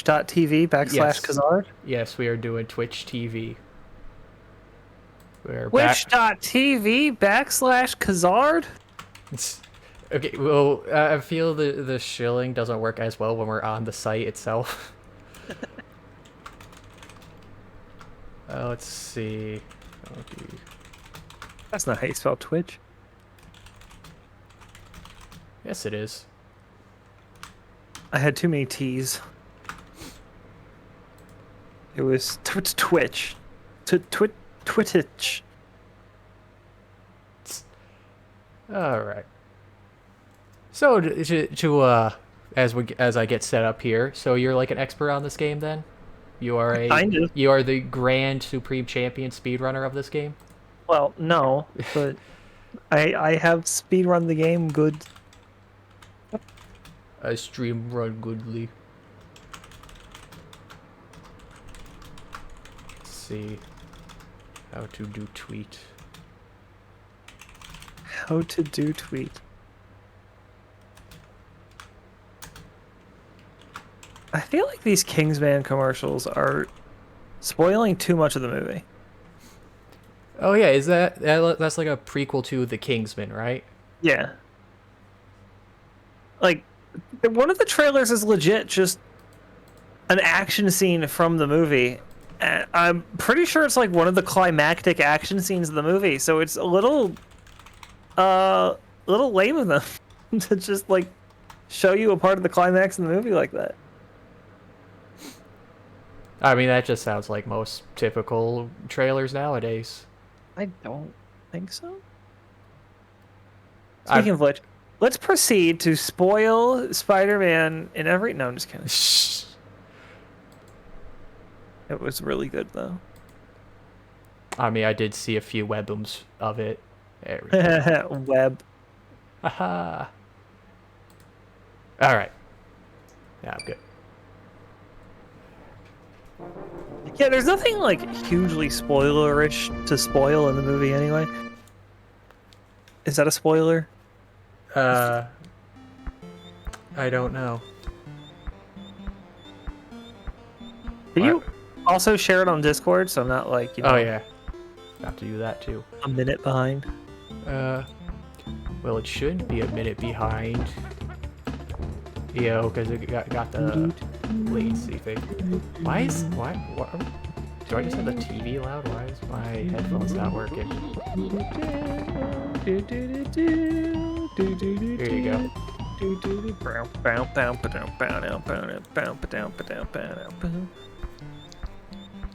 twitch.tv/Kazard? Yes, we are doing Twitch TV. We're back. Twitch.tv/Kazard? Okay, well, I feel the shilling doesn't work as well when we're on the site itself. Let's see. That's not how you spell Twitch. Yes, it is. I had too many T's. It was Twitch. Twitch. All right. So as I get set up here, so you're like an expert on this game then? You are you are the grand supreme champion speedrunner of this game? Well, no, but I have speedrun the game good. I stream run goodly. Let's see how to do tweet. How to do tweet. I feel like these Kingsman commercials are spoiling too much of the movie. Oh yeah, is that's like a prequel to The Kingsman, right? Yeah. Like, one of the trailers is legit just an action scene from the movie. And I'm pretty sure it's like one of the climactic action scenes of the movie, so it's a little lame of them to just like show you a part of the climax in the movie like that. I mean, that just sounds like most typical trailers nowadays. I don't think so. Speaking of which, let's proceed to spoil Spider-Man in every... No, I'm just kidding. It was really good, though. I mean, I did see a few webums of it. There we go. Web. Haha. All right. Yeah, I'm good. Yeah, there's nothing, like, hugely spoilerish to spoil in the movie anyway. Is that a spoiler? I don't know. Can you also share it on Discord, so I'm not, like, you know... Oh, yeah. Have to do that, too. A minute behind. Well, it shouldn't be a minute behind. Yeah, because it got the latency thing. Why? Do I just have the TV loud? Why is my headphones not working? Here you go.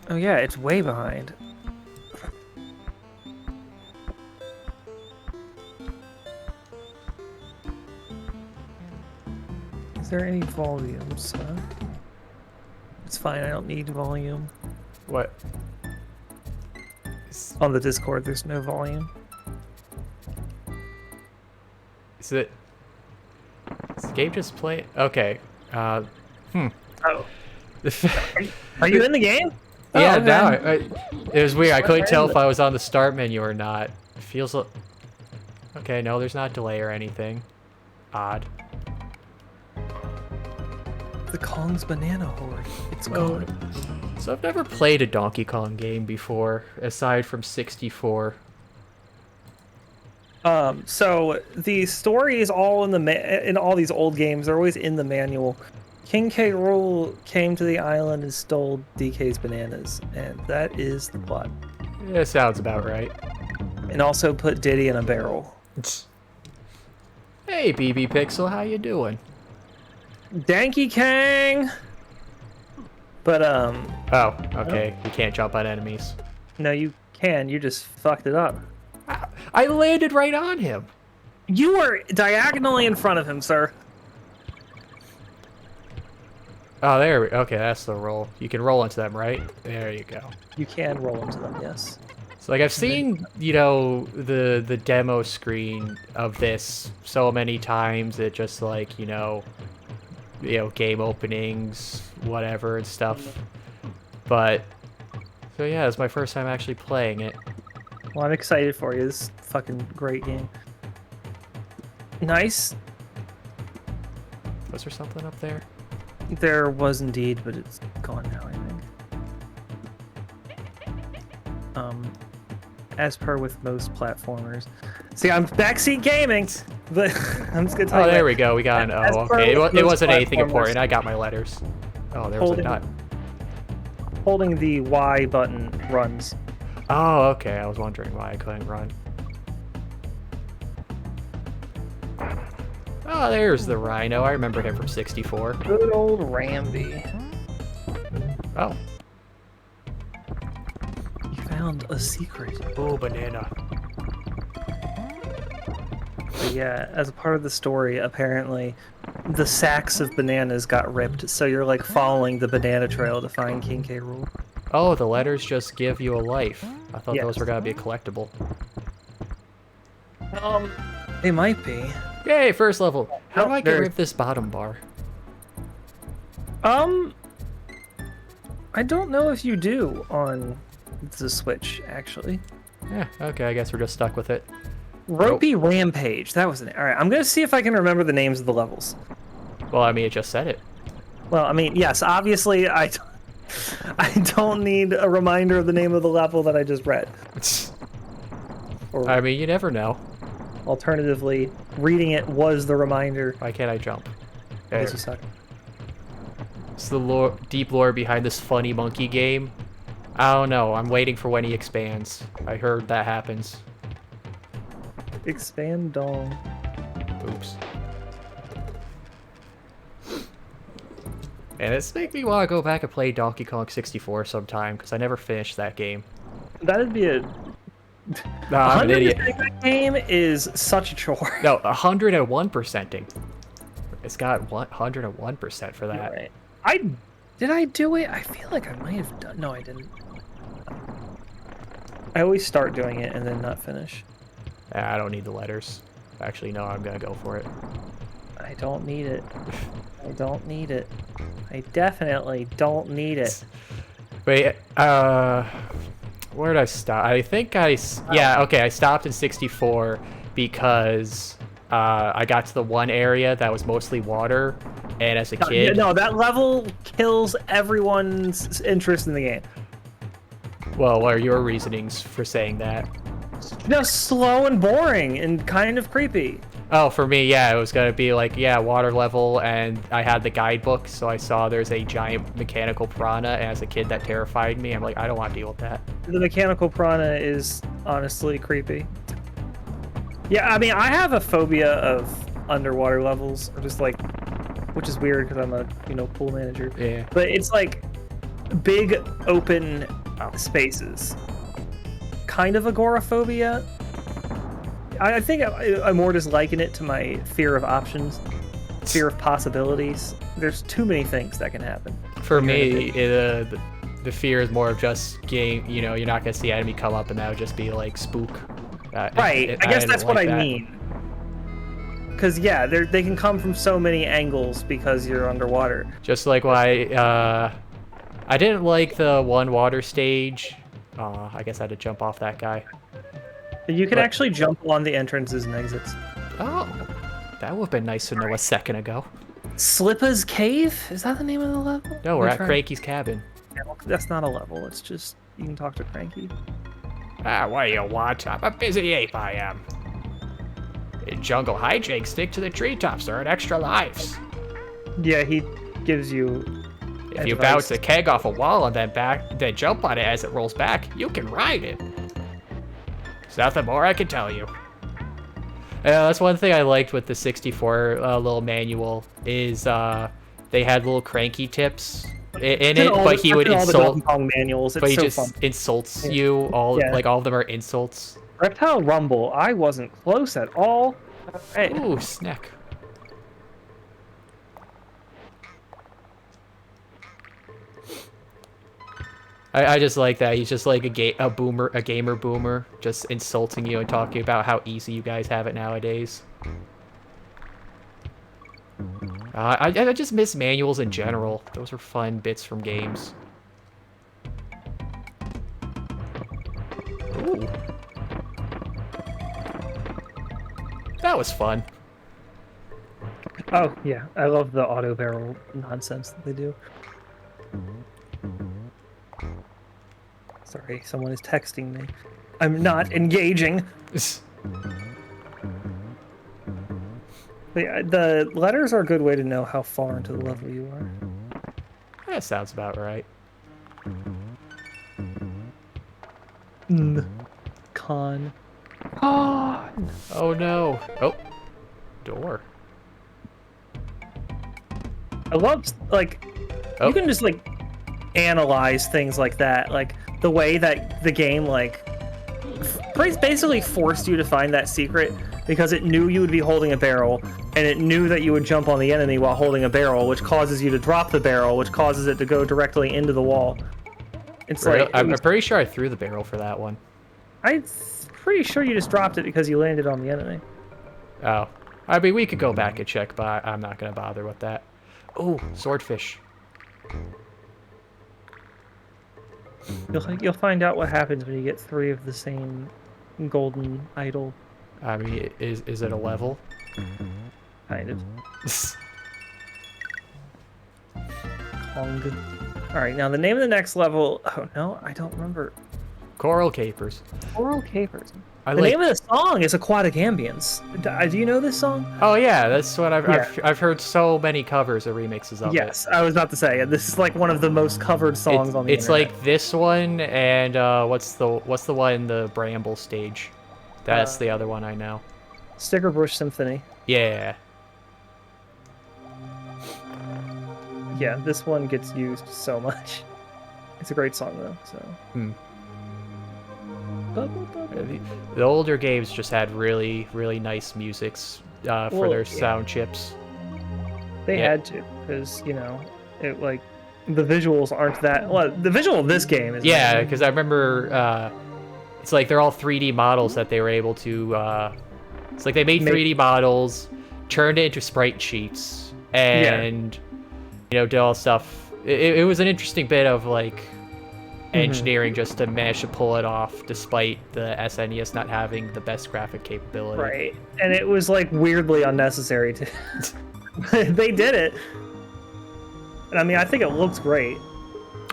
Oh yeah, it's way behind. Is there any volumes? It's fine, I don't need volume. What? On the Discord, there's no volume. Is it... Is the game just playing? Okay. Oh. Are you in the game? Yeah, okay. now it was weird. I couldn't tell if I was on the start menu or not. It feels like... Okay, no, there's not delay or anything. Odd. The Kong's Banana Horde. It's gone. So I've never played a Donkey Kong game before, aside from 64. So the story is all in in all these old games. They're always in the manual. King K. Rool came to the island and stole DK's bananas, and that is the plot. Yeah, sounds about right. And also put Diddy in a barrel. Hey, BB Pixel, how you doing? Danky Kang! But, Oh, okay. You can't jump on enemies. No, you can. You just fucked it up. I landed right on him. You were diagonally in front of him, sir. Oh, there we... Okay, that's the roll. You can roll into them, right? There you go. You can roll into them, yes. So, like, I've seen, you know, the demo screen of this so many times. It just, like, you know, game openings, whatever, and stuff. But, so yeah, it's my first time actually playing it. Well, I'm excited for you. This is a fucking great game. Nice. Was there something up there? There was indeed, but it's gone now, I think. As per with most platformers. See, I'm backseat gaming, but I'm just gonna tell Oh, you. there we go. We got an As O. per Okay, with it most wasn't anything platformers, important. I got my letters. Oh, there was a nut. Holding the Y button runs. Oh, okay. I was wondering why I couldn't run. Oh, there's the Rhino. I remember him from 64. Good old Ramby. Oh. You found a secret. Oh, banana. But yeah, as a part of the story, apparently, the sacks of bananas got ripped, so you're like following the banana trail to find King K. Rool. Oh, the letters just give you a life. I thought those Yes. were gonna be a collectible. They might be. Yay, first level. How do Oh, I get rid of this bottom bar? I don't know if you do on the Switch, actually. Yeah, okay, I guess we're just stuck with it. Ropey Rampage. That was an. All right, I'm gonna see if I can remember the names of the levels. Well, I mean, it just said it. Well, I mean, yes, obviously, I don't need a reminder of the name of the level that I just read. Or I mean, you never know. alternatively, reading it was the reminder. Why can't I jump? There. Because you suck. It's the deep lore behind this funny monkey game. I don't know. I'm waiting for when he expands. I heard that happens. Expand dong. Oops. And it's making me want to go back and play Donkey Kong 64 sometime, because I never finished that game. That'd be a. Nah, I'm an idiot. That game is such a chore. No, 101%ing. It's got 101% for that. Right. Did I do it? I feel like I might have done. No, I didn't. I always start doing it and then not finish. I don't need the letters. Actually, no, I'm gonna go for it. I don't need it. I don't need it. I definitely don't need it. Wait, where did I stop? I think yeah, okay, I stopped in 64 because I got to the one area that was mostly water, and as a kid... No, that level kills everyone's interest in the game. Well, what are your reasonings for saying that? Just slow and boring and kind of creepy. Oh, for me, yeah, it was gonna be like, yeah, water level, and I had the guidebook, so I saw there's a giant mechanical piranha, and as a kid that terrified me. I'm like, I don't want to deal with that. The mechanical piranha is honestly creepy. Yeah, I mean, I have a phobia of underwater levels, or just like, which is weird because I'm a, pool manager. Yeah. But it's like big open spaces. Kind of agoraphobia. I think I more just liken it to my fear of options, fear of possibilities. There's too many things that can happen. For me, the fear is more of just game. You're not gonna see enemy come up, and that would just be like spook. Right. I guess that's what I mean. Because yeah, they can come from so many angles because you're underwater. Just like why I didn't like the one water stage. I guess I had to jump off that guy. You can actually jump on the entrances and exits. Oh, that would have been nice to know a second ago. Slippa's Cave? Is that the name of the level? No, we're at Cranky's cabin. That's not a level. It's just you can talk to Cranky. What do you want? I'm a busy ape, I am. In jungle hijinks, stick to the treetops. Earn extra lives. Yeah, he gives you. If you bounce a keg off a wall and then jump on it as it rolls back, you can ride it. There's nothing more I can tell you. Yeah, that's one thing I liked with the 64 little manual is they had little Cranky tips in it, but he would insult. The Kong manuals. It's but he so just fun. insults you. Like all of them are insults. Reptile Rumble. I wasn't close at all. Hey. Ooh, snack. I just like that. He's just like a gamer boomer, just insulting you and talking about how easy you guys have it nowadays. I just miss manuals in general. Those are fun bits from games. Ooh. That was fun. Oh, yeah. I love the auto barrel nonsense that they do. Sorry, someone is texting me. I'm not engaging. But yeah, the letters are a good way to know how far into the level you are. That sounds about right. Con. Oh no. Oh. Door. I love, like, Oh. you can just, like, analyze things like that. Like, the way that the game, like, basically forced you to find that secret because it knew you would be holding a barrel, and it knew that you would jump on the enemy while holding a barrel, which causes you to drop the barrel, which causes it to go directly into the wall. It's Really? like... I'm pretty sure I threw the barrel for that one. I'm pretty sure you just dropped it because you landed on the enemy. Oh. I mean, we could go back and check, but I'm not going to bother with that. Oh, swordfish. You'll find out what happens when you get 3 of the same golden idol. I mean, is it a level? Kind of. Kong. Alright, now the name of the next level... Oh, no, I don't remember. Coral capers. Coral Capers. The name of the song is Aquatic Ambience. Do you know this song? Oh yeah, that's what I've heard so many covers or remixes of it. Yes, I was about to say this is like one of the most covered songs on the internet. It's like this one and what's the one in the Bramble stage? That's the other one I know. Stickerbush Symphony. Yeah. Yeah, this one gets used so much. It's a great song though. So. The older games just had really, really nice musics for their sound chips. They had to, because you know, it like the visuals aren't that. Well, the visual of this game is. Yeah, because I remember it's like they're all 3D models that they were able to. It's like they made 3D models, turned it into sprite sheets, and you know, did all stuff. It was an interesting bit of like engineering just to manage to pull it off despite the SNES not having the best graphic capability. Right, and it was like weirdly unnecessary to. They did it, and I mean I think it looks great.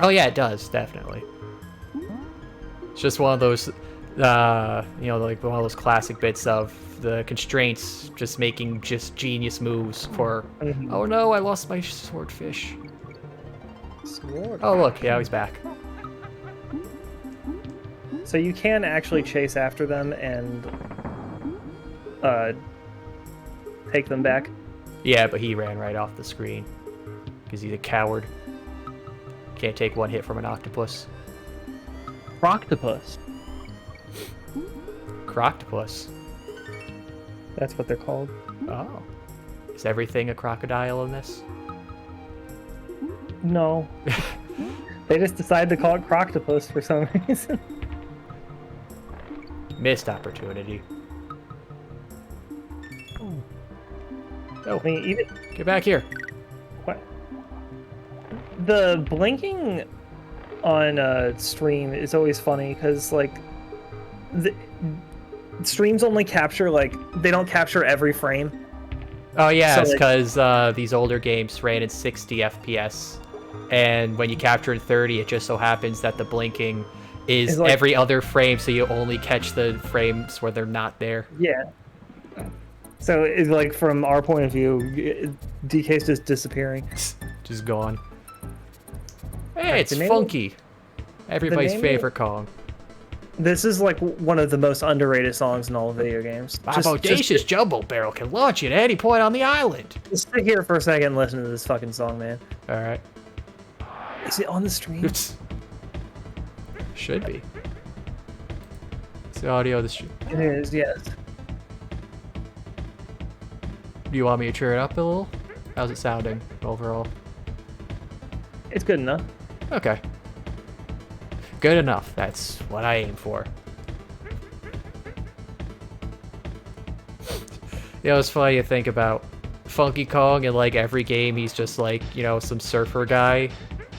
Oh yeah, it does definitely. It's just one of those, you know, like one of those classic bits of the constraints just making just genius moves for. Oh no, I lost my swordfish. Sword. Oh look, yeah, he's back. So you can actually chase after them and take them back. Yeah, but he ran right off the screen because he's a coward. Can't take one hit from an octopus. Croctopus. Croctopus. That's what they're called. Oh. Is everything a crocodile in this? No. They just decided to call it Croctopus for some reason. Missed opportunity. Oh, I mean, even... Get back here. What? The blinking on stream is always funny because, like, the streams only capture, like, they don't capture every frame. Oh, yeah, So, it's like- because these older games ran at 60 FPS. And when you capture in 30, it just so happens that the blinking is like- every other frame, so you only catch the frames where they're not there. Yeah. So, it's like, from our point of view, DK's just disappearing. Just gone. Hey, it's the name funky. Everybody's name favorite Kong. This is, like, one of the most underrated songs in all of video games. My bodacious jumbo barrel can launch you at any point on the island. Just sit here for a second and listen to this fucking song, man. All right. Is it on the stream? Oops. Should be. It's the audio of the stream. It is, yes. Do you want me to cheer it up a little? How's it sounding overall? It's good enough. Okay. Good enough. That's what I aim for. You know, it's funny to think about Funky Kong in like every game. He's just like, you know, some surfer guy,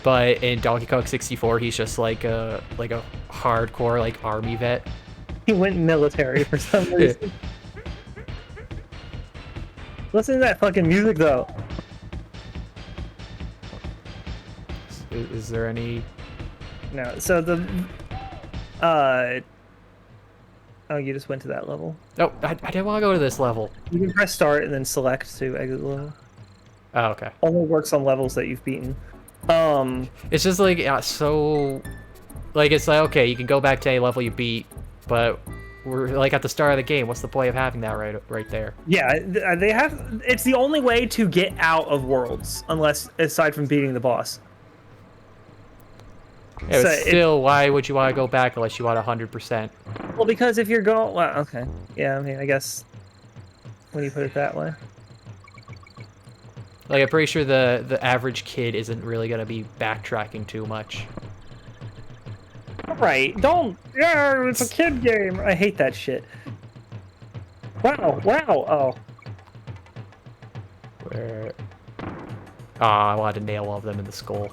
but in Donkey Kong 64, he's just like a hardcore like army vet. He went military for some reason. Listen to that fucking music though. Is there any? No, so the oh, you just went to that level. Oh, I didn't want to go to this level. You can press start and then select to exit the level. Oh, okay. Only works on levels that you've beaten. It's just like so, like it's like okay, you can go back to any level you beat, but we're like at the start of the game. What's the point of having that right there? Yeah, they have. It's the only way to get out of worlds, unless aside from beating the boss. Yeah, So but still, why would you want to go back unless you want 100%? Well, because if you're going, well, okay, yeah, I mean, I guess when you put it that way. Like I'm pretty sure the average kid isn't really gonna be backtracking too much. Right? Don't. Yeah, it's a kid game. I hate that shit. Wow! Wow! Oh. Where? Ah, I wanted to nail all of them in the skull.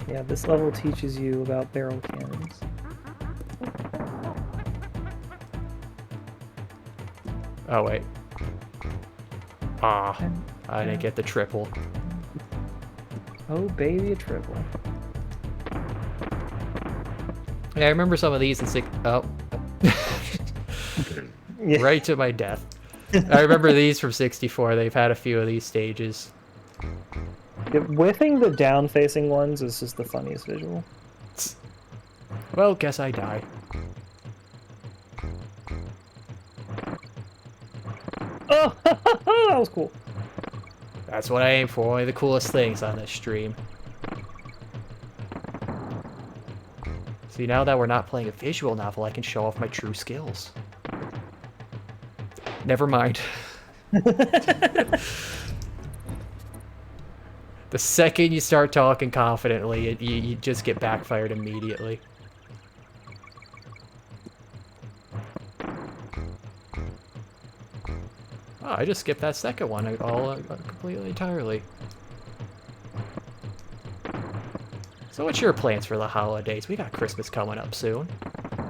Yeah, this level teaches you about barrel cannons. Oh wait. Ah, I didn't get the triple. Oh, baby, a triple. Yeah, I remember some of these and oh. Yeah. Right to my death. I remember these from 64. They've had a few of these stages. Yeah, whiffing the down-facing ones is just the funniest visual. Well, guess I die. Oh, that was cool. That's what I aim for. Only the coolest things on this stream. See, now that we're not playing a visual novel, I can show off my true skills. Never mind. The second you start talking confidently, you just get backfired immediately. Oh, I just skipped that second one all completely entirely. So what's your plans for the holidays? We got Christmas coming up soon.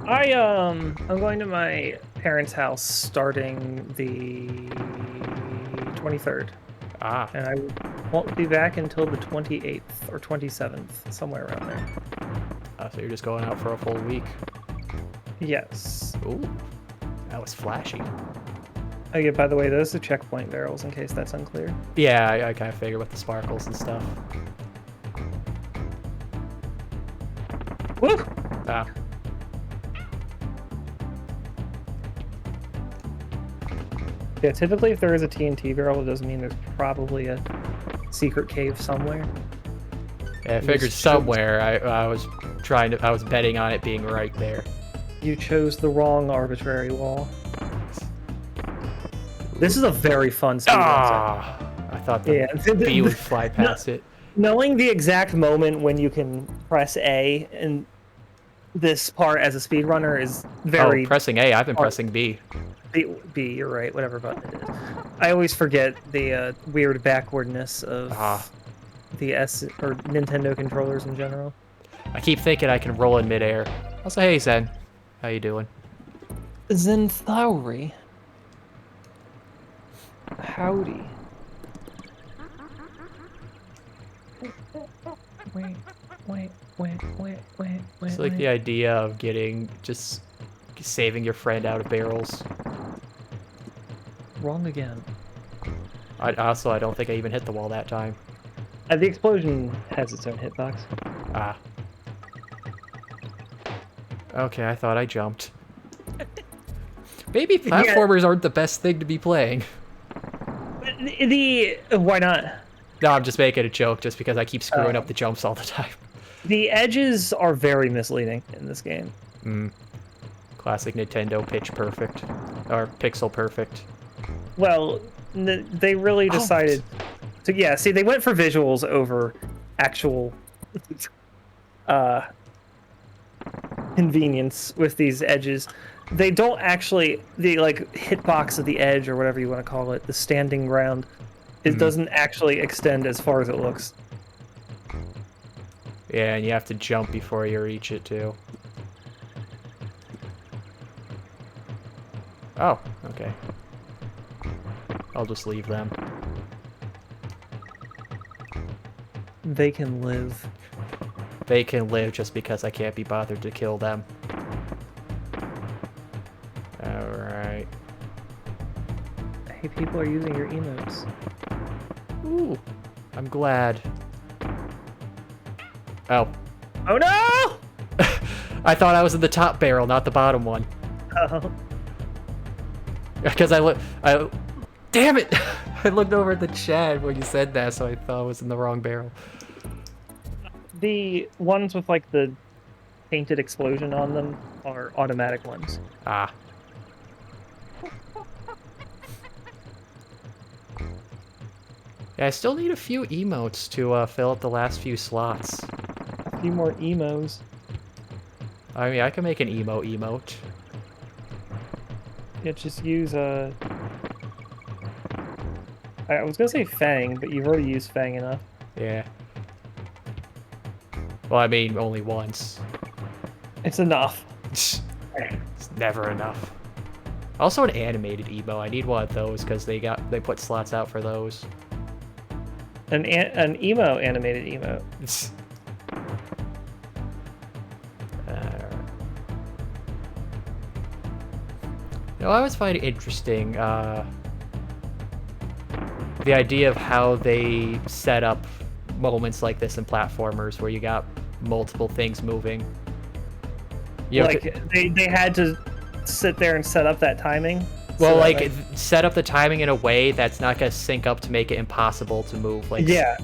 I'm going to my parents' house starting the 23rd. Ah. And I won't be back until the 28th or 27th, somewhere around there. So you're just going out for a full week. Yes. Ooh, that was flashy. Oh yeah, by the way, those are checkpoint barrels, in case that's unclear. Yeah, I kind of figured with the sparkles and stuff. Woo! Ah. Yeah, typically if there is a TNT barrel, it doesn't mean there's probably a secret cave somewhere. Yeah, I figured somewhere. I was betting on it being right there. You chose the wrong arbitrary wall. This is a very fun speedrun. Ah, I thought the bee would fly past it. Knowing the exact moment when you can press A in this part as a speedrunner is very... Oh, pressing A. I've been pressing B. B, you're right, whatever button it is. I always forget the weird backwardness of the Nintendo controllers in general. I keep thinking I can roll in midair. Also, hey Zen, how you doing? Zen Thowry. Howdy. Wait. It's like the idea of just saving your friend out of barrels. Wrong again. I don't think I even hit the wall that time. The explosion has its own hitbox. Ah. Okay, I thought I jumped. Maybe platformers aren't the best thing to be playing. Why not? No, I'm just making a joke just because I keep screwing up the jumps all the time. The edges are very misleading in this game. Classic Nintendo pitch perfect. Or pixel perfect. Well, they really decided to... Yeah, see, they went for visuals over actual convenience with these edges. They don't actually... The, like, hitbox of the edge, or whatever you want to call it, the standing ground, it doesn't actually extend as far as it looks. Yeah, and you have to jump before you reach it, too. Oh, okay. I'll just leave them. They can live. They can live just because I can't be bothered to kill them. Alright. Hey, people are using your emotes. Ooh, I'm glad. Oh. Oh no! I thought I was in the top barrel, not the bottom one. Oh. Because damn it! I looked over at the chat when you said that, so I thought I was in the wrong barrel. The ones with like the painted explosion on them are automatic ones. Ah. Yeah, I still need a few emotes to fill up the last few slots. A few more emos. I mean, I can make an emote. Yeah, just use I was gonna say Fang, but you've already used Fang enough. Yeah. Well, I mean, only once. It's enough. It's never enough. Also an animated emo. I need one of those because they put slots out for those. An emo animated emote. You know, I always find it interesting, the idea of how they set up moments like this in platformers where you got multiple things moving. You like, they had to sit there and set up that timing? Well, so like, set up the timing in a way that's not going to sync up to make it impossible to move. Like, yeah.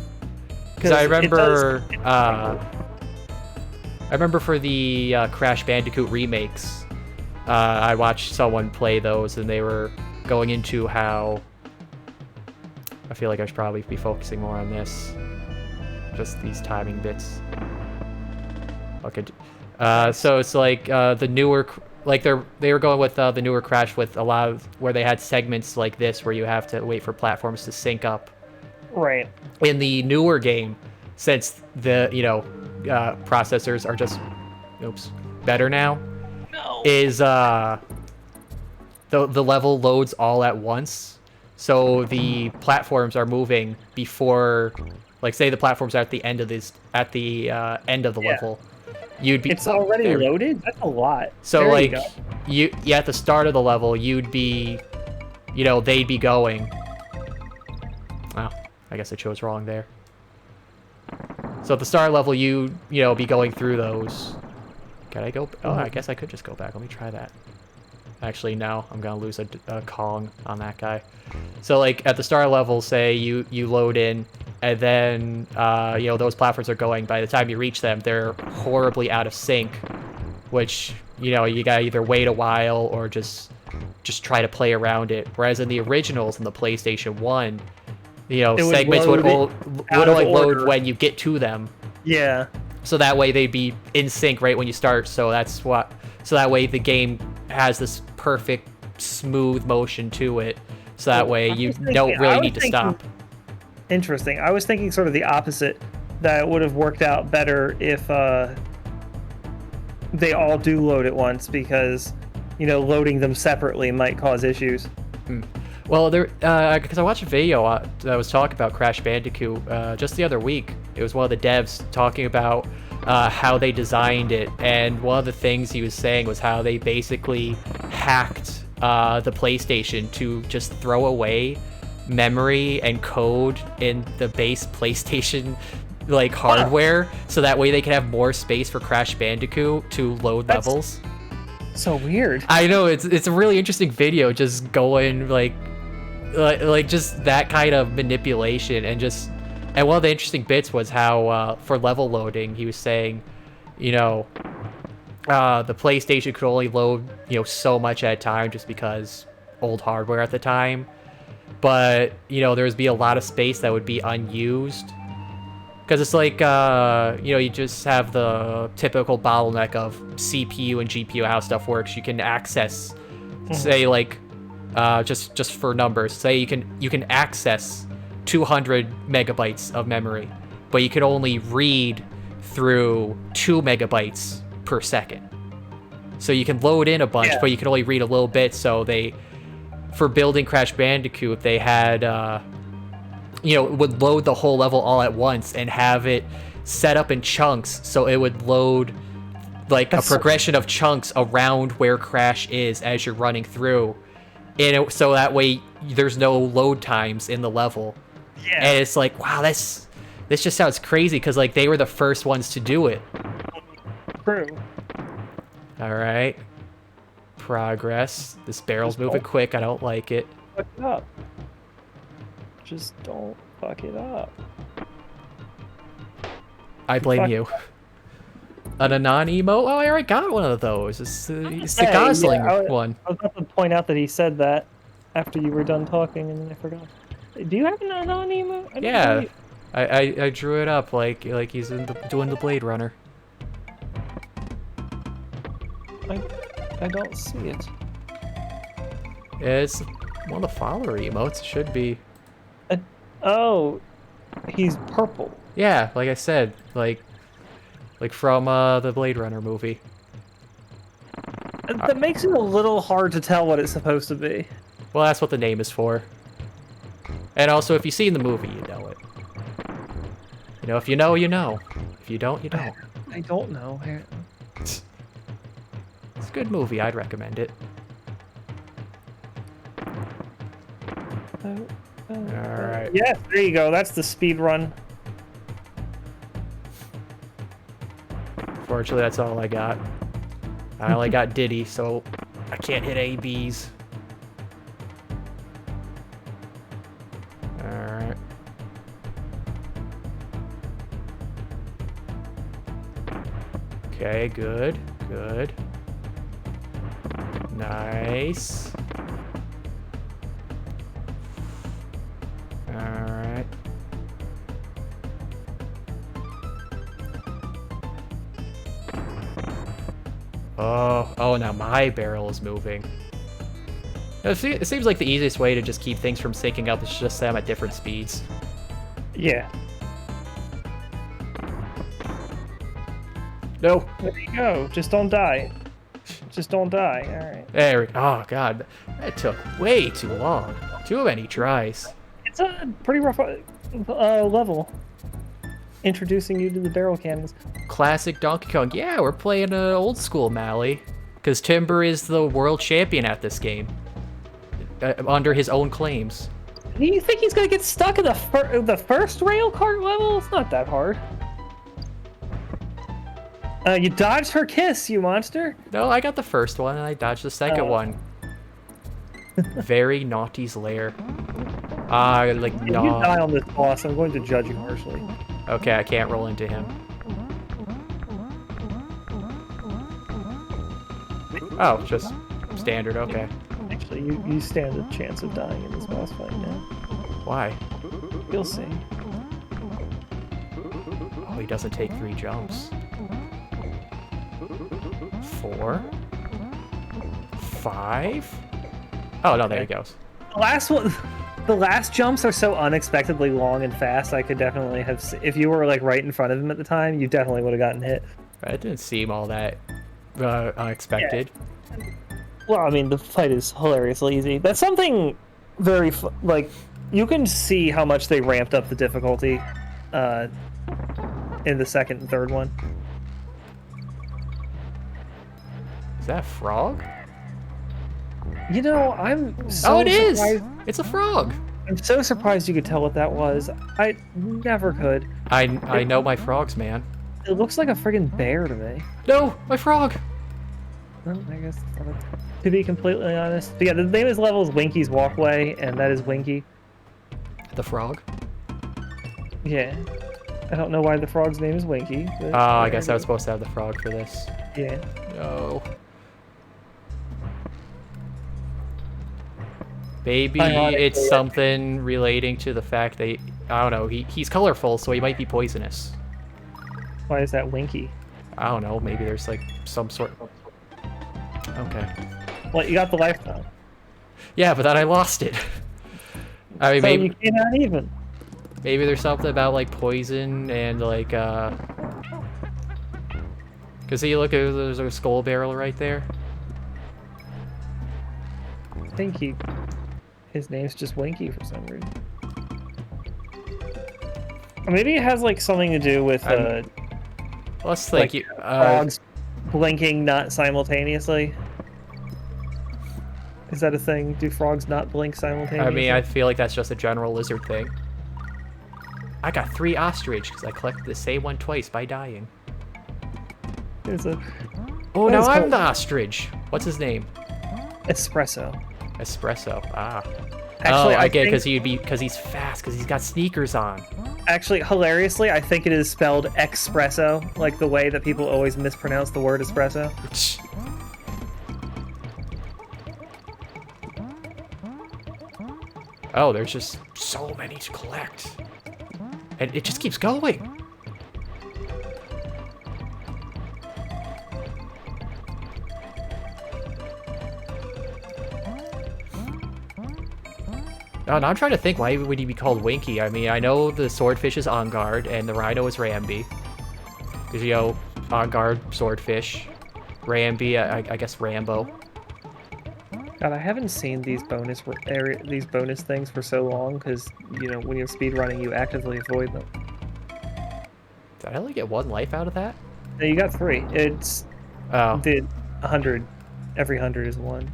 Because I remember, I remember for the Crash Bandicoot remakes, I watched someone play those, and they were going into how... I feel like I should probably be focusing more on this. Just these timing bits. Okay. So it's like the newer... Like, they were going with the newer Crash with a lot of... Where they had segments like this where you have to wait for platforms to sync up. Right. In the newer game, since the, processors are just... Oops. Better now. No. Is the level loads all at once, so the platforms are moving before, like, say the platforms are at the end of the end of the level. You'd be. It's already loaded. That's a lot. So there like you at the start of the level, you'd be, they'd be going. Well, I guess I chose wrong there. So at the start level, be going through those. Can I go? Oh, I guess I could just go back. Let me try that. Actually, no. I'm going to lose a Kong on that guy. So, like, at the start level, say you load in, and then, those platforms are going. By the time you reach them, they're horribly out of sync, which, you got to either wait a while or just try to play around it. Whereas in the originals, in the PlayStation 1, segments would only load when you get to them. Yeah. So that way they'd be in sync right when you start. So that way the game has this perfect smooth motion to it. So that way you don't really need to stop. Interesting. I was thinking sort of the opposite, that it would have worked out better if they all do load at once, because loading them separately might cause issues. Well, because I watched a video that was talking about Crash Bandicoot just the other week. It was one of the devs talking about how they designed it, and one of the things he was saying was how they basically hacked the PlayStation to just throw away memory and code in the base PlayStation hardware, so that way they can have more space for Crash Bandicoot to load levels. So weird. I know, it's a really interesting video, just going like just that kind of manipulation, and one of the interesting bits was how for level loading, he was saying, the PlayStation could only load so much at a time just because old hardware at the time, but there would be a lot of space that would be unused. Because it's like, you just have the typical bottleneck of CPU and GPU, how stuff works. You can access, say, like, just for numbers, say you can access 200 megabytes of memory, but you can only read through 2 megabytes per second. So you can load in a bunch, but you can only read a little bit, so for building Crash Bandicoot, they had, would load the whole level all at once and have it set up in chunks, so it would load like a progression of chunks around where Crash is as you're running through, and so that way there's no load times in the level. Yeah. And it's like, wow, this just sounds crazy because like they were the first ones to do it. True. All right. Progress. This barrel's moving quick. I don't like it. Fuck it up. Just don't fuck it up. I blame you. An Anon emote? Oh, I already got one of those. It's the Gosling one. I was about to point out that he said that after you were done talking, and then I forgot. Do you have an Anon emote? Yeah. I drew it up like he's doing the Blade Runner. I don't see it. It's one of the follower emotes. It should be. Oh, he's purple. Yeah, like I said, like from the Blade Runner movie. That makes it a little hard to tell what it's supposed to be. Well, that's what the name is for. And also, if you see in the movie, you know it. You know, if you know, you know. If you don't, you don't. I don't know. It's a good movie. I'd recommend it. Alright. Yes, there you go. That's the speed run. Fortunately, that's all I got. I only got Diddy, so I can't hit ABs. Alright. Okay, good. Good. Nice. Alright. Oh, now my barrel is moving. It seems like the easiest way to just keep things from syncing up is just set them at different speeds. Yeah. No. There you go. Just don't die. Just don't die. All right. There we go. Oh, God. That took way too long. Too many tries. It's a pretty rough level. Introducing you to the barrel cannons. Classic Donkey Kong. Yeah, we're playing old school Mally. Because Timber is the world champion at this game. Under his own claims. Do you think he's going to get stuck in the first rail cart level? It's not that hard. You dodged her kiss, you monster. No, I got the first one, and I dodged the second one. Very Naughty's lair. If you die on this boss, I'm going to judge you harshly. Okay, I can't roll into him. Oh, just standard, okay. Actually, you stand a chance of dying in this boss fight now. Why? You'll see. Oh, he doesn't take 3 jumps. 4? 5? Oh, no, there he goes. The last jumps are so unexpectedly long and fast, I could definitely have... If you were, like, right in front of him at the time, you definitely would have gotten hit. It didn't seem all that unexpected. Yeah. Well, I mean, the fight is hilariously easy. That's something very... Like, you can see how much they ramped up the difficulty in the second and third one. Is that a frog? You know, I'm so Oh, it is! surprised. It's a frog! I'm so surprised you could tell what that was. I never could. I know my frogs, man. It looks like a friggin' bear to me. No! My frog! Well, I guess, to be completely honest. But yeah, the name of this level is Winky's Walkway, and that is Winky. The frog? Yeah. I don't know why the frog's name is Winky. But Oh, I guess I was supposed to have the frog for this. Yeah. No. Maybe it's something relating to the fact that, I don't know, he's colorful, so he might be poisonous. Why is that Winky? I don't know, maybe there's like some sort of... Okay. Well, you got the lifetime. Yeah, but then I lost it. I mean, So maybe you cannot even. maybe there's something about like poison and like Cause see, look, there's a skull barrel right there. I think he His name's just Winky for some reason. Or maybe it has like something to do with Let's like think. frogs blinking not simultaneously. Is that a thing? Do frogs not blink simultaneously? I mean, I feel like that's just a general lizard thing. I got 3 ostrich because I collected the same one twice by dying. Oh, now I'm the ostrich. What's his name? Espresso. Espresso. Ah. Actually, I get because he's fast because he's got sneakers on. Actually, hilariously, I think it is spelled espresso, like the way that people always mispronounce the word espresso. Oh, there's just so many to collect. And it just keeps going. Oh, now I'm trying to think, why would he be called Winky? I mean, I know the swordfish is on guard and the rhino is Ramby. Because, you know, on guard, swordfish. Ramby, I guess Rambo. God, I haven't seen these bonus things for so long because, you know, when you're speedrunning, you actively avoid them. Did I only get 1 life out of that? No, you got 3. It's the 100. Every 100 is 1.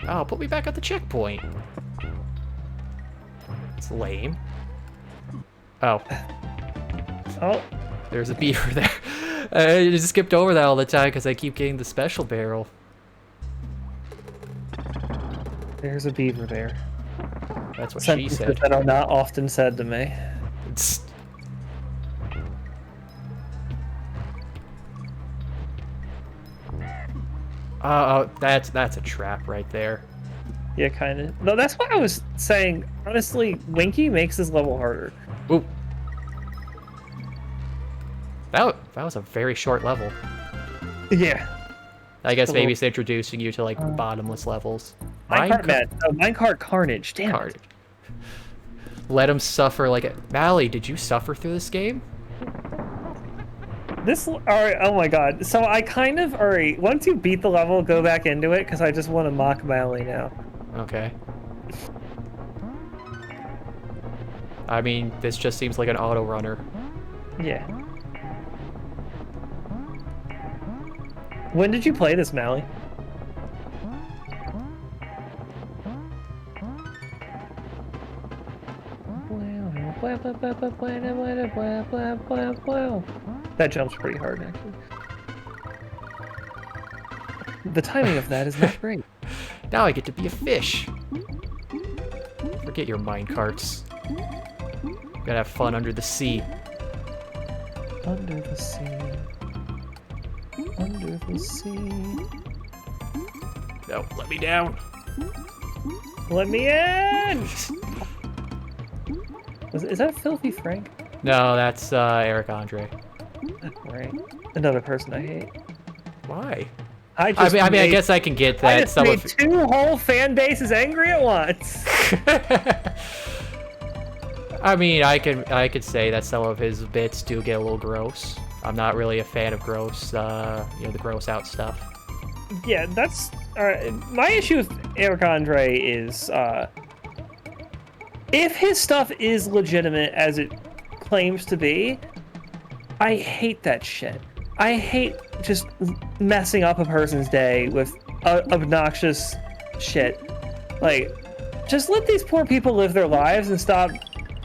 Oh, put me back at the checkpoint. It's lame. Oh. Oh. There's a beaver there. I just skipped over that all the time because I keep getting the special barrel. There's a beaver there. That's what she said. That are not often said to me. Oh, that's a trap right there. Yeah, kind of. No, that's what I was saying. Honestly, Winky makes this level harder. Ooh. That was a very short level. Yeah. I guess maybe it's introducing you to, like, bottomless levels. Minecart Carnage. Damn Carnage. Let him suffer like a... Mally, did you suffer through this game? Alright, oh my god. So I kind of, alright, once you beat the level, go back into it, because I just want to mock Mally now. Okay. I mean, this just seems like an auto runner. Yeah. When did you play this, Mally? That jumps pretty hard, actually. The timing of that is not great. Now I get to be a fish. Forget your minecarts. Gotta have fun under the sea. Under the sea. Under the sea. No, let me down. Let me in! Is that Filthy Frank? No, that's Eric Andre. Right. Another person I hate. Why? I mean, I guess I can get that. I just made 2 whole fan bases angry at once. I mean, I could say that some of his bits do get a little gross. I'm not really a fan of gross, you know, the gross out stuff. Yeah, that's my issue with Eric Andre is if his stuff is legitimate as it claims to be, I hate that shit. I hate just messing up a person's day with obnoxious shit. Like, just let these poor people live their lives and stop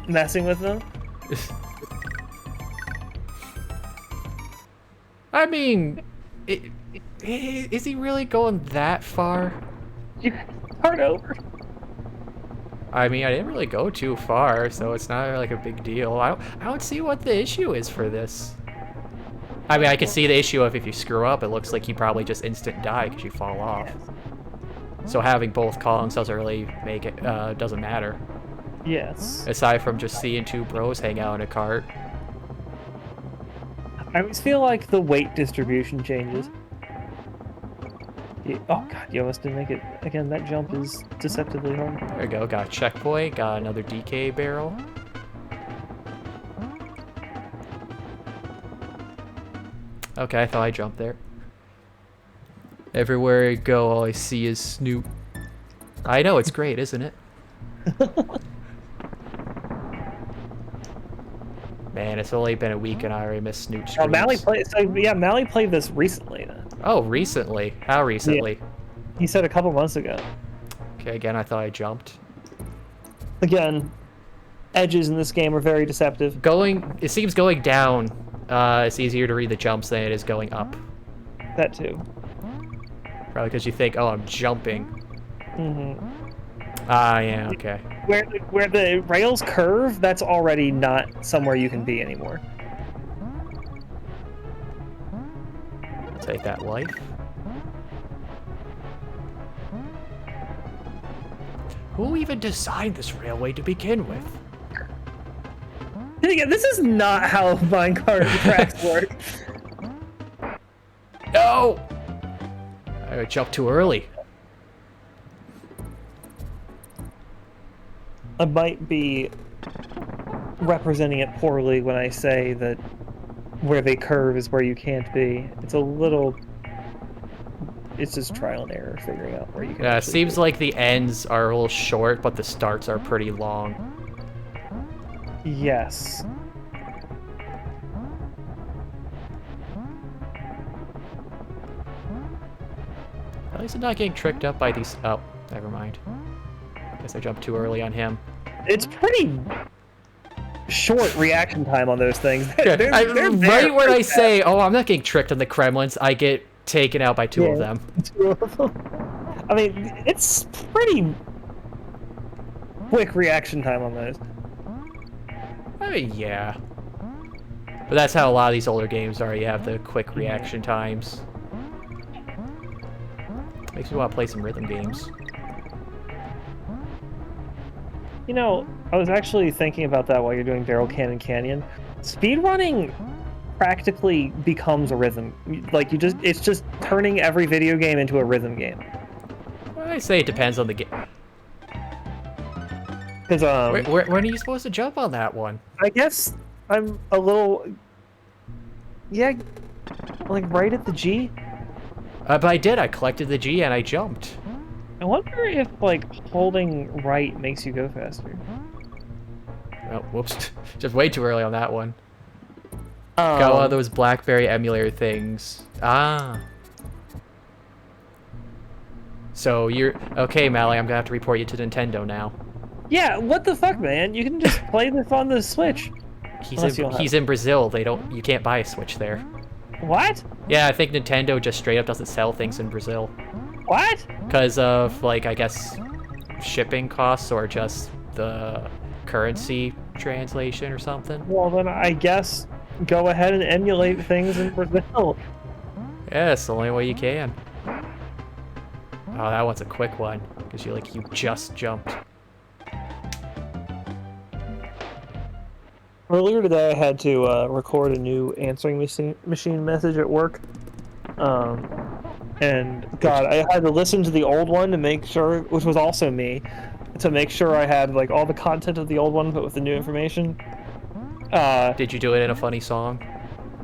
messing with them. I mean, is he really going that far? You start over. I mean, I didn't really go too far, so it's not like a big deal. I don't see what the issue is for this. I mean, I can see the issue of if you screw up, it looks like you probably just instant die because you fall off. So having both columns doesn't really make it, doesn't matter. Yes. Aside from just seeing 2 bros hang out in a cart. I always feel like the weight distribution changes. Oh god, you almost didn't make it. Again, that jump is deceptively hard. There we go, got a checkpoint, got another DK barrel. Okay, I thought I jumped there. Everywhere I go, all I see is Snoop. I know, it's great, isn't it? Man, it's only been a week and I already missed Snoot Oh, Mally streams. played. So yeah, Mally played this recently. Then. Oh, recently? How recently? Yeah, he said a couple months ago. Okay, again, I thought I jumped. Again, edges in this game are very deceptive. It seems going down, it's easier to read the jumps than it is going up. That too. Probably because you think, oh, I'm jumping. Mm-hmm. Ah, yeah, okay. Where the rails curve, that's already not somewhere you can be anymore. I'll take that life. Who even designed this railway to begin with? This is not how minecart tracks work. No! I jumped too early. I might be representing it poorly when I say that where they curve is where you can't be. It's a little... It's just trial and error figuring out where you can Yeah, it actually seems be. like the ends are a little short, but the starts are pretty long. Yes. At least I'm not getting tricked up by these... Oh, never mind. Guess I jumped too early on him. It's pretty short reaction time on those things. Yeah, They're right when I fast. say, oh, I'm not getting tricked on the Kremlins, I get taken out by two of them. Two of them. I mean, it's pretty quick reaction time on those. I mean, yeah. But that's how a lot of these older games are. You have the quick reaction times. Makes me want to play some rhythm games. You know, I was actually thinking about that while you're doing Barrel Cannon Canyon. Speedrunning practically becomes a rhythm. Like, it's just turning every video game into a rhythm game. Well, I say it depends on the game. Because, When are you supposed to jump on that one? I guess I'm a little... Yeah, like right at the G. But I did. I collected the G and I jumped. I wonder if, like, holding right makes you go faster. Oh, whoops. Just way too early on that one. Got one of those BlackBerry emulator things. Ah. So you're... Okay, Mally, I'm gonna have to report you to Nintendo now. Yeah, what the fuck, man? You can just play this on the Switch. He's in Brazil. You can't buy a Switch there. What? Yeah, I think Nintendo just straight up doesn't sell things in Brazil. What? Because of, like, I guess, shipping costs or just the currency translation or something. Well, then I guess go ahead and emulate things in Brazil. Yeah, it's the only way you can. Oh, that one's a quick one. Because you just jumped. Earlier today, I had to record a new answering machine message at work. And God, I had to listen to the old one to make sure, which was also me, to make sure I had like all the content of the old one, but with the new information. Did you do it in a funny song?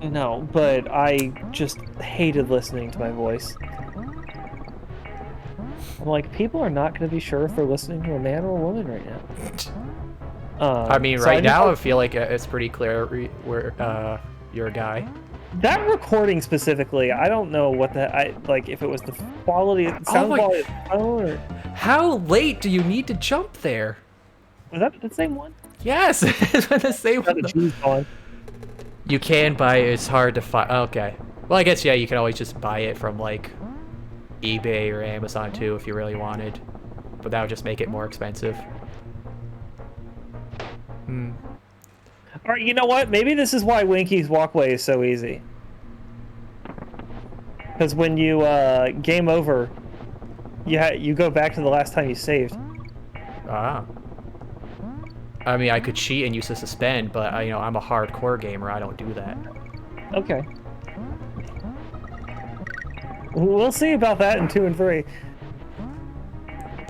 No, but I just hated listening to my voice. I'm like, people are not going to be sure if they're listening to a man or a woman right now. I mean, so right now I feel like it's pretty clear where you're a guy. That recording specifically, I don't know what like if it was the quality, sound quality of the phone, or How late do you need to jump there? was that the same one? Yes, it's been the same Got the one. G's on. You can buy it, it's hard to find. Okay. Well, I guess, yeah, you can always just buy it from, like, eBay or Amazon, too, if you really wanted. But that would just make it more expensive. Hmm. All right, you know what? Maybe this is why Winky's walkway is so easy. Because when you game over, you go back to the last time you saved. Ah. I mean, I could cheat and use the suspend, but, I'm a hardcore gamer. I don't do that. Okay. We'll see about that in 2 and 3.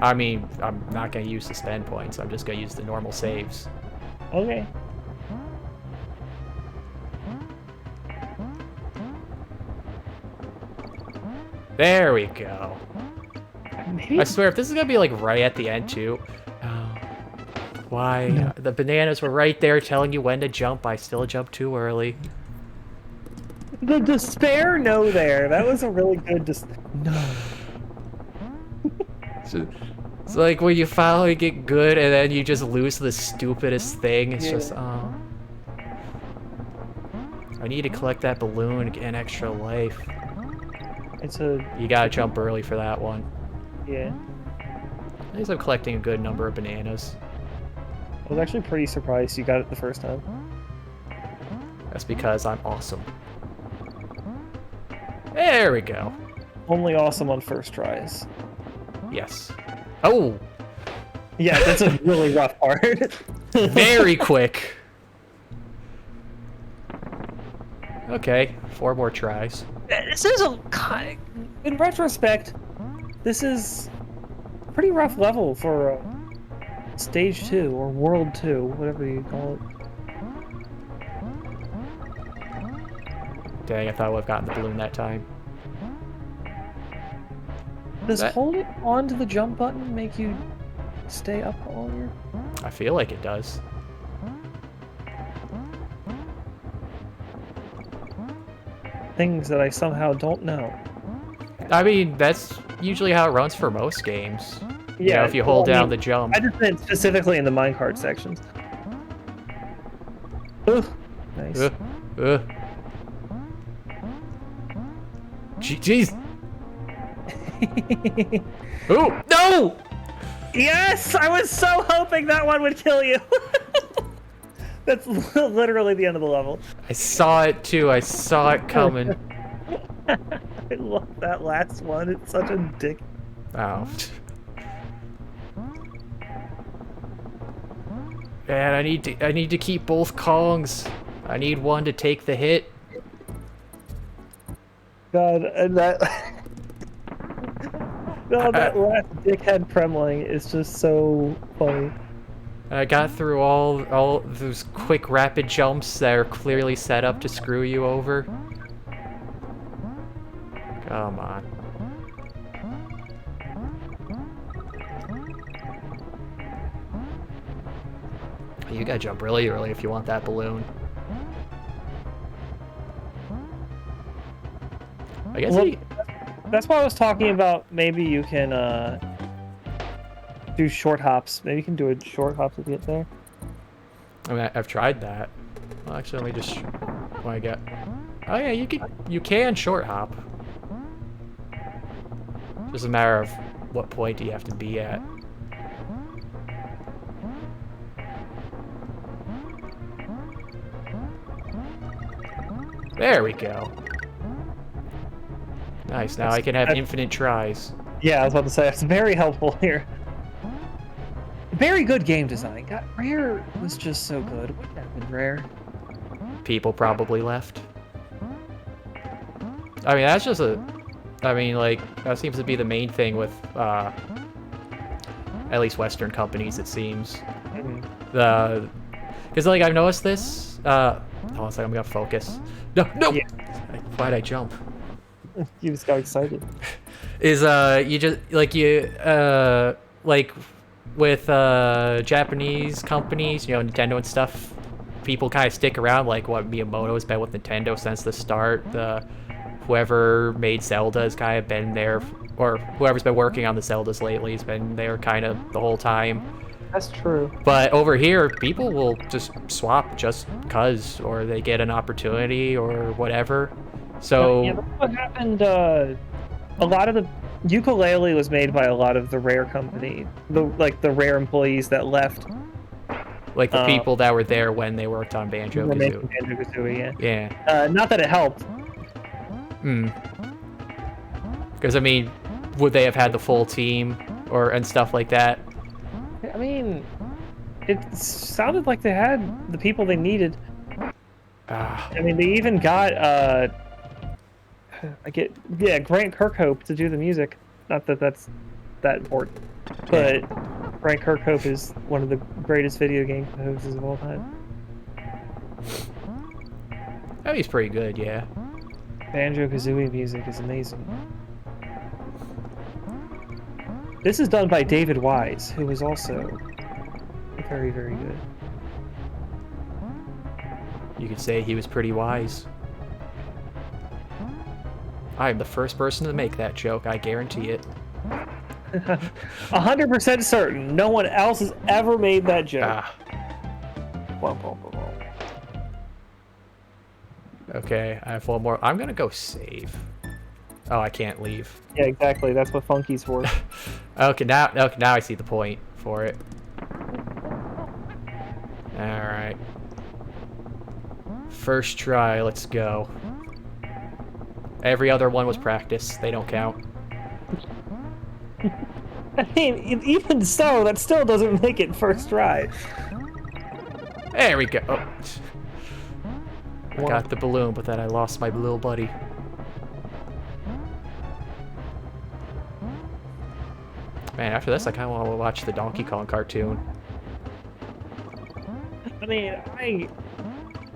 I mean, I'm not going to use suspend points. I'm just going to use the normal saves. Okay. There we go. Maybe I swear, if this is going to be, like, right at the end, too. Oh. Why? No. The bananas were right there telling you when to jump. I still jumped too early. The despair no there. That was a really good no. It's like when you finally get good and then you just lose the stupidest thing. It's just, oh. I need to collect that balloon to get an extra life. You gotta jump early for that one. Yeah. At least I'm collecting a good number of bananas. I was actually pretty surprised you got it the first time. That's because I'm awesome. There we go. Only awesome on first tries. Yes. Oh! Yeah, that's a really rough part. Very quick. Okay, 4 more tries. This is in retrospect, this is a pretty rough level for stage 2 or world 2, whatever you call it. Dang, I thought I would have gotten the balloon that time. Does holding onto the jump button make you stay up longer? I feel like it does. Things that I somehow don't know. I mean, that's usually how it runs for most games. Yeah, you know, if you hold down the jump. I just meant specifically in the minecart sections. Ooh, nice. Jeez. Oh, no! Yes! I was so hoping that one would kill you. That's literally the end of the level. I saw it too. I saw it coming. I love that last one. It's such a dick. Oh. Man, I need to keep both Kongs. I need one to take the hit. God, and that that last dickhead Kremling is just so funny. I got through all those quick rapid jumps that are clearly set up to screw you over. Come on. You gotta jump really early if you want that balloon. I guess that's why I was talking about maybe you can do short hops. Maybe you can do a short hop to get there. I mean, I've tried that. Well, actually, let me just... What I get? Oh yeah, you can short hop. Just a matter of what point do you have to be at. There we go. Nice, now I can have infinite tries. Yeah, I was about to say, it's very helpful here. Very good game design. God, Rare was just so good. What happened, Rare? People probably left. I mean, that's just I mean, like, that seems to be the main thing with, at least Western companies, it seems. Because, like, I've noticed this, hold on a second, I'm gonna focus. No! Yeah. Why'd I jump? You just got excited. Is, you just, like, like, with, Japanese companies, you know, Nintendo and stuff, people kind of stick around, like, what Miyamoto's been with Nintendo since the start, whoever made Zelda has kind of been there, or whoever's been working on the Zeldas lately has been there kind of the whole time. That's true. But over here, people will just swap just cause, or they get an opportunity, or whatever. So yeah, that's what happened. A lot of the ukulele was made by a lot of the Rare company, the Rare employees that left. Like the people that were there when they worked on Banjo-Kazooie. Banjo-Kazooie, yeah. Yeah. Not that it helped. Because I mean, would they have had the full team and stuff like that? I mean, it sounded like they had the people they needed. I mean, they even got Grant Kirkhope to do the music. Not that that's that important, but Grant Kirkhope is one of the greatest video game composers of all time. Oh, he's pretty good, yeah. Banjo-Kazooie music is amazing. This is done by David Wise, who is also Very, very good. You could say he was pretty wise. I am the first person to make that joke, I guarantee it. 100% certain. No one else has ever made that joke. Ah. Okay, I have one more. I'm gonna go save. Oh, I can't leave. Yeah, exactly. That's what Funky's for. Okay, now I see the point for it. Alright. First try, let's go. Every other one was practice. They don't count. I mean, even so, that still doesn't make it first try. There we go. Oh. I got the balloon, but then I lost my little buddy. Man, after this, I kind of want to watch the Donkey Kong cartoon. I mean, I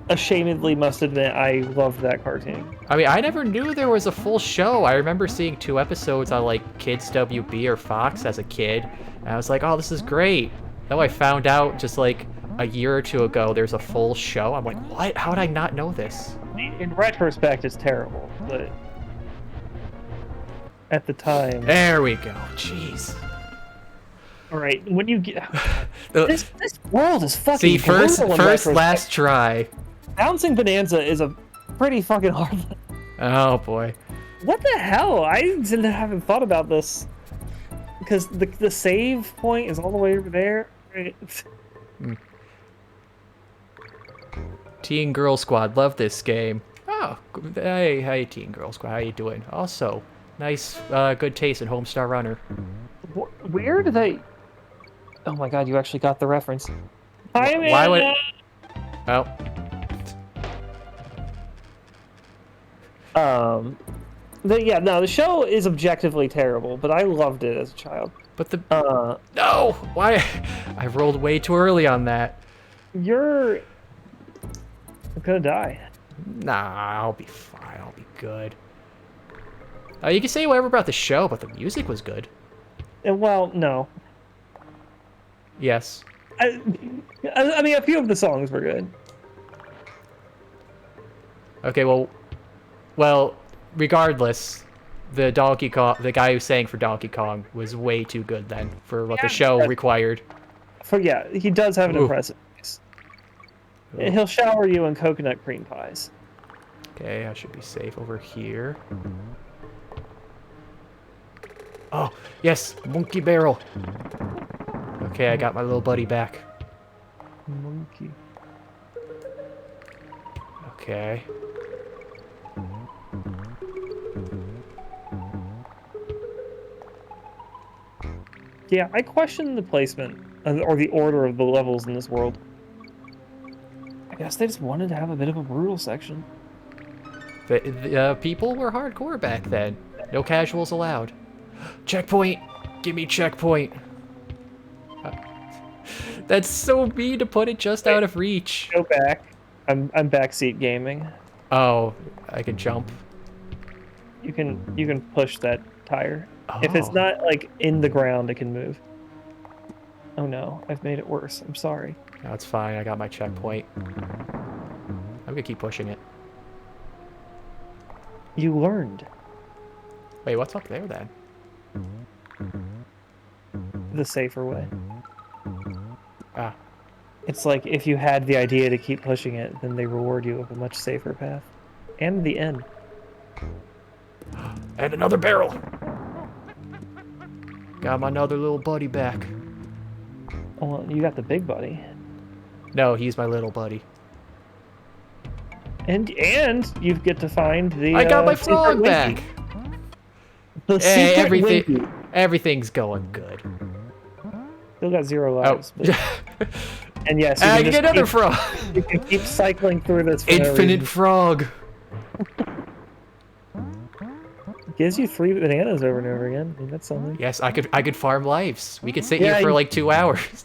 ashamedly must admit I loved that cartoon. I mean, I never knew there was a full show. I remember seeing 2 episodes on, like, Kids WB or Fox as a kid, and I was like, oh, this is great. Then I found out just, like, a year or 2 ago there's a full show. I'm like, what? How did I not know this? In retrospect, it's terrible, but at the time... There we go. Jeez. All right, when you get... this world is fucking See, first last try. Bouncing Bonanza is a pretty fucking hard... Oh, boy. What the hell? I haven't thought about this. Because the save point is all the way over there. Teen Girl Squad, love this game. Oh, hey, Teen Girl Squad, how you doing? Also, nice, good taste in Homestar Runner. Where do they... Oh my god, you actually got the reference. Why would... Oh. Yeah, no, the show is objectively terrible, but I loved it as a child. But the... No! Why? I rolled way too early on that. You're gonna die. Nah, I'll be fine. I'll be good. You can say whatever about the show, but the music was good. Well, no. Yes. I mean, a few of the songs were good. Okay, well, regardless, the guy who sang for Donkey Kong was way too good then for what the show required. Yeah, he does have an impressive voice. He'll shower you in coconut cream pies. Okay, I should be safe over here. Oh, yes, monkey barrel. Okay, I got my little buddy back. Monkey. Okay. Yeah, I question the placement or the order of the levels in this world. I guess they just wanted to have a bit of a brutal section. The people were hardcore back then. No casuals allowed. Checkpoint! Give me checkpoint! That's so mean to put it just out of reach. Go back. I'm backseat gaming. Oh, I can jump. You can push that tire. Oh. If it's not like in the ground, it can move. Oh no, I've made it worse. I'm sorry. No, it's fine. I got my checkpoint. I'm gonna keep pushing it. You learned. Wait, what's up there then? The safer way. Ah. It's like if you had the idea to keep pushing it, then they reward you with a much safer path. And the end. And another barrel! Got my another little buddy back. Oh, well, you got the big buddy. No, he's my little buddy. And you get to find the I got my frog back! The Hey, secret everything's going good. Still got 0 lives. Oh. But... And yes, I can get another frog! You can keep cycling through this for Infinite frog! Gives you 3 bananas over and over again. I mean, that's something. Yes, I could farm lives. We could sit here for like 2 hours.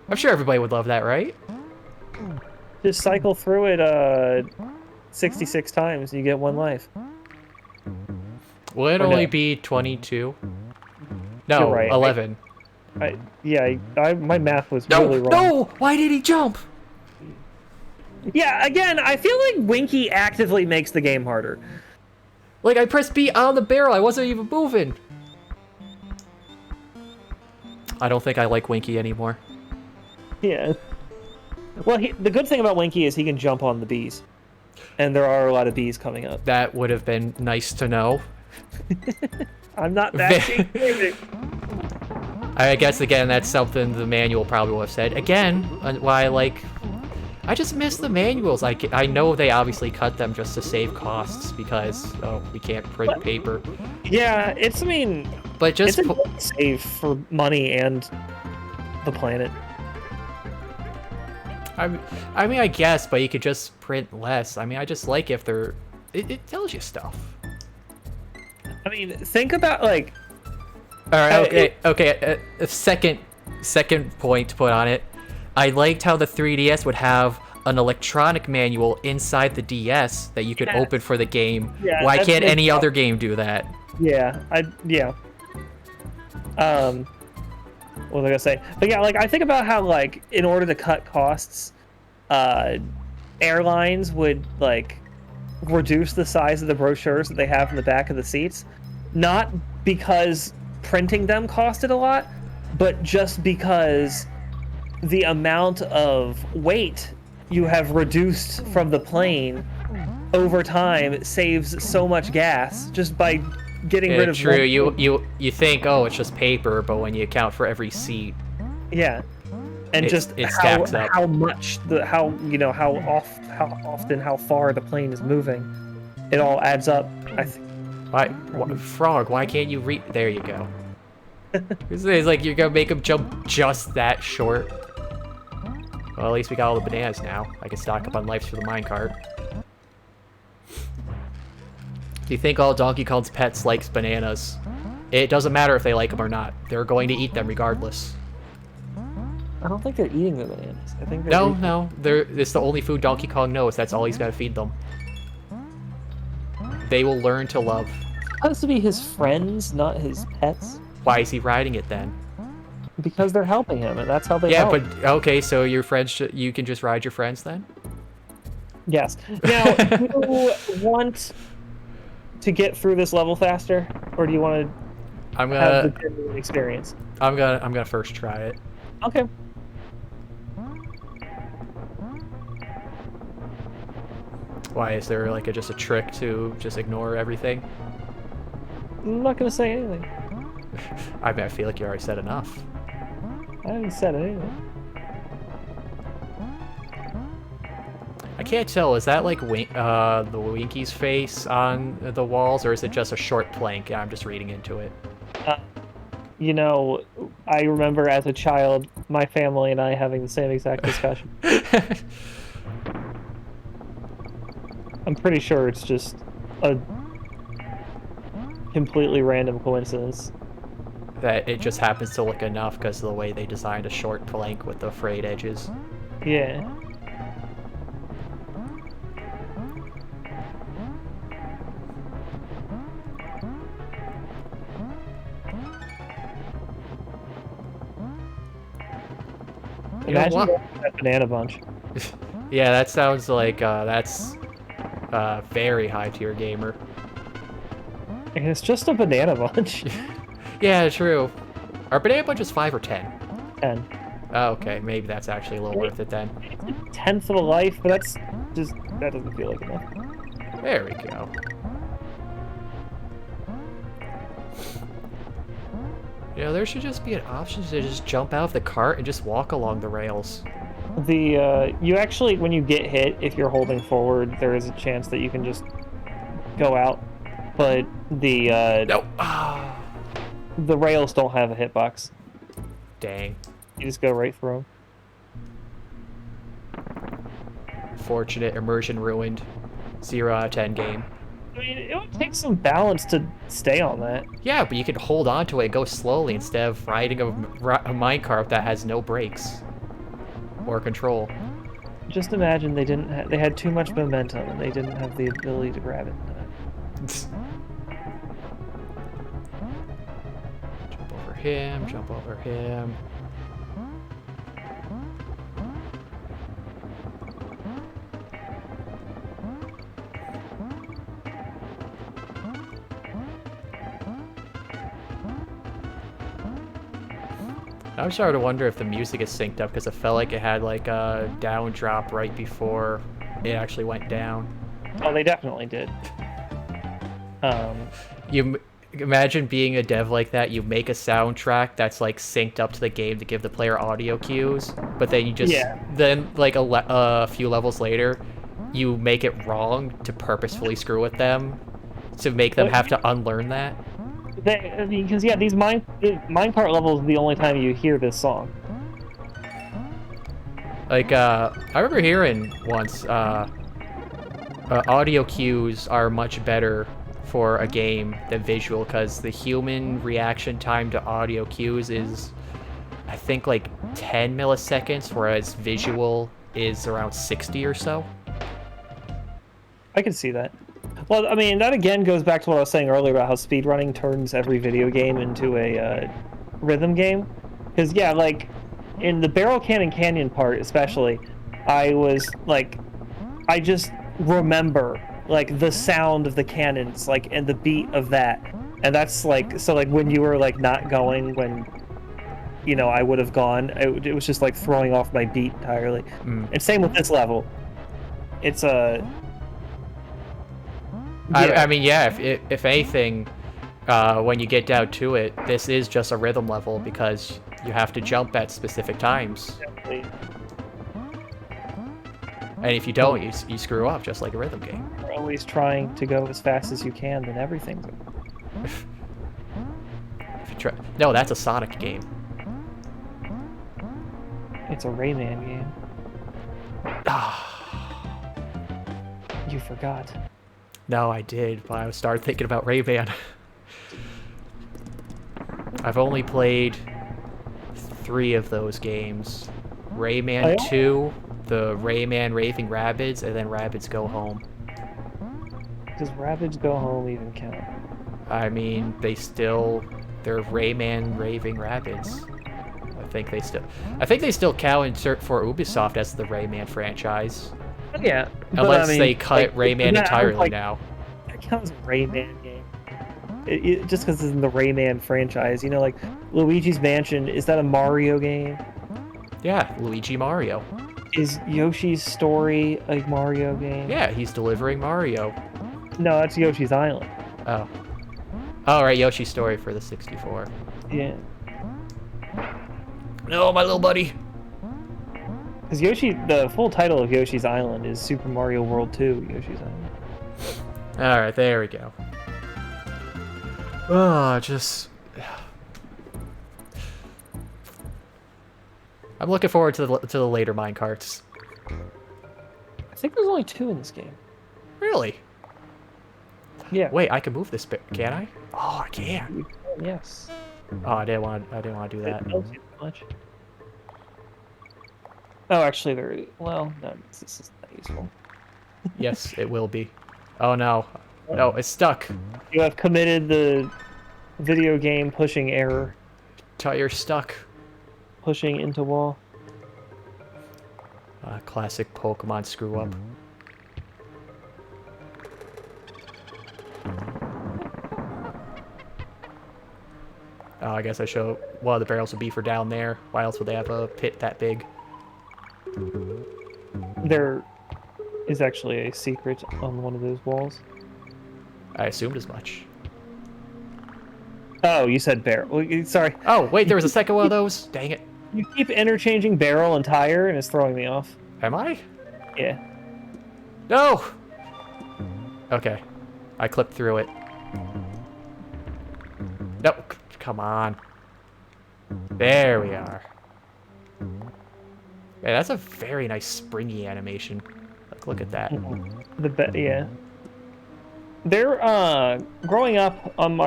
I'm sure everybody would love that, right? Just cycle through it 66 times and you get 1 life. Will it only be 22? No, You're right. 11. My math was No, really wrong. no! Why did he jump? Yeah, again, I feel like Winky actively makes the game harder. Like, I pressed B on the barrel. I wasn't even moving. I don't think I like Winky anymore. Yeah. Well, the good thing about Winky is he can jump on the bees. And there are a lot of bees coming up. That would have been nice to know. I'm not that cheap. I guess, again, that's something the manual probably would have said. Again, why, like... I just miss the manuals. I know they obviously cut them just to save costs because, we can't print paper. Yeah, I mean... But just... It's a good save for money and the planet. I mean, I guess, but you could just print less. I mean, I just like if they're... It tells you stuff. I mean, think about, like... Alright, okay, a second point to put on it. I liked how the 3DS would have an electronic manual inside the DS that you could open for the game. Yeah, why can't any other game do that? Yeah, what was I gonna say? But yeah, like, I think about how, like, in order to cut costs, airlines would, like, reduce the size of the brochures that they have in the back of the seats. Not because printing them costed a lot, but just because the amount of weight you have reduced from the plane over time saves so much gas just by getting rid of true. You think, oh, it's just paper, but when you account for every seat, and it stacks up. How often, how far the plane is moving, it all adds up. I think. Frog? Why can't you read? There you go. It's like you're gonna make him jump just that short. Well, at least we got all the bananas now. I can stock up on lives for the minecart. Do you think all Donkey Kong's pets likes bananas? It doesn't matter if they like them or not. They're going to eat them regardless. I don't think they're eating the bananas. I think no. It's the only food Donkey Kong knows. That's all he's got to feed them. They will learn to love. It's supposed to be his friends, not his pets. Why is he riding it then? Because they're helping him, and that's how they help. Yeah, but okay, so your friends, you can just ride your friends then? Yes. Now, do you want to get through this level faster, or do you want to have the genuine experience? I'm gonna first try it. Okay. Why, is there like just a trick to just ignore everything? I'm not gonna say anything. I mean, I feel like you already said enough. I haven't said anything. I can't tell, is that like the Winky's face on the walls, or is it just a short plank? I'm just reading into it. You know, I remember as a child, my family and I having the same exact discussion. I'm pretty sure it's just a completely random coincidence. That it just happens to look enough because of the way they designed a short plank with the frayed edges. Yeah. Imagine that banana bunch. Yeah, that sounds like that's very high tier gamer. And it's just a banana bunch. Yeah, true. Are banana bunches 5 or 10? 10. Oh, okay, maybe that's actually a little worth it then. It's a tenth of a life, but that doesn't feel like enough. There we go. You know, there should just be an option to just jump out of the cart and just walk along the rails. You actually, when you get hit, if you're holding forward, there is a chance that you can just go out. But no. The rails don't have a hitbox. Dang. You just go right through them. Fortunate, immersion ruined. 0 out of 10 game. I mean, it would take some balance to stay on that. Yeah, but you can hold on to it and go slowly instead of riding a minecart that has no brakes or control. Just imagine they had too much momentum and they didn't have the ability to grab it. Jump over him, jump over him. I'm starting to wonder if the music is synced up because it felt like it had like a down drop right before it actually went down. Oh, they definitely did. Imagine being a dev like that. You make a soundtrack that's like synced up to the game to give the player audio cues, but then you just then like a few levels later, you make it wrong to purposefully screw with them, to make them have to unlearn that. I mean, because yeah, these minecart levels are the only time you hear this song. Like I remember hearing once, audio cues are much better for a game than visual because the human reaction time to audio cues is, I think, like 10 milliseconds, whereas visual is around 60 or so. I can see that. Well, I mean, that again goes back to what I was saying earlier about how speedrunning turns every video game into a rhythm game. Because, yeah, like, in the Barrel Canyon part, especially, I was, like, I just remember, like, the sound of the cannons, like, and the beat of that. And that's, like, so, like, when you were, like, not going when, you know, I would have gone, it was just, like, throwing off my beat entirely. And same with this level. It's a... I mean, yeah, if anything, when you get down to it, this is just a rhythm level because you have to jump at specific times. Definitely. And if you don't, you screw up, just like a rhythm game. You're always trying to go as fast as you can, then everything's... No, that's a Sonic game. It's a Rayman game. You forgot. No, I did, but I started thinking about Rayman. I've only played 3 of those games. Rayman 2, the Rayman Raving Rabbids, and then Rabbids Go Home. Does Rabbids Go Home even count? I mean, they're Rayman Raving Rabbids. I think they still count for Ubisoft as the Rayman franchise. Yeah. Unless they cut Rayman entirely now. That counts as a Rayman game. Just because it's in the Rayman franchise. You know, like Luigi's Mansion, is that a Mario game? Yeah, Luigi Mario. Is Yoshi's Story a Mario game? Yeah, he's delivering Mario. No, that's Yoshi's Island. Oh. Oh, right, Yoshi's Story for the 64. Yeah. No, my little buddy. Because the full title of Yoshi's Island is Super Mario World 2, Yoshi's Island. Alright, there we go. Oh, I'm looking forward to the later minecarts. I think there's only 2 in this game. Really? Yeah. Wait, I can move this bit, can I? Oh, I can. Yes. Oh, I didn't want to do that. Much. Oh, actually, well, no, this is not useful. Yes, it will be. Oh no, no, it's stuck. You have committed the video game pushing error. Tire stuck. Pushing into wall. Classic Pokemon screw up. Oh, I guess I show one of the barrels would be for down there. Why else would they have a pit that big? There is actually a secret on one of those walls. I assumed as much. Oh, you said barrel. Sorry. Oh, wait, there was a second one of those? Dang it. You keep interchanging barrel and tire, and it's throwing me off. Am I? Yeah. No! Okay. I clipped through it. No, come on. There we are. Yeah, that's a very nice springy animation. Like, look at that. Yeah. They're growing up on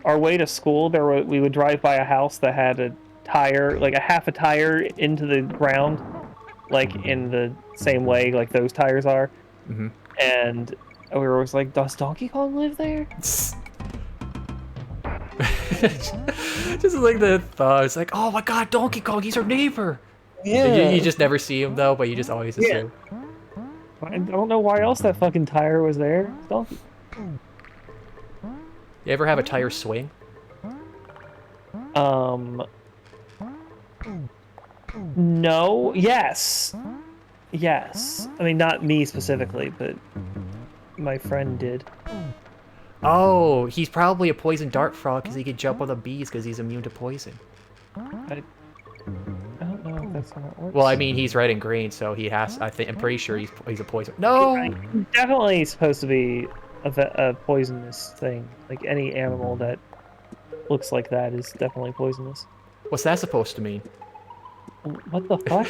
our way to school. We would drive by a house that had a tire, like a half a tire into the ground, like in the same way like those tires are. Mm-hmm. And we were always like, does Donkey Kong live there? Just like the thought. It's like, oh my god, Donkey Kong, he's our neighbor. Yeah. You just never see him though, but you just always assume. I don't know why else that fucking tire was there. Donkey. You ever have a tire swing? No. Yes. Yes. I mean, not me specifically, but my friend did. Oh, he's probably a poison dart frog because he can jump on the bees because he's immune to poison. I don't know if that's how it works. Well, I mean, he's red and green, so he has. I'm pretty sure he's a poison. No. He's definitely supposed to be a poisonous thing. Like any animal that looks like that is definitely poisonous. What's that supposed to mean? What the fuck?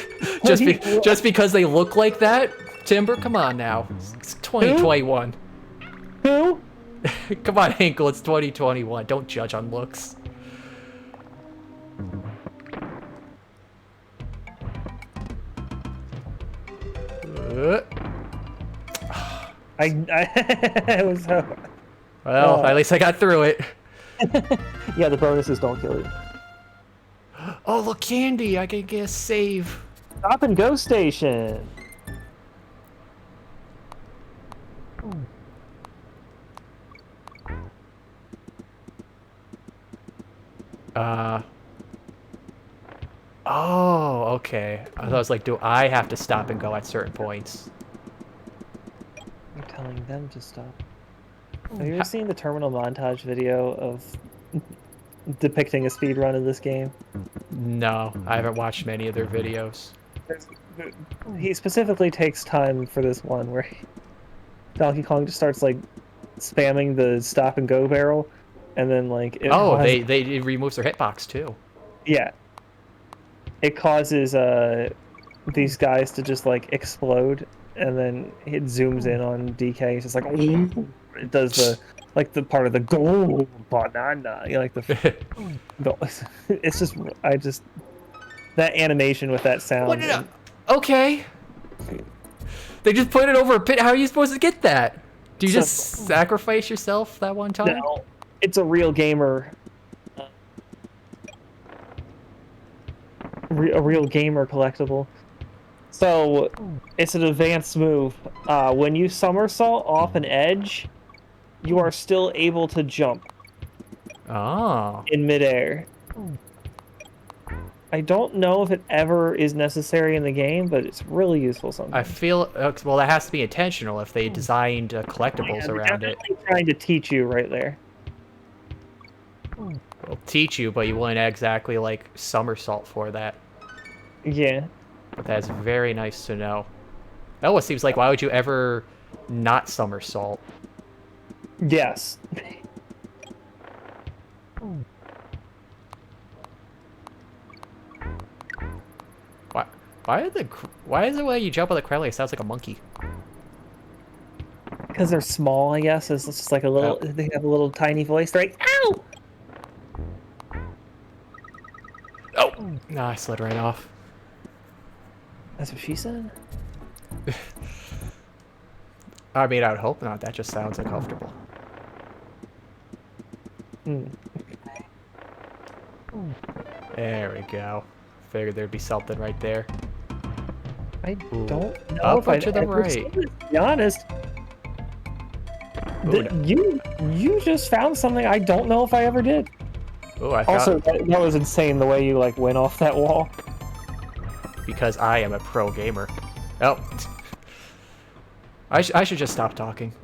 Just because they look like that, Timber? Come on now. It's 2021. Who? Come on, Hinkle. It's 2021. Don't judge on looks. I was. Well, at least I got through it. Yeah, the bonuses don't kill you. Oh, look, candy! I can get a save. Stop and go station. Oh, okay. I was like, do I have to stop and go at certain points? I'm telling them to stop. Have you ever seen the terminal montage video of depicting a speed run of this game? No, I haven't watched many of their videos. He specifically takes time for this one where Donkey Kong just starts like spamming the stop and go barrel, and then like it removes their hitbox too. Yeah, it causes these guys to just like explode, and then it zooms in on DK. It's just like it does the part of the go banana, you know, like the go. It's just that animation with that sound. Okay. They just put it over a pit. How are you supposed to get that? Do you just sacrifice yourself that one time? No, it's a real gamer. A real gamer collectible. So it's an advanced move. When you somersault off an edge, you are still able to jump. Oh. In midair. I don't know if it ever is necessary in the game, but it's really useful sometimes. I feel well. That has to be intentional if they designed collectibles around it. Trying to teach you right there. Well, teach you, but you wouldn't exactly like somersault for that. Yeah. But that's very nice to know. Oh, it seems like why would you ever not somersault? Yes. Why is it when you jump on the crowd, it sounds like a monkey? Because they're small, I guess. It's just like a little. Oh. They have a little tiny voice. They're like, ow! Oh! Nah, I slid right off. That's what she said? I mean, I would hope not. That just sounds uncomfortable. There we go. Figured there'd be something right there. I don't know Up if I've to the ever right. seen it, to be honest. You just found something I don't know if I ever did. Oh, I also, that was insane the way you like went off that wall. Because I am a pro gamer. Oh. I should just stop talking.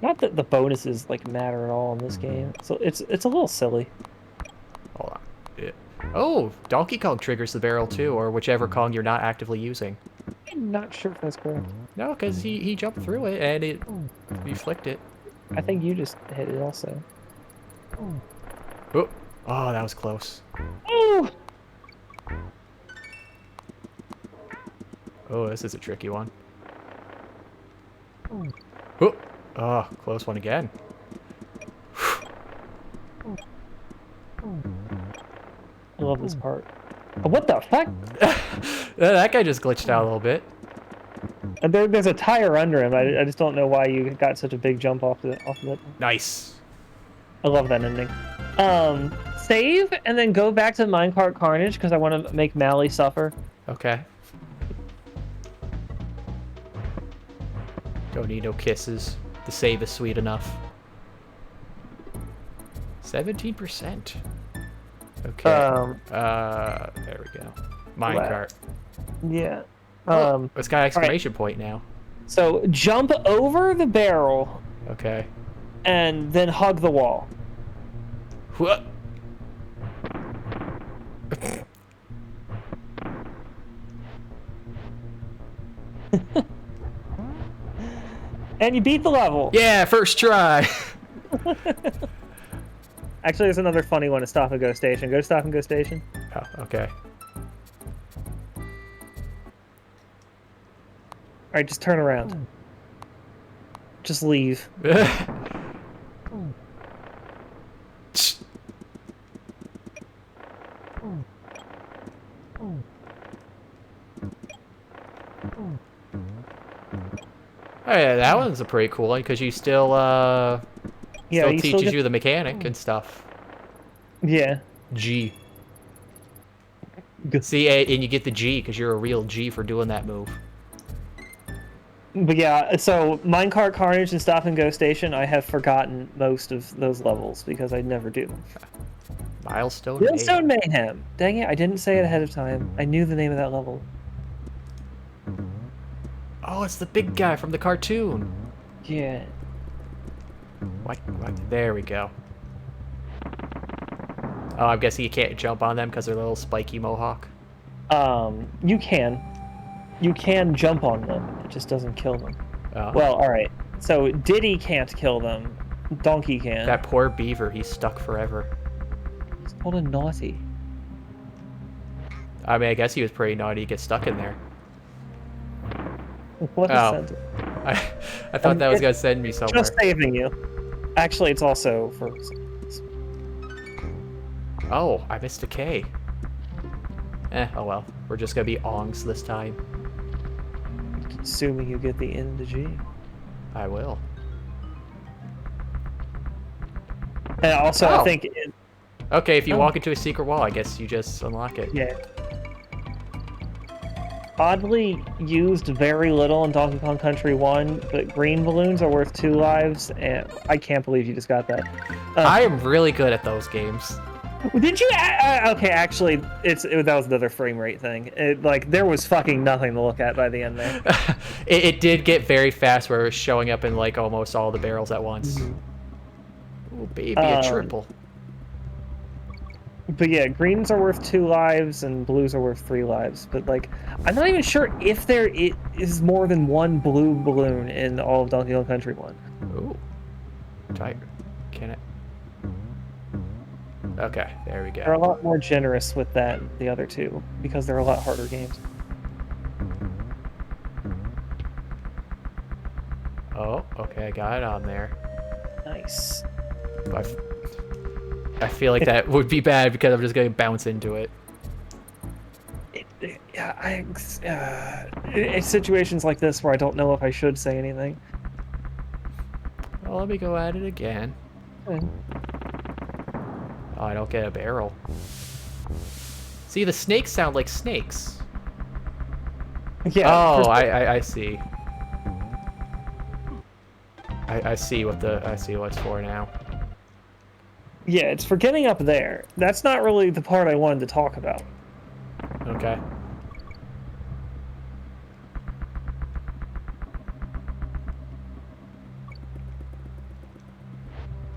Not that the bonuses like matter at all in this game. So it's a little silly. Hold on. Yeah. Oh, Donkey Kong triggers the barrel too, or whichever Kong you're not actively using. I'm not sure if that's correct. No, because he jumped through it and you flicked it. I think you just hit it also. Oh, that was close. Ooh. Oh, this is a tricky one. Oh, close one again. I love this part. Oh, what the fuck? That guy just glitched out a little bit. And there's a tire under him. I just don't know why you got such a big jump off of it. Nice. I love that ending. Save and then go back to Minecart Carnage because I want to make Mally suffer. Okay. Don't need no kisses. The save is sweet enough. 17%. Okay. There we go. Minecart. Yeah. It's got an exclamation point now. So jump over the barrel. Okay. And then hug the wall. What? And you beat the level. Yeah, first try. Actually, there's another funny one at Stop and Go Station. Go to Stop and Go Station. Oh, okay. All right, just turn around. Just leave. Oh yeah, that one's a pretty cool one because you still still teaches you the mechanic and stuff. Yeah. G. See, and you get the G because you're a real G for doing that move. But yeah, so Minecart Carnage and Stop and Go Station, I have forgotten most of those levels because I never do them. Milestone Mayhem. Dang it, I didn't say it ahead of time. I knew the name of that level. Oh, it's the big guy from the cartoon. Yeah. What? There we go. Oh, I'm guessing you can't jump on them because they're a little spiky mohawk. You can. You can jump on them. It just doesn't kill them. Oh. Well, all right. So Diddy can't kill them. Donkey can. That poor beaver, he's stuck forever. He's called a naughty. I mean, I guess he was pretty naughty to get stuck in there. What a sentence. I thought that was going to send me somewhere. Just saving you. Actually, it's also for... Oh, I missed a K. Oh well. We're just going to be ongs this time. Assuming you get the N to G. I will. And also, I think... Okay, if you walk into a secret wall, I guess you just unlock it. Yeah. Oddly used very little in Donkey Kong Country 1, but green balloons are worth 2 lives, and I can't believe you just got that. I am really good at those games. Did you? Okay, actually, that was another frame rate thing. Like, there was fucking nothing to look at by the end there. it did get very fast where it was showing up in, like, almost all the barrels at once. Oh, baby, a triple. But yeah, greens are worth 2 lives and blues are worth 3 lives. But like, I'm not even sure if there is more than one blue balloon in all of Donkey Kong Country 1. Ooh. Tiger. Can it? Okay, there we go. They're a lot more generous with that than the other two because they're a lot harder games. Oh, okay, I got it on there. Nice. I feel like that would be bad because I'm just going to bounce into it. In situations like this where I don't know if I should say anything. Well, let me go at it again. Oh, I don't get a barrel. See, the snakes sound like snakes. Yeah. Oh, I see. I see what it's for now. Yeah, it's for getting up there. That's not really the part I wanted to talk about. Okay.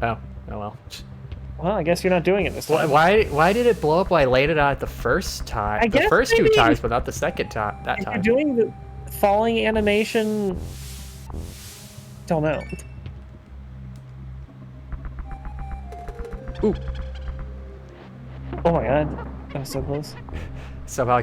Oh well. Well, I guess you're not doing it this time. Why did it blow up when I laid it on it the first time? The first 2 times, but not the second time. That time. You're doing the falling animation. Don't know. Ooh. Oh my god. That was so close. Somehow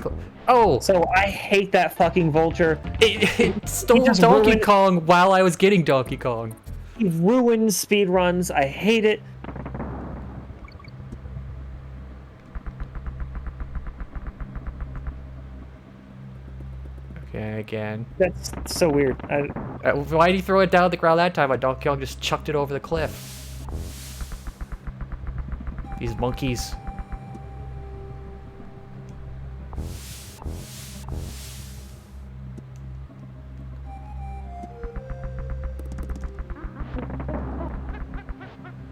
Oh! So I hate that fucking vulture. It stole Donkey Kong while I was getting Donkey Kong. He ruins speedruns. I hate it. Okay, Again. That's so weird. Why did he throw it down the ground that time? Donkey Kong just chucked it over the cliff. These monkeys.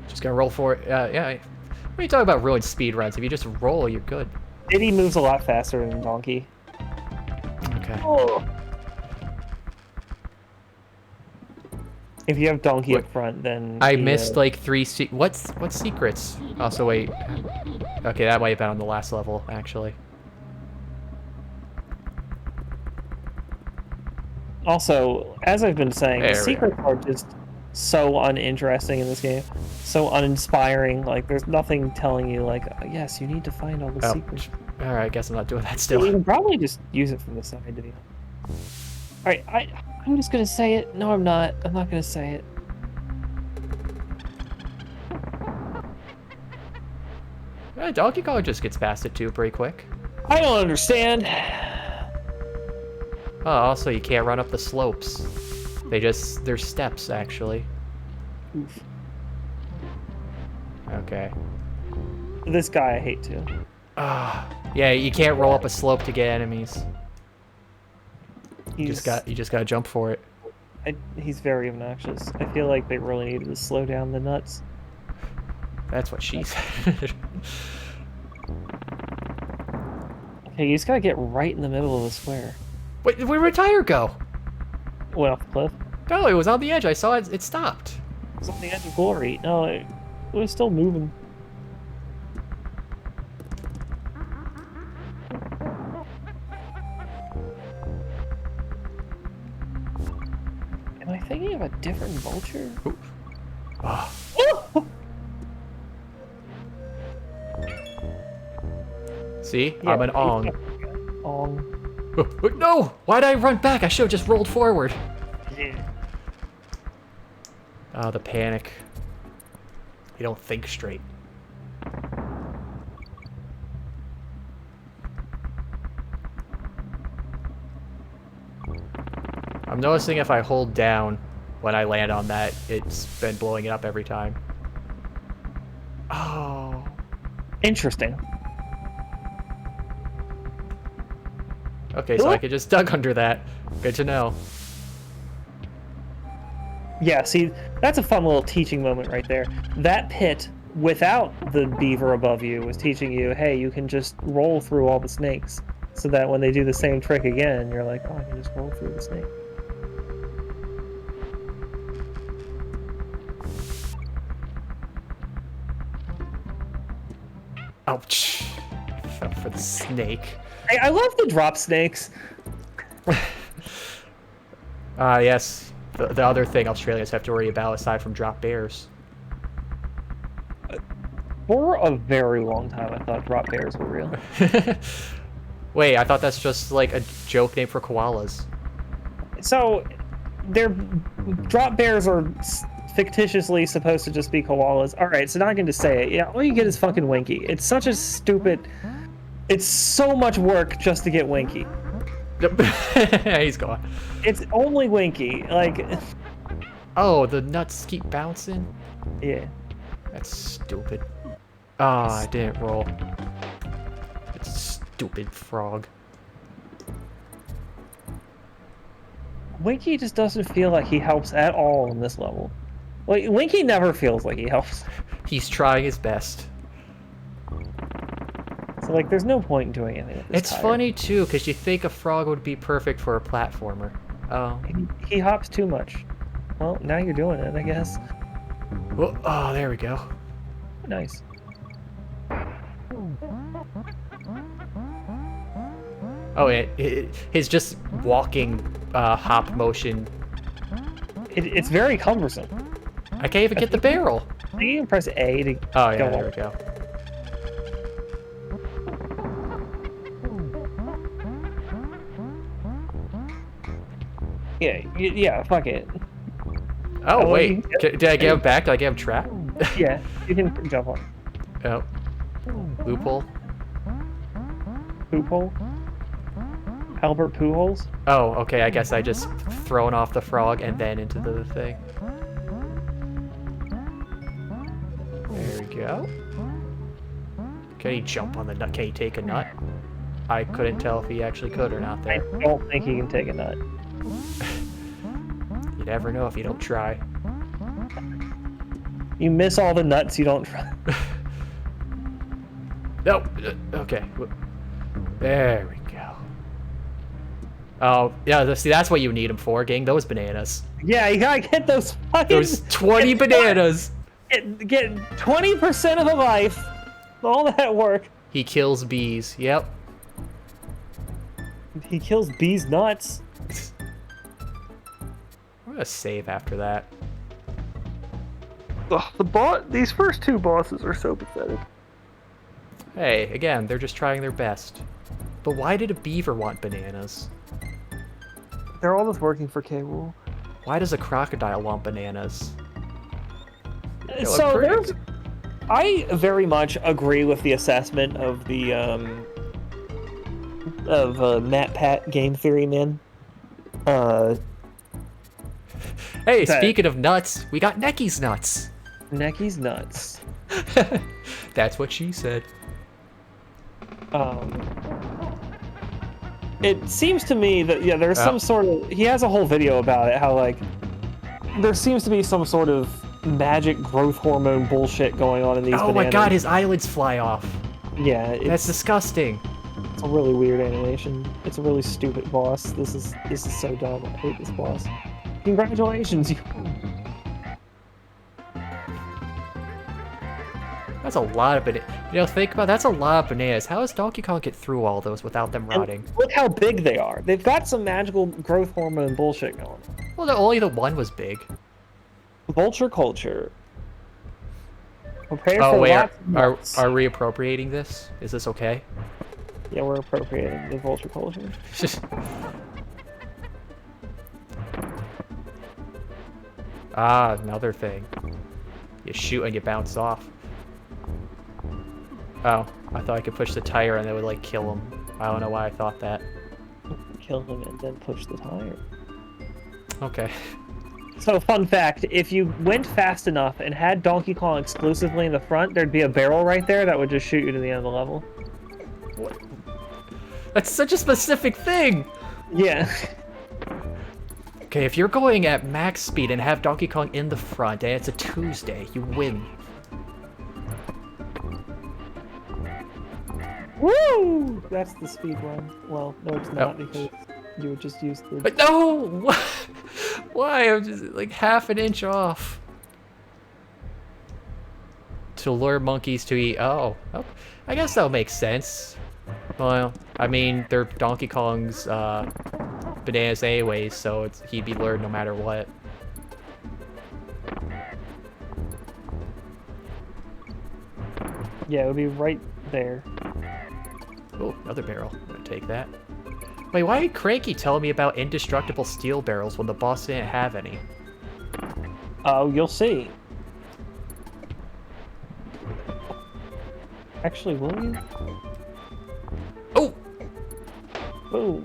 Just gonna roll for it. Yeah. What are you talking about ruined speed runs? If you just roll, you're good. Diddy moves a lot faster than Donkey. Okay. Oh. If you have Donkey up front, then I missed like 3 what secrets? Also, wait. Okay, that might have been on the last level, actually. Also, as I've been saying, the secrets are just so uninteresting in this game, so uninspiring. Like, there's nothing telling you, like, yes, you need to find all the secrets. All right, I guess I'm not doing that still. You can probably just use it from the side, to be honest. All right, I'm just gonna say it. No, I'm not. I'm not gonna say it. Donkey Kong just gets past it too pretty quick. I don't understand. Oh, also you can't run up the slopes. There's steps actually. Oof. Okay. This guy I hate too. Yeah, you can't roll up a slope to get enemies. You just gotta jump for it. He's very obnoxious. I feel like they really needed to slow down the nuts. That's what she said. Okay, you just gotta get right in the middle of the square. Wait, where'd my tire go? Went off the cliff? No, it was on the edge. I saw it. It stopped. It was on the edge of glory. No, it was still moving. Am I thinking of a different vulture? Oh. See? Yeah, I'm an Ong. Ong. No! Why'd I run back? I should have just rolled forward. Yeah. Oh, the panic. You don't think straight. I'm noticing if I hold down when I land on that, it's been blowing it up every time. Oh. Interesting. Okay, so I could just duck under that. Good to know. Yeah, see, that's a fun little teaching moment right there. That pit, without the beaver above you, was teaching you, hey, you can just roll through all the snakes. So that when they do the same trick again, you're like, oh, I can just roll through the snake. Ouch. I fell for the snake. I love the drop snakes. Yes. The other thing Australians have to worry about aside from drop bears. For a very long time, I thought drop bears were real. Wait, I thought that's just like a joke name for koalas. So, drop bears are fictitiously supposed to just be koalas. All right, so now I can just say it. Yeah, all you get is fucking Winky. It's such a stupid. It's so much work just to get Winky. He's gone. It's only Winky. Like. Oh, the nuts keep bouncing? Yeah. That's stupid. Ah, I didn't roll. It's stupid frog. Winky just doesn't feel like he helps at all in this level. Like, Winky never feels like he helps. He's trying his best. So, like, there's no point in doing anything. It's funny, too, because you think a frog would be perfect for a platformer. Oh. He hops too much. Well, now you're doing it, I guess. Well, oh, there we go. Nice. Oh, his just walking hop motion. It's very cumbersome. I can't even get the barrel. You can press A to Oh, yeah, go there on. we go. Yeah, fuck it. Oh, wait. Did I get him back? Did I get him trapped? Yeah, you can jump on. Oh. Loophole. Loophole? Albert Pujols. Oh, okay, I guess I just thrown off the frog and then into the thing. There we go. Can he jump on the nut? Can he take a nut? I couldn't tell if he actually could or not I there. don't think he can take a nut. You never know if you don't try. You miss all the nuts you don't try. No. Okay. There we go. Oh, yeah, see, that's what you need them for, gang. Those bananas. Yeah, you gotta get those fucking... Those 20 bananas! Get 20% of a life. All that work. He kills bees. Yep. He kills bees nuts. I'm gonna save after that. Ugh, these first two bosses are so pathetic. Hey, again, they're just trying their best. But why did a beaver want bananas? They're all just working for K. Rool. Why does a crocodile want bananas? So there's... I very much agree with the assessment of the Matt Pat game theory man. Hey, speaking of nuts, we got Necky's nuts. Necky's nuts. That's what she said. It seems to me that there's some sort of... He has a whole video about it, how like there seems to be some sort of magic growth hormone bullshit going on in these bananas. Oh my god, his eyelids fly off. Yeah, that's disgusting. It's a really weird animation. It's a really stupid boss. This is so dumb. I hate this boss. Congratulations, you... That's a lot of bananas. You know, think about it, that's a lot of bananas. How does Donkey Kong get through all those without them rotting? And look how big they are. They've got some magical growth hormone bullshit going. Well, only the one was big. Vulture culture. Prepare oh for wait, are we appropriating this? Is this okay? Yeah, we're appropriating the vulture culture. Ah, another thing. You shoot and you bounce off. Oh, I thought I could push the tire and it would like kill him. I don't know why I thought that. Kill him and then push the tire. Okay. So, fun fact, if you went fast enough and had Donkey Kong exclusively in the front, there'd be a barrel right there that would just shoot you to the end of the level. What? That's such a specific thing! Yeah. Okay, if you're going at max speed and have Donkey Kong in the front and it's a Tuesday, you win. Woo! That's the speed run. Well, no, it's not because you would just use the... But no! Why? I'm just like half an inch off. To lure monkeys to eat. Oh, I guess that'll make sense. Well, I mean, they're Donkey Kong's bananas anyways, so he'd be lured no matter what. Yeah, it would be right there. Oh, another barrel. I'm gonna take that. Wait, why did Cranky tell me about indestructible steel barrels when the boss didn't have any? Oh, you'll see. Actually, will you? Oh! Oh.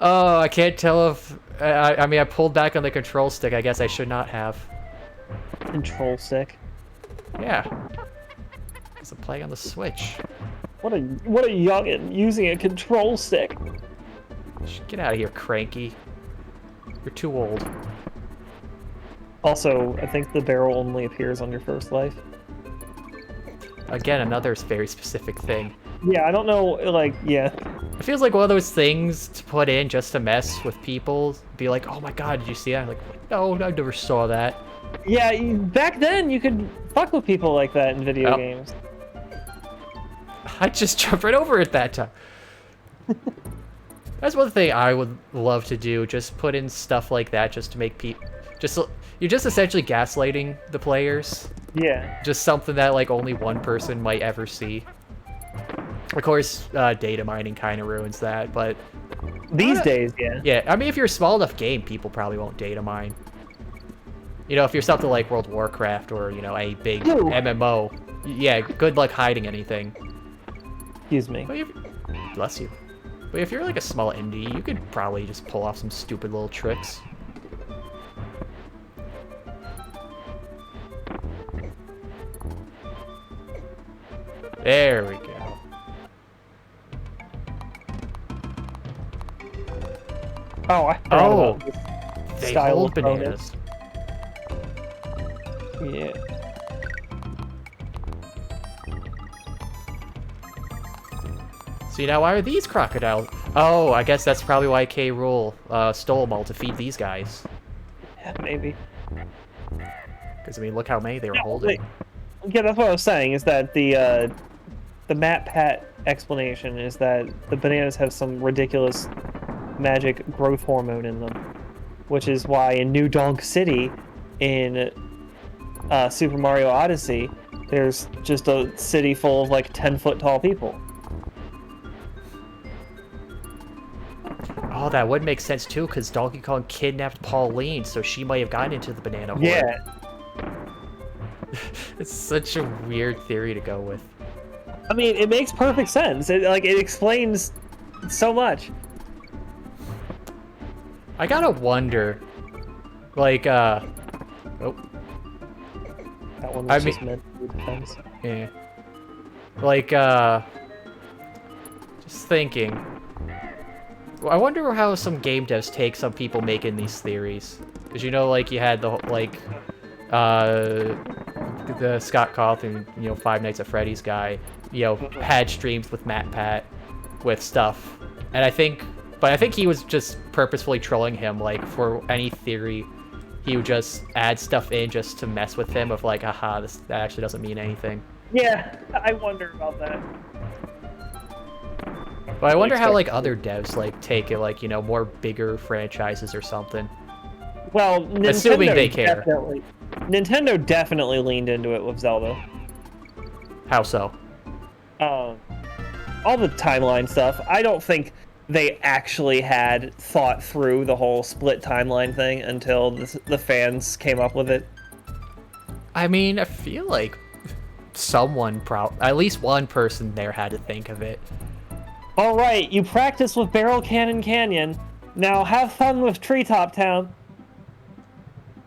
Oh, I can't tell if... I mean, I pulled back on the control stick. I guess I should not have. Control stick? Yeah. It's a play on the Switch. What a youngin' using a control stick. Get out of here, Cranky. You're too old. Also, I think the barrel only appears on your first life. Again, another very specific thing. Yeah, I don't know, like, yeah. It feels like one of those things to put in just to mess with people. Be like, oh my god, did you see that? I'm like, no, I never saw that. Yeah, back then you could fuck with people like that in video games. I just jumped right over it that time. That's one thing I would love to do. Just put in stuff like that just to make people... You're just essentially gaslighting the players. Yeah. Just something that like only one person might ever see. Of course, data mining kind of ruins that, but... These days, yeah. Yeah, I mean, if you're a small enough game, people probably won't data mine. You know, if you're something like World of Warcraft or, you know, a big MMO, yeah, good luck hiding anything. Excuse me. But bless you. But if you're like a small indie, you could probably just pull off some stupid little tricks. There we go. Oh, I forgot about this They style hold of bonus. bananas. Yeah. See, now why are these crocodiles? Oh, I guess that's probably why K. Rool stole them all to feed these guys. Yeah, maybe. Because, I mean, look how many they were holding. Yeah, that's what I was saying, is that the Matt Pat explanation is that the bananas have some ridiculous magic growth hormone in them, which is why in New Donk City in Super Mario Odyssey, there's just a city full of like 10-foot tall people. Oh, that would make sense too, because Donkey Kong kidnapped Pauline, so she might have gotten into the banana horde. Yeah. It's such a weird theory to go with. I mean, it makes perfect sense. It explains so much. I gotta wonder, like, oh. That one was just meant for defense. Yeah. Like, just thinking. I wonder how some game devs take some people making these theories. Because, you know, like, you had the, like, the Scott Cawthon, you know, Five Nights at Freddy's guy, you know, had streams with Matt Pat with stuff. And I think he was just purposefully trolling him, like, for any theory. He would just add stuff in just to mess with him of like, aha, that actually doesn't mean anything. Yeah, I wonder about that. But I wonder how, like, other devs, like, take it, like, you know, more bigger franchises or something. Well, Nintendo assuming they care. Nintendo definitely leaned into it with Zelda. How so? All the timeline stuff. I don't think they actually had thought through the whole split timeline thing until the fans came up with it. I mean, I feel like someone, at least one person there had to think of it. All right, you practice with Barrel Cannon Canyon. Now have fun with Treetop Town.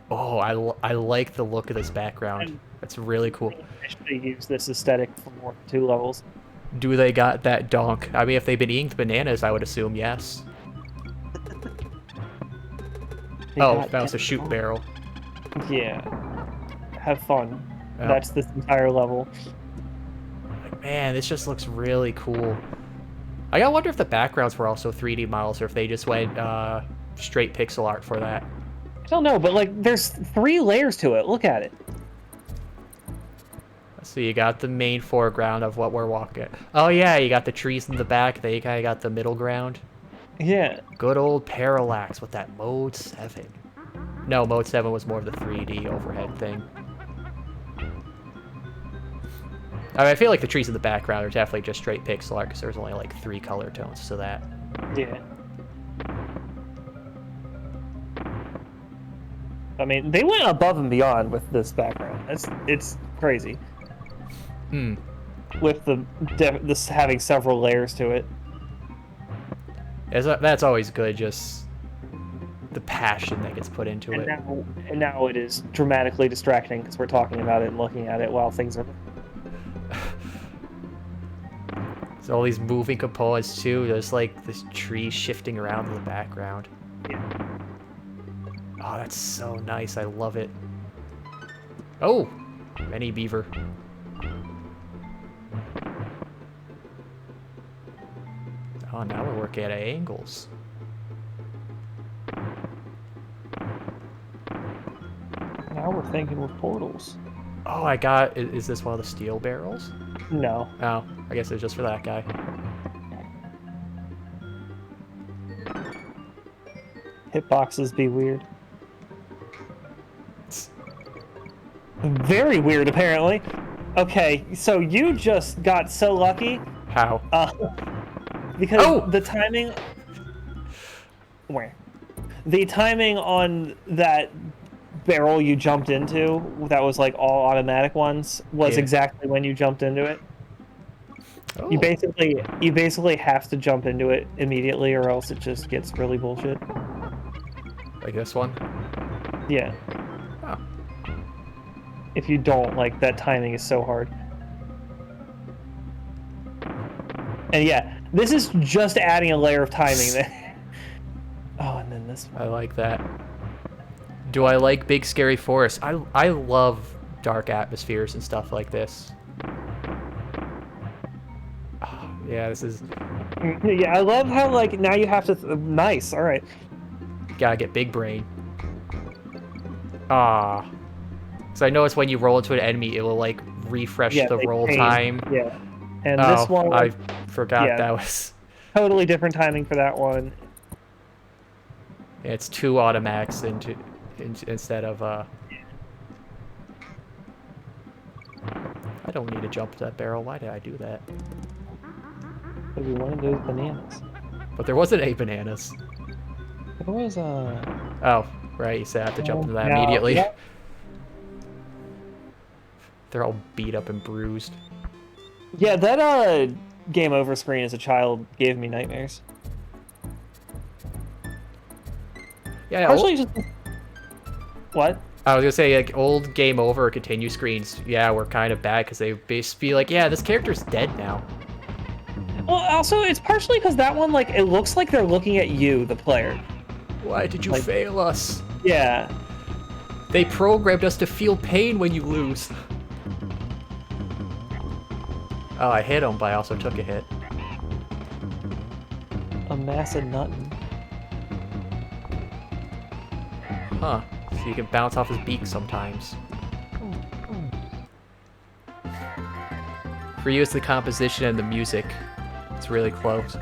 Oh, I like the look of this background. That's really cool. I should use this aesthetic for more than 2 levels. Do they got that donk? I mean, if they've been eating the bananas, I would assume yes. Oh, that was a shoot barrel. Yeah. Have fun. Yeah. That's this entire level. Man, this just looks really cool. I gotta wonder if the backgrounds were also 3D models or if they just went straight pixel art for that. I don't know, but like, there's 3 layers to it. Look at it. So you got the main foreground of what we're walking at. Oh yeah, you got the trees in the back. Then you kind of got the middle ground. Yeah. Good old Parallax with that Mode 7. No, Mode 7 was more of the 3D overhead thing. I mean, I feel like the trees in the background are definitely just straight pixel art because there's only like 3 color tones to that. Yeah. I mean, they went above and beyond with this background. It's crazy. Hmm. With this having several layers to it. That's always good, just the passion that gets put into it. And now it is dramatically distracting because we're talking about it and looking at it while things are... So all these moving components too, there's like this tree shifting around in the background. Yeah. Oh, that's so nice, I love it. Oh! Many beaver. Oh, now we're working at angles. Now we're thinking with portals. Oh, is this one of the steel barrels? No. Oh, I guess it was just for that guy. Hitboxes be weird. Very weird, apparently. Okay, so you just got so lucky. How? Because the timing... Where? The timing on that barrel you jumped into, that was like all automatic ones, was exactly when you jumped into it. Oh, You basically have to jump into it immediately, or else it just gets really bullshit. like this one? Yeah. Oh. If you don't, like, that timing is so hard. And yeah, this is just adding a layer of timing there. Oh, and then this one. I like that. Do I like big scary forests? I love dark atmospheres and stuff like this. Oh, yeah, this is... Yeah, I love how, like, now you have to... Nice, alright. Gotta get big brain. Ah. So I noticed when you roll into an enemy, it will, like, refresh Yeah, the they roll change. time. Yeah. And Oh, this one... I forgot yeah. that was... Totally different timing for that one. Yeah, it's 2 automatics instead of, I don't need to jump that barrel. Why did I do that? Because we wanted those bananas. But there wasn't any bananas. There was Oh, right, you said I have to jump into that no, immediately. yeah. They're all beat up and bruised. Yeah, that game over screen as a child gave me nightmares. Yeah, Partially just... What? I was gonna say, like, old game over or continue screens, yeah, were kind of bad because they basically be like, yeah, this character's dead now. Well, also, it's partially because that one, like, it looks like they're looking at you, the player. Why did you Like- fail us? Yeah. They programmed us to feel pain when you lose. Oh, I hit him, but I also took a hit. A massive nuttin'. Huh. So you can bounce off his beak sometimes. For you, it's the composition and the music. It's really close.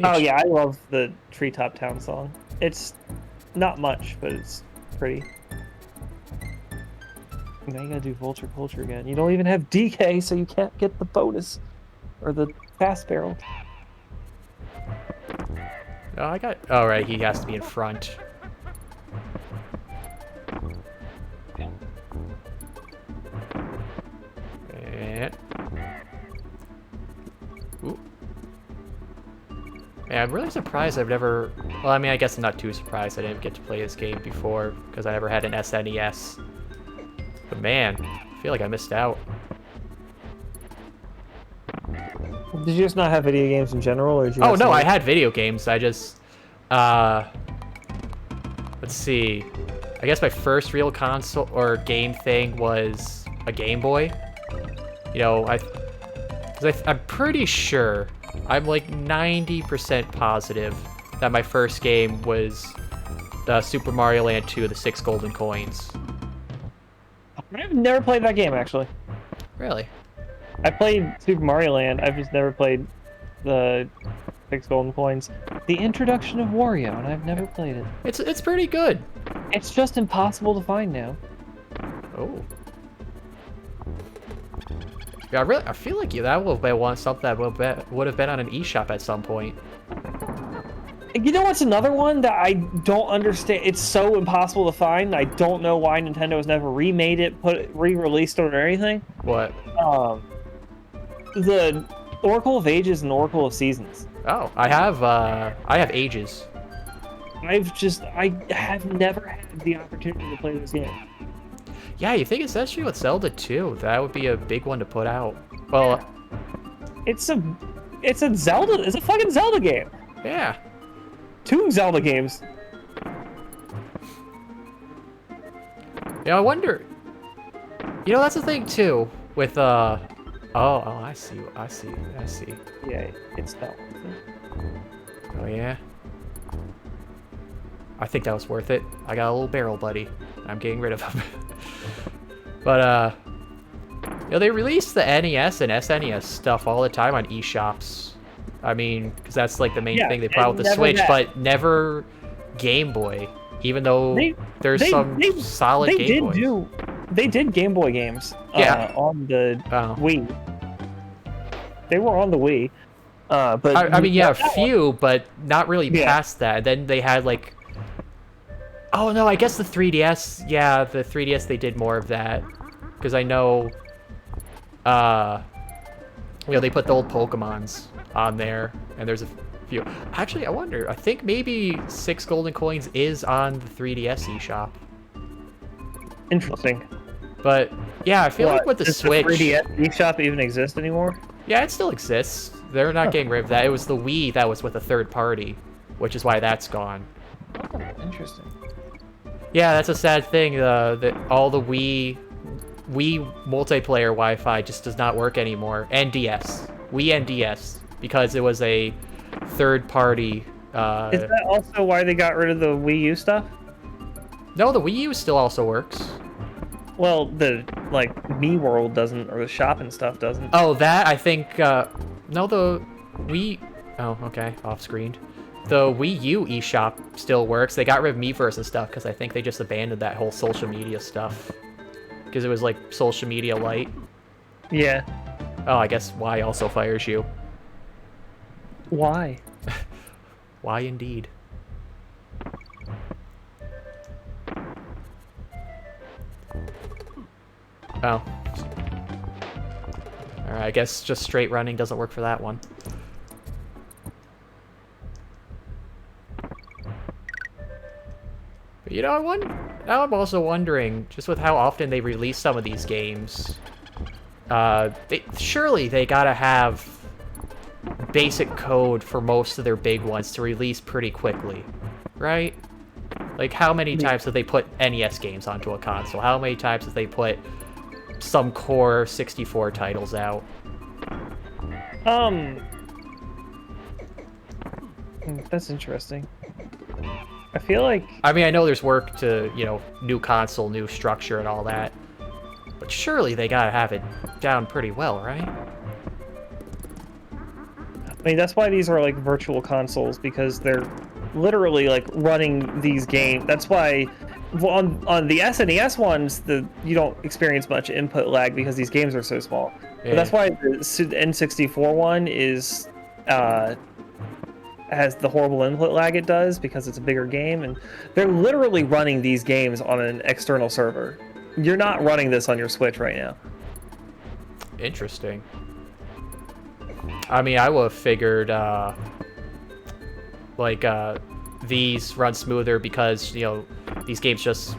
Oh, yeah, I love the Treetop Town song. It's not much, but it's pretty. Now you gotta do Vulture Culture again. You don't even have DK, so you can't get the bonus. Or the fast barrel. Oh, I got... Oh, right, he has to be in front. And... Ooh. Yeah, I'm really surprised I've never... Well, I mean, I guess I'm not too surprised I didn't get to play this game before, because I never had an SNES. But man, I feel like I missed out. Did you just not have video games in general, or did you? Oh no, I had video games. I just, let's see. I guess my first real console or game thing was a Game Boy. You know, I'm pretty sure, I'm like 90% positive that my first game was the Super Mario Land 2, the 6 golden coins. I've never played that game, actually. Really? I played Super Mario Land. I've just never played the 6 golden coins. The introduction of Wario, and I've never played it. It's pretty good. It's just impossible to find now. Oh. Yeah, I feel like that would have been something that would have been on an eShop at some point. You know what's another one that I don't understand? It's so impossible to find. I don't know why Nintendo has never remade it, re-released it, or anything. What? The Oracle of Ages and Oracle of Seasons. Oh, I have Ages. I have never had the opportunity to play this game. Yeah, you think especially with Zelda 2, that would be a big one to put out. Well, It's a Zelda. It's a fucking Zelda game. yeah. 2 Zelda games. Yeah, I wonder. You know, that's the thing too with Oh, I see. Yeah, it's not worth it. Oh yeah. I think that was worth it. I got a little barrel buddy. I'm getting rid of him. But you know, they release the NES and SNES stuff all the time on eShops. I mean, because that's like the main thing they put out with the Switch, but never Game Boy. Even though there's some solid Game Boys. They did Game Boy games on the Wii. They were on the Wii. But I mean, yeah, a few, but not really past that. Then they had like... Oh, no, I guess the 3DS... Yeah, the 3DS, they did more of that. Because I know... You know, they put the old Pokemons on there, and there's a few. Actually, I wonder. I think maybe 6 golden coins is on the 3DS eShop. Interesting. But yeah, I feel like with the does Switch, the 3DS eShop even exist anymore? yeah, it still exists. They're not getting rid of that. It was the Wii that was with a third party, which is why that's gone. Oh, interesting. Yeah, that's a sad thing. That all the Wii multiplayer Wi-Fi just does not work anymore, and DS, Wii and DS, because it was a third party. Is that also why they got rid of the Wii U stuff? No, the Wii U still also works. Well, the like Me World doesn't, or the shopping stuff doesn't. Oh, that I think. No, the Wii. Oh, okay, off screen. The Wii U eShop still works. They got rid of Miiverse and stuff because I think they just abandoned that whole social media stuff. Because it was like social media light. Yeah. Oh, I guess Y also fires you. Why? Why indeed? Oh. Alright, I guess just straight running doesn't work for that one. But you know, now I'm also wondering, just with how often they release some of these games, surely they gotta have basic code for most of their big ones to release pretty quickly, right? Like, how many times have they put NES games onto a console? How many times have they put some core 64 titles out? That's interesting. I feel like... I mean, I know there's work to, you know, new console, new structure and all that, but surely they gotta have it down pretty well, right? I mean, that's why these are like virtual consoles, because they're literally like running these games. That's why on the SNES ones, you don't experience much input lag because these games are so small. Yeah. But that's why the N64 one is has the horrible input lag it does, because it's a bigger game, and they're literally running these games on an external server. You're not running this on your Switch right now. Interesting. I mean, I would have figured, these run smoother because, you know, these games just,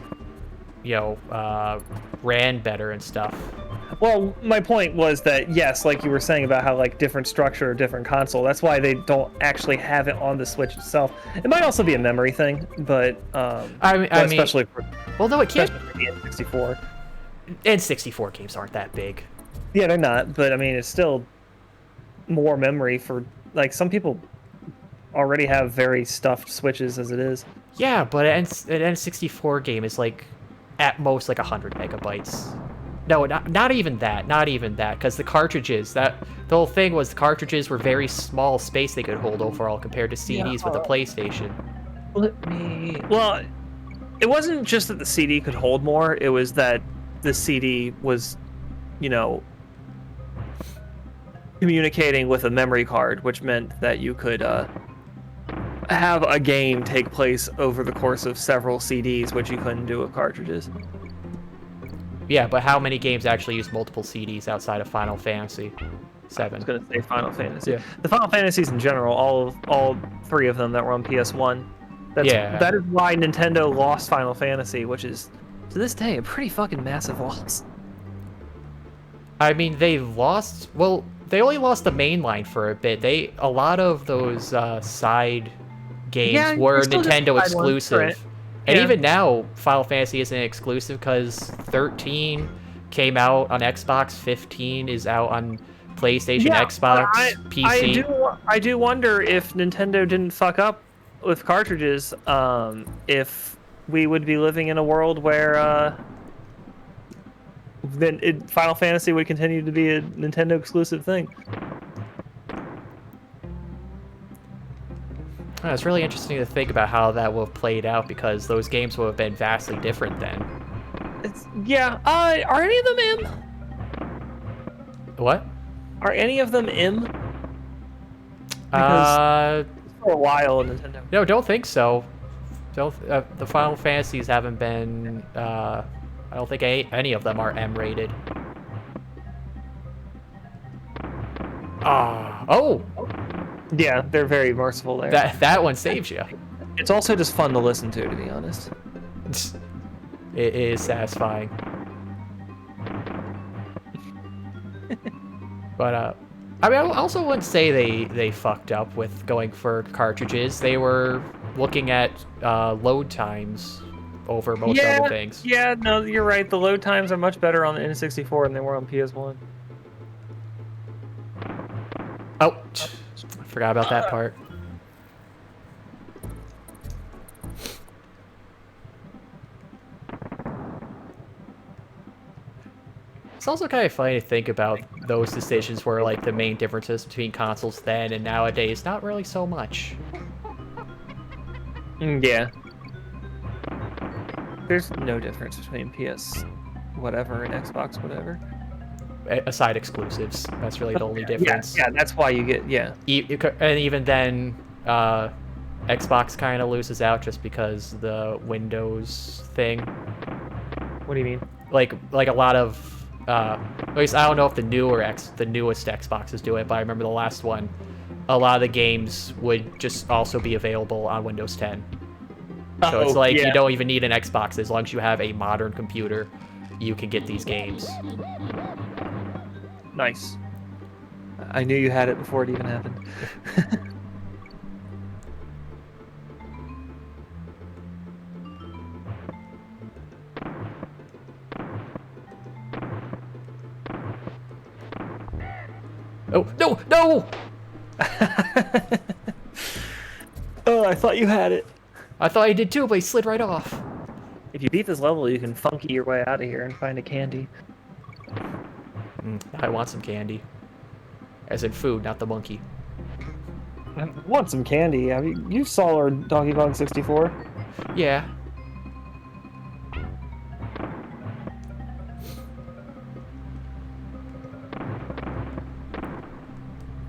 you know, ran better and stuff. Well, my point was that, yes, like you were saying about how, like, different structure, different console, that's why they don't actually have it on the Switch itself. It might also be a memory thing, but, especially for... Well, no, it can't... Especially for the N64. N64 games aren't that big. Yeah, they're not, but, I mean, it's still more memory for... Like, some people already have very stuffed Switches as it is. Yeah, but an N64 game is, like, at most, like, 100 megabytes. No, not even that. Not even that. Because the cartridges, the whole thing was the cartridges were very small space they could hold overall compared to CDs with the PlayStation. Well, it wasn't just that the CD could hold more. It was that the CD was, you know, communicating with a memory card, which meant that you could have a game take place over the course of several CDs, which you couldn't do with cartridges. Yeah, but how many games actually use multiple CDs outside of Final Fantasy VII? I was going to say Final Fantasy. Yeah. The Final Fantasies in general, all three of them that were on PS1. That is why Nintendo lost Final Fantasy, which is, to this day, a pretty fucking massive loss. I mean, they lost... Well, they only lost the main line for a bit. A lot of those side games were Nintendo exclusive. And even now, Final Fantasy isn't exclusive because 13 came out on Xbox, 15 is out on PlayStation, Xbox, PC. I do wonder if Nintendo didn't fuck up with cartridges, if we would be living in a world where Final Fantasy would continue to be a Nintendo exclusive thing. It's really interesting to think about how that would have played out because those games would have been vastly different then. Are any of them M? What? Are any of them M? Because for a while, Nintendo. No, don't think so. The Final Fantasies haven't been. I don't think any of them are M rated. Oh, Yeah, they're very merciful there. that one saves you. It's also just fun to listen to be honest. It is satisfying. But I mean, I also wouldn't say they fucked up with going for cartridges. They were looking at load times over most other things. Yeah, no, you're right. The load times are much better on the N64 than they were on PS1. Oh, I forgot about that part. It's also kind of funny to think about those decisions where, like, the main differences between consoles then and nowadays, not really so much. Yeah. There's no difference between PS whatever and Xbox whatever. Aside exclusives, that's really the only difference. Yeah, that's why you get, And even then, Xbox kind of loses out just because the Windows thing. What do you mean? Like a lot of, at least I don't know if the newest Xboxes do it, but I remember the last one, a lot of the games would just also be available on Windows 10. So it's like you don't even need an Xbox. As long as you have a modern computer, you can get these games. Nice. I knew you had it before it even happened. Oh, no, no! Oh, I thought you had it. I thought I did too, but he slid right off. If you beat this level, you can funky your way out of here and find a candy. I want some candy. As in food, not the monkey. I want some candy. I mean, you saw our Donkey Kong 64. Yeah.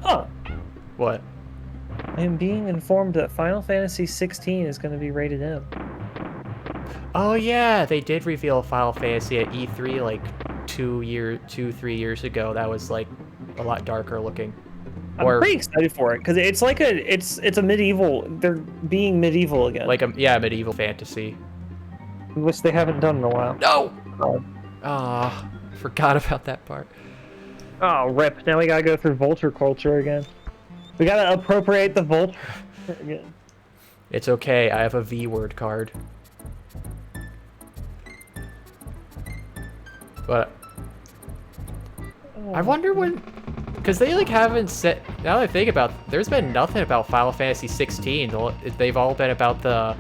Huh. What? I am being informed that Final Fantasy 16 is going to be rated M. Oh yeah, they did reveal Final Fantasy at E3 like 3 years ago. That was like a lot darker looking. I'm pretty excited for it because it's like it's a medieval. They're being medieval again. Like medieval fantasy. Which they haven't done in a while. No. Forgot about that part. Oh, rip! Now we gotta go through vulture culture again. We gotta appropriate the vulture again. It's okay. I have a V-word card. But I wonder when, because they like haven't said. Now that I think about, there's been nothing about Final Fantasy 16. They've all been about the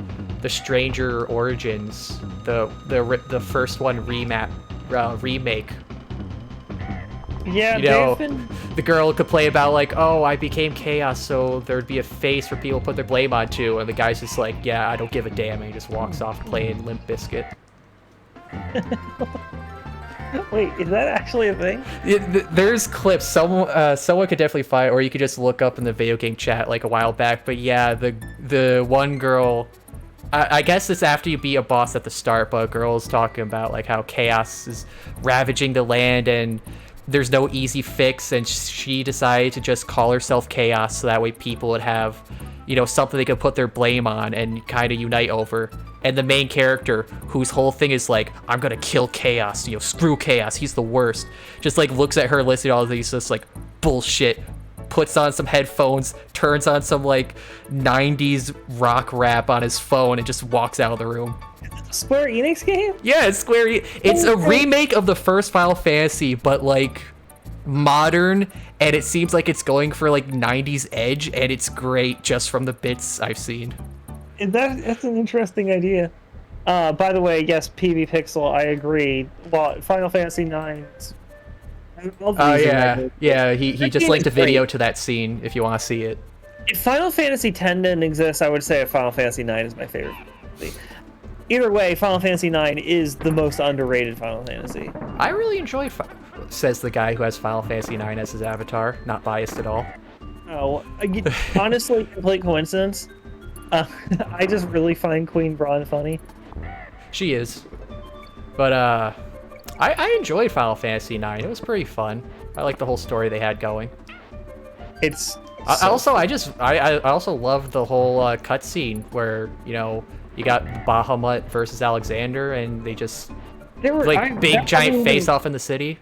Stranger Origins, the first one remake. Yeah, you know, the girl could play about like, oh, I became chaos, so there'd be a face for people to put their blame onto, and the guy's just like, yeah, I don't give a damn, and he just walks off playing Limp Bizkit. Wait, is that actually a thing? There's clips. Someone could definitely find, or you could just look up in the video game chat like a while back. But yeah, the one girl, I guess it's after you beat a boss at the start, but a girl's talking about like how chaos is ravaging the land and there's no easy fix, and she decided to just call herself Chaos so that way people would have, you know, something they could put their blame on and kind of unite over. And the main character, whose whole thing is like, I'm gonna kill Chaos, you know, screw Chaos, he's the worst, just like looks at her listening to all these, just like, bullshit, puts on some headphones, turns on some like 90s rock rap on his phone and just walks out of the room. Square Enix game? Yeah, it's it's a remake of the first Final Fantasy, but like modern, and it seems like it's going for like 90s edge, and it's great just from the bits I've seen. That's an interesting idea. By the way, yes, PB Pixel, I agree. Well, Final Fantasy 9. Oh yeah, he just linked a video to that scene if you want to see it. If Final Fantasy 10 didn't exist, I would say Final Fantasy 9 is my favorite. Either way, Final Fantasy 9 is the most underrated Final Fantasy. I really enjoyed, says the guy who has Final Fantasy 9 as his avatar. Not biased at all. Oh, honestly, complete coincidence. I just really find Queen Braun funny. She is. But I enjoyed Final Fantasy 9. It was pretty fun. I like the whole story they had going. It's I also I also love the whole cutscene where you got Bahamut versus Alexander, and they just big giant face off in the city.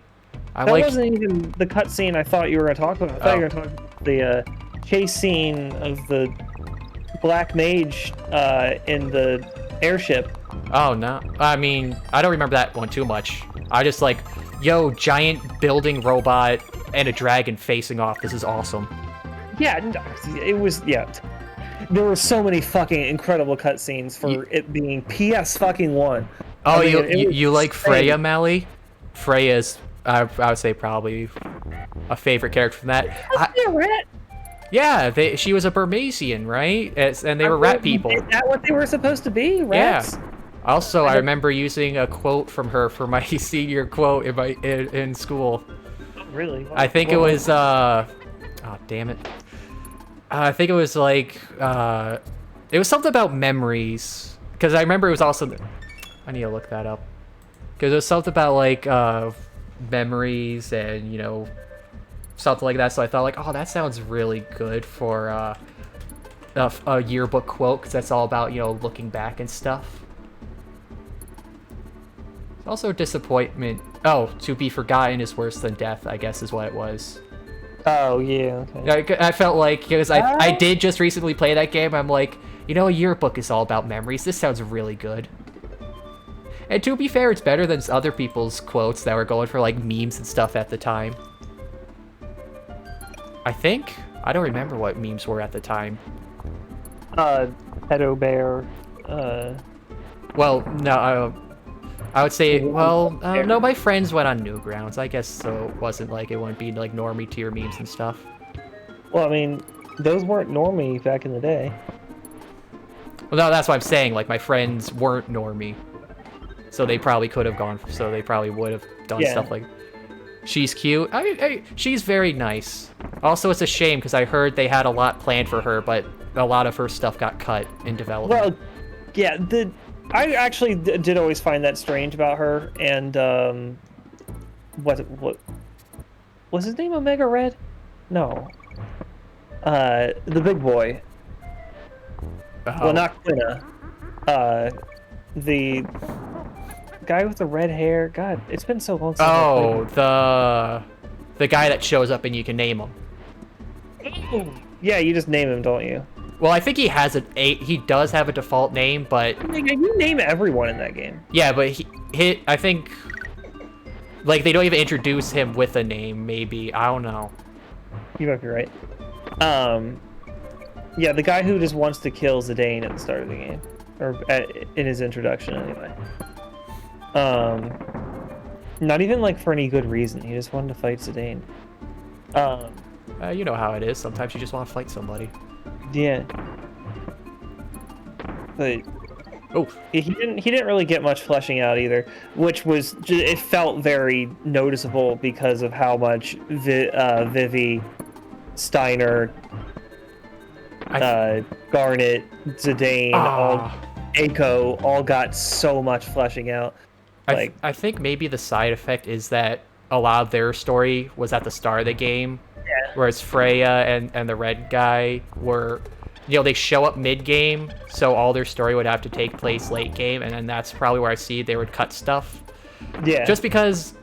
That wasn't even the cutscene I thought you were going to talk about. I thought you were going to talk about the chase scene of the Black Mage in the airship. Oh, no. I mean, I don't remember that one too much. I just yo, giant building robot and a dragon facing off. This is awesome. Yeah, it was, yeah. There were so many fucking incredible cutscenes for it being PS1. Oh, you like Freya, Mally? Freya's, I would say, probably a favorite character from that. Yeah, she was a Burmesian, right? And they were rat people. Is that what they were supposed to be? Rats? Yeah. Also, I remember using a quote from her for my senior quote in school. Really? Wow. I think it was, oh, damn it. I think it was it was something about memories. Because I remember it was also, I need to look that up. Because it was something about, memories and, something like that. So I thought, oh, that sounds really good for a yearbook quote, because that's all about, looking back and stuff. Also, disappointment. Oh, to be forgotten is worse than death, I guess is what it was. Oh, yeah, okay. I felt like, because I did just recently play that game, I'm like, a yearbook is all about memories. This sounds really good. And to be fair, it's better than other people's quotes that were going for, memes and stuff at the time. I think? I don't remember what memes were at the time. Pedo Bear, Well, no, I would say, well, no, my friends went on Newgrounds. I guess so it wasn't it wouldn't be normie tier memes and stuff. Well, I mean, those weren't normie back in the day. Well, no, that's what I'm saying. My friends weren't normie. So they probably could have gone, so they probably would have done stuff like, she's cute. She's very nice. Also, it's a shame because I heard they had a lot planned for her, but a lot of her stuff got cut in development. Well, yeah, I actually did always find that strange about her, and what was his name? Omega Red? No. The big boy. Well, not Quina. The guy with the red hair. God, it's been so long since I played. The guy that shows up and you can name him. Oh, yeah, you just name him, don't you? Well, I think he has he does have a default name, but you name everyone in that game. Yeah, but I think they don't even introduce him with a name. Maybe, I don't know. You might be right. Yeah, the guy who just wants to kill Zidane at the start of the game, or in his introduction anyway. Not even for any good reason. He just wanted to fight Zidane. You know how it is. Sometimes you just want to fight somebody. Yeah. But he didn't really get much fleshing out either, which was it felt very noticeable because of how much Vivi, Steiner, Garnet, Zidane, Aiko all got so much fleshing out. I think maybe the side effect is that a lot of their story was at the start of the game. Yeah. Whereas Freya and the red guy were, they show up mid-game, so all their story would have to take place late game, and then that's probably where I see they would cut stuff. Yeah. Just because,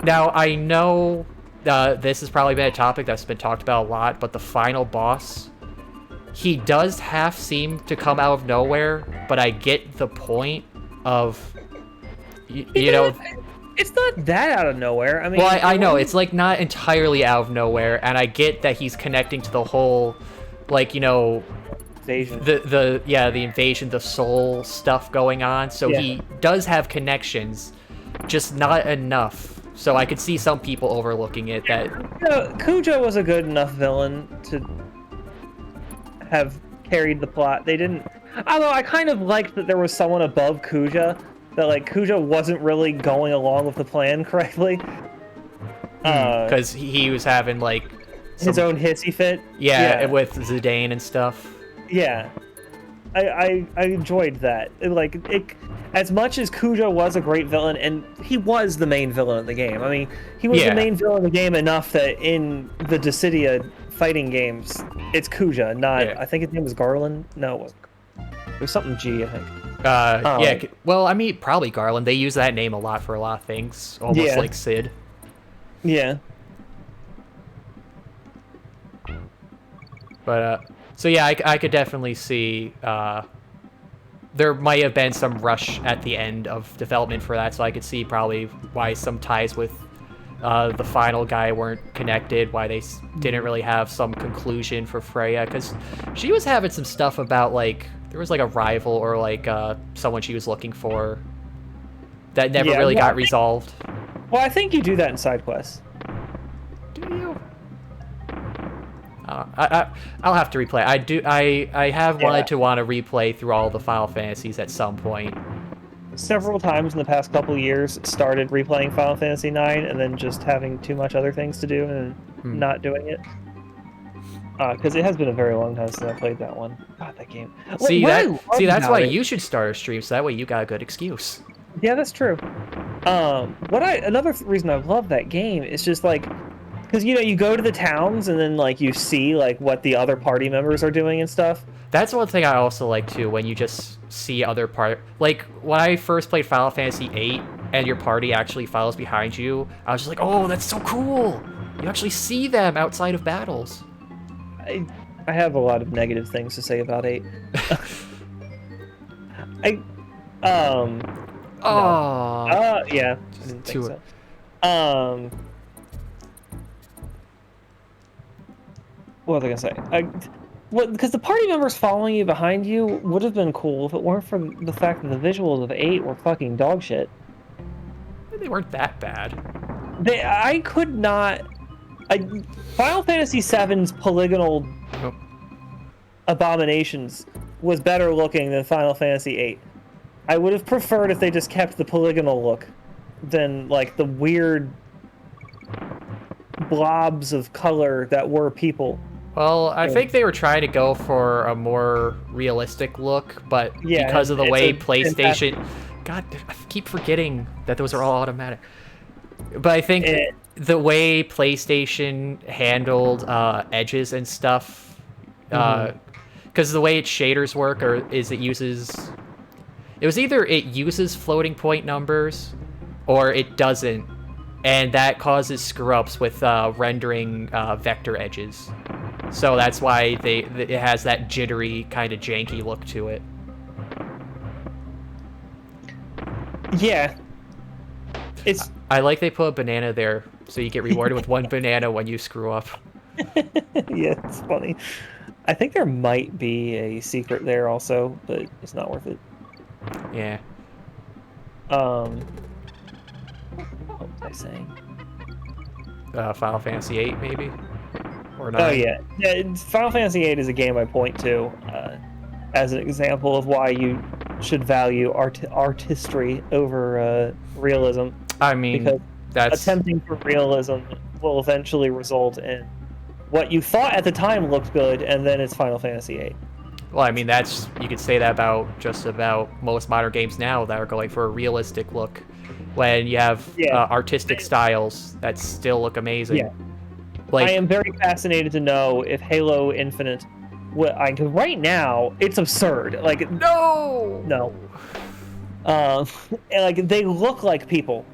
now I know this has probably been a topic that's been talked about a lot, but the final boss, he does half seem to come out of nowhere, but I get the point of, It's not that out of nowhere. I mean, well, I know it's not entirely out of nowhere, and I get that he's connecting to the whole, invasion. The invasion, the soul stuff going on. So he does have connections, just not enough. So I could see some people overlooking it. That Kuja was a good enough villain to have carried the plot. They didn't. Although I kind of liked that there was someone above Kuja. That Kuja wasn't really going along with the plan correctly. Because he was having his own hissy fit. Yeah, with Zidane and stuff. Yeah, I enjoyed that. As much as Kuja was a great villain, and he was the main villain of the game. I mean, he was the main villain of the game enough that in the Dissidia fighting games, it's Kuja, not. Yeah. I think his name was Garland. No, it wasn't. It was something G, I think. Yeah. Well, I mean, probably Garland. They use that name a lot for a lot of things, almost like Sid. Yeah. But so yeah, I could definitely see there might have been some rush at the end of development for that, so I could see probably why some ties with the final guy weren't connected, why they didn't really have some conclusion for Freya, because she was having some stuff about, like, there was like a rival or like someone she was looking for that never really got resolved. Well, I think you do that in side quests. Do you? I'll have to replay. I have wanted to want to replay through all the Final Fantasies at some point. Several times in the past couple of years, started replaying Final Fantasy IX and then just having too much other things to do and not doing it. Because it has been a very long time since I played that one. God, that game. That's why you should start a stream, so that way you got a good excuse. Yeah, that's true. Another reason I love that game is just like, because you go to the towns and then like you see like what the other party members are doing and stuff. That's one thing I also like too, when you just see other like when I first played Final Fantasy VIII and your party actually follows behind you, I was just like, oh, that's so cool. You actually see them outside of battles. I have a lot of negative things to say about 8. Yeah. Didn't think so. What was I gonna say? Because the party members following you behind you would have been cool if it weren't for the fact that the visuals of 8 were fucking dog shit. They weren't that bad. I could not. Final Fantasy VII's polygonal abominations was better looking than Final Fantasy VIII. I would have preferred if they just kept the polygonal look than like the weird blobs of color that were people. Well, I think they were trying to go for a more realistic look, but because of the way PlayStation... God, I keep forgetting that those are all automatic. But I think the way PlayStation handled edges and stuff, because the way its shaders work is it uses... It was either it uses floating point numbers, or it doesn't, and that causes screw-ups with rendering vector edges. So that's why it has that jittery, kind of janky look to it. Yeah. I like they put a banana there, so you get rewarded with 1 banana when you screw up. Yeah, it's funny. I think there might be a secret there also, but it's not worth it. Yeah. What was I saying? Final Fantasy VIII, maybe? Or not? Oh, yeah. Final Fantasy VIII is a game I point to as an example of why you should value artistry over realism. I mean, because that's... attempting for realism will eventually result in what you thought at the time looked good, and then it's Final Fantasy VIII. Well, I mean, you could say that about just about most modern games now that are going for a realistic look, when you have artistic styles that still look amazing. Yeah. Like, I am very fascinated to know if Halo Infinite... Because right now, it's absurd. Like, no. Like, they look like people.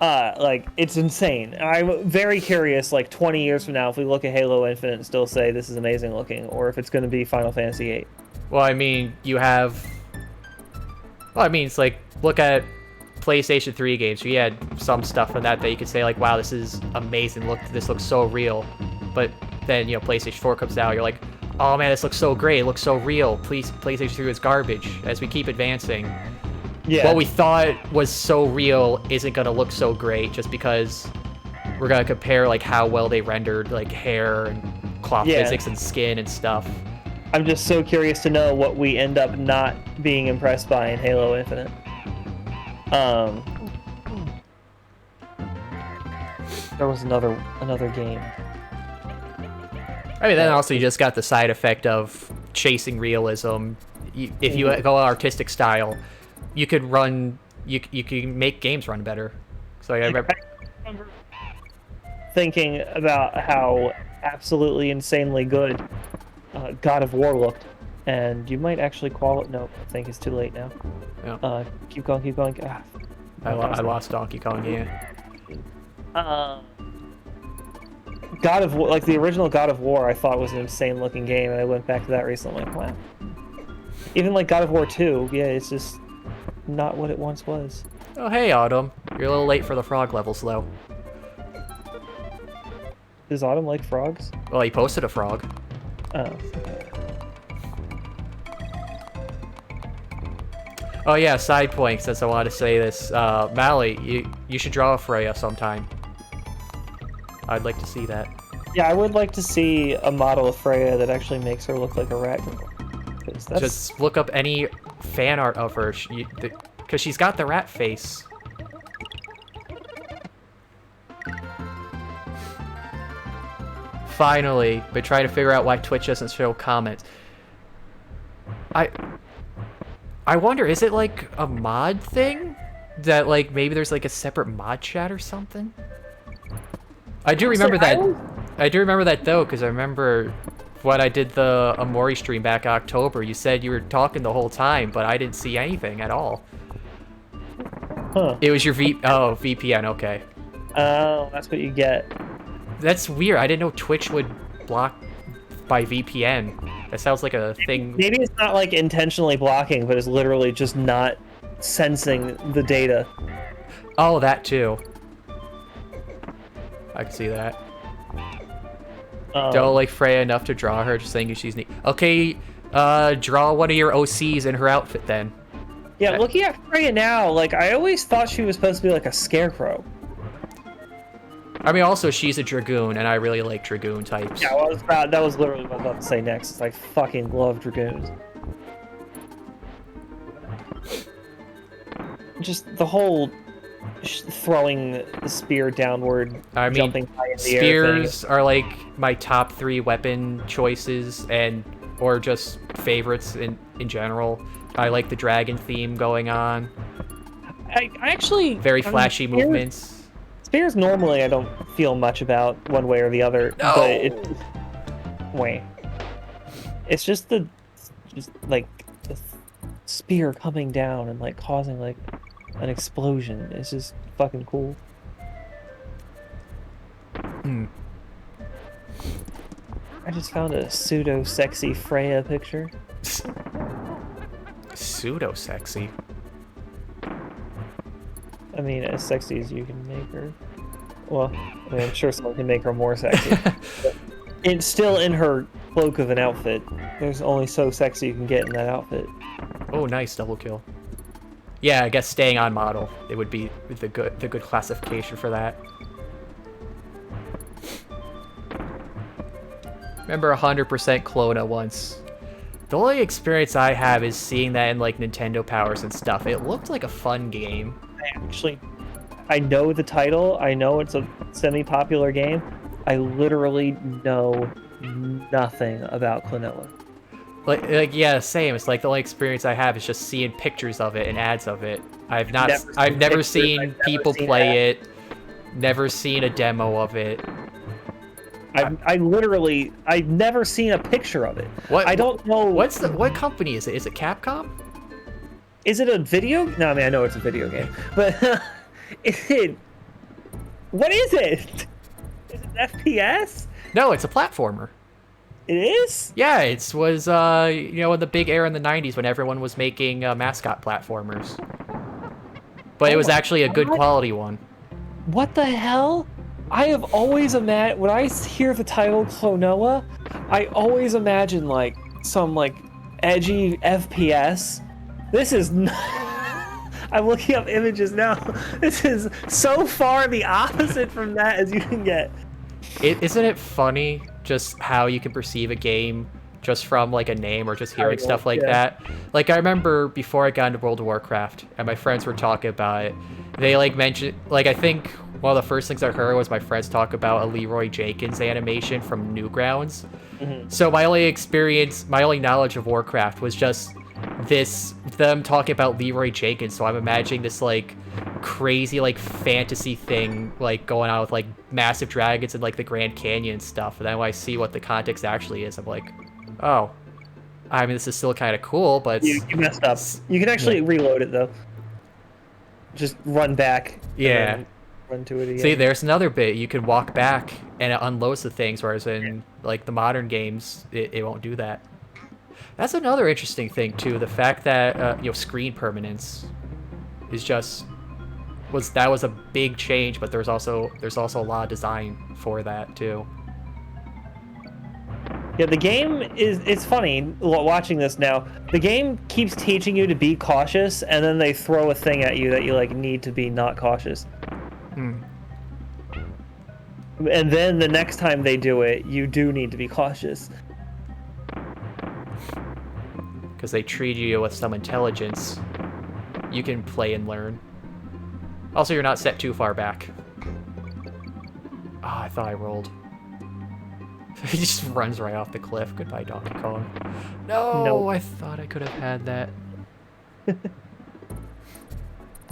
Like, it's insane. I'm very curious, like, 20 years from now, if we look at Halo Infinite and still say this is amazing looking, or if it's going to be Final Fantasy VIII. Well, I mean, it's like, look at PlayStation 3 games. You had some stuff in that you could say, like, wow, this is amazing. Look, this looks so real. But then, PlayStation 4 comes out, you're like, oh man, this looks so great. It looks so real. Please, PlayStation 3 is garbage. As we keep advancing, what we thought was so real isn't going to look so great just because we're going to compare, like, how well they rendered, like, hair and cloth physics and skin and stuff. I'm just so curious to know what we end up not being impressed by in Halo Infinite. There was another game. I mean, then also you just got the side effect of chasing realism. If you go artistic style, you could make games run better. So I remember thinking about how absolutely insanely good God of War looked. And you might actually qual it. No, I think it's too late now. Yeah. Keep going, keep going. Ah, I lost Donkey Kong, yeah. God of War, like the original God of War, I thought was an insane looking game, and I went back to that recently. Like, wow. Even like God of War 2, yeah, it's just not what it once was. Oh, hey, Autumn. You're a little late for the frog levels, though. Does Autumn like frogs? Well, he posted a frog. Oh. Oh, yeah, side point, since I wanted to say this. Mally, you should draw a Freya sometime. I'd like to see that. Yeah, I would like to see a model of Freya that actually makes her look like a rat girl. That's... Just look up any fan art of her, because she's got the rat face. Finally, been trying to figure out why Twitch doesn't show comments. I wonder, is it like a mod thing? That like maybe there's like a separate mod chat or something? I do remember that. I do remember that though, because I remember when I did the Amori stream back in October, you said you were talking the whole time, but I didn't see anything at all. Huh. It was your VPN, okay. Oh, that's what you get. That's weird. I didn't know Twitch would block by VPN. That sounds like a thing. Maybe it's not like intentionally blocking, but it's literally just not sensing the data. Oh, that too. I can see that. Don't like Freya enough to draw her, just thinking she's neat. Okay, draw one of your OCs in her outfit then. Yeah, looking at Freya now, like, I always thought she was supposed to be like a scarecrow. I mean, also, she's a Dragoon, and I really like Dragoon types. Yeah, well, that was literally what I was about to say next. It's like, fucking love Dragoons. Just the whole throwing the spear downward, I mean, jumping high in the spears are like my top 3 weapon choices, or just favorites in general. I like the dragon theme going on. I actually... Very flashy movements. Spears normally I don't feel much about one way or the other, no! But wait. It's just the spear coming down and like causing like an explosion. It's just fucking cool. Hmm. I just found a pseudo-sexy Freya picture. Pseudo-sexy? I mean, as sexy as you can make her. Well, I mean, I'm sure someone can make her more sexy. But it's still in her cloak of an outfit. There's only so sexy you can get in that outfit. Oh, nice double kill. Yeah, I guess staying on model, it would be the good classification for that. Remember 100% Clona once. The only experience I have is seeing that in like Nintendo Powers and stuff. It looked like a fun game. I know the title. I know it's a semi-popular game. I literally know nothing about Klonoa. Like yeah, same. It's like the only experience I have is just seeing pictures of it and ads of it. I've never seen people play it. Never seen a demo of it. I've never seen a picture of it. What? I don't know. What company is it? Is it Capcom? Is it a video? No, I mean I know it's a video game, but what is it? Is it FPS? No, it's a platformer. It is? Yeah, it was you know, in the big era in the 90s when everyone was making mascot platformers. But it was actually a good quality one. What the hell? I have always imagined, when I hear the title Klonoa, I always imagine like some like edgy FPS. This is not... I'm looking up images now. This is so far the opposite from that as you can get. Isn't it funny just how you can perceive a game just from like a name or just hearing stuff like that? Like I remember before I got into World of Warcraft and my friends were talking about it, they like mentioned, like I think one of the first things I heard was my friends talk about a Leroy Jenkins animation from Newgrounds. Mm-hmm. So my only knowledge of Warcraft was just them talking about Leroy Jenkins, so I'm imagining this like crazy like fantasy thing like going on with like massive dragons and like the Grand Canyon and stuff. And then when I see what the context actually is, I'm like, oh, I mean, this is still kind of cool, but You messed up. You can actually reload it though. Just run back. Yeah. And then run to it again. See, there's another bit. You can walk back and it unloads the things, whereas in like the modern games, it won't do that. That's another interesting thing too. The fact that screen permanence is just was a big change, but there's also a lot of design for that too. Yeah, the game it's funny watching this now. The game keeps teaching you to be cautious, and then they throw a thing at you that you like need to be not cautious. And then the next time they do it, you do need to be cautious. Because they treat you with some intelligence. You can play and learn. Also, you're not set too far back. Ah, I thought I rolled. He just runs right off the cliff. Goodbye, Donkey Kong. No, nope. I thought I could have had that.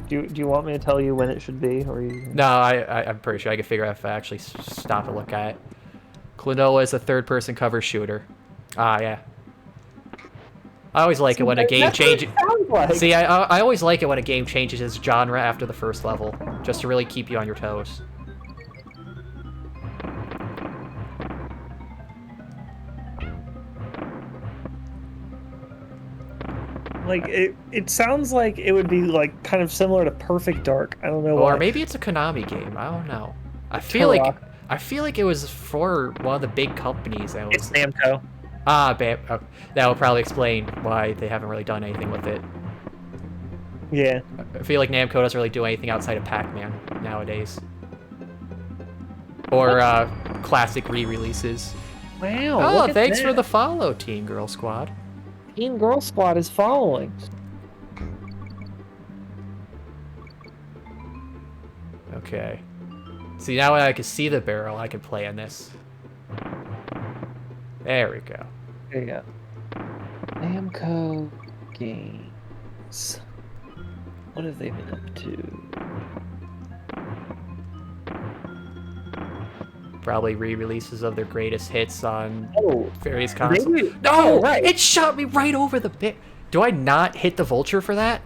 Do you want me to tell you when it should be, or you? No, I'm pretty sure I can figure out if I actually stop and look at it. Klonoa is a third-person cover shooter. Ah, yeah. I always like it when a game changes. Like. See, I always like it when a game changes its genre after the first level, just to really keep you on your toes. Like it sounds like it would be like kind of similar to Perfect Dark. I don't know why. Or maybe it's a Konami game. I don't know. I feel like it was for one of the big companies. It's Namco. Ah, that will probably explain why they haven't really done anything with it. Yeah. I feel like Namco doesn't really do anything outside of Pac-Man nowadays. Or classic re-releases. Wow. Oh, thanks for the follow, Teen Girl Squad. Teen Girl Squad is following. Okay. See, now when I can see the barrel, I can play on this. There we go. There you go. Namco games. What have they been up to? Probably re-releases of their greatest hits on various consoles. No! Oh, right. It shot me right over the bit. Do I not hit the vulture for that?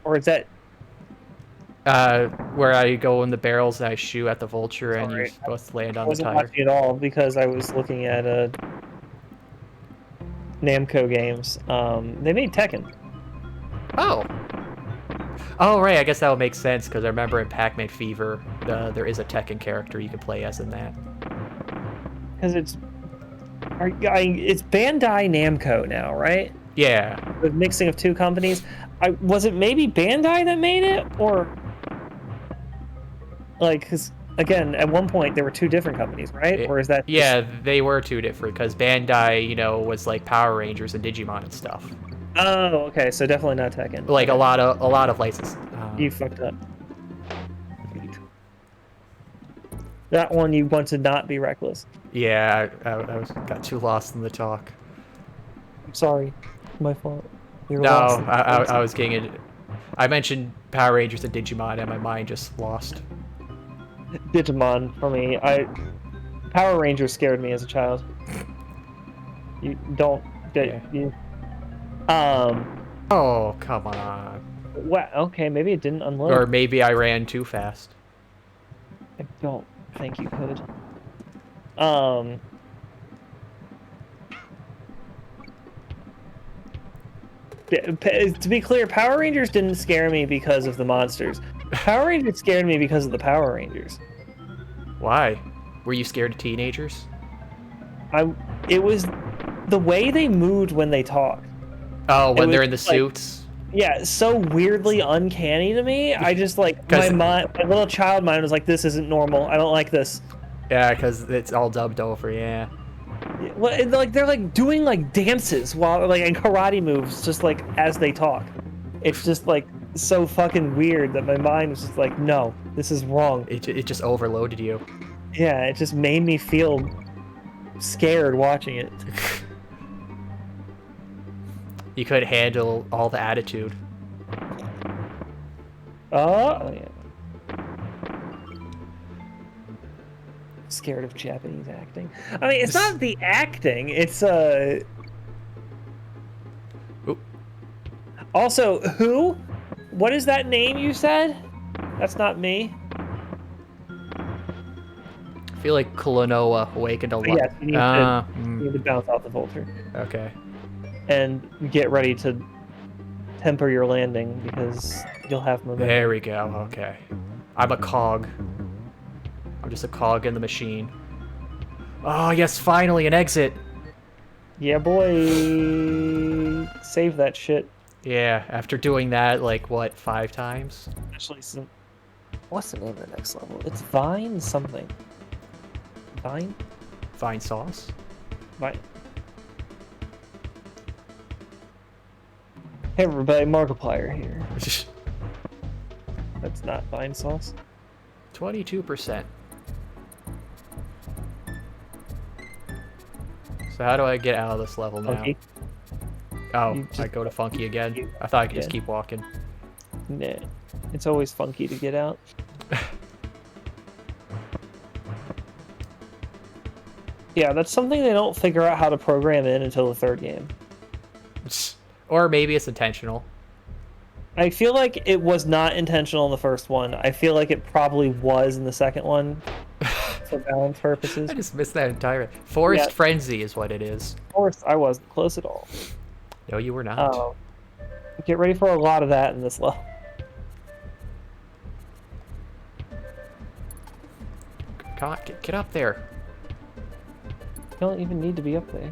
Or is that... where I go in the barrels and I shoot at the vulture and you're supposed to land on the tire. I wasn't watching at all because I was looking at Namco games. They made Tekken. Oh. Oh, right. I guess that would make sense because I remember in Pac-Man Fever, there is a Tekken character you can play as in that. Because it's Bandai Namco now, right? Yeah. The mixing of two companies. Was it maybe Bandai that made it, or like? Because again, at one point there were two different companies, right? Or is that? Yeah, they were two different because Bandai, was like Power Rangers and Digimon and stuff. Oh, okay. So definitely not Tekken. Like a lot of licenses. You fucked up. That one you want to not be reckless. Yeah, I got too lost in the talk. I'm sorry. My fault. I was getting it. I mentioned Power Rangers and Digimon and my mind just lost. Digimon for me. Power Rangers scared me as a child. You don't get you. Oh, come on. Well, okay, maybe it didn't unload. Or maybe I ran too fast. I don't think you could. To be clear, Power Rangers didn't scare me because of the monsters. Power Rangers scared me because of the Power Rangers. Why? Were you scared of teenagers? It was the way they moved when they talked. Oh, when they're in the suits? Yeah, so weirdly uncanny to me. I just my little child mind was like, this isn't normal. I don't like this. Yeah, because it's all dubbed over, yeah. Well, they're like doing like dances while and karate moves just like as they talk. It's just like so fucking weird that my mind was just like, no, this is wrong. It just overloaded you. Yeah, it just made me feel scared watching it. You couldn't handle all the attitude. Oh, yeah. Scared of Japanese acting. I mean, it's not the acting. It's Oop. Also, who? What is that name you said? That's not me. I feel like Klonoa awakened a lot. Yes, you need to bounce out the vulture. Okay. And get ready to temper your landing because you'll have momentum. There we go. Okay. I'm a cog. I'm just a cog in the machine. Oh, yes, finally, an exit. Yeah, boy. Save that shit. Yeah, after doing that, like, what, 5 times? Actually, what's the name of the next level? It's Vine something. Vine? Vine sauce? Vine. Hey everybody, Markiplier here. That's not Vine sauce. 22%. So how do I get out of this level now? Funky. Oh, I go to Funky again? I thought I could just keep walking. Nah. It's always funky to get out. Yeah, that's something they don't figure out how to program in until the 3rd game. Or maybe it's intentional. I feel like it was not intentional in the first one. I feel like it probably was in the second one for balance purposes. I just missed that entirely. Forest Frenzy is what it is. Of course, I wasn't close at all. No, you were not. Get ready for a lot of that in this level. Come on, get up there. You don't even need to be up there.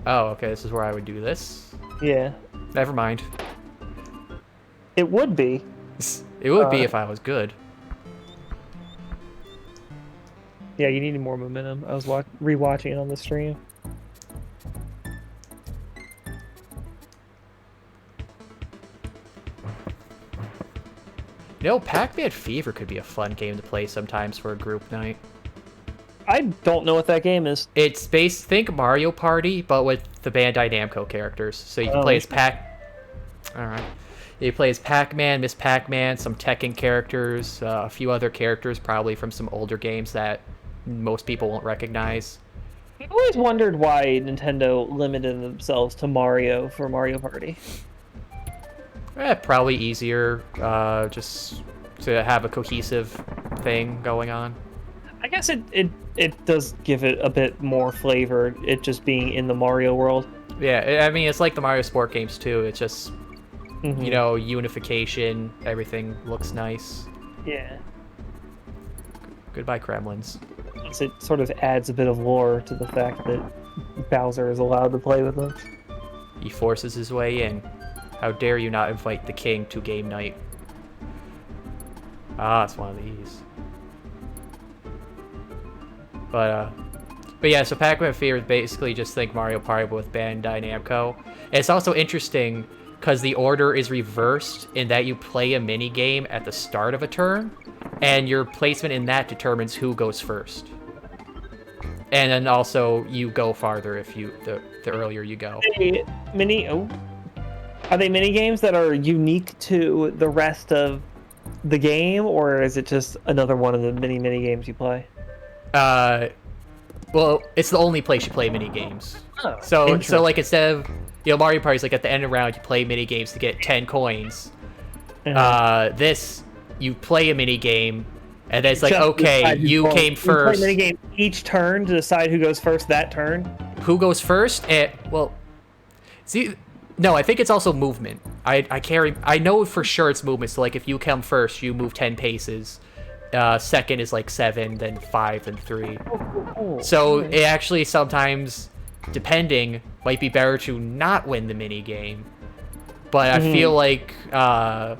Oh, okay, this is where I would do this. Yeah. Never mind. It would be. It would be if I was good. Yeah, you needed more momentum. I was rewatching it on the stream. You know, Pac-Man Fever could be a fun game to play sometimes for a group night. I don't know what that game is. It's think Mario Party, but with the Bandai Namco characters. So you can play as Alright. You play as Pac-Man, Miss Pac-Man, some Tekken characters, a few other characters probably from some older games that most people won't recognize. I've always wondered why Nintendo limited themselves to Mario for Mario Party. Probably easier just to have a cohesive thing going on. I guess it does give it a bit more flavor, it just being in the Mario world. Yeah, I mean, it's like the Mario Sport games, too. It's just, you know, unification, everything looks nice. Yeah. Goodbye, Kremlins. Plus it sort of adds a bit of lore to the fact that Bowser is allowed to play with them. He forces his way in. How dare you not invite the king to game night? Ah, it's one of these. But yeah, so Pac-Man Fever is basically just think Mario Party but with Bandai Namco. And it's also interesting because the order is reversed in that you play a mini game at the start of a turn, and your placement in that determines who goes first. And then also you go farther if you the earlier you go. Are they mini games that are unique to the rest of the game, or is it just another one of the many games you play? Well, it's the only place you play mini games. Oh, so like instead of, you know, Mario Party's like at the end of the round you play mini games to get 10 coins. This you play a mini game and then it's like, okay, you came first. You play mini game each turn to decide who goes first that turn. Who goes first? Well, see, no, I think it's also movement. I know for sure it's movement. So like if you come first, you move 10 paces. Second is like 7, then 5, then 3. So it actually sometimes, depending, might be better to not win the mini game. But I feel like the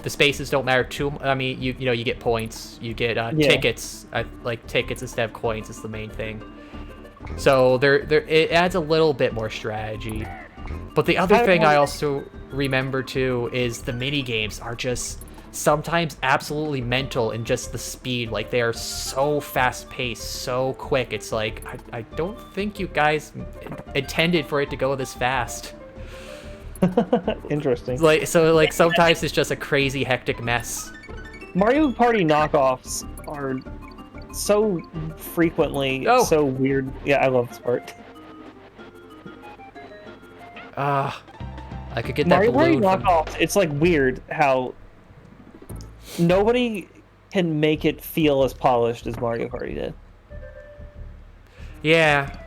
spaces don't matter too much. I mean, you know, you get points, you get tickets. Like tickets instead of coins is the main thing. So it adds a little bit more strategy. But the other thing I also remember too is the mini games are just sometimes absolutely mental in just the speed. Like, they are so fast-paced, so quick. It's like, I don't think you guys intended for it to go this fast. Interesting. Like, so, like, sometimes it's just a crazy, hectic mess. Mario Party knockoffs are so frequently so weird. Yeah, I love this part. I could get that Mario Party balloon knockoffs, it's like weird how nobody can make it feel as polished as Mario Party did. Yeah.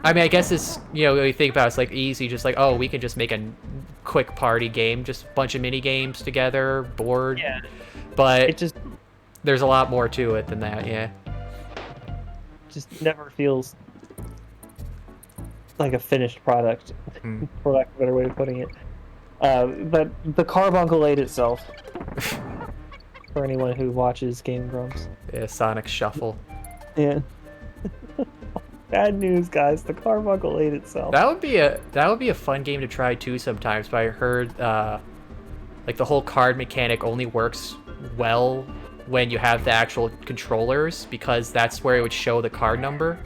I mean, I guess it's, you know, when you think about it, it's like easy, just like, oh, we can just make a quick party game, just a bunch of mini games together, board. Yeah. But It just there's a lot more to it than that, yeah. never feels like a finished product, for lack of a better way of putting it. But the carbuncle ate itself. For anyone who watches Game Grumps. Yeah, Sonic Shuffle. Yeah. Bad news, guys. The carbuncle ate itself. That would be a fun game to try too sometimes. But I heard like the whole card mechanic only works well when you have the actual controllers, because that's where it would show the card number.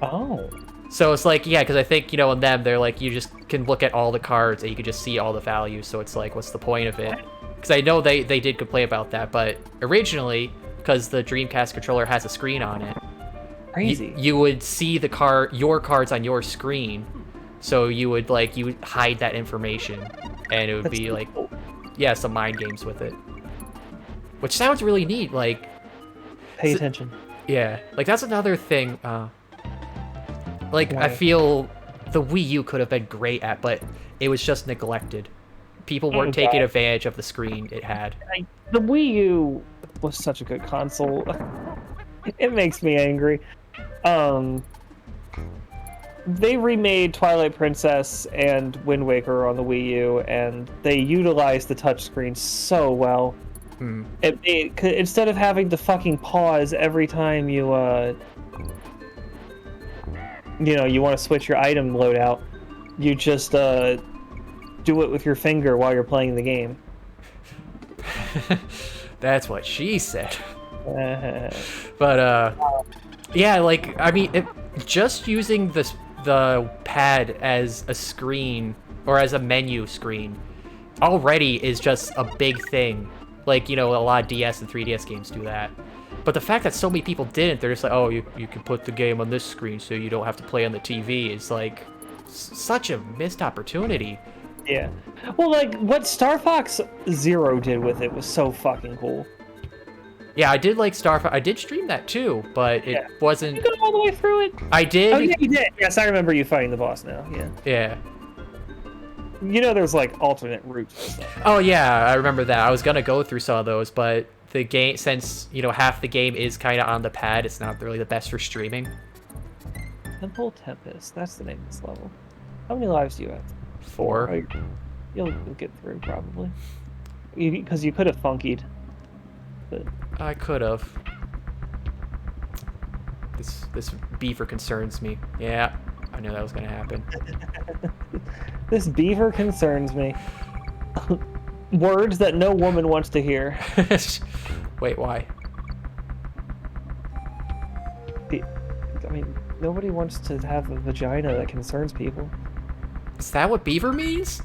Oh. So it's like, yeah, because I think, you know, in them, they're like, you just can look at all the cards and you can just see all the values. So it's like, what's the point of it? Because I know they did complain about that, but originally, because the Dreamcast controller has a screen on it, Crazy. you would see your cards on your screen, so you would hide that information, and it would be like, yeah, some mind games with it, which sounds really neat. Like, pay attention. Yeah, like that's another thing. Like, Why? I feel the Wii U could have been great at, but it was just neglected. People weren't taking advantage of the screen it had. The Wii U was such a good console. It makes me angry. They remade Twilight Princess and Wind Waker on the Wii U, and they utilized the touchscreen so well. Instead of having to fucking pause every time you you want to switch your item loadout, you just do it with your finger while you're playing the game. That's what she said. But yeah, like, I mean, just using the pad as a screen or as a menu screen already is just a big thing. Like, you know, a lot of DS and 3DS games do that. But the fact that so many people didn't, they're just like, oh, you can put the game on this screen so you don't have to play on the TV. It's like such a missed opportunity. Yeah. Well, like, what Star Fox Zero did with it was so fucking cool. Yeah, I did like Star Fox. I did stream that too, but it wasn't... You got all the way through it? I did. Oh, yeah, you did. Yes, I remember you fighting the boss now, yeah. Yeah. You know there's, like, alternate routes and stuff. Oh, yeah, I remember that. I was gonna go through some of those, but the game, since, you know, half the game is kind of on the pad, it's not really the best for streaming. Temple Tempest, that's the name of this level. How many lives do you have? 4. Oh, you'll get through, probably. Because you could have funkied. But... I could have. This beaver concerns me. Yeah, I knew that was gonna happen. This beaver concerns me. Words that no woman wants to hear. Wait, why? I mean, nobody wants to have a vagina that concerns people. Is that what beaver means?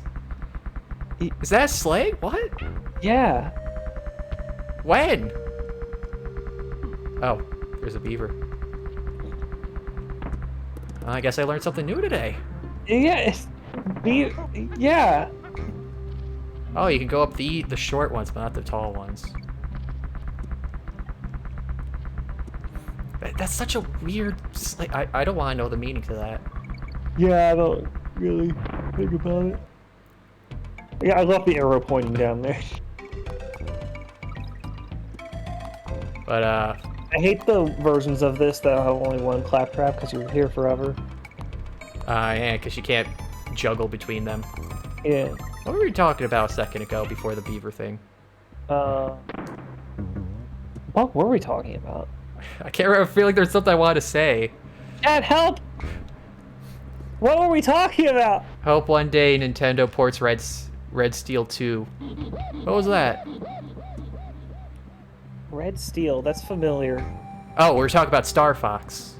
Is that slang? What? Yeah. When? Oh, there's a beaver. I guess I learned something new today. Yeah. Yeah. Oh, you can go up the short ones, but not the tall ones. That's such a weird... I don't want to know the meaning to that. Yeah, I don't really think about it. Yeah, I love the arrow pointing down there. But, I hate the versions of this that have only one claptrap, because you're here forever. Yeah, because you can't juggle between them. Yeah. What were we talking about a second ago before the beaver thing? What were we talking about? I can't remember. I feel like there's something I wanted to say. Dad, help! What were we talking about? Hope one day Nintendo ports Red Steel 2. What was that? Red Steel. That's familiar. Oh, we're talking about Star Fox.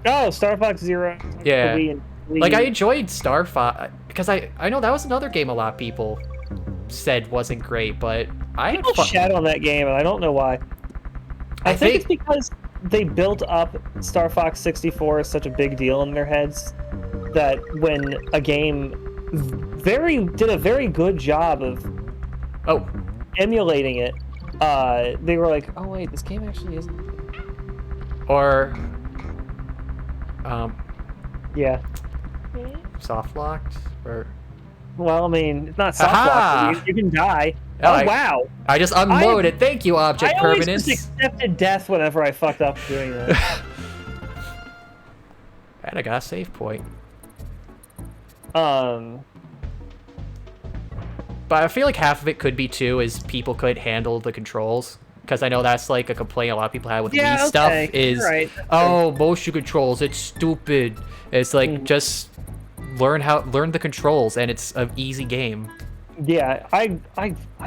Oh, Star Fox Zero. Yeah. Wii and Wii Like, U. I enjoyed Star Fox, because I know that was another game a lot of people said wasn't great, but I had People fun. shat on that game, and I don't know why. I think it's because they built up Star Fox 64 as such a big deal in their heads that when a game did a very good job of emulating it, they were like, oh wait, this game actually isn't. Or, Yeah. soft locked, or. Well, I mean, it's not soft lock. You can die. Oh, Wow. I just unloaded. Thank you, object permanence. I always just accepted death whenever I fucked up doing that. And I got a save point. But I feel like half of it could be too is people couldn't handle the controls, because I know that's like a complaint a lot of people have with Wii stuff is, oh, motion controls, it's stupid. It's like just learn the controls, and it's an easy game. Yeah, I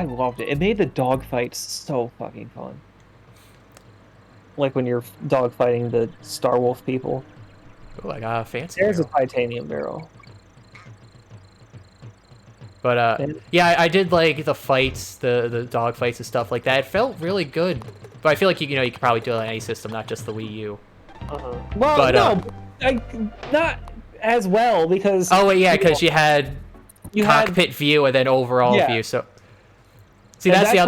loved it. It made the dogfights so fucking fun. Like when you're dogfighting the Star Wolf people. Oh, I got a fancy There's barrel. a titanium barrel. But yeah, I did like the fights, the dog fights and stuff like that. It felt really good. But I feel like you could probably do it on any system, not just the Wii U. Well, but, no, not as well because. Oh wait, yeah, because you had cockpit view and then overall view. So see, that's the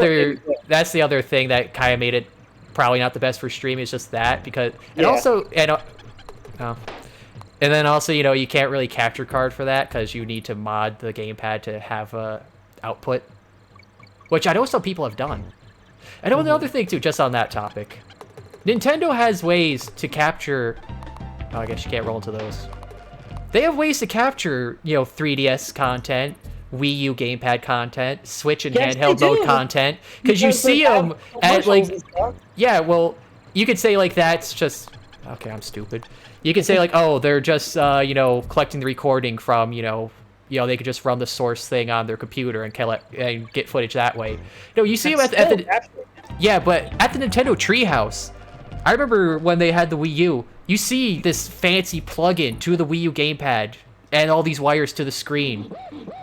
other thing that kind of made it probably not the best for streaming. Is just that because and then also, you can't really capture card for that because you need to mod the gamepad to have a output, which I know some people have done. I know another thing too, just on that topic. Nintendo has ways to capture. Oh, I guess you can't roll into those. They have ways to capture, 3DS content, Wii U gamepad content, Switch and handheld mode content, because you see them at like. Yeah, well, you could say like that's just. Okay, I'm stupid. You can say like, oh, they're just, collecting the recording from, they could just run the source thing on their computer and get footage that way. No, you see them at the yeah, but at the Nintendo Treehouse, I remember when they had the Wii U. You see this fancy plug-in to the Wii U gamepad and all these wires to the screen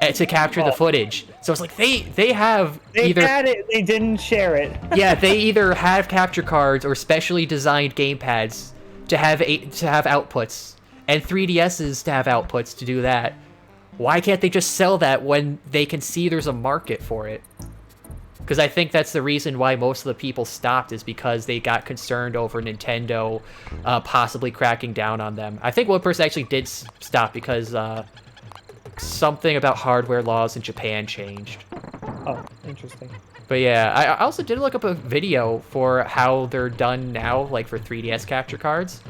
to capture the footage. So it's like they had it, they didn't share it. Yeah, they either have capture cards or specially designed gamepads to have outputs, and 3DSs to have outputs to do that. Why can't they just sell that when they can see there's a market for it? Because I think that's the reason why most of the people stopped, is because they got concerned over Nintendo possibly cracking down on them. I think one person actually did stop because something about hardware laws in Japan changed. Oh, interesting. But yeah, I also did look up a video for how they're done now, like for 3DS capture cards.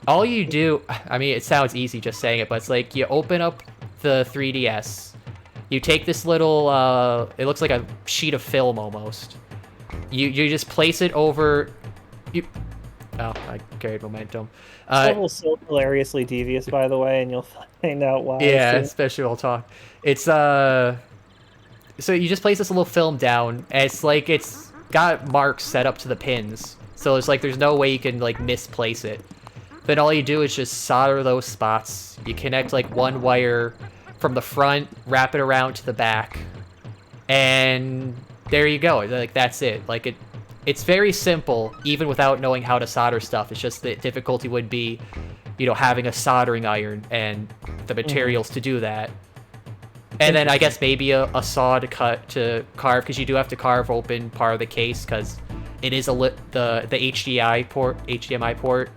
All you do, I mean, it sounds easy just saying it, but it's like you open up the 3DS, you take this little, it looks like a sheet of film almost. You just place it over, oh, I carried momentum. It's so hilariously devious, by the way, and you'll find out why. Yeah, especially while talk. It's, so you just place this little film down, and it's like it's got marks set up to the pins. So it's like there's no way you can like misplace it. Then all you do is just solder those spots. You connect like one wire from the front, wrap it around to the back, and there you go. Like that's it. Like it's very simple, even without knowing how to solder stuff. It's just the difficulty would be, having a soldering iron and the materials to do that. And then I guess maybe a saw to carve, because you do have to carve open part of the case, because it is the HDMI port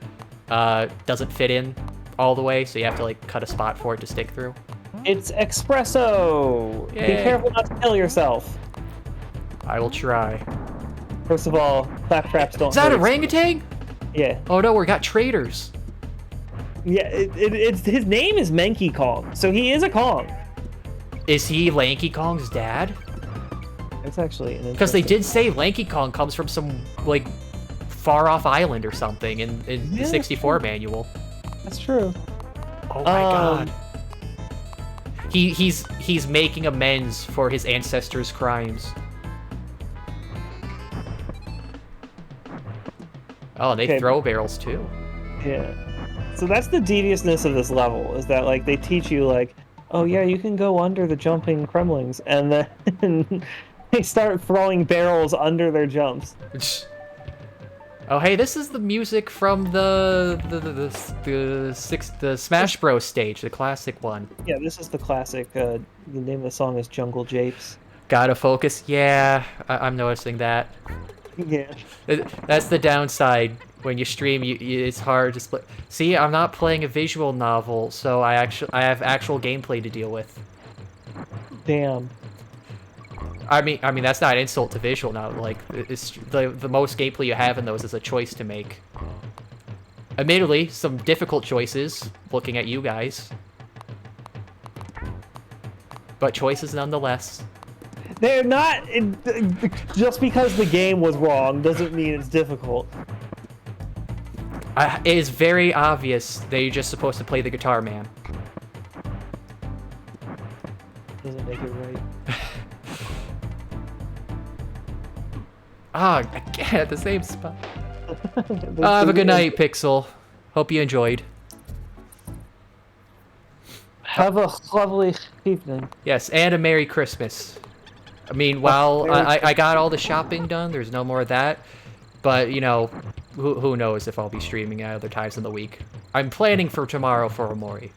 doesn't fit in all the way, so you have to like cut a spot for it to stick through. It's espresso. Yay. Be careful not to kill yourself. I will try. First of all, claptraps don't. Is that orangutan? Yeah. Oh no, we got traders. Yeah, it's his name is Menky Kong, so he is a Kong. Is he Lanky Kong's dad? It's actually because they did say Lanky Kong comes from some like far off island or something in the 64 manual. That's true. Oh my god. He's making amends for his ancestors' crimes. Oh, they Okay. throw barrels too. Yeah. So that's the deviousness of this level, is that like they teach you like, oh yeah, you can go under the jumping Kremlings, and then they start throwing barrels under their jumps. Oh, hey, this is the music from the Smash Bros stage, the classic one. Yeah, this is the classic. The name of the song is Jungle Japes. Gotta focus. Yeah, I'm noticing that. Yeah. That's the downside when you stream. It's hard to split. See, I'm not playing a visual novel, so I have actual gameplay to deal with. Damn. I mean that's not an insult to visual novel. Like, it's the most gameplay you have in those is a choice to make. Admittedly, some difficult choices. Looking at you guys, but choices nonetheless. They're not. Just because the game was wrong doesn't mean it's difficult. It is very obvious that you're just supposed to play the guitar, man. Doesn't make it right. Ah, again at the same spot. Have a good night, Pixel. Hope you enjoyed. Have a lovely evening. Yes, and a Merry Christmas. I mean, while I got all the shopping done, there's no more of that. But, you know, who knows if I'll be streaming at other times in the week. I'm planning for tomorrow for Omori.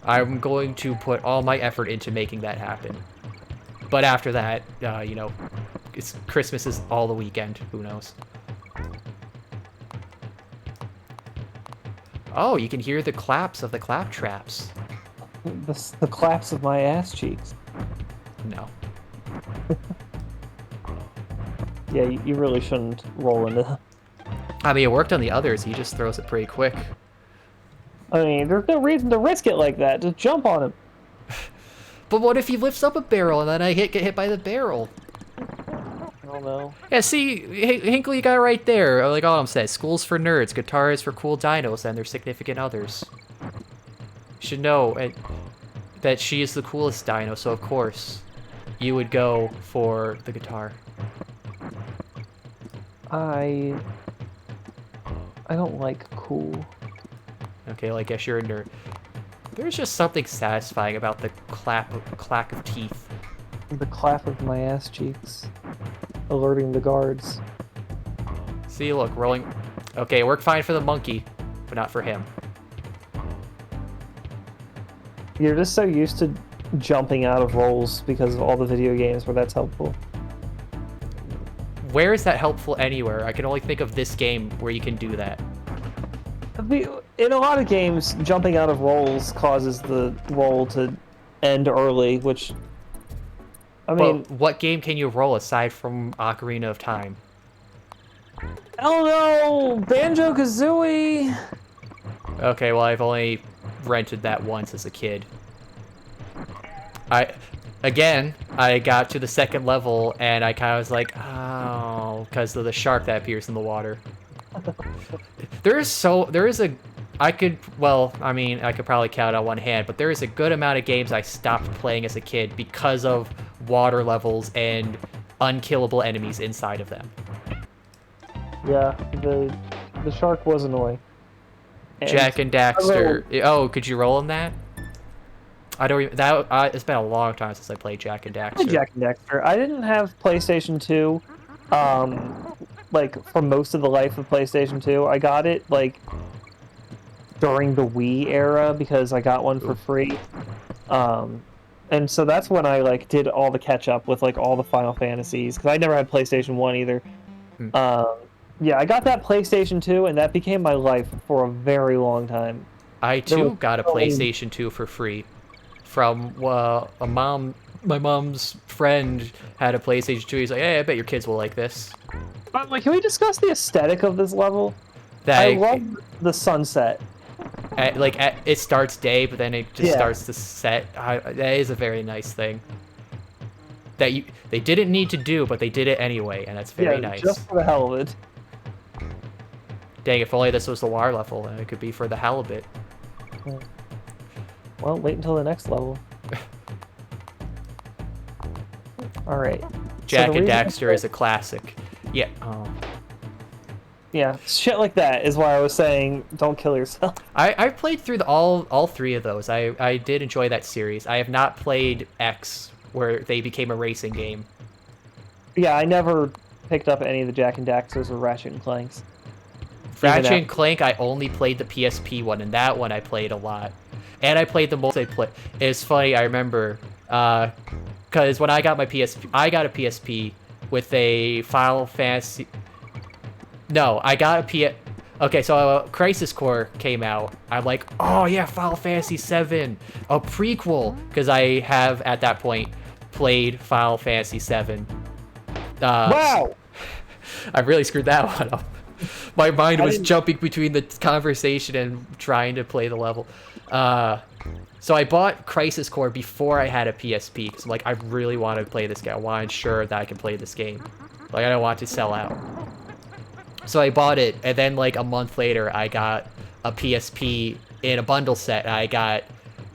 I'm going to put all my effort into making that happen. But after that, you know, Christmas is all the weekend. Who knows? Oh, you can hear the claps of the clap traps. The claps of my ass cheeks. No. Yeah, you really shouldn't roll into that. I mean, it worked on the others. He just throws it pretty quick. I mean, there's no reason to risk it like that. Just jump on him. But what if he lifts up a barrel and then I get hit by the barrel? I don't know. Yeah, see, Hinkle, you got it right there. Like Autumn said, school's for nerds, guitar is for cool dinos and their significant others. You should know that she is the coolest dino, so of course you would go for the guitar. I don't like cool. Okay, well, I guess you're a nerd. There's just something satisfying about the clack of teeth. The clap of my ass cheeks. Alerting the guards. See, look, rolling. Okay, it worked fine for the monkey, but not for him. You're just so used to jumping out of rolls because of all the video games where that's helpful. Where is that helpful anywhere? I can only think of this game where you can do that. In a lot of games, jumping out of rolls causes the roll to end early, which... I mean... But what game can you roll aside from Ocarina of Time? I don't know! Banjo-Kazooie! Okay, well, I've only rented that once as a kid. Again, I got to the second level, and I kind of was like, oh, because of the shark that appears in the water. I could probably count on one hand, but there is a good amount of games I stopped playing as a kid because of water levels and unkillable enemies inside of them. Yeah, the shark was annoying. And Jack and Daxter. Oh, could you roll in that? I don't even... it's been a long time since I played Jack and Daxter. Jack and Daxter. I didn't have PlayStation 2, like, for most of the life of PlayStation 2. I got it, like, during the Wii era because I got one for free. And so that's when I, like, did all the catch-up with, like, all the Final Fantasies, because I never had PlayStation 1 either. Yeah, I got that PlayStation 2, and that became my life for a very long time. I, too, got a PlayStation 2 for free from my mom's friend had a PlayStation 2. He's like, hey, I bet your kids will like this. But, like, can we discuss the aesthetic of this level? I love the sunset. It starts day, but then it just starts to set. That is a very nice thing. That they didn't need to do, but they did it anyway, and that's very nice. Just for the hell of it. Dang, if only this was the water level, and it could be for the halibut. Well, wait until the next level. Alright. Jack and Daxter is a classic. Yeah. Yeah, shit like that is why I was saying don't kill yourself. I played through all three of those. I did enjoy that series. I have not played X, where they became a racing game. Yeah, I never picked up any of the Jack and Daxters or Ratchet and Clanks. Even Ratchet and after. Clank, I only played the PSP one, and that one I played a lot. And I played the multiplayer. It's funny, I remember, because when I got my PSP, I got a PSP with a Final Fantasy. No, I got a P. Okay, so Crisis Core came out. I'm like, oh yeah, Final Fantasy VII, a prequel, because I have at that point played Final Fantasy VII. Wow! I really screwed that one up. My mind I was didn't- jumping between the conversation and trying to play the level. So I bought Crisis Core before I had a PSP because I'm like, I really want to play this game. I want to ensure that I can play this game. Like, I don't want it to sell out. So I bought it, and then like a month later, I got a PSP in a bundle set. I got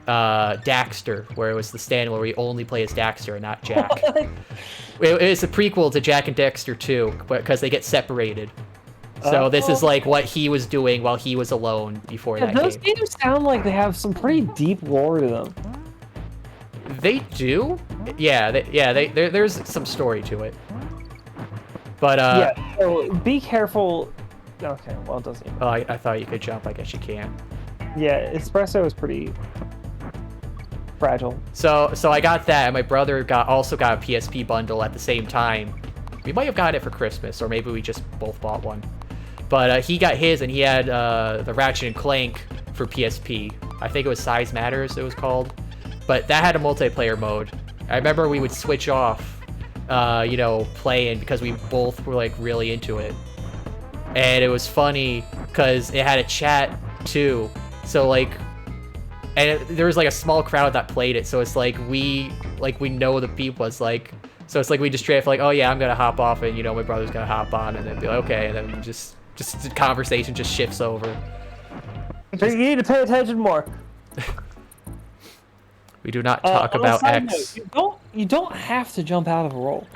Daxter, where it was the stand where we only play as Daxter and not Jack. It's a prequel to Jack and Dexter 2, because they get separated. So this is like what he was doing while he was alone before that those game. games sound like they have some pretty deep lore to them. They do? Yeah, there's some story to it. But, yeah, so be careful. Okay, well, it doesn't even... Oh, I thought you could jump. I guess you can't. Yeah, Espresso is pretty fragile. So I got that, and my brother also got a PSP bundle at the same time. We might have got it for Christmas, or maybe we just both bought one. But he got his, and he had the Ratchet and Clank for PSP. I think it was Size Matters, it was called. But that had a multiplayer mode. I remember we would switch off, you know, playing because we both were like really into it. And it was funny because it had a chat too. So like, and there was like a small crowd that played it. So it's like we know the people. It's like, so it's like we just straight like, oh yeah, I'm gonna hop off, and you know my brother's gonna hop on, and then be like, okay, and then just the conversation just shifts over. You need to pay attention more. We do not talk about X. Note, you don't have to jump out of a roll.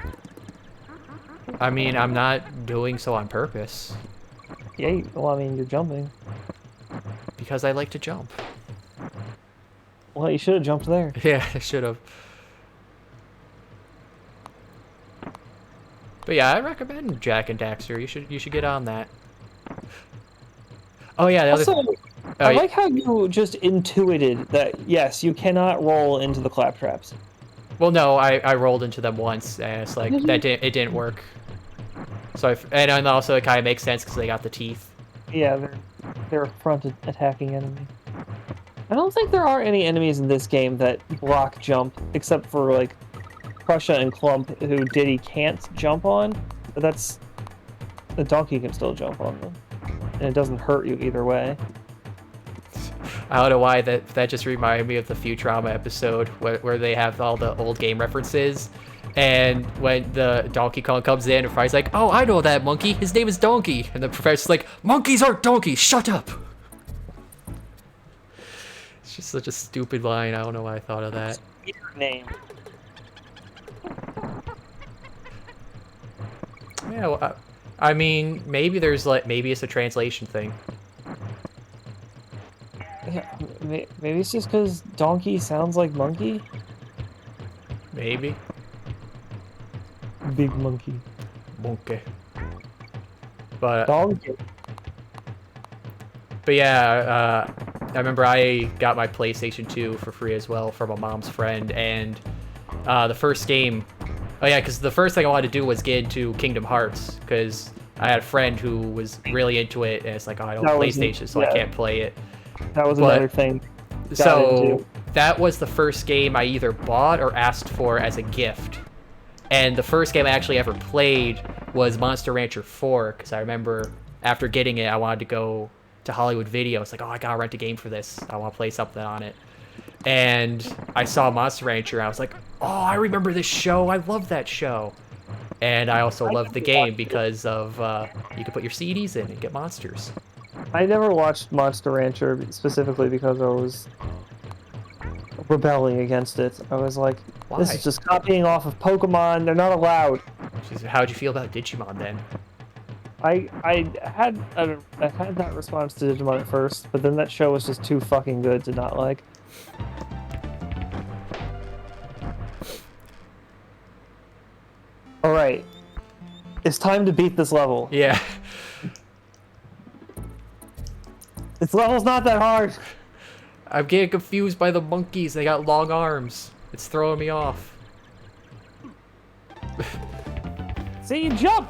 I mean, I'm not doing so on purpose. Yeah, well, I mean, you're jumping. Because I like to jump. Well, you should have jumped there. Yeah, I should have. But yeah, I recommend Jack and Daxter. You should get on that. Oh yeah, the Also, other. I like how you just intuited that yes, you cannot roll into the claptraps. Well, no, I rolled into them once, and it's like it didn't work. So and also it kind of makes sense because they got the teeth. Yeah, they're a front attacking enemy. I don't think there are any enemies in this game that block jump, except for like Prussia and Clump, who Diddy can't jump on. But that's the donkey can still jump on them, and it doesn't hurt you either way. I don't know why that just reminded me of the Futurama episode where they have all the old game references, and when the Donkey Kong comes in, and Fry's like, "Oh, I know that monkey. His name is Donkey," and the professor's like, "Monkeys aren't donkeys. Shut up." It's just such a stupid line. I don't know why I thought of that. Weird name. Yeah, well, I mean, maybe it's a translation thing. Yeah, maybe it's just because donkey sounds like monkey. Maybe. Big monkey. Monkey. But Donkey. But yeah, I remember I got my PlayStation 2 for free as well from a mom's friend, and the first game. Oh yeah, because the first thing I wanted to do was get into Kingdom Hearts, because I had a friend who was really into it, and it's like, oh, I don't have PlayStation, so I can't play it. That was another thing. So that was the first game I either bought or asked for as a gift. And the first game I actually ever played was Monster Rancher 4, because I remember after getting it, I wanted to go to Hollywood Video. It's like, oh, I gotta rent a game for this. I want to play something on it. And I saw Monster Rancher, and I was like, oh, I remember this show. I love that show. And I also loved the game because of you could put your CDs in and get monsters. I never watched Monster Rancher specifically because I was rebelling against it. I was like, this is just copying off of Pokemon. They're not allowed. How'd you feel about Digimon then? I had that response to Digimon at first, but then that show was just too fucking good to not like. All right, it's time to beat this level. Yeah. This level's not that hard. I'm getting confused by the monkeys. They got long arms. It's throwing me off. See, jump.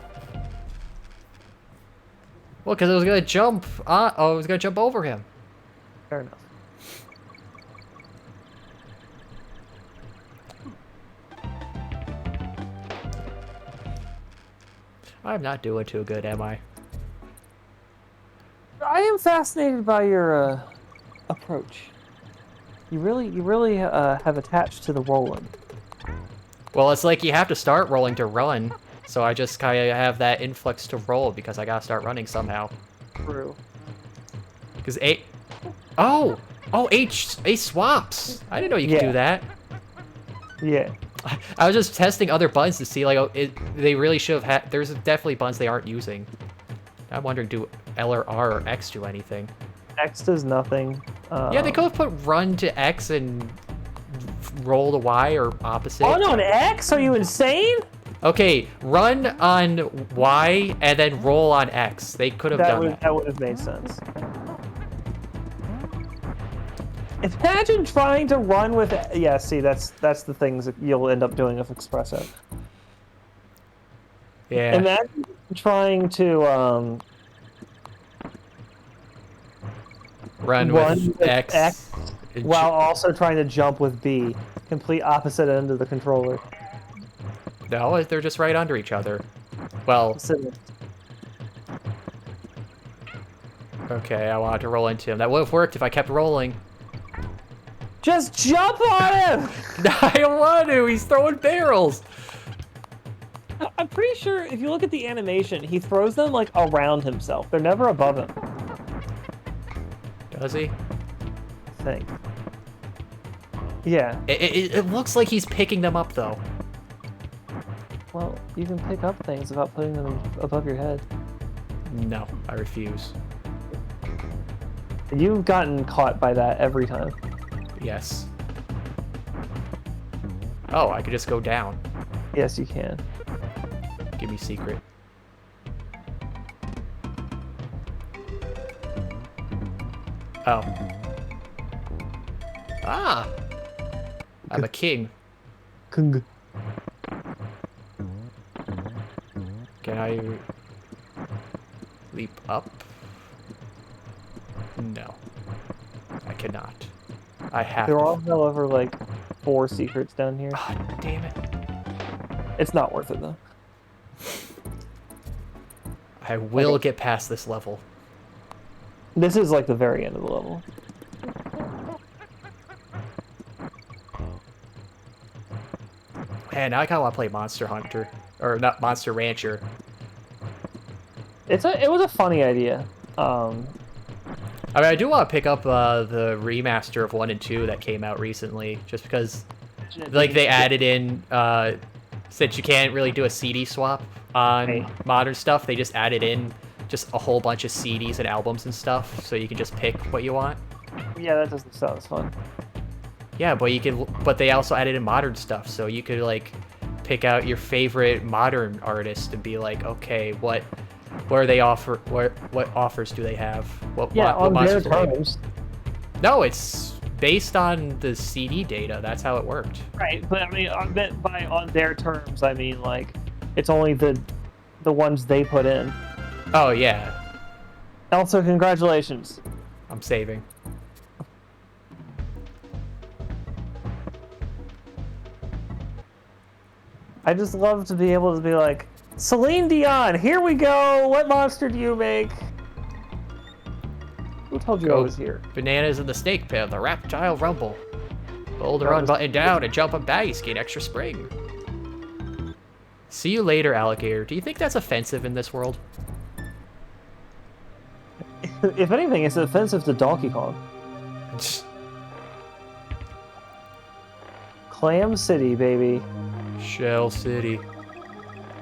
Well, because I was gonna jump. Oh, I was gonna jump over him. Fair enough. I'm not doing too good, am I? I am fascinated by your approach. You really have attached to the rolling. Well, it's like you have to start rolling to run, so I just kind of have that influx to roll because I gotta start running somehow. True. Because oh, H swaps. I didn't know you could do that. Yeah. I was just testing other buttons to see, like, they really should have had. There's definitely buttons they aren't using. I'm wondering, do L or R or X do anything? X does nothing. Yeah, they could have put run to X and roll to Y or opposite. Oh no, an X? Are you insane? Okay, run on Y and then roll on X. They could have done that. That would have made sense. Imagine trying to run with... Yeah, see, that's the things that you'll end up doing with Espresso. Yeah. Imagine trying to run with X while also trying to jump with B. Complete opposite end of the controller. No, they're just right under each other. Well, okay, I wanted to roll into him. That would have worked if I kept rolling. Just jump on him! I don't want to. He's throwing barrels. I'm pretty sure if you look at the animation, he throws them like around himself. They're never above him. Does he? I think. Yeah. It looks like he's picking them up, though. Well, you can pick up things without putting them above your head. No, I refuse. You've gotten caught by that every time. Yes. Oh, I could just go down. Yes, you can. Give me secret. Oh. Ah! I'm a king. Kung. Can I leap up? No. I cannot. I have There to. are, however, like 4 secrets down here. Oh, damn it. It's not worth it, though. I will get past this level. This is like the very end of the level. Man, now I kinda wanna play Monster Hunter. Or not Monster Rancher. It was a funny idea. I mean, I do want to pick up the remaster of 1 and 2 that came out recently, just because, like, they added in, since you can't really do a CD swap on modern stuff, they just added in just a whole bunch of CDs and albums and stuff, so you can just pick what you want. Yeah, that doesn't sound as fun. Yeah, but they also added in modern stuff, so you could, like, pick out your favorite modern artist and be like, okay, what offers do they have? What on their monsters do they have? terms. No, it's based on the CD data. That's how it worked. Right, but I mean, on their terms, I mean, like, it's only the ones they put in. Oh, yeah. Also, congratulations. I'm saving. I just love to be able to be like, Celine Dion, here we go. What monster do you make? Who told you I was here? Bananas in the snake pit, the reptile rumble. Hold the run button down and jump on baggies, gain extra spring. See you later, alligator. Do you think that's offensive in this world? If anything, it's offensive to Donkey Kong. Clam City, baby. Shell City.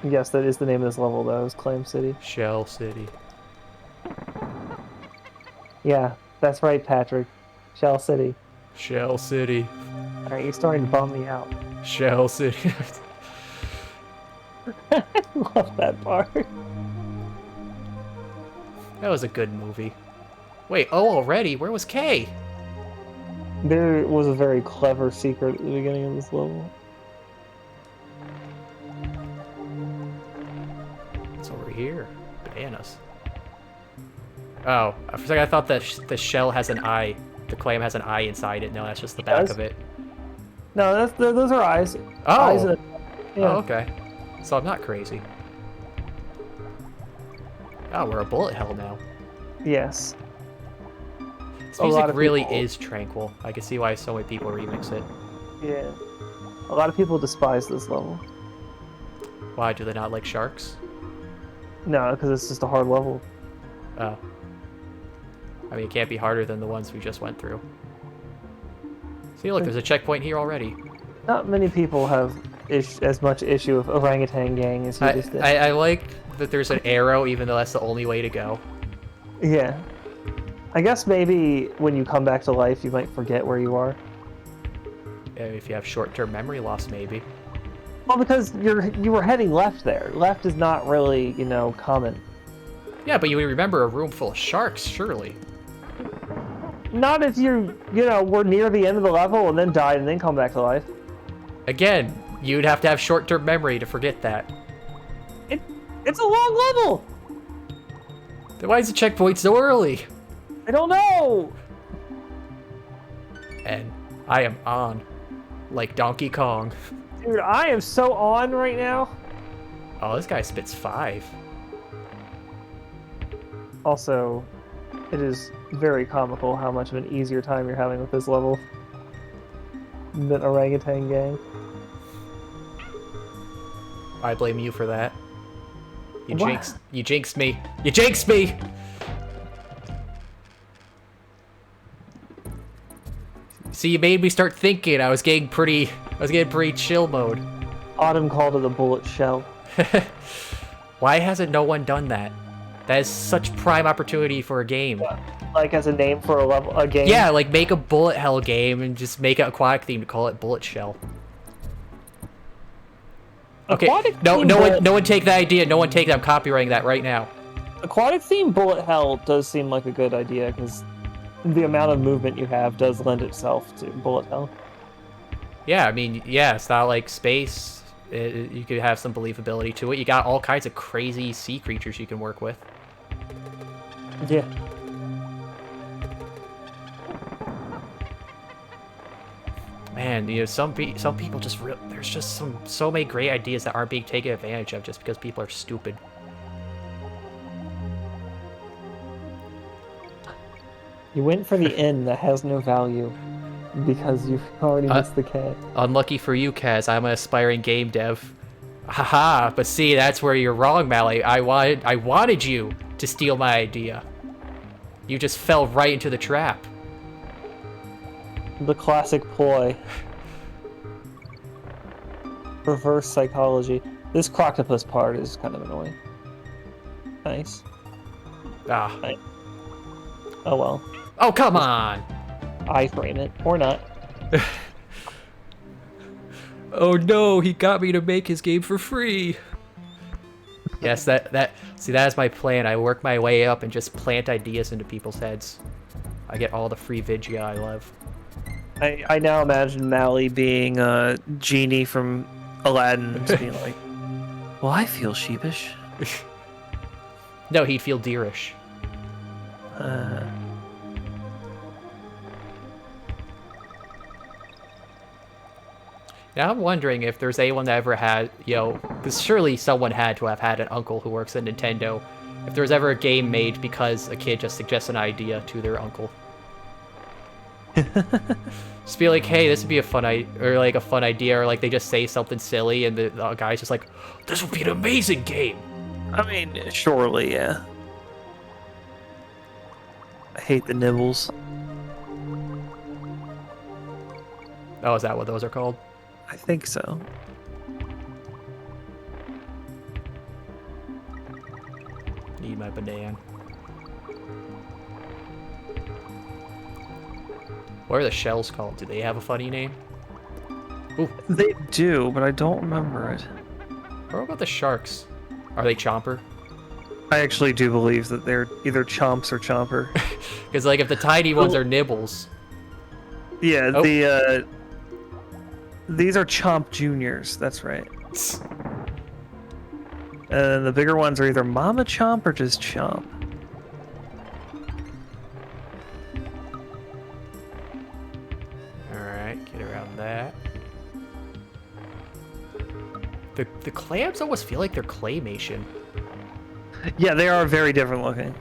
Yes, that is the name of this level, though, is Claim City. Shell City. Yeah, that's right, Patrick. Shell City. Shell City. Alright, you're starting to bum me out. Shell City. I love that part. That was a good movie. Wait, oh, already? Where was Kay? There was a very clever secret at the beginning of this level. It's over here. Bananas. Oh, for a second I thought that the shell has an eye. The clam has an eye inside it. No, that's just the back of it. No, those are eyes. Oh! Eyes yeah. Oh, okay. So I'm not crazy. Oh, we're a bullet hell now. Yes. This music really is tranquil. I can see why so many people remix it. Yeah. A lot of people despise this level. Why, do they not like sharks? No, because it's just a hard level. Oh. I mean, it can't be harder than the ones we just went through. See, look, there's a checkpoint here already. Not many people have as much issue with Orangutan Gang as you just did. I like that there's an arrow, even though that's the only way to go. Yeah. I guess maybe when you come back to life, you might forget where you are. Yeah, if you have short-term memory loss, maybe. Well, because you were heading left there. Left is not really, you know, common. Yeah, but you would remember a room full of sharks, surely. Not if you know, were near the end of the level and then died and then come back to life. Again, you'd have to have short-term memory to forget that. It's a long level! Then why is the checkpoint so early? I don't know! And I am on. Like Donkey Kong. Dude, I am so on right now. Oh, this guy spits 5. Also, it is very comical how much of an easier time you're having with this level than Orangutan Gang. I blame you for that. You What? jinxed me. You jinxed me! See, you made me start thinking. I was getting pretty chill mode. Autumn called it a bullet shell. Why hasn't no one done that? That is such prime opportunity for a game. Like as a name for a game? Yeah, like make a bullet hell game and just make it aquatic theme to call it bullet shell. Okay, no one take that idea. No one take that. I'm copyrighting that right now. Aquatic theme bullet hell does seem like a good idea because the amount of movement you have does lend itself to bullet hell. Yeah, I mean, yeah, it's not like space. You could have some believability to it. You got all kinds of crazy sea creatures you can work with. Yeah. Man, you know, some people just there's just so many great ideas that aren't being taken advantage of just because people are stupid. You went for the N that has no value because you've already missed the K. Unlucky for you, Kaz. I'm an aspiring game dev. Haha, but see, that's where you're wrong, Mally. I wanted you to steal my idea. You just fell right into the trap. The classic ploy. Reverse psychology. This croctopus part is kind of annoying. Nice. Ah. Nice. Oh well. Oh, come on! I frame it. Or not. Oh no, he got me to make his game for free. Yes, see, that is my plan. I work my way up and just plant ideas into people's heads. I get all the free Vigia I love. I now imagine Mally being a genie from Aladdin and just being like, well, I feel sheepish. No, he'd feel deerish. Now I'm wondering if there's anyone that ever had, you know, because surely someone had to have had an uncle who works at Nintendo. If there was ever a game made because a kid just suggests an idea to their uncle. Just be like, hey, this would be a fun idea, or like they just say something silly and the guy's just like, this would be an amazing game. I mean, surely, yeah. I hate the nibbles. Oh, is that what those are called? I think so. Need my banana. What are the shells called? Do they have a funny name? Ooh. They do, but I don't remember it. What about the sharks? Are they chomper? I actually do believe that they're either chomps or chomper. Because like if the tiny ones are nibbles. Yeah, these are chomp juniors. That's right. And the bigger ones are either mama chomp or just chomp. Alright, get around that. The clams almost feel like they're claymation. Yeah, they are very different looking.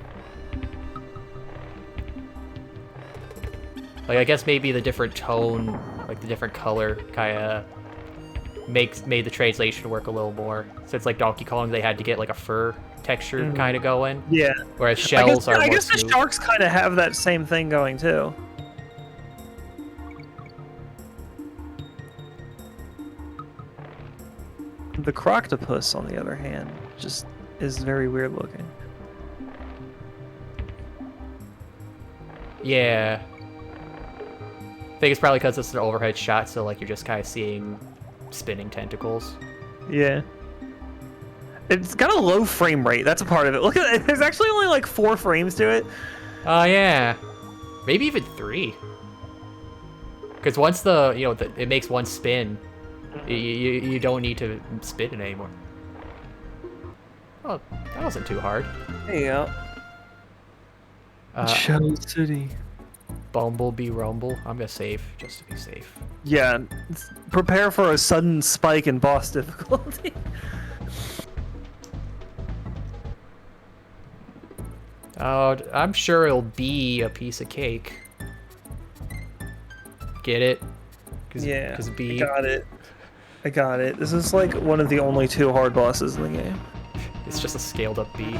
Like, I guess maybe the different tone, like the different color, kind of made the translation work a little more. So it's like Donkey Kong, they had to get like a fur texture kind of going. Yeah. Whereas shells are more I guess the smooth. sharks kind of have that same thing going too. The croctopus, on the other hand, just is very weird looking. Yeah. I think it's probably because it's an overhead shot, so like you're just kind of seeing spinning tentacles. Yeah. It's got a low frame rate. That's a part of it. Look at it. There's actually only like 4 frames to it. Oh, yeah. Maybe even 3. Because once it makes one spin, you don't need to spin it anymore. Oh, that wasn't too hard. There you go. Shell City. Bumblebee Rumble. I'm gonna save just to be safe. Yeah, prepare for a sudden spike in boss difficulty. Oh, I'm sure it'll be a piece of cake. Get it? Yeah, Cause B. I got it. I got it. This is like one of the only 2 hard bosses in the game. It's just a scaled up B.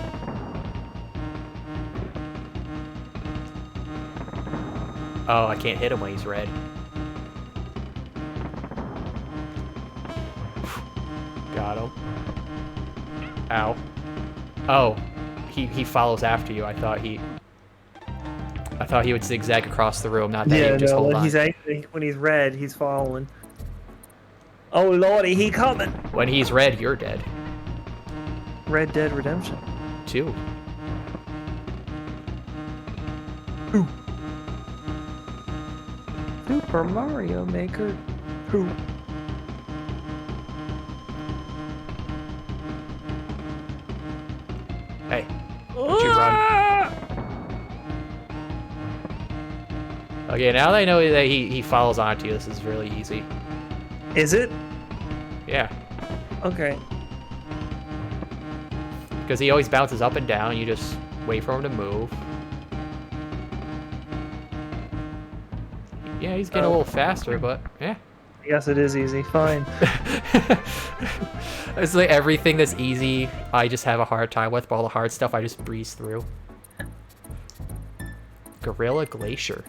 Oh, I can't hit him when he's red. Got him. Ow. Oh, he follows after you. I thought he would zigzag across the room, not that he would just hold on. When he's red, he's following. Oh lordy, he coming! When he's red, you're dead. Red Dead Redemption 2. Ooh. Super Mario Maker 2. Hey, would you run? Okay, now that I know that he follows onto you, this is really easy. Is it? Yeah. Okay. Because he always bounces up and down, you just wait for him to move. Yeah, he's getting a little faster, but yeah. Yes, it is easy. Fine. It's like everything that's easy, I just have a hard time with, but all the hard stuff I just breeze through. Gorilla Glacier.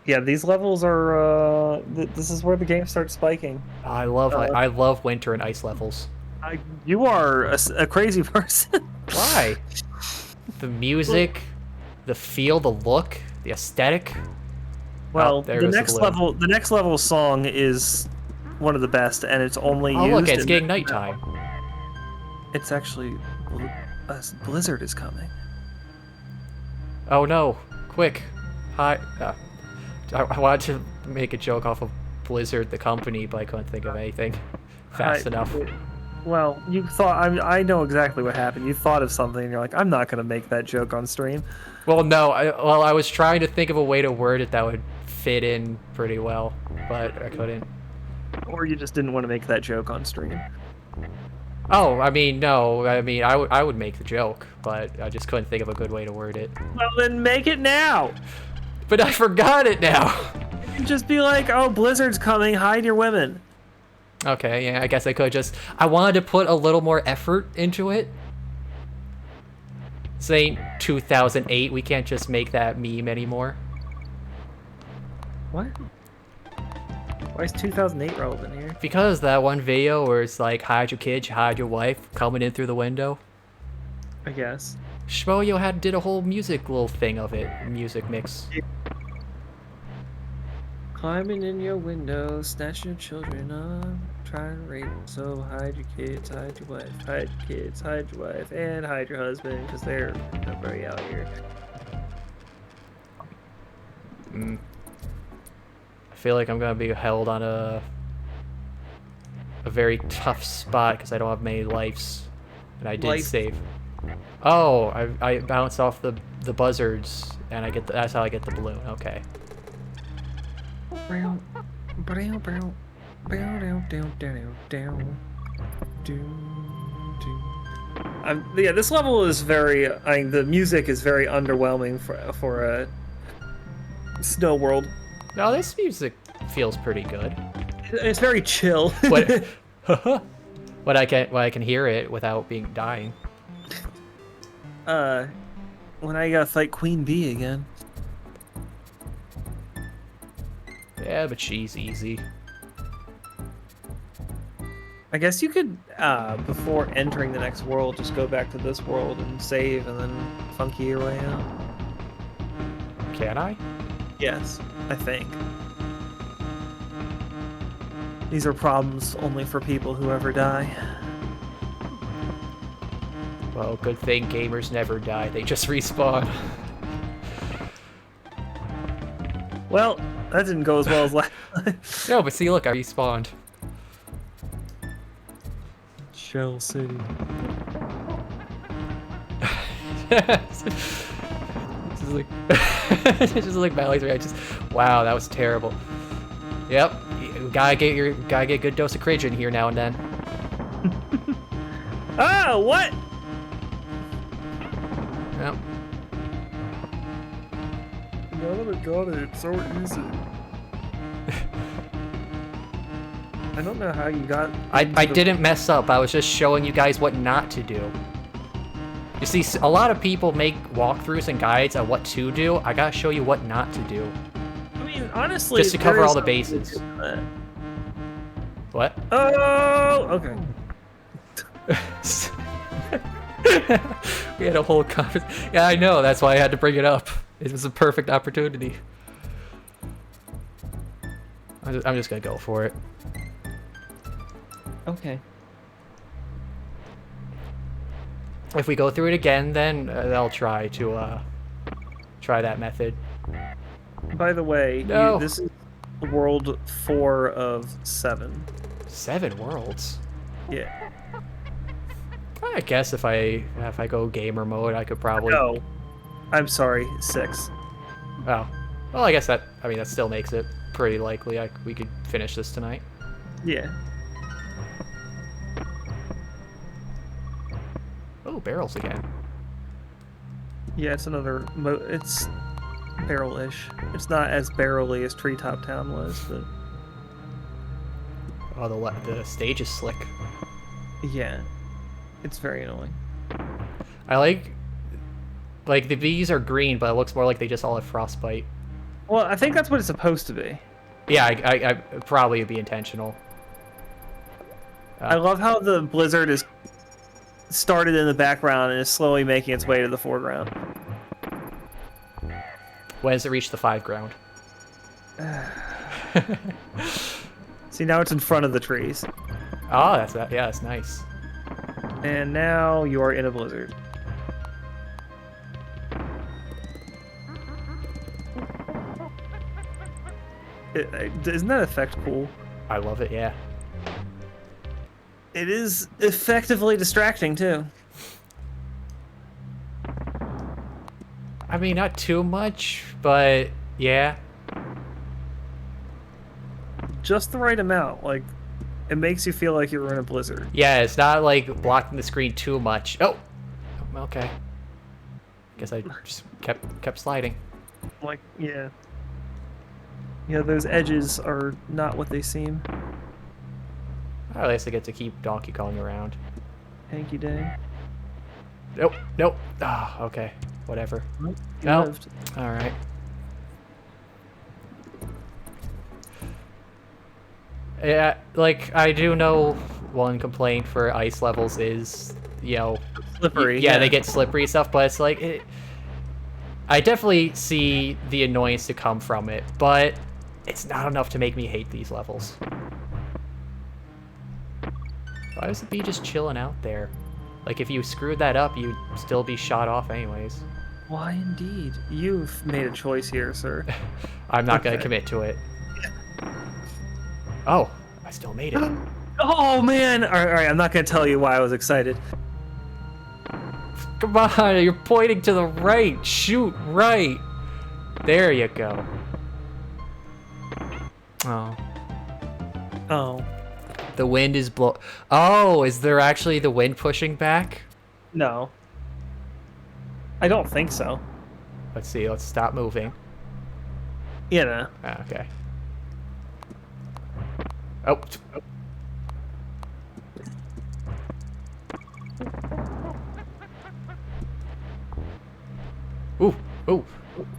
Yeah, these levels are. This is where the game starts spiking. I love winter and ice levels. You are a crazy person. Why? The music, the feel, the look, the aesthetic. Well, the next level song is one of the best, and it's only used. Oh look, it's getting nighttime. It's actually a blizzard is coming. Oh no! Quick, hi. I wanted to make a joke off of Blizzard, the company, but I couldn't think of anything fast enough. Well, you thought I know exactly what happened. You thought of something, and you're like, I'm not gonna make that joke on stream. Well, no. I was trying to think of a way to word it that would fit in pretty well, but I couldn't. Or you just didn't want to make that joke on stream. Oh, I mean, no. I mean, I would make the joke, but I just couldn't think of a good way to word it. Well, then make it now. But I forgot it now. You can just be like, oh, Blizzard's coming, hide your women. Okay, yeah, I guess I could just... I wanted to put a little more effort into it. This ain't 2008, we can't just make that meme anymore. What? Why is 2008 relevant here? Because that one video where it's like, hide your kids, hide your wife, coming in through the window. I guess. Shmoyo did a whole music little thing of it, music mix. Climbing in your window, snatching your children up, trying to rape them. So hide your kids, hide your wife, hide your kids, hide your wife, and hide your husband, because they're very out here. I feel like I'm gonna be held on a very tough spot because I don't have many lives, and I did save. Oh, I bounced off the buzzards, and that's how I get the balloon. Okay. Yeah, this level is very. The music is very underwhelming for a snow world. No, this music feels pretty good. It's very chill. What? But I can hear it without dying. When I gotta fight Queen Bee again. Yeah, but she's easy. I guess you could, before entering the next world, just go back to this world and save, and then funky your way out. Can I? Yes, I think. These are problems only for people who ever die. Well, good thing gamers never die. They just respawn. Well, that didn't go as well as last time. No, but see, look, I respawned. Shell City. It's just like, it's just like Valley's reaction. Wow, that was terrible. Yep, you gotta get a good dose of cringe in here now and then. Oh, what? Yep. Now that I got it, it's so easy. I don't know how you got... I didn't mess up. I was just showing you guys what not to do. You see, a lot of people make walkthroughs and guides on what to do. I gotta show you what not to do. I mean, honestly... Just to cover all the bases. What? Oh, okay. We had a whole conversation. Yeah, I know. That's why I had to bring it up. It was a perfect opportunity. I'm just gonna go for it. Okay. If we go through it again, then I'll try to try that method. By the way, no. This is world 4 of 7. 7 worlds? Yeah. I guess if I go gamer mode, I could probably... No. I'm sorry, 6. Oh. Well, I guess that still makes it pretty likely we could finish this tonight. Yeah. Oh, barrels again. Yeah, it's another... it's barrel-ish. It's not as barrel-y as Treetop Town was, but... Oh, the stage is slick. Yeah. It's very annoying. I like the bees are green, but it looks more like they just all have frostbite. Well, I think that's what it's supposed to be. Yeah, I probably would be intentional. I love how the blizzard is started in the background and is slowly making its way to the foreground. When does it reach the 5 ground? See, now it's in front of the trees. Oh, that's nice. And now you are in a blizzard. Isn't that effect cool? I love it, yeah. It is effectively distracting, too. I mean, not too much, but yeah. Just the right amount. Like, it makes you feel like you're in a blizzard. Yeah, it's not like blocking the screen too much. Oh, okay. Guess I just kept sliding. Like, yeah. Yeah, those edges are not what they seem. At least I get to keep Donkey Kong around. Hanky day. Nope, nope. Ah, oh, okay. Whatever. Nope, nope. Alright. Yeah, like, I do know one complaint for ice levels is, you know, slippery. Yeah, they get slippery and stuff, but it's like I definitely see the annoyance to come from it, but it's not enough to make me hate these levels. Why was the bee just chilling out there? Like, if you screwed that up, you'd still be shot off anyways. Why indeed? You've made a choice here, sir. I'm not gonna commit to it. Oh, I still made it. Oh man! All right, I'm not gonna tell you why I was excited. Come on, you're pointing to the right. Shoot right. There you go. Oh. Oh. The wind is Oh, is there actually the wind pushing back? No. I don't think so. Let's see. Let's stop moving. You know. Ah, okay. Oh. Ooh. Ooh.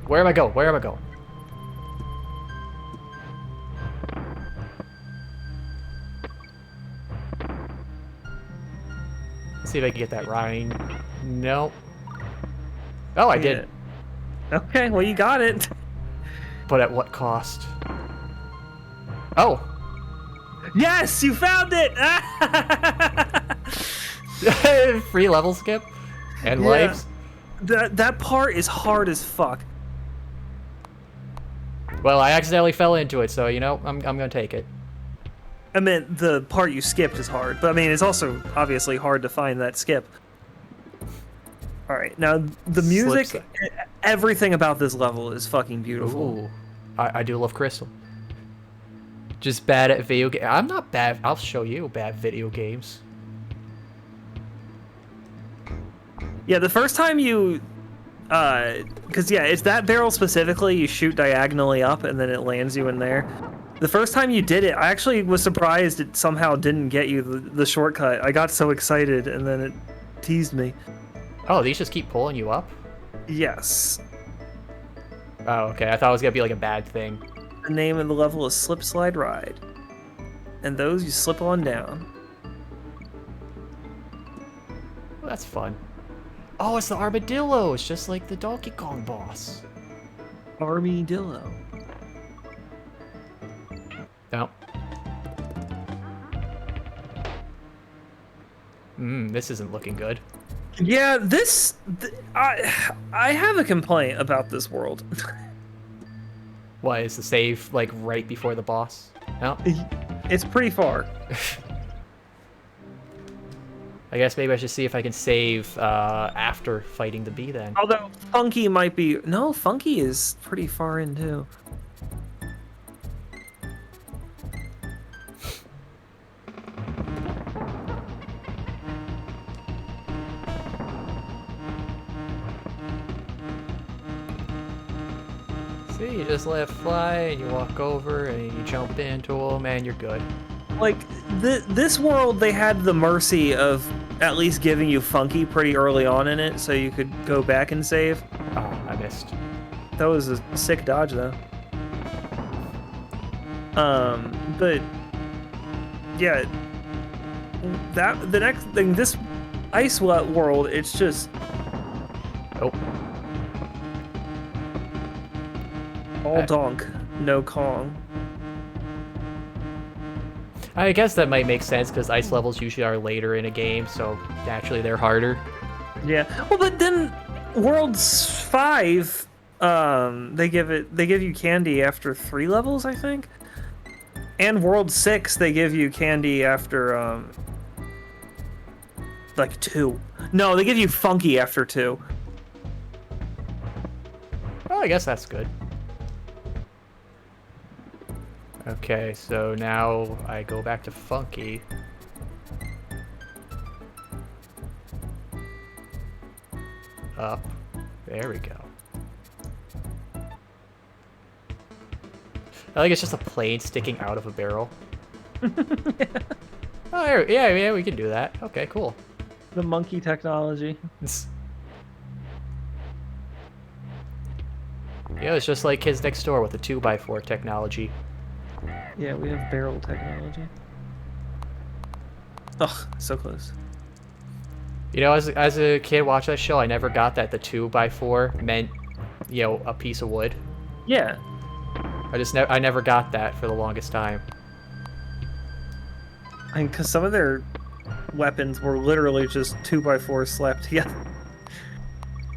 Where am I going? Where am I going? Let's see if I can get that Rhine. Nope. Oh, I did. Okay, well, you got it. But at what cost? Oh. Yes, you found it! Free level skip? And lives? That part is hard as fuck. Well, I accidentally fell into it, so, you know, I'm gonna take it. I mean, the part you skipped is hard, but I mean, it's also obviously hard to find that skip. Alright, now, the music, everything about this level is fucking beautiful. Ooh. I do love Crystal. Just bad at video games. I'm not bad. I'll show you bad video games. Yeah, the first time you... Because, yeah, it's that barrel specifically, you shoot diagonally up, and then it lands you in there. The first time you did it, I actually was surprised it somehow didn't get you the shortcut. I got so excited, and then it teased me. Oh, these just keep pulling you up? Yes. Oh, okay. I thought it was gonna be like a bad thing. The name of the level is Slip Slide Ride. And those you slip on down. Well, that's fun. Oh, it's the armadillo. It's just like the Donkey Kong boss. Armadillo. No. This isn't looking good. Yeah, I have a complaint about this world. What, is the save like right before the boss? No. It's pretty far. I guess maybe I should see if I can save after fighting the bee then. Although Funky might be... No, Funky is pretty far in too. See, you just let it fly, and you walk over, and you jump into them, and you're good. Like, this world, they had the mercy of at least giving you Funky pretty early on in it, so you could go back and save. Oh, I missed. That was a sick dodge, though. But yeah, the next thing, this ice world, it's just all donk, no Kong. I guess that might make sense because ice levels usually are later in a game, so naturally they're harder. Yeah. Well, but then Worlds 5, they give you candy after 3 levels, I think. And World 6, they give you candy after like 2. No, they give you Funky after 2. Well, I guess that's good. Okay, so now I go back to Funky. Up. There we go. I think it's just a plane sticking out of a barrel. Oh, yeah, we can do that. Okay, cool. The monkey technology. Yeah, it's just like Kids Next Door with the 2x4 technology. Yeah, we have barrel technology. Ugh, so close. You know, as a kid watching that show, I never got that the 2x4 meant, you know, a piece of wood. Yeah. I never got that for the longest time. And because some of their weapons were literally just 2x4s slapped together.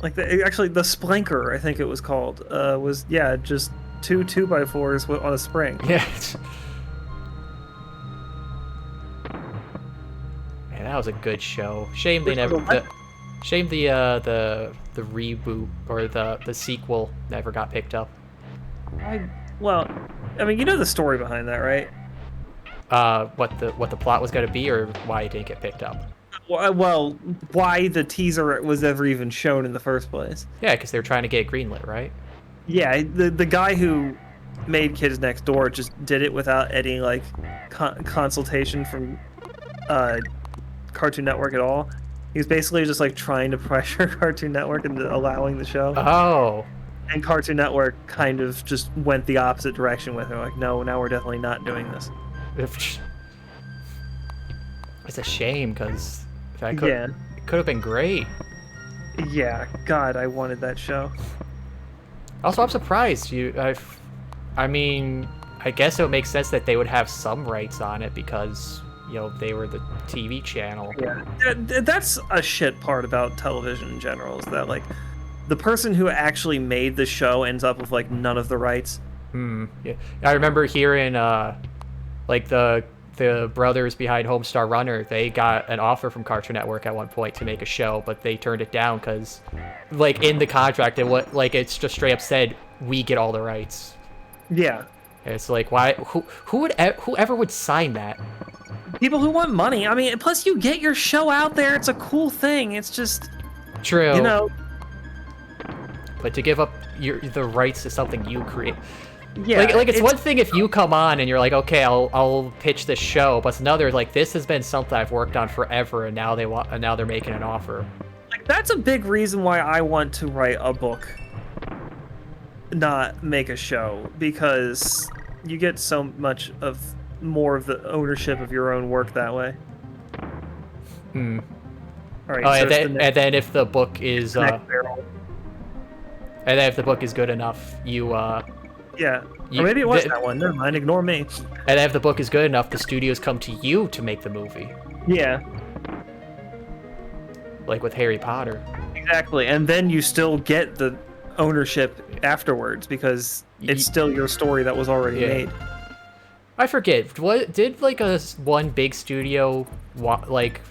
Like actually the splanker, I think it was called, was just two 2x4s on a spring. Yeah. Man, that was a good show. Shame they never. Shame the reboot or the sequel never got picked up. Well, I mean, you know the story behind that, right? What the plot was gonna be, or why it didn't get picked up. Well, why the teaser was ever even shown in the first place? Yeah, because they were trying to get it greenlit, right? Yeah, the guy who made Kids Next Door just did it without any like consultation from Cartoon Network at all. He was basically just like trying to pressure Cartoon Network into allowing the show. Oh. And Cartoon Network kind of just went the opposite direction with it. Like, no, now we're definitely not doing this. It's a shame because it could have been great. Yeah, God, I wanted that show. Also, I'm surprised I mean, I guess it would make sense that they would have some rights on it because, you know, they were the TV channel. Yeah, that's a shit part about television in general, is that, like, the person who actually made the show ends up with, like, none of the rights. Yeah. I remember hearing, like, the brothers behind Homestar Runner, they got an offer from Cartoon Network at one point to make a show, but they turned it down because, like, in the contract, it's just straight up said, we get all the rights. Yeah. And it's like, why? Whoever would sign that? People who want money. I mean, plus you get your show out there. It's a cool thing. It's just... True. You know... But to give up the rights to something you create... Yeah, like it's one thing if you come on and you're like, okay, I'll pitch this show, but it's another, like, this has been something I've worked on forever, and now they're making an offer. Like, that's a big reason why I want to write a book, not make a show, because you get so much more of the ownership of your own work that way. All right. Oh, and then if the book is good enough, you yeah. Or maybe it was that one. Never mind. Ignore me. And if the book is good enough, the studios come to you to make the movie. Yeah. Like with Harry Potter. Exactly. And then you still get the ownership afterwards because it's still your story that was already made. I forget. What did like one big studio like?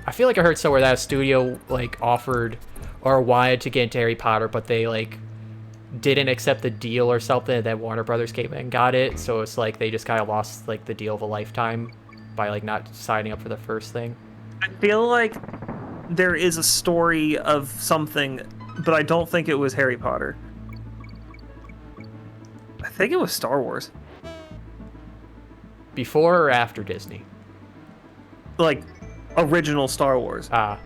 I feel like I heard somewhere that a studio like offered or wanted to get into Harry Potter, but they like didn't accept the deal or something, and then Warner Brothers came in and got it, so it's like they just kind of lost like the deal of a lifetime by like not signing up for the first thing. I feel like there is a story of something, but I don't think it was Harry Potter. I think it was Star Wars. Before or after Disney? Like, original Star Wars. Ah.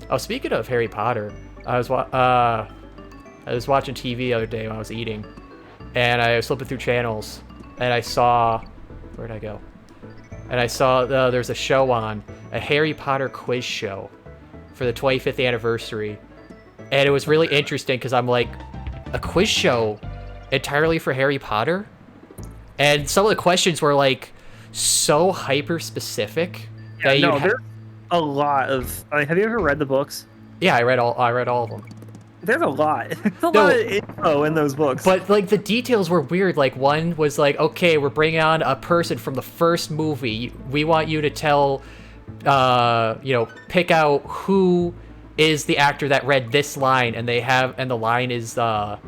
Oh, speaking of Harry Potter, I was watching TV the other day when I was eating, and I was flipping through channels, and I saw, where'd I go? And I saw there's a show on, a Harry Potter quiz show for the 25th anniversary, and it was really interesting because I'm like, a quiz show entirely for Harry Potter? And some of the questions were like so hyper specific. Yeah, no, there's a lot of. I mean, have you ever read the books? Yeah, I read all of them. There's a lot. There's a lot of info in those books. But like the details were weird. Like one was like, okay, we're bringing on a person from the first movie. We want you to tell, pick out who is the actor that read this line, and the line is the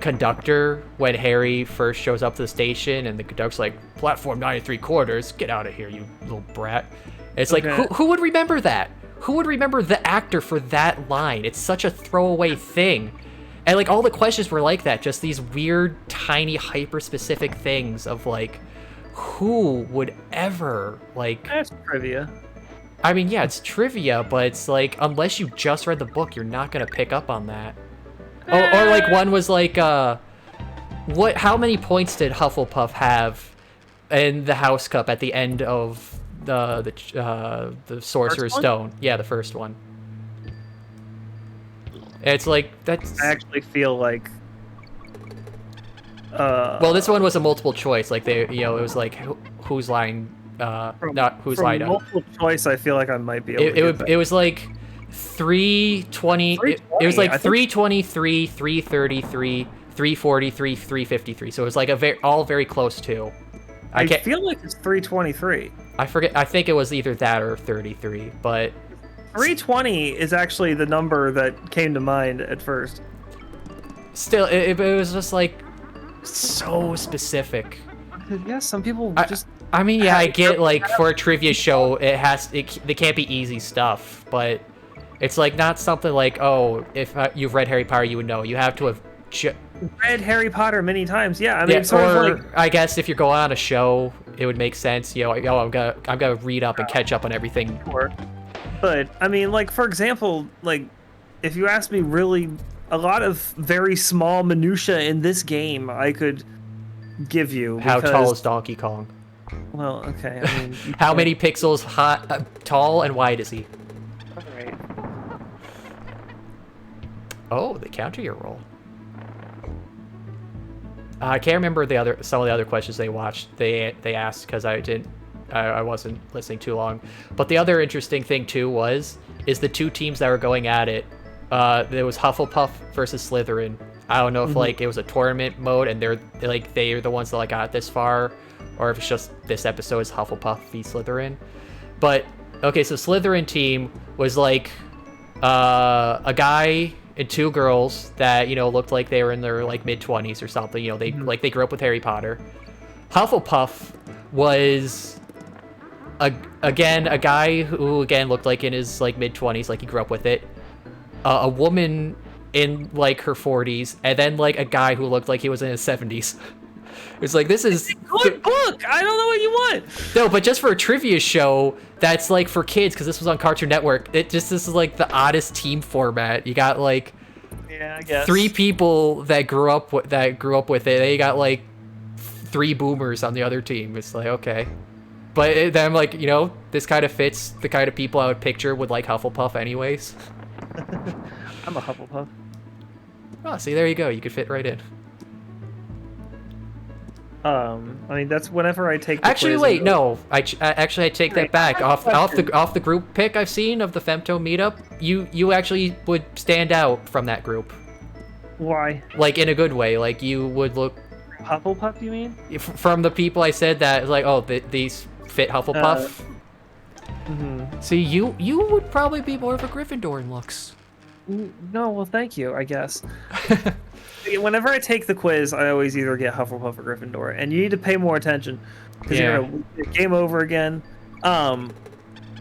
conductor when Harry first shows up to the station, and the conductor's like, platform 9 3/4, get out of here, you little brat. And it's like, who would remember that? Who would remember the actor for that line? It's such a throwaway thing. And like all the questions were like that, just these weird, tiny, hyper-specific things of like, who would ever like... That's trivia. I mean, yeah, it's trivia, but it's like, unless you just read the book, you're not going to pick up on that. Or like one was like, how many points did Hufflepuff have and the House Cup at the end of the Sorcerer's Stone. Yeah, the first one. It's like that's. I actually feel like. Well, this one was a multiple choice. Like it was like whose line, not whose line. Multiple choice, I feel like I might be able to get it was like 320. It was like 323, 333, 343, 353. So it was like all very close to. I feel like it's 323. I forget. I think it was either that or 33, but 320 is actually the number that came to mind at first. Still, it was just like so specific. Yeah, some people just. I mean, yeah, I get like for a trivia show, they can't be easy stuff, but it's like not something like, oh, if you've read Harry Potter, you would know. You have to have read Harry Potter many times. Yeah, I mean, I guess if you're going on a show, it would make sense. I'm gonna read up and catch up on everything. Sure. But I mean, like for example, like if you ask me, really, a lot of very small minutia in this game, I could give you. How tall is Donkey Kong? Well, okay. I mean, how many pixels tall and wide is he? All right. Oh, they counter your roll. I can't remember some of the other questions they asked because I wasn't listening too long. But the other interesting thing too is the two teams that were going at it. There was Hufflepuff versus Slytherin. I don't know if like it was a tournament mode and they're the ones that like got this far, or if it's just this episode is Hufflepuff v Slytherin. But okay, so Slytherin team was like a guy and two girls that looked like they were in their like mid-20s or something. They grew up with Harry Potter. Hufflepuff was a guy who again looked like in his like mid-20s, like he grew up with it. A woman in like her 40s, and then like a guy who looked like he was in his 70s. It's like, this is a good book. I don't know what you want. No, but just for a trivia show that's like for kids, because this was on Cartoon Network. This is like the oddest team format. You got like, yeah, I guess 3 people that grew up with it. Then you got like 3 boomers on the other team. It's like, okay, but then I'm like, this kind of fits the kind of people I would picture would like Hufflepuff, anyways. I'm a Hufflepuff. Oh, see, there you go. You could fit right in. I mean, that's whenever I take the actually quiz wait, no, I take that back. Off the group pick I've seen of the Femto meetup, you actually would stand out from that group. Why? Like in a good way. Like you would look Hufflepuff, you mean? From the people I said that, like, oh, these fit Hufflepuff. See, you would probably be more of a Gryffindor in looks. No, well, thank you, I guess. Whenever I take the quiz, I always either get Hufflepuff or Gryffindor, and you need to pay more attention because you're gonna game over again. I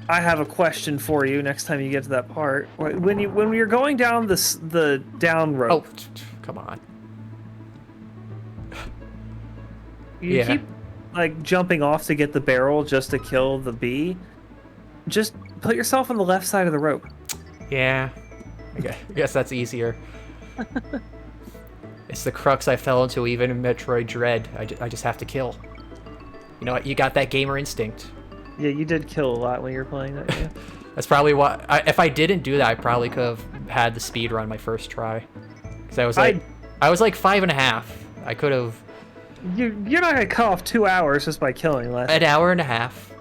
have a question for you next time you get to that part. When you're going down the down rope. Oh, come on. You keep like jumping off to get the barrel just to kill the bee. Just put yourself on the left side of the rope. Yeah, I guess that's easier. It's the crux I fell into even in Metroid Dread. I just have to kill. You know what? You got that gamer instinct. Yeah, you did kill a lot when you were playing that game. That's probably why. If I didn't do that, I probably could have had the speed run my first try. Because I was like 5.5. I could have. You're not gonna cut off 2 hours just by killing less. An hour and a half.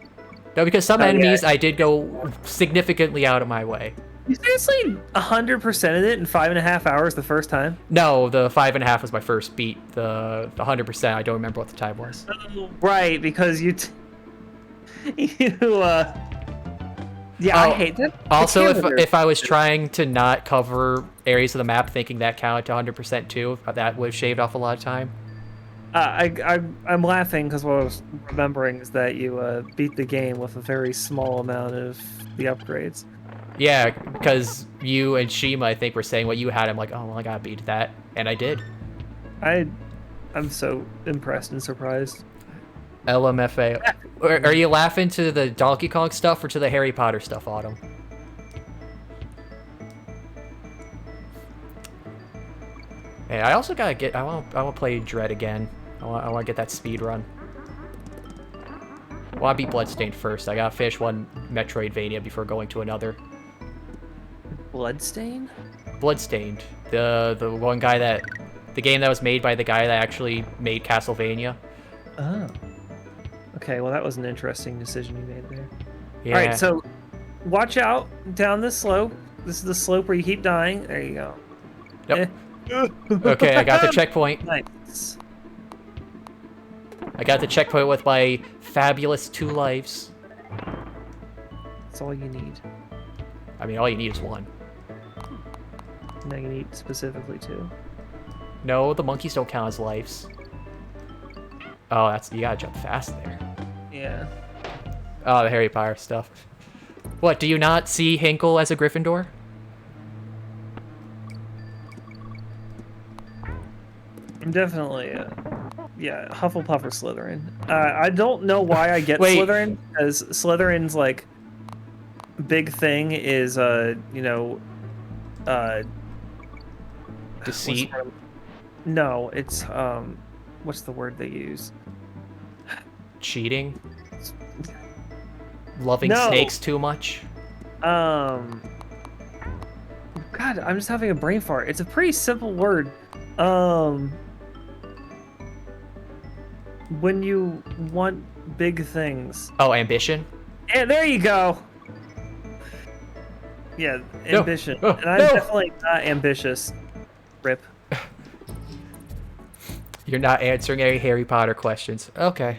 No, because some enemies I did go significantly out of my way. You seriously 100%ed it in 5.5 hours the first time? No, the 5.5 was my first beat. The 100%, I don't remember what the time was. Right, because you. Yeah, I hate that. Also, if I was trying to not cover areas of the map, thinking that counted to 100% too, that would have shaved off a lot of time. I'm laughing because what I was remembering is that you beat the game with a very small amount of the upgrades. Yeah, because you and Shima, I think, were saying what you had. I'm like, oh, well, I gotta beat that, and I did. I'm so impressed and surprised. LMFA. Are you laughing to the Donkey Kong stuff or to the Harry Potter stuff, Autumn? Hey, I also gotta get. I want to play Dread again. I want to get that speed run. Well, I beat Bloodstained first. I gotta finish one Metroidvania before going to another. Bloodstain? Bloodstained. The one guy that... The game that was made by the guy that actually made Castlevania. Oh. Okay, well that was an interesting decision you made there. Yeah. Alright, so watch out down this slope. This is the slope where you keep dying. There you go. Yep. Okay, I got the checkpoint. Nice. I got the checkpoint with my fabulous 2 lives. That's all you need. I mean, all you need is 1. Now you need specifically 2. No, the monkeys don't count as lives. Oh, that's... You gotta jump fast there. Yeah. Oh, the Harry Potter stuff. What, do you not see Hinkle as a Gryffindor? I'm definitely, yeah, Hufflepuff or Slytherin. I don't know why I get Wait. Slytherin, because Slytherin's, like, big thing is, you know, Deceit? No, it's, what's the word they use? Cheating? Loving No. snakes too much? God, I'm just having a brain fart. It's a pretty simple word. When you want big things. Oh, ambition? Yeah, there you go. Yeah, ambition. No. And I'm No. definitely not ambitious. Rip. You're not answering any Harry Potter questions. Okay.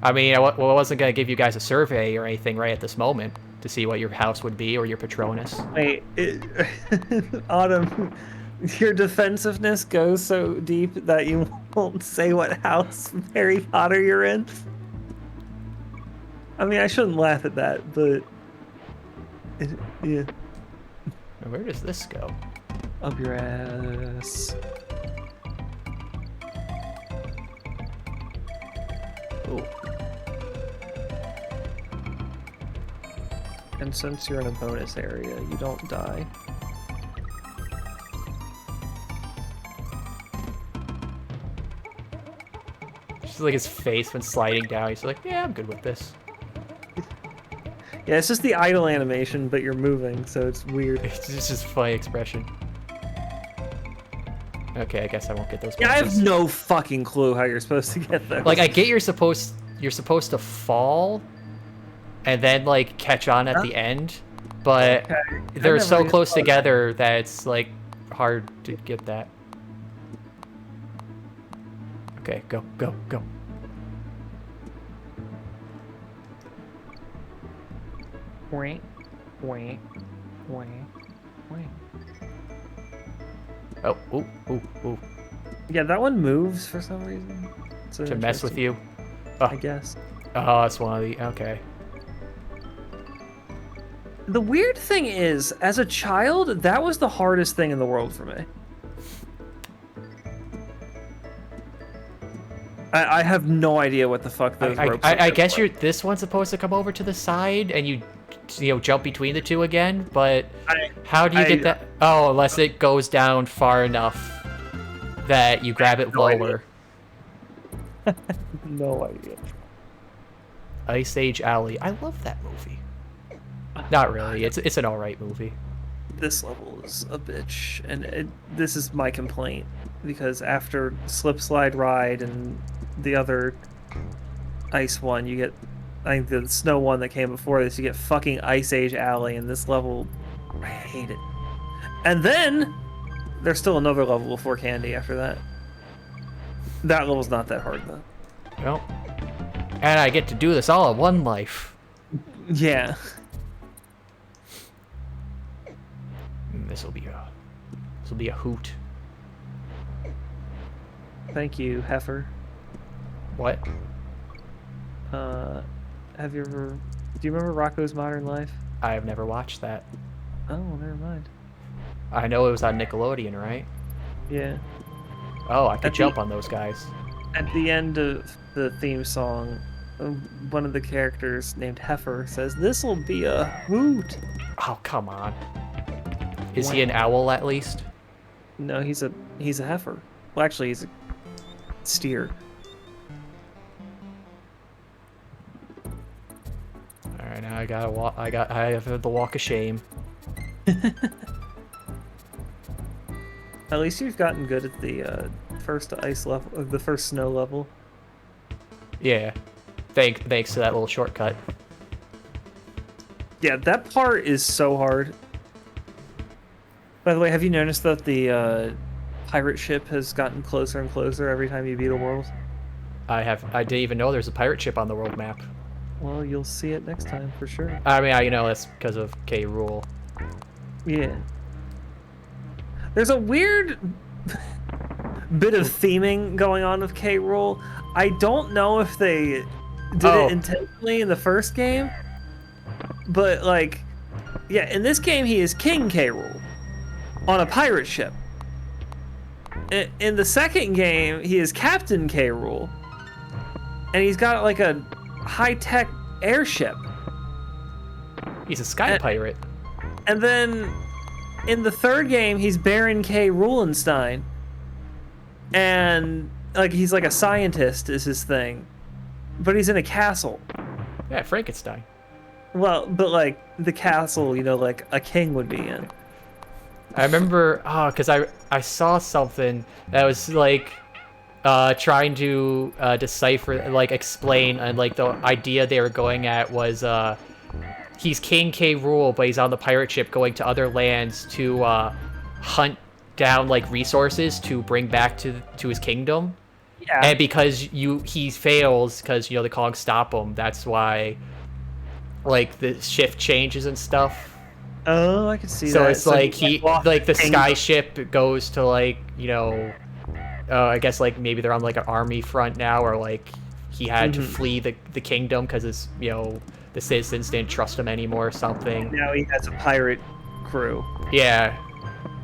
I mean, I wasn't going to give you guys a survey or anything right at this moment to see what your house would be or your Patronus. Wait, Autumn, your defensiveness goes so deep that you won't say what house Harry Potter you're in? I mean, I shouldn't laugh at that, but... yeah. Now, where does this go? Up your ass. Oh. And since you're in a bonus area, you don't die. Just like his face when sliding down. He's like, yeah, I'm good with this. Yeah, it's just the idle animation, but you're moving, so it's weird. It's just a funny expression. Okay, I guess I won't get those. Yeah, I have bonuses. no fucking clue how you're supposed to get those. Like, I get you're supposed to fall, and then like catch on at the end, but Okay. they're so even close thought of together that it's like hard to get that. Okay, go, go, go. Wait, wait, wait, wait. Oh, ooh, ooh, ooh. Yeah, that one moves for some reason. It's To mess with interesting- you. I guess. Oh, it's one of the. Okay. The weird thing is, as a child, that was the hardest thing in the world for me. I have no idea what the fuck those ropes are. I guess you're. This one's supposed to come over to the side, and you know, jump between the two again. But how do you get that? Oh, unless it goes down far enough that you grab it lower. No idea. Ice Age Alley. I love that movie. Not really. It's an alright movie. This level is a bitch, and this is my complaint, because after Slip Slide Ride and the other ice one, you get, I think the snow one that came before this, you get fucking Ice Age Alley, and this level, I hate it. And then there's still another level before Candy after that. That level's not that hard though. Well, and I get to do this all in one life. Yeah. This will be a hoot. Thank you, Heifer. What? Have you ever? Do you remember Rocko's Modern Life? I have never watched that. Oh, never mind. I know it was on Nickelodeon, right? Yeah. Oh, I could At the- jump on those guys. At the end of the theme song, one of the characters named Heifer says, "This'll be a hoot." Oh, come on. Is he an owl at least? No, he's a heifer. Well, actually, he's a steer. gotta walk. I have the walk of shame. At least you've gotten good at the first ice level, the first snow level. Yeah. Thanks to that little shortcut. Yeah, that part is so hard. By the way, have you noticed that the pirate ship has gotten closer and closer every time you beat a world? I didn't even know there's a pirate ship on the world map. Well, you'll see it next time for sure. I mean, you know, that's because of K. Rool. Yeah. There's a weird bit of theming going on with K. Rool. I don't know if they did it intentionally in the first game, but like, yeah, in this game he is King K. Rool on a pirate ship. In the second game, he is Captain K. Rool, and he's got like a high-tech airship. He's a sky pirate. And then in the third game, he's Baron K. Rulenstein, and like he's like a scientist is his thing, but he's in a castle. Yeah, Frankenstein. Well, but like the castle, you know, like a king would be in. I remember, because I saw something that was like trying to decipher, like explain, and like the idea they were going at was he's King K. Rool, but he's on the pirate ship going to other lands to hunt down like resources to bring back to his kingdom. Yeah. And because he fails, because you know the Kong stop him, that's why like the shift changes and stuff. Oh, I can see that. So it's like the king. sky ship goes to like, you know, I guess like maybe they're on like an army front now, or like he had to flee the kingdom because it's, you know, the citizens didn't trust him anymore or something. Now he has a pirate crew. Yeah.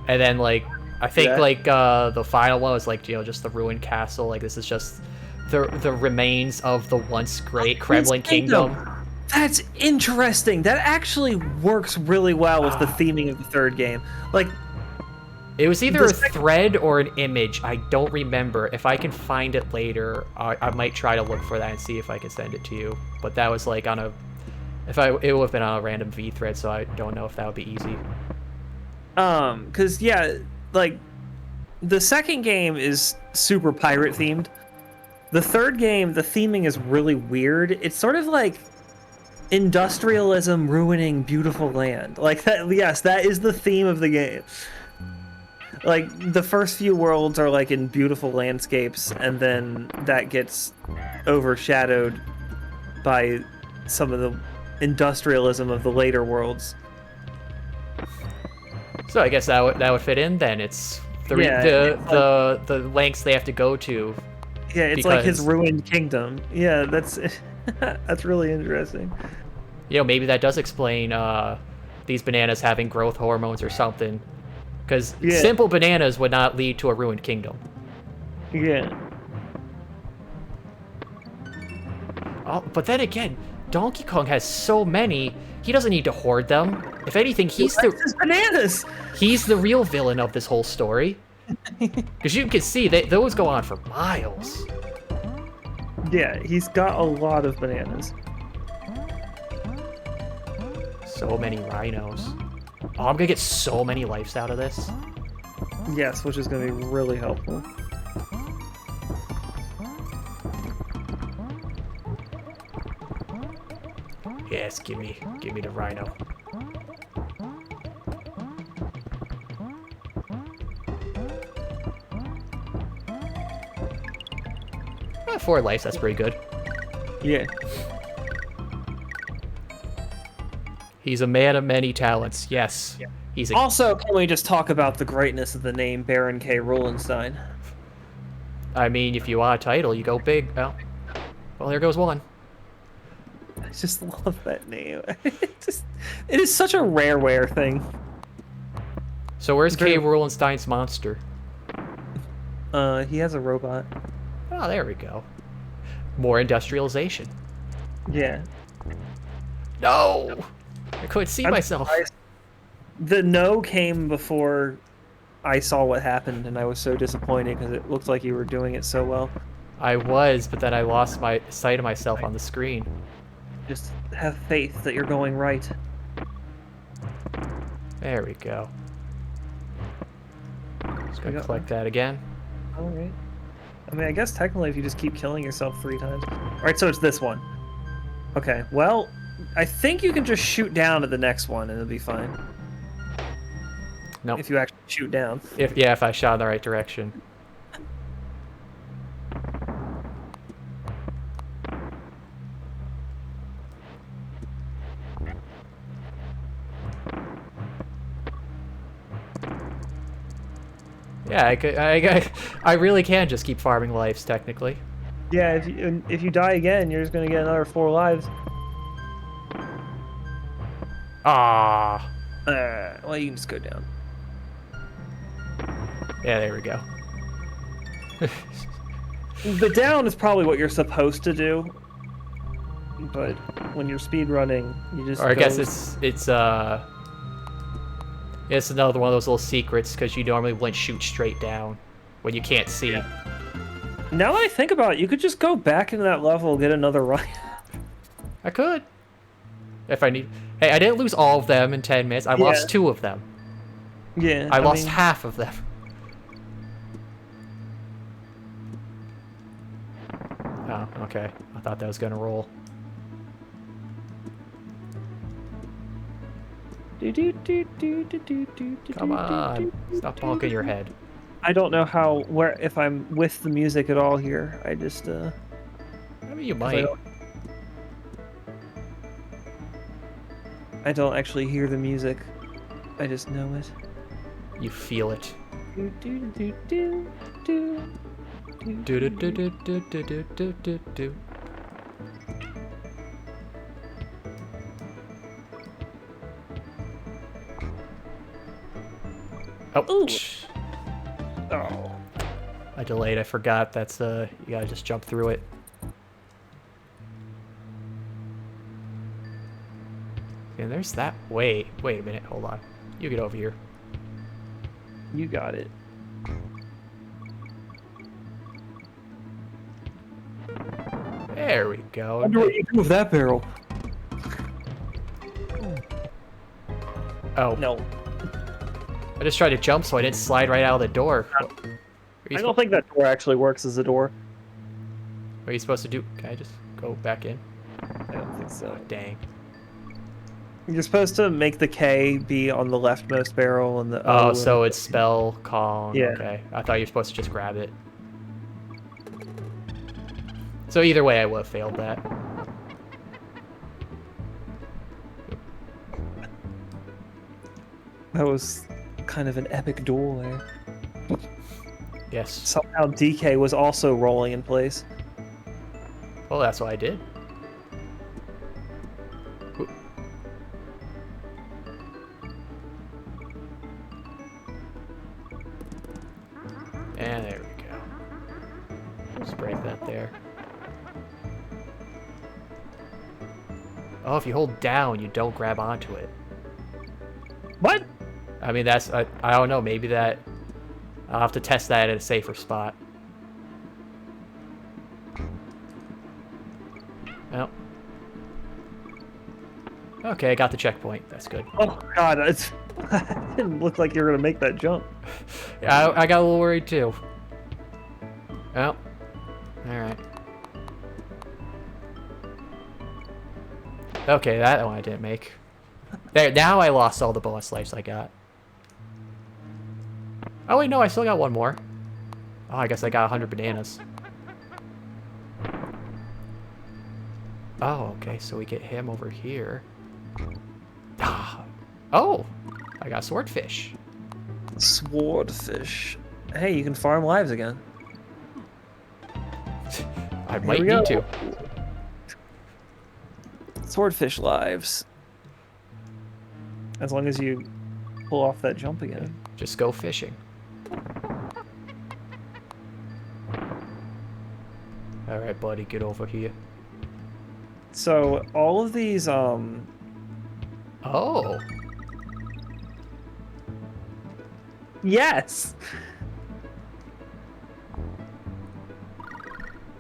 And then like I think like the final one was like, you know, just the ruined castle. Like this is just the remains of the once great Kremlin kingdom. That's interesting. That actually works really well with the theming of the third game. Like, it was either a thread or an image. I don't remember. If I can find it later, I might try to look for that and see if I can send it to you. But that was like on a, it would have been on a random V thread, so I don't know if that would be easy. Cause yeah, like the second game is super pirate themed. The third game, the theming is really weird. It's sort of like industrialism ruining beautiful land. Like that, yes, that is the theme of the game. Like the first few worlds are like in beautiful landscapes, and then that gets overshadowed by some of the industrialism of the later worlds. So I guess that would fit in then. It's the lengths they have to go to. Yeah, it's like his ruined kingdom. Yeah, that's that's really interesting. You know, maybe that does explain these bananas having growth hormones or something. Because simple bananas would not lead to a ruined kingdom. Yeah. Oh, but then again, Donkey Kong has so many, he doesn't need to hoard them. If anything, he's bananas. He's the real villain of this whole story. Because you can see those go on for miles. Yeah, he's got a lot of bananas. So many rhinos. Oh, I'm gonna get so many lives out of this. Yes, which is gonna be really helpful. Yes, give me the rhino. Eh, 4 lives, that's pretty good. Yeah. He's a man of many talents. Yes. Yeah. He's also, can we just talk about the greatness of the name Baron K. Rulenstein? I mean, if you want a title, you go big. Oh. Well, there goes one. I just love that name. It is such a rareware thing. So where's K. Rulenstein's monster? He has a robot. Oh, there we go. More industrialization. Yeah. No! I couldn't see myself. The no came before I saw what happened, and I was so disappointed because it looked like you were doing it so well. I was, but then I lost my sight of myself on the screen. Just have faith that you're going right. There we go. Just We gonna got collect one. that again. All right. I mean, I guess technically if you just keep killing yourself 3 times. All right, so it's this one. Okay, well, I think you can just shoot down at the next one and it'll be fine. Nope. If you actually shoot down. If I shot in the right direction. Yeah, I really can just keep farming lives, technically. Yeah, if you die again, you're just gonna get another 4 lives. Ah. Well, you can just go down. Yeah, there we go. The down is probably what you're supposed to do, but when you're speed running, you just. Or I guess it's another one of those little secrets because you normally wouldn't shoot straight down when you can't see. Yeah. Now that I think about it, you could just go back into that level, get another run. I could, if I need. Hey, I didn't lose all of them in 10 minutes. I lost 2 of them. Yeah. I lost half of them. Oh, okay. I thought that was gonna roll. Come on, stop bonking your head. I don't know if I'm with the music at all here. I just I mean, you might. I don't actually hear the music. I just know it. You feel it. Do do do do do Do do do do do do do do do do. Oh. Oh. I delayed. I forgot. That's you gotta just jump through it. And there's that. Wait a minute. Hold on. You get over here. You got it. There we go. I wonder what you do with that barrel. Oh. No. I just tried to jump so I didn't slide right out of the door. I don't think that door actually works as a door. What are you supposed to do? Can I just go back in? I don't think so. Oh, dang. You're supposed to make the K be on the leftmost barrel and the O. Oh, so it's spell Kong. Yeah. Okay. I thought you were supposed to just grab it. So either way, I would have failed that. That was kind of an epic duel there. Yes. Somehow DK was also rolling in place. Well, that's what I did. Ooh. And there we go. Just break that there. Oh, if you hold down, you don't grab onto it. What? I mean, that's... I don't know. Maybe that... I'll have to test that at a safer spot. Well. Okay, I got the checkpoint. That's good. Oh god, it didn't look like you were gonna make that jump. Yeah, I got a little worried too. Oh. Alright. Okay, that one I didn't make. There, now I lost all the bonus lives I got. Oh wait, no, I still got one more. Oh, I guess I got 100 bananas. Oh, okay, so we get him over here. Ah. Oh, I got swordfish. Swordfish. Hey, you can farm lives again. I might need to. Swordfish lives. As long as you pull off that jump again. Just go fishing. Alright, buddy, get over here. So, all of these, Oh. Yes!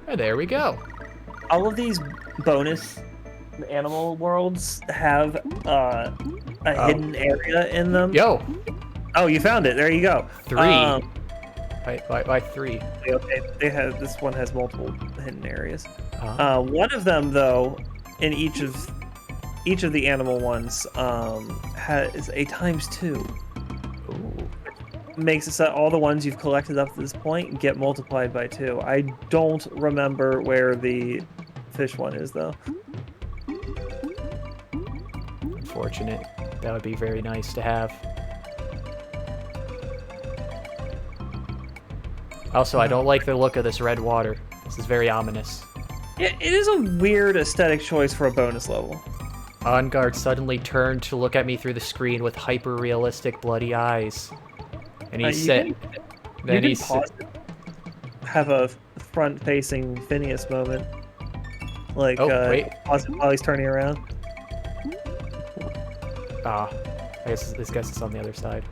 And there we go. All of these bonus animal worlds have a Oh. hidden area in them. Yo, Oh, you found it. There you go. 3. Why 3? Okay, they have this one has multiple hidden areas. Huh? One of them, though, in each of the animal ones, has a ×2. Ooh. Makes it so all the ones you've collected up to this point get multiplied by 2. I don't remember where the fish one is, though. Unfortunate. That would be very nice to have. Also, I don't like the look of this red water. This is very ominous. It is a weird aesthetic choice for a bonus level. Onguard suddenly turned to look at me through the screen with hyper-realistic bloody eyes. And he said... Then he said... Have a front-facing Phineas moment. Like, wait. pause it while he's turning around. Ah, I guess this guess is on the other side.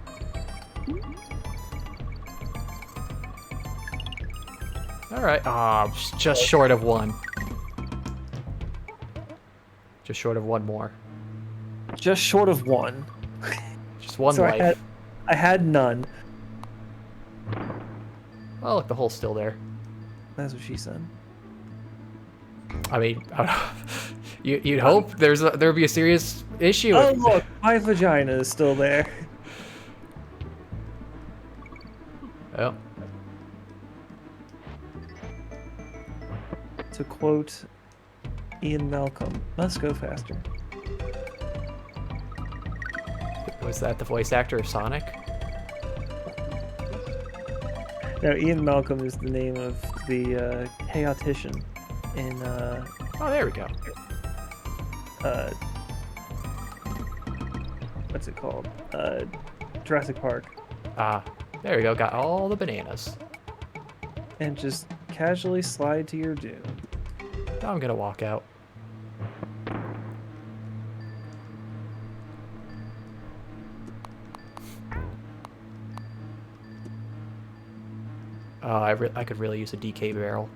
Alright, just short of 1. Just short of 1 more. Just short of 1. Just 1 so life. I had none. Oh, look, the hole's still there. That's what she said. I mean, you'd hope there'd be a serious issue. Oh, look, my vagina is still there. Oh. To quote Ian Malcolm, must go faster. Was that the voice actor of Sonic? No, Ian Malcolm is the name of the chaotician in Oh, there we go. What's it called? Jurassic Park. Ah, there we go. Got all the bananas. And just casually slide to your doom. Now I'm gonna walk out. Oh, I could really use a DK barrel.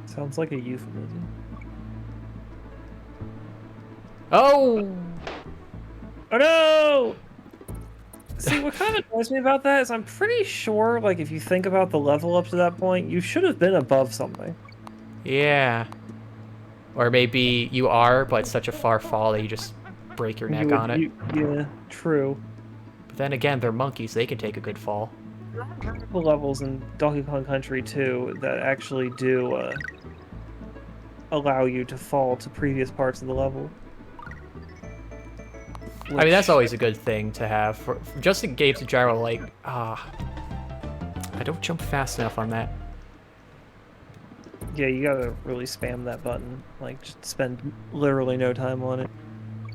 Sounds like a euphemism. Oh! Oh no! See, what kind of annoys me about that is I'm pretty sure, like, if you think about the level up to that point, you should have been above something. Yeah. Or maybe you are, but it's such a far fall that you just break your neck on it. Yeah, true. But then again, they're monkeys. They can take a good fall. The levels in Donkey Kong Country 2 that actually do allow you to fall to previous parts of the level. I mean, that's always a good thing to have. For just in games in general, like, I don't jump fast enough on that. Yeah, you gotta really spam that button. Like, just spend literally no time on it.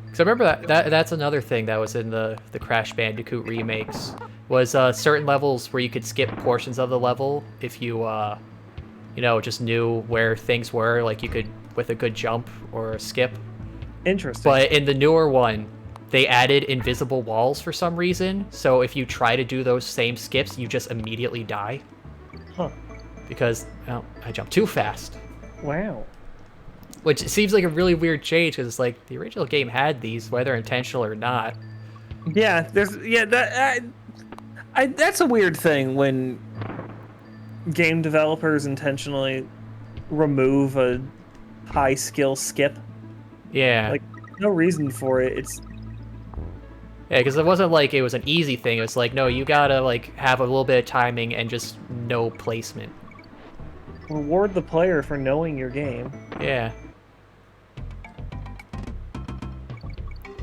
Because I remember that's another thing that was in the Crash Bandicoot remakes, was certain levels where you could skip portions of the level if you, you know, just knew where things were, like you could, with a good jump or a skip. Interesting. But in the newer one, they added invisible walls for some reason, so if you try to do those same skips, you just immediately die. Huh. Because, well, I jumped too fast. Wow. Which seems like a really weird change, because it's like, the original game had these, whether intentional or not. Yeah, that's a weird thing when game developers intentionally remove a high skill skip. Yeah. Like, no reason for it. It's Yeah, because it wasn't like it was an easy thing. It was like, no, you gotta like have a little bit of timing and just no placement. reward the player for knowing your game. Yeah.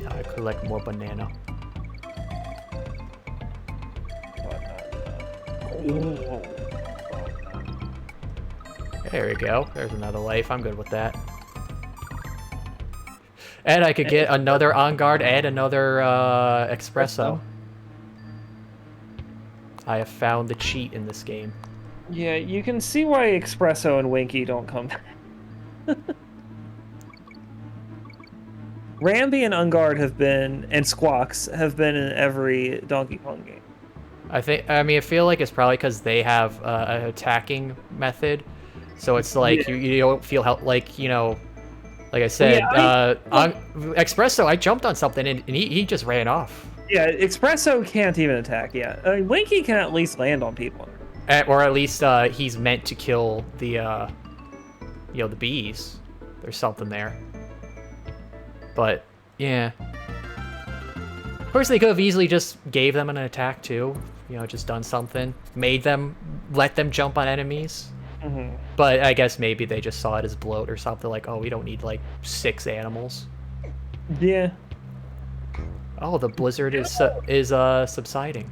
Now I collect more banana. There we go. There's another life. I'm good with that. And I could get another On Guard and another Espresso. I have found the cheat in this game. Yeah, you can see why Espresso and Winky don't come back. Rambi and Ungard have been, and Squawks have been in every Donkey Kong game. I feel like it's probably because they have an attacking method So it's like you don't feel like, you know, like I said, yeah, on Espresso, I jumped on something and he just ran off. yeah, Espresso can't even attack yet. Winky can at least land on people. Or at least he's meant to kill the, you know, the bees. There's something there. But, yeah. Of course, they could have easily just gave them an attack, too. You know, just done something. Let them jump on enemies. Mm-hmm. But I guess maybe they just saw it as bloat or something. Like, oh, we don't need, like, 6 animals. Yeah. Oh, the blizzard is subsiding.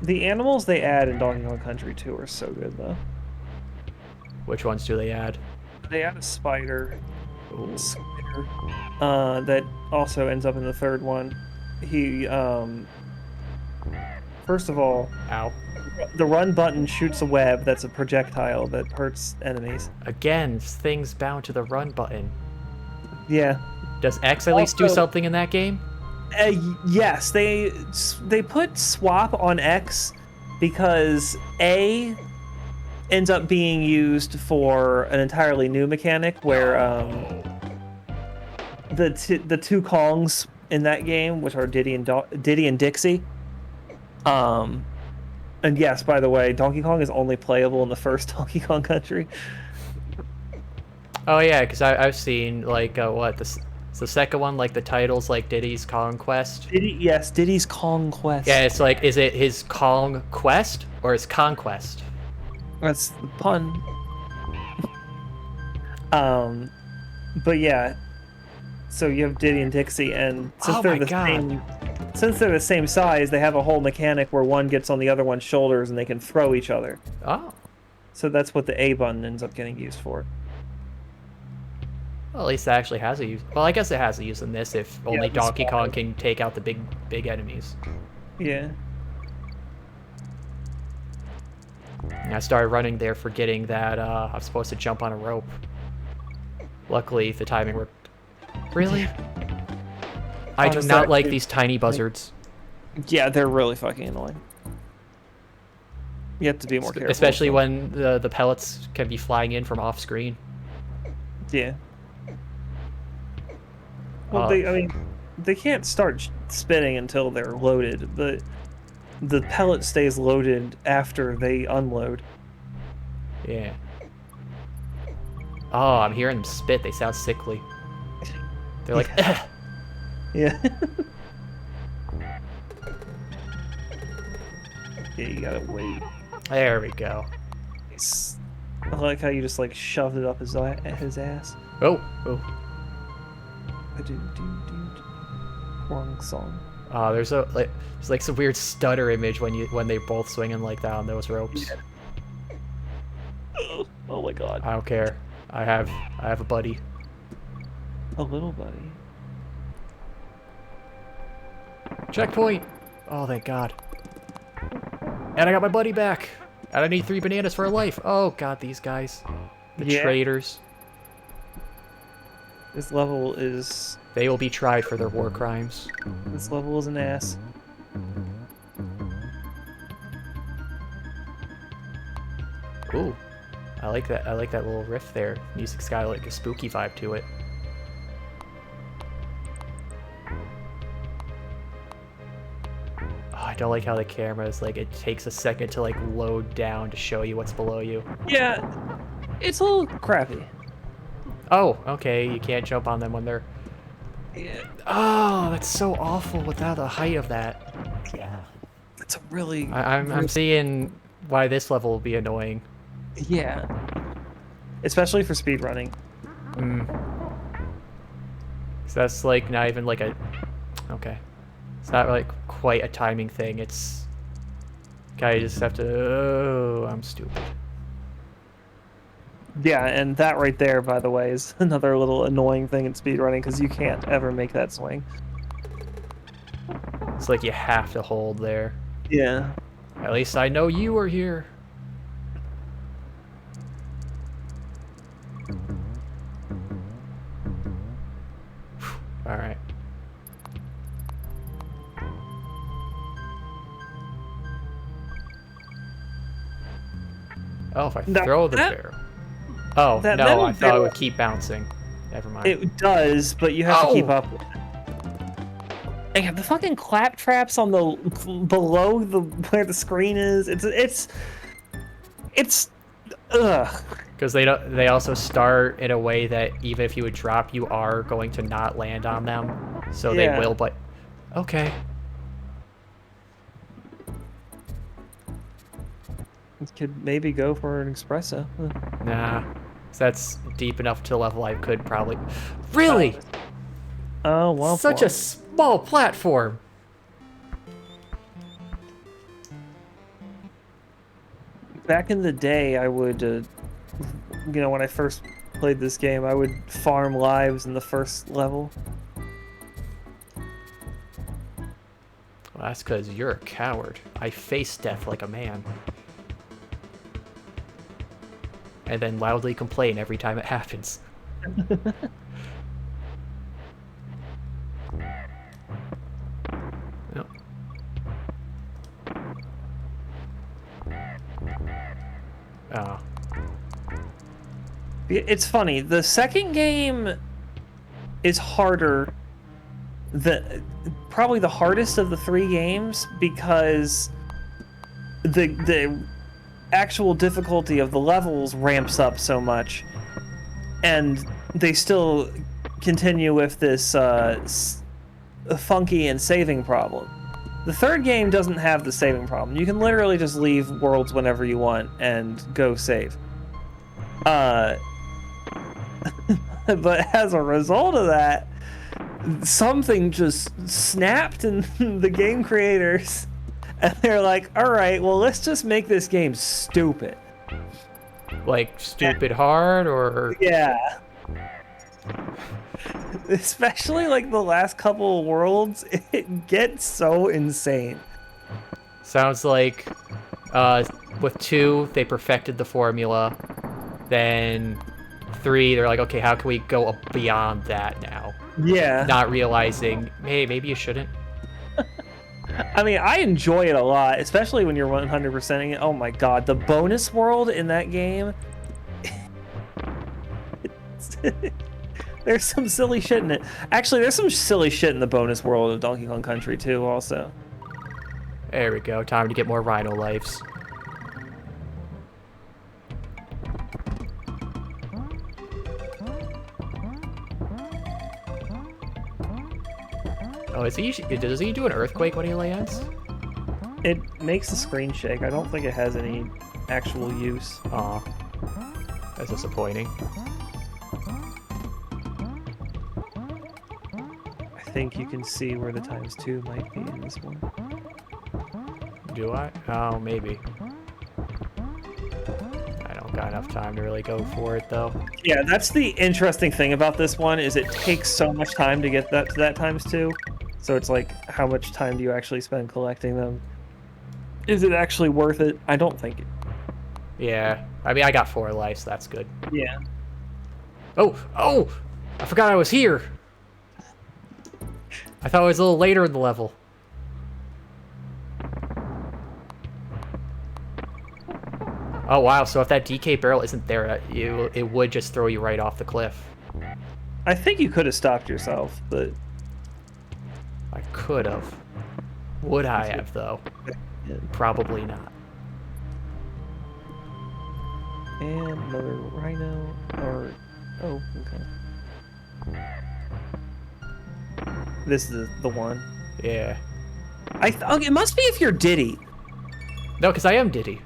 The animals they add in Donkey Kong Country 2 are so good, though. Which ones do they add? They add a spider. Ooh. That also ends up in the third one. He, first of all, Ow. the run button shoots a web that's a projectile that hurts enemies. Again, things bound to the run button. Yeah. Does X at least do something in that game? Yes, they put swap on X because A ends up being used for an entirely new mechanic where the two Kongs in that game, which are Diddy and Dixie. And yes, by the way, Donkey Kong is only playable in the first Donkey Kong Country. Oh yeah, because I've seen like the second one, like the title's like Diddy's Conquest. Yes, Diddy's Conquest. Yeah, it's like, is it his Kong Quest or his Conquest? That's the pun. But yeah, so you have Diddy and Dixie, and since they're the same size, they have a whole mechanic where one gets on the other one's shoulders and they can throw each other. Oh. So that's what the A button ends up getting used for. Well, at least it actually has a use. Well, I guess it has a use in this if only Donkey Kong can take out the big enemies. Yeah. And I started running there forgetting that I'm supposed to jump on a rope. Luckily, the timing worked. Really? I do not like these tiny buzzards. Yeah, they're really fucking annoying. You have to be more careful. Especially when the pellets can be flying in from off screen. Yeah. Well, they can't start spinning until they're loaded. The pellet stays loaded after they unload. Yeah. Oh, I'm hearing them spit. They sound sickly. They're like, yeah. Yeah, you gotta wait. There we go. I like how you just like shoved it up his ass. Oh. Wrong song. There's like some weird stutter image when they both swinging like that on those ropes. Yeah. Oh my god. I don't care. I have a buddy. A little buddy. Checkpoint. Oh, thank God. And I got my buddy back. And I need 3 bananas for a life. Oh God, these guys. The traitors. This level is... They will be tried for their war crimes. This level is an ass. Ooh. I like that. I like that little riff there. Music's got like a spooky vibe to it. Oh, I don't like how the camera is like, it takes a second to like load down to show you what's below you. Yeah, it's a little crappy. Oh, okay, you can't jump on them when they're... Yeah. Oh, that's so awful without the height of that. Yeah. It's a really... I'm seeing why this level will be annoying. Yeah. Especially for speedrunning. So that's like not even like a... Okay. It's not like quite a timing thing. It's... You just have to... Oh, I'm stupid. Yeah, and that right there, by the way, is another little annoying thing in speedrunning, because you can't ever make that swing. It's like you have to hold there. Yeah. At least I know you were here. Alright. Oh, if I throw the barrel. Oh, that no, metal I thought it barrel, would keep bouncing. Never mind. it does, but you have to keep Oh! up. They have the fucking clap traps on the below the where the screen is. It's ugh. Because they also start in a way that even if you would drop, you are going to not land on them. So they Yeah. will, but... Okay. Could maybe go for an espresso. Nah. That's deep enough to level I could probably... Really? Oh, well. Such a small platform. Back in the day, I would, when I first played this game, I would farm lives in the first level. Well, that's because you're a coward. I face death like a man. And then loudly complain every time it happens. Yep. Oh. It's funny. The second game is harder. Probably the hardest of the 3 games because the actual difficulty of the levels ramps up so much, and they still continue with this funky and saving problem. The third game doesn't have the saving problem. You can literally just leave worlds whenever you want and go save. But as a result of that, something just snapped in the game creators, and they're like, all right, well, let's just make this game stupid. Like, stupid hard, or... Yeah. Especially, like, the last couple of worlds, it gets so insane. Sounds like, with 2, they perfected the formula. Then 3, they're like, okay, how can we go beyond that now? Yeah. Not realizing, hey, maybe you shouldn't. I mean, I enjoy it a lot, especially when you're 100%ing it. Oh my god, the bonus world in that game. There's some silly shit in it. Actually, there's some silly shit in the bonus world of Donkey Kong Country too, also. There we go, time to get more rhino lives. Oh, does he do an earthquake when he lands? It makes the screen shake. I don't think it has any actual use. Aw. That's disappointing. I think you can see where the ×2 might be in this one. Do I? Oh, maybe. I don't got enough time to really go for it, though. Yeah, that's the interesting thing about this one, is it takes so much time to get that to that ×2. So it's like, how much time do you actually spend collecting them? Is it actually worth it? I don't think it. Yeah. I mean, I got 4 lives, so that's good. Yeah. Oh! Oh! I forgot I was here! I thought it was a little later in the level. Oh, wow. So if that DK barrel isn't there, it would just throw you right off the cliff. I think you could have stopped yourself, but... I could have. Would I have, though? Yeah. Probably not. And another rhino, or... Oh, okay. This is the one. Yeah. Okay, it must be if you're Diddy. No, because I am Diddy.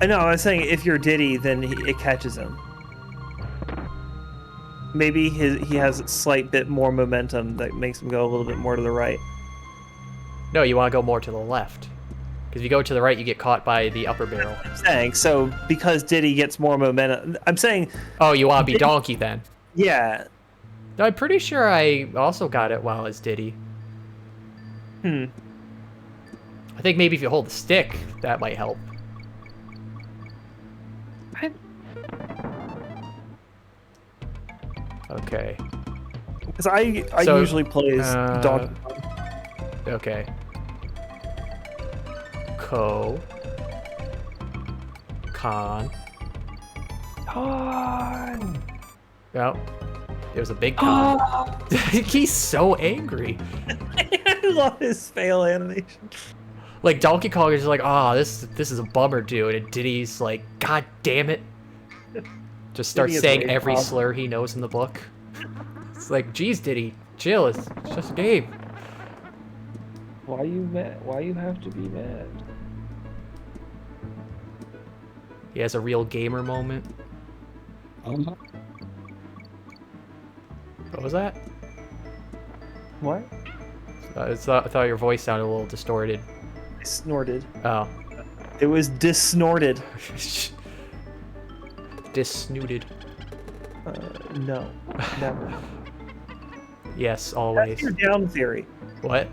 I know, I was saying if you're Diddy, then it catches him. Maybe he has a slight bit more momentum that makes him go a little bit more to the right. No, you want to go more to the left. Because if you go to the right, you get caught by the upper barrel. I'm saying, so because Diddy gets more momentum... I'm saying... Oh, you want to be Donkey then? Yeah. No, I'm pretty sure I also got it while it's Diddy. Hmm. I think maybe if you hold the stick, that might help. Okay. Because I usually play as Donkey Kong. Okay. Con. Con! Oh, it was a big con. He's so angry. I love his fail animation. Like Donkey Kong is like, oh, this is a bummer, dude. And Diddy's like, God damn it. Just starts Diddy is saying way every off. slur he knows in the book. It's like, geez, Diddy, chill. It's just a game. Why you mad? Why you have to be mad? He has a real gamer moment. What was that? What? I thought your voice sounded a little distorted. I snorted. Oh. It was dis-snorted. Dis-snooted. No, never. Yes, always. Test your down theory. What?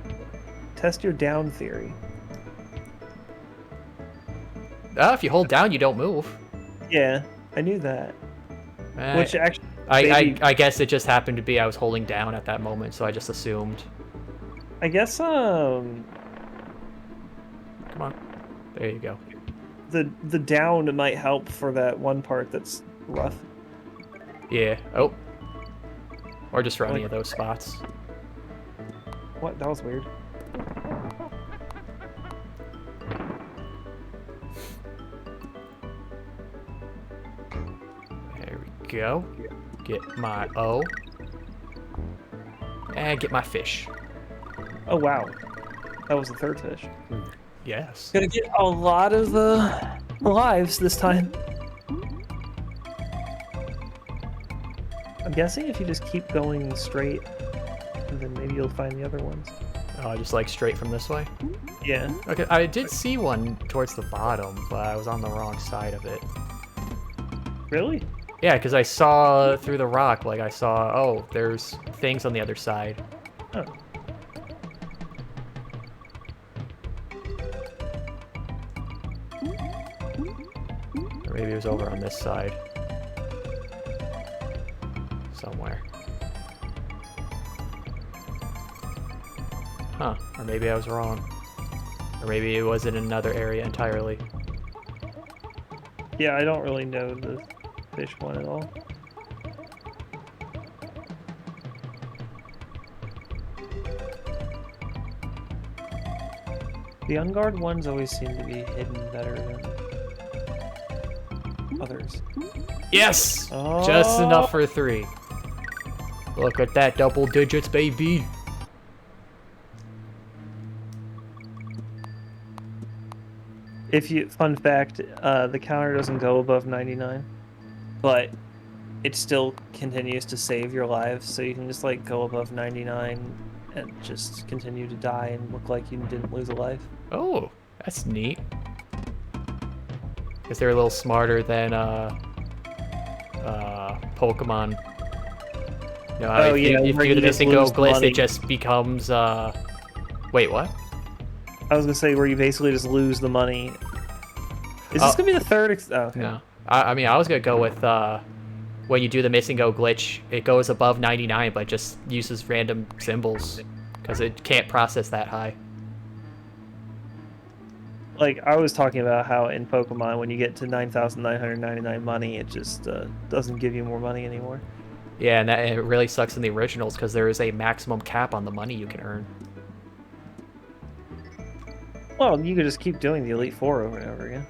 Test your down theory. If you hold down, you don't move. Yeah, I knew that. Which actually, I guess it just happened to be I was holding down at that moment, so I just assumed. I guess Come on. There you go. the down might help for that one part that's rough. Yeah. Oh. Or just for any of those spots. What? That was weird. There we go. Get my O. And get my fish. Oh wow, that was the third fish. Yes. Gonna get a lot of lives this time. I'm guessing if you just keep going straight, then maybe you'll find the other ones. Oh, just like straight from this way? Yeah. Okay, I did see one towards the bottom, but I was on the wrong side of it. Really? Yeah, because I saw through the rock, like I saw, oh, there's things on the other side. Oh. Or maybe it was over on this side. Somewhere. Huh, or maybe I was wrong. Or maybe it was in another area entirely. Yeah, I don't really know the fish one at all. The unguarded ones always seem to be hidden better than others. Yes! Oh. Just enough for 3. Look at that, double digits, baby! Fun fact, the counter doesn't go above 99, but it still continues to save your lives, so you can just like go above 99 and just continue to die and look like you didn't lose a life. Oh, that's neat. Guess they're a little smarter than Pokemon. You know, if you do the missing go glitch, it just becomes wait, what? I was gonna say where you basically just lose the money. Is this gonna be the third? Oh, okay. No, I mean I was gonna go with when you do the missing go glitch, it goes above 99, but just uses random symbols because it can't process that high. Like I was talking about how in Pokemon, when you get to 9,999 money, it just doesn't give you more money anymore. Yeah, and it really sucks in the originals because there is a maximum cap on the money you can earn. Well, you could just keep doing the Elite Four over and over again.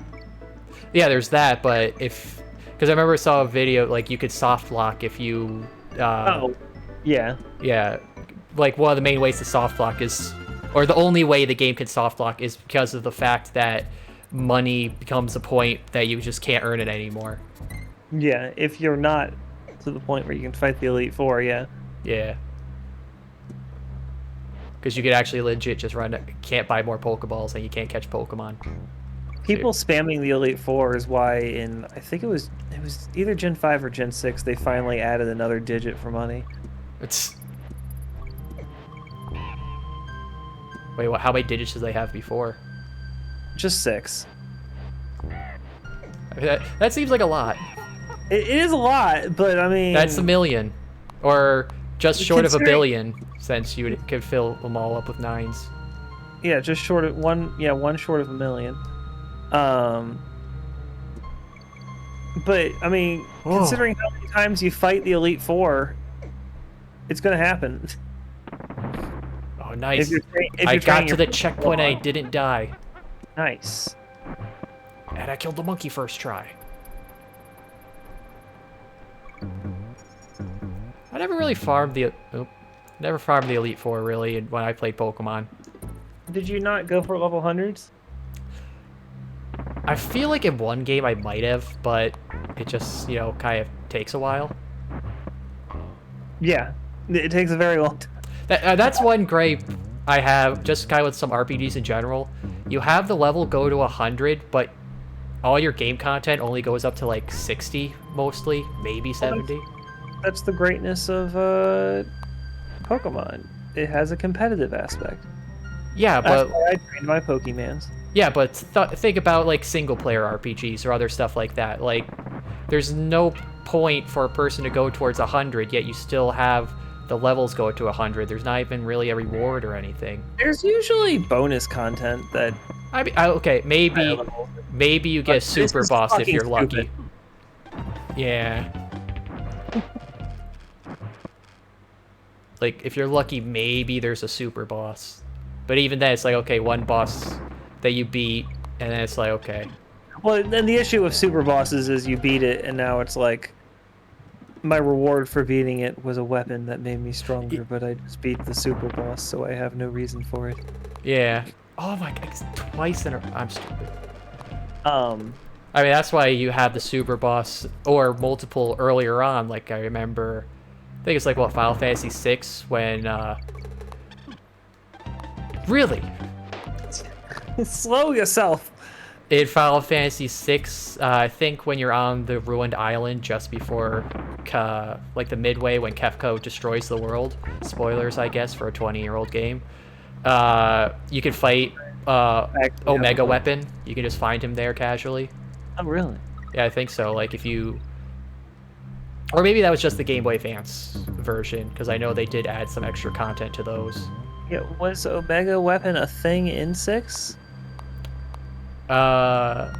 Yeah, there's that, but because I remember I saw a video like you could soft lock if you. Oh, yeah. Yeah, like one of the main ways to soft lock is, or the only way the game can soft lock is because of the fact that money becomes a point that you just can't earn it anymore. Yeah, if you're not to the point where you can fight the Elite Four, yeah. Yeah. Because you could actually legit just can't buy more Pokeballs and you can't catch Pokemon. People spamming the Elite Four is why I think it was either Gen 5 or Gen 6, they finally added another digit for money. Wait, how many digits did they have before? Just 6. I mean, that seems like a lot. It is a lot, but I mean... That's a million. Or just short of a billion, since you could fill them all up with 9s. Yeah, just short of one short of a million. But I mean, considering how many times you fight the Elite Four, it's gonna happen. Oh, nice. If I you're got training to your the checkpoint and I didn't die. Nice. And I killed the monkey first try. I never really farmed the... never farmed the Elite Four, really, when I played Pokemon. Did you not go for level 100s? I feel like in one game I might have, but it just, you know, kind of takes a while. Yeah, it takes a very long time. That's one gripe I have, just kind of with some RPGs in general. You have the level go to 100, but all your game content only goes up to like 60, mostly, maybe 70. That's the greatness of Pokemon. It has a competitive aspect. Yeah, That's but why I trained my Pokemans. yeah, but think about like single-player RPGs or other stuff like that. Like, there's no point for a person to go towards 100, yet you still have the levels go to 100. There's not even really a reward or anything. There's usually bonus content that. I mean, okay, maybe you get a super boss if you're lucky. Yeah. Like, if you're lucky, maybe there's a super boss. But even then, it's like, okay, one boss that you beat, and then it's like, okay. Well, then the issue with super bosses is you beat it, and now it's like, my reward for beating it was a weapon that made me stronger, but I just beat the super boss, so I have no reason for it. Yeah. Oh my god, twice in a... I'm stupid. I mean, that's why you have the super boss, or multiple earlier on, like, I remember... I think it's like, what, Final Fantasy VI, when, Really? Slow yourself. In Final Fantasy VI, I think when you're on the ruined island just before, like, the midway when Kefko destroys the world, spoilers, I guess, for a 20-year-old game, you can fight, Omega Weapon. You can just find him there casually. Oh, really? Yeah, I think so. Like, if you... Or maybe that was just the Game Boy Advance version, because I know they did add some extra content to those. Yeah, was Omega Weapon a thing in 6? Dang.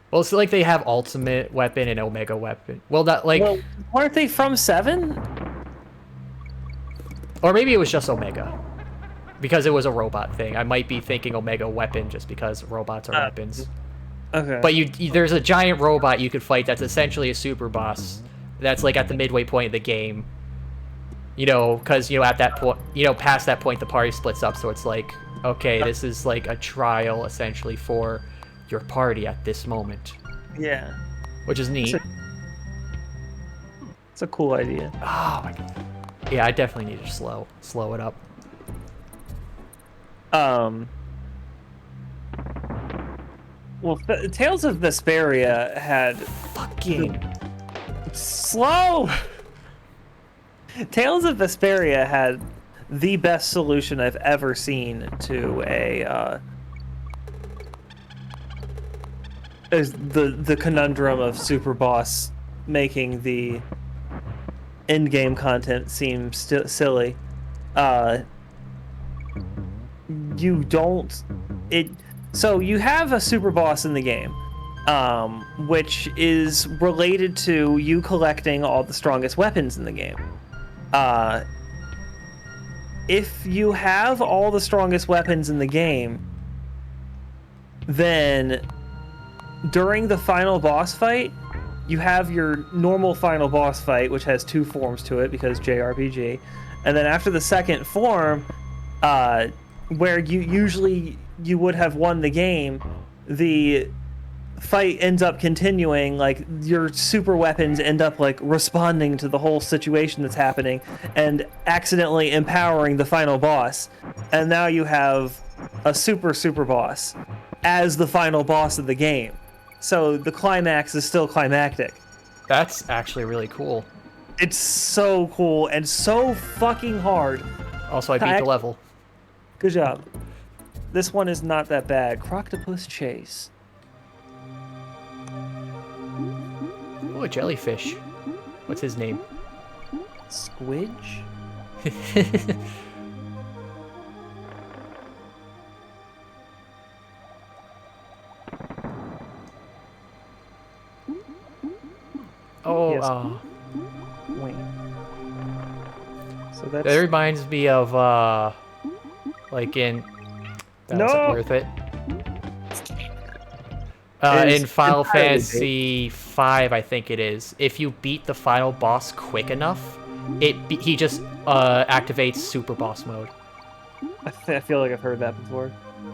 Well, it's like they have Ultimate Weapon and Omega Weapon. Well, not like... Well, weren't they from 7? Or maybe it was just Omega. Because it was a robot thing. I might be thinking Omega Weapon just because robots are weapons. Okay. But there's a giant robot you could fight that's essentially a super boss. That's like at the midway point of the game. You know, because, you know, at that point, you know, past that point, the party splits up. So it's like, okay, this is like a trial essentially for your party at this moment. Yeah. Which is neat. It's a cool idea. Oh my god. Yeah, I definitely need to slow it up. Well, Tales of Vesperia had fucking slow. Tales of Vesperia had the best solution I've ever seen to a the conundrum of Super Boss making the in-game content seem silly. So you have a super boss in the game, which is related to you collecting all the strongest weapons in the game. If you have all the strongest weapons in the game, then during the final boss fight, you have your normal final boss fight, which has 2 forms to it because JRPG, and then after the second form, where you would have won the game, the fight ends up continuing, like your super weapons end up like responding to the whole situation that's happening and accidentally empowering the final boss, and now you have a super boss as the final boss of the game, so the climax is still climactic. That's actually really cool. It's so cool and so fucking hard. Also, I beat the level. Good job. This one is not that bad. Croctopus Chase. Oh, a jellyfish. What's his name? Squidge? Oh, Yes. Wait. So that that's reminds me of, like in... That wasn't no. worth it. It In is Final entirely bait. Fantasy V, I think it is, if you beat the final boss quick enough, he just activates Super Boss Mode. I feel like I've heard that before.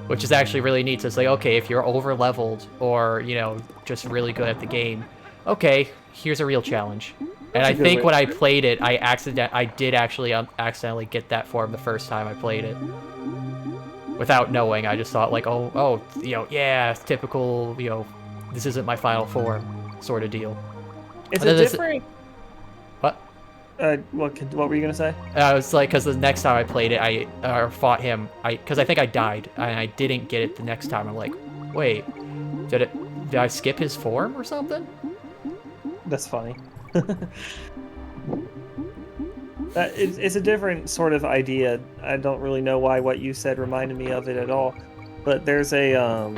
Which is actually really neat. So it's like, okay, if you're over-leveled or, you know, just really good at the game, okay, here's a real challenge. And That's I a good think way when to I put it. played it, I did actually accidentally get that form the first time I played it. Without knowing, I just thought like, oh, you know, yeah, it's typical, you know, this isn't my final form sort of deal. It's And a then this, different. what? What were you gonna say? I was like, because the next time I played it, I fought him, because I think I died, and I didn't get it the next time. I'm like, wait, did I skip his form or something? That's funny. It's a different sort of idea. I don't really know why what you said reminded me of it at all, but there's a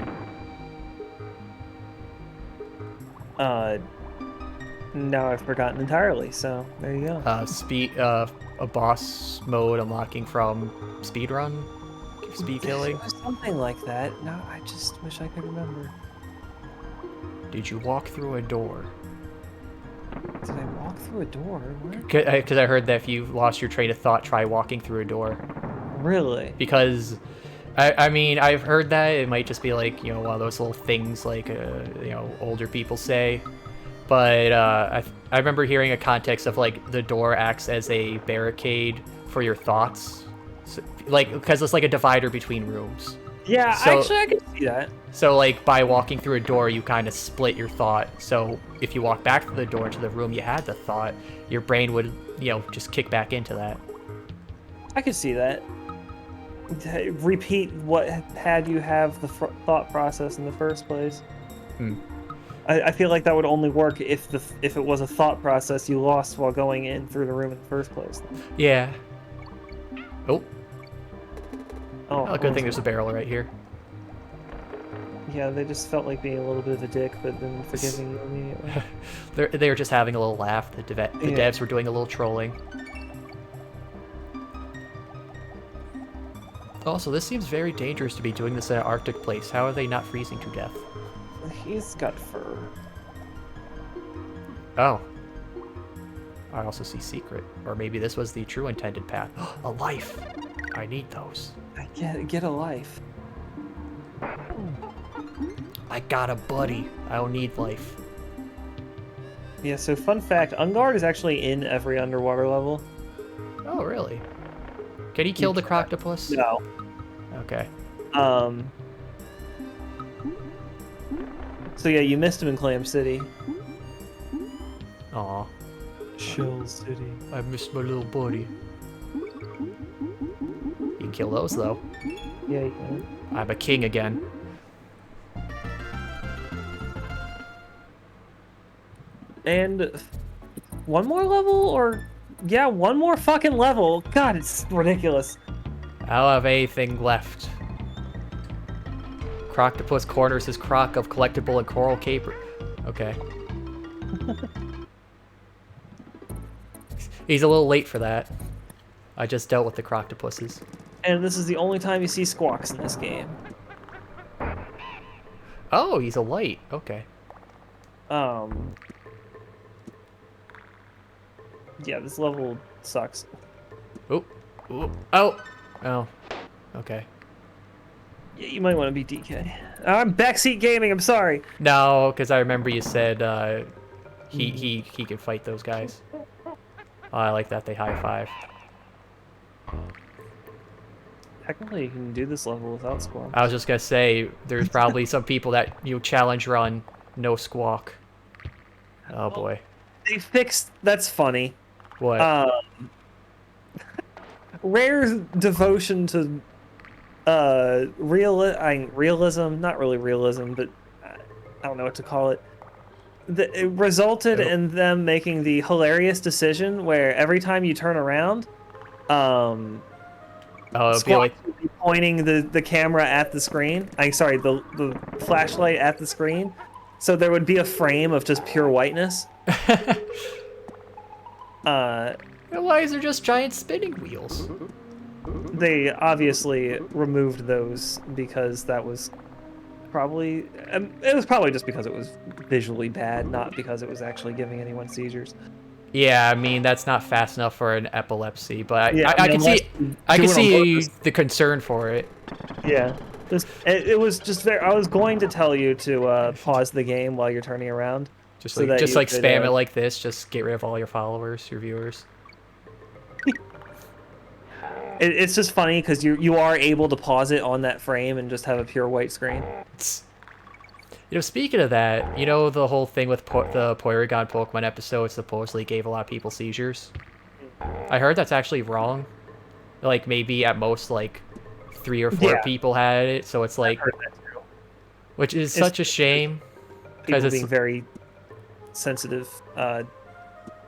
now I've forgotten entirely. So there you go. A boss mode unlocking from speedrun, speed killing. Something like that. No, I just wish I could remember. Did you walk through a door? Did I walk through a door? What? Because I heard that if you lost your train of thought, try walking through a door. Really? Because, I mean, I've heard that it might just be like, you know, one of those little things like, you know, older people say. But I remember hearing a context of like the door acts as a barricade for your thoughts, so, like because it's like a divider between rooms. Yeah, So- actually, I can see that. So like by walking through a door, you kind of split your thought. So if you walk back to the door into the room you had the thought, your brain would, you know, just kick back into that. I could see that. Repeat what had you have the thought process in the first place. Hmm. I feel like that would only work if it was a thought process you lost while going in through the room in the first place. Yeah. Oh, Oh, good thing there's a barrel right here. Yeah, they just felt like being a little bit of a dick, but then forgiving you immediately. They were just having a little laugh. The Yeah. devs were doing a little trolling. Also, this seems very dangerous to be doing this in an Arctic place. How are they not freezing to death? He's got fur. Oh. I also see secret. Or maybe this was the true intended path. A life! I need those. Get a life. I got a buddy. I don't need life. Yeah, so fun fact, Ungard is actually in every underwater level. Oh, really? Can he kill the croctopus? No. Okay. So yeah, you missed him in Clam City. Aw. Shell City. I missed my little buddy. You can kill those, though. Yeah, you can. I'm a king again. And one more level, or yeah, one more fucking level. God, it's ridiculous. I don't have anything left. Croctopus corners his croc of collectible and coral caper. Okay. He's a little late for that. I just dealt with the croctopuses. And this is the only time you see squawks in this game. Oh, he's a light. Okay. Yeah, this level sucks. Oh. Oh. Oh. Oh. Okay. Yeah, you might want to be DK. I'm backseat gaming. I'm sorry. No, because I remember you said he could fight those guys. Oh, I like that they high five. Technically, you can do this level without squawk. I was just gonna say there's probably some people that challenge run no squawk. Oh boy. They fixed. That's funny. What? Rare's devotion to realism, not really realism, but I don't know what to call it. It resulted in them making the hilarious decision where every time you turn around, Squawk would be pointing the camera at the screen. Sorry, the flashlight at the screen. So there would be a frame of just pure whiteness. Why is there just giant spinning wheels? They obviously removed those because that was probably it was probably just because it was visually bad, not because it was actually giving anyone seizures. Yeah, I mean that's not fast enough for an epilepsy, but Yeah, I can see purpose. the concern for it. Yeah, it was just there. I was going to tell you to pause the game while you're turning around, Just so like that you could, spam it like this, just get rid of all your followers, your viewers. It's just funny because you are able to pause it on that frame and just have a pure white screen. Speaking of that, the whole thing with the Porygon Pokemon episode supposedly gave a lot of people seizures. I heard that's actually wrong. Like, maybe at most, like, 3 or 4 people had it, so it's like... Which is such a shame. People it's being very sensitive,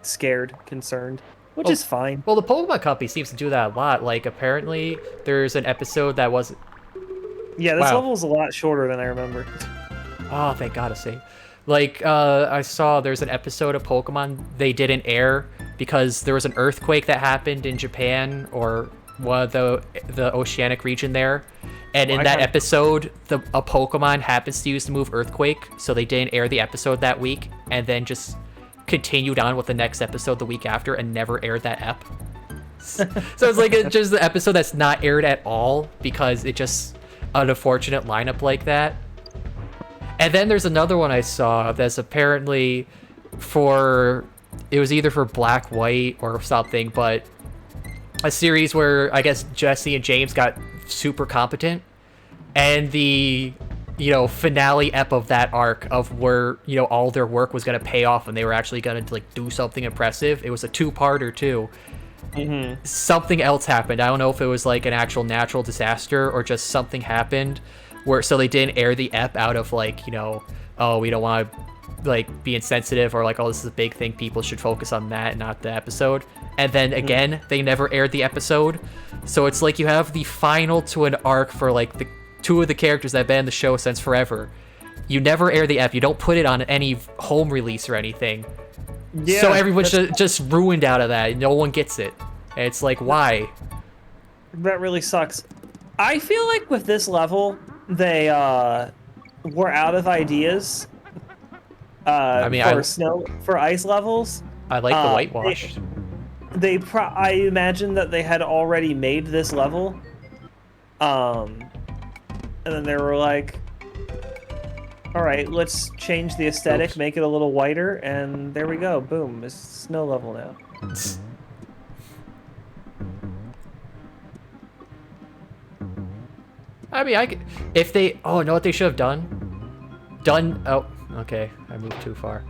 scared, concerned. Which is fine. Well, the Pokemon Company seems to do that a lot. Like, apparently, there's an episode that was... Yeah, this level is a lot shorter than I remember. Oh, thank God, it's safe. Like, I saw there's an episode of Pokemon they didn't air because there was an earthquake that happened in Japan or one of the oceanic region there. And in that episode, a Pokemon happens to use the move Earthquake, so they didn't air the episode that week, and then just continued on with the next episode the week after and never aired that ep. So it's like just the episode that's not aired at all because it just an unfortunate lineup like that. And then there's another one I saw that's apparently it was either for Black White or something, but a series where I guess Jesse and James got super competent, and the finale ep of that arc of where all their work was gonna pay off and they were actually gonna like do something impressive. It was a 2-parter too. Something else happened. I don't know if it was like an actual natural disaster or just something happened so they didn't air the ep out of like oh, we don't want to like be insensitive, or like, oh, this is a big thing, people should focus on that and not the episode. And then again, they never aired the episode. So it's like you have the final to an arc for like the 2 of the characters that have been in the show since forever. You never air the ep. You don't put it on any home release or anything. Yeah, so everyone's just ruined out of that. No one gets it. And it's like, why? That really sucks. I feel like with this level, they were out of ideas. I mean, for ice levels. I like the whitewash. I imagine that they had already made this level, and then they were like, all right, let's change the aesthetic, make it a little whiter, and there we go, boom, it's snow level now. I mean, if they, oh, know what they should have done? Oh, okay, I moved too far.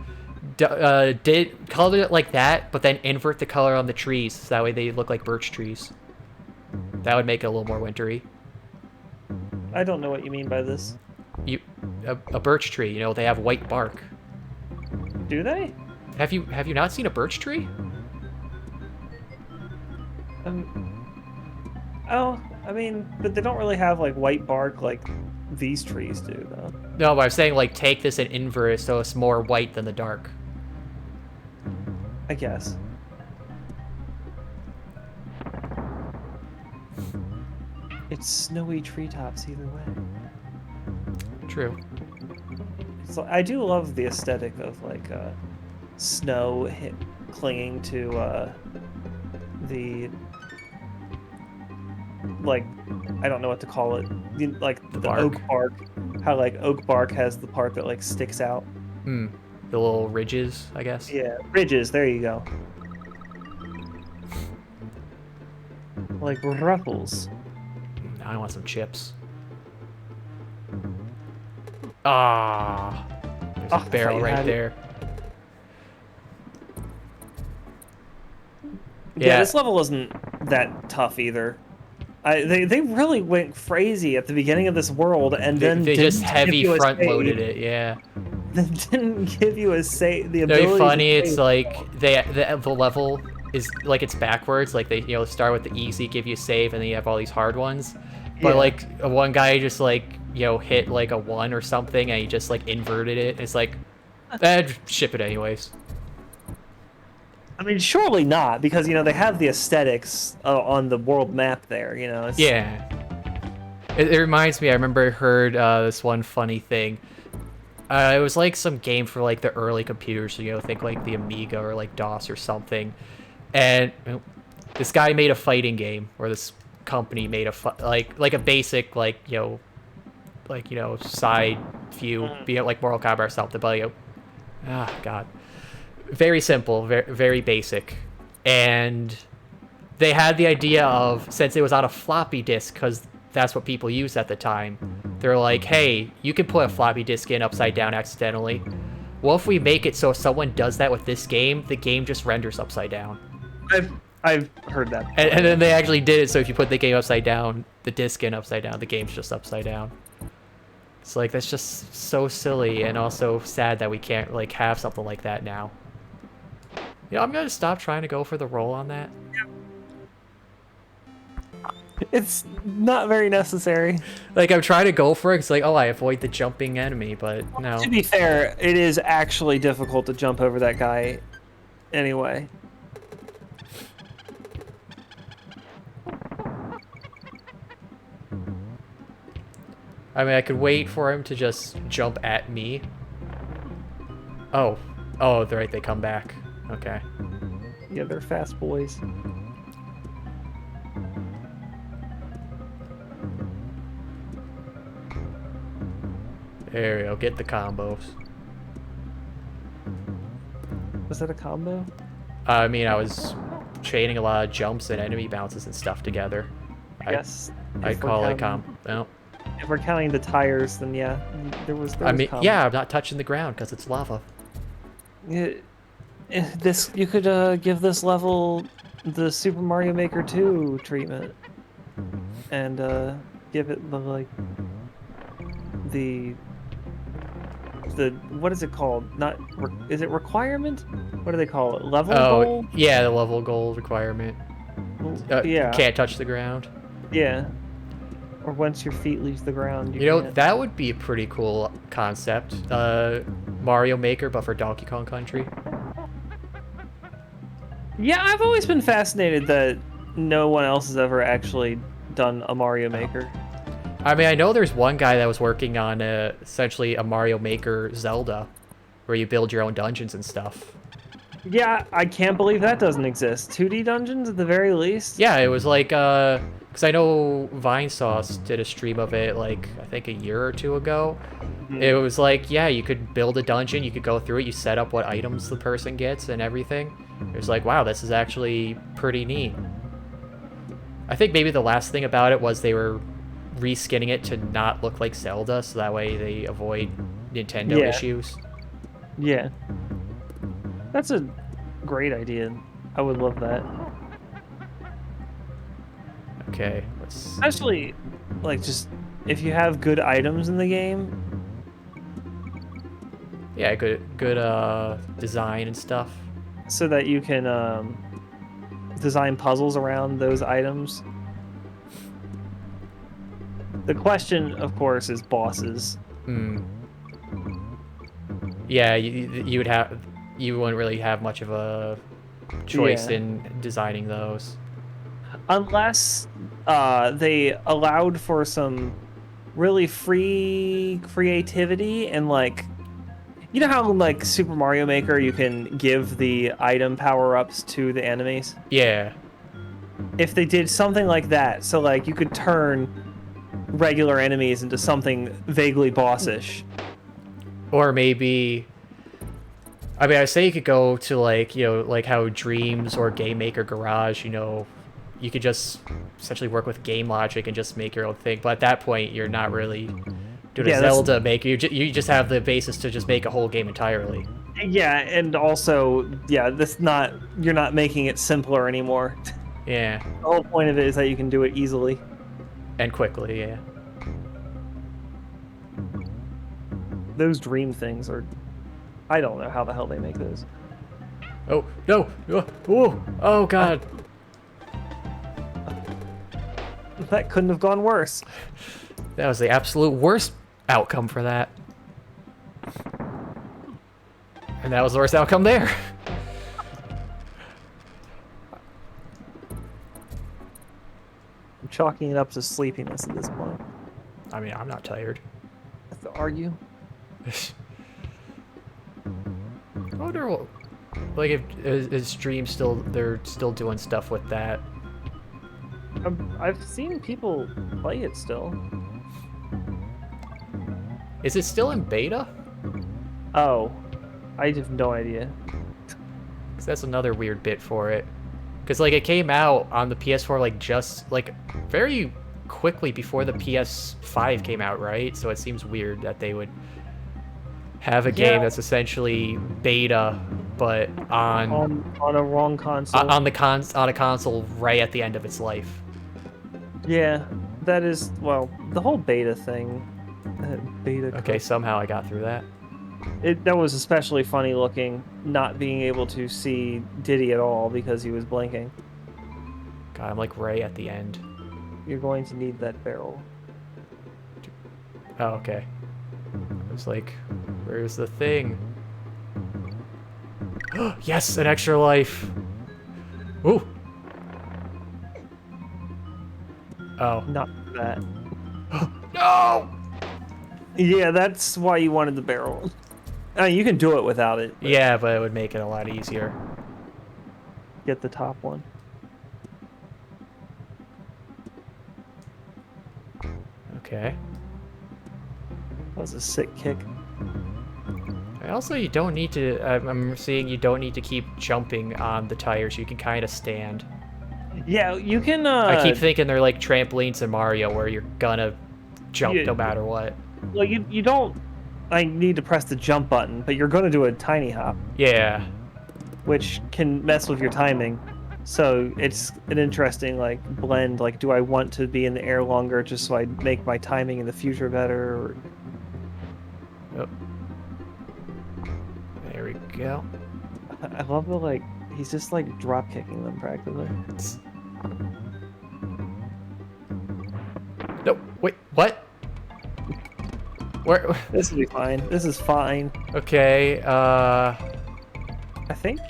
Did color it like that, but then invert the color on the trees, so that way they look like birch trees. That would make it a little more wintry. I don't know what you mean by this. A birch tree, they have white bark. Do they? Have you not seen a birch tree? Oh, I mean, but they don't really have like white bark like these trees do, though. No, but I'm saying like take this and invert it so it's more white than the dark. I guess. It's snowy treetops either way. True. So I do love the aesthetic of like snow clinging to the like, I don't know what to call it, like the oak bark. How like oak bark has the part that like sticks out. The little ridges, I guess. Yeah, ridges. There you go. Like ruffles. I want some chips. Ah, there's a barrel right there. Yeah, this level isn't that tough either. They really went crazy at the beginning of this world, and then they just heavy front loaded it. Yeah. They didn't give you the ability. Very funny. It's like the level is like it's backwards. Like they start with the easy, give you a save, and then you have all these hard ones. But like one guy just like hit like a 1 or something, and he just like inverted it. It's like, ship it anyways. I mean, surely not, because they have the aesthetics on the world map there. Yeah. It reminds me, I remember I heard this one funny thing. It was like some game for like the early computers, so, think like the Amiga or like DOS or something. And this guy made a fighting game, or this company made a like a basic side view, be it like Mortal Kombat or something. But God, very simple, very very basic, and they had the idea of, since it was on a floppy disk, because that's what people used at the time. They're like, hey, you can put a floppy disk in upside down accidentally. Well, if we make it so if someone does that with this game, the game just renders upside down. I've heard that. And then they actually did it, so if you put the game upside down, the disc in upside down, the game's just upside down. It's like, that's just so silly, and also sad that we can't like have something like that now. I'm gonna stop trying to go for the roll on that. It's not very necessary. Like, I'm trying to go for it, it's like, oh, I avoid the jumping enemy, but no. To be fair, it is actually difficult to jump over that guy anyway. I mean, I could wait for him to just jump at me. Oh, right, they come back. Okay. Yeah, they're fast boys. There we go, get the combos. Was that a combo? I mean, I was chaining a lot of jumps and enemy bounces and stuff together. Yes. I call it no. If we're counting the tires, then yeah, there was combo. Yeah, I'm not touching the ground because it's lava. You could give this level the Super Mario Maker 2 treatment, and give it the what is it called? Is it requirement? What do they call it? Level goal? Yeah, the level goal requirement. Yeah. Can't touch the ground. Yeah. Or once your feet leave the ground, that would be a pretty cool concept. Mario Maker, but for Donkey Kong Country. Yeah, I've always been fascinated that no one else has ever actually done a Mario Maker. I mean, I know there's one guy that was working on essentially a Mario Maker Zelda, where you build your own dungeons and stuff. Yeah, I can't believe that doesn't exist. 2D dungeons at the very least? Yeah, it was like, because I know Vinesauce did a stream of it, like, I think a year or two ago. Mm-hmm. It was like, yeah, you could build a dungeon, you could go through it, you set up what items the person gets and everything. It was like, wow, this is actually pretty neat. I think maybe the last thing about it was they were reskinning it to not look like Zelda, so that way they avoid Nintendo issues. Yeah. That's a great idea. I would love that. Okay, especially, like, just if you have good items in the game. Yeah, good design and stuff. So that you can design puzzles around those items. The question, of course, is bosses. Yeah, you wouldn't really have much of a choice in designing those. Unless they allowed for some really free creativity and, like, you know how, like, Super Mario Maker, you can give the item power-ups to the enemies? Yeah. If they did something like that, so, like, you could turn regular enemies into something vaguely bossish. Or maybe, I mean, I say you could go to, like, like how Dreams or Game Maker Garage, you could just essentially work with game logic and just make your own thing. But at that point, you're not really doing a Zelda maker. You just have the basis to just make a whole game entirely. Yeah, and also, yeah, you're not making it simpler anymore. Yeah. The whole point of it is that you can do it easily. And quickly, yeah. Those dream things are... I don't know how the hell they make those. Oh, no! Oh, God! That couldn't have gone worse. That was the absolute worst outcome for that. And that was the worst outcome there. chalking it up to sleepiness at this point. I mean, I'm not tired. I have to argue. I wonder what, like, if is stream still, they're still doing stuff with that. I've seen people play it still. Is it still in beta? Oh, I have no idea. 'Cause that's another weird bit for it. Because, like, it came out on the PS4, like, just, like, very quickly before the PS5 came out, right? So it seems weird that they would have a game that's essentially beta, but on a wrong console. on a console right at the end of its life. Yeah, that is, well, the whole beta thing. Beta. Okay, somehow I got through that. That was especially funny looking, not being able to see Diddy at all because he was blinking. God, I'm like right at the end. You're going to need that barrel. Oh, okay. It's like, where's the thing? Yes, an extra life. Ooh. Oh. Not that. No! Yeah, that's why you wanted the barrel. You can do it without it. Yeah, but it would make it a lot easier. Get the top one. Okay. That was a sick kick. Also, you don't need to, I'm seeing you don't need to keep jumping on the tires. You can kind of stand. Yeah, you can, I keep thinking they're like trampolines in Mario where you're gonna jump no matter what. Well, you don't need to press the jump button, but you're going to do a tiny hop. Yeah. Which can mess with your timing. So it's an interesting, like, blend. Like, do I want to be in the air longer just so I make my timing in the future better? Or... Oh. There we go. I love the, like, he's just, like, drop kicking them practically. No, wait, what? Where? This will be fine. This is fine. Okay, I think.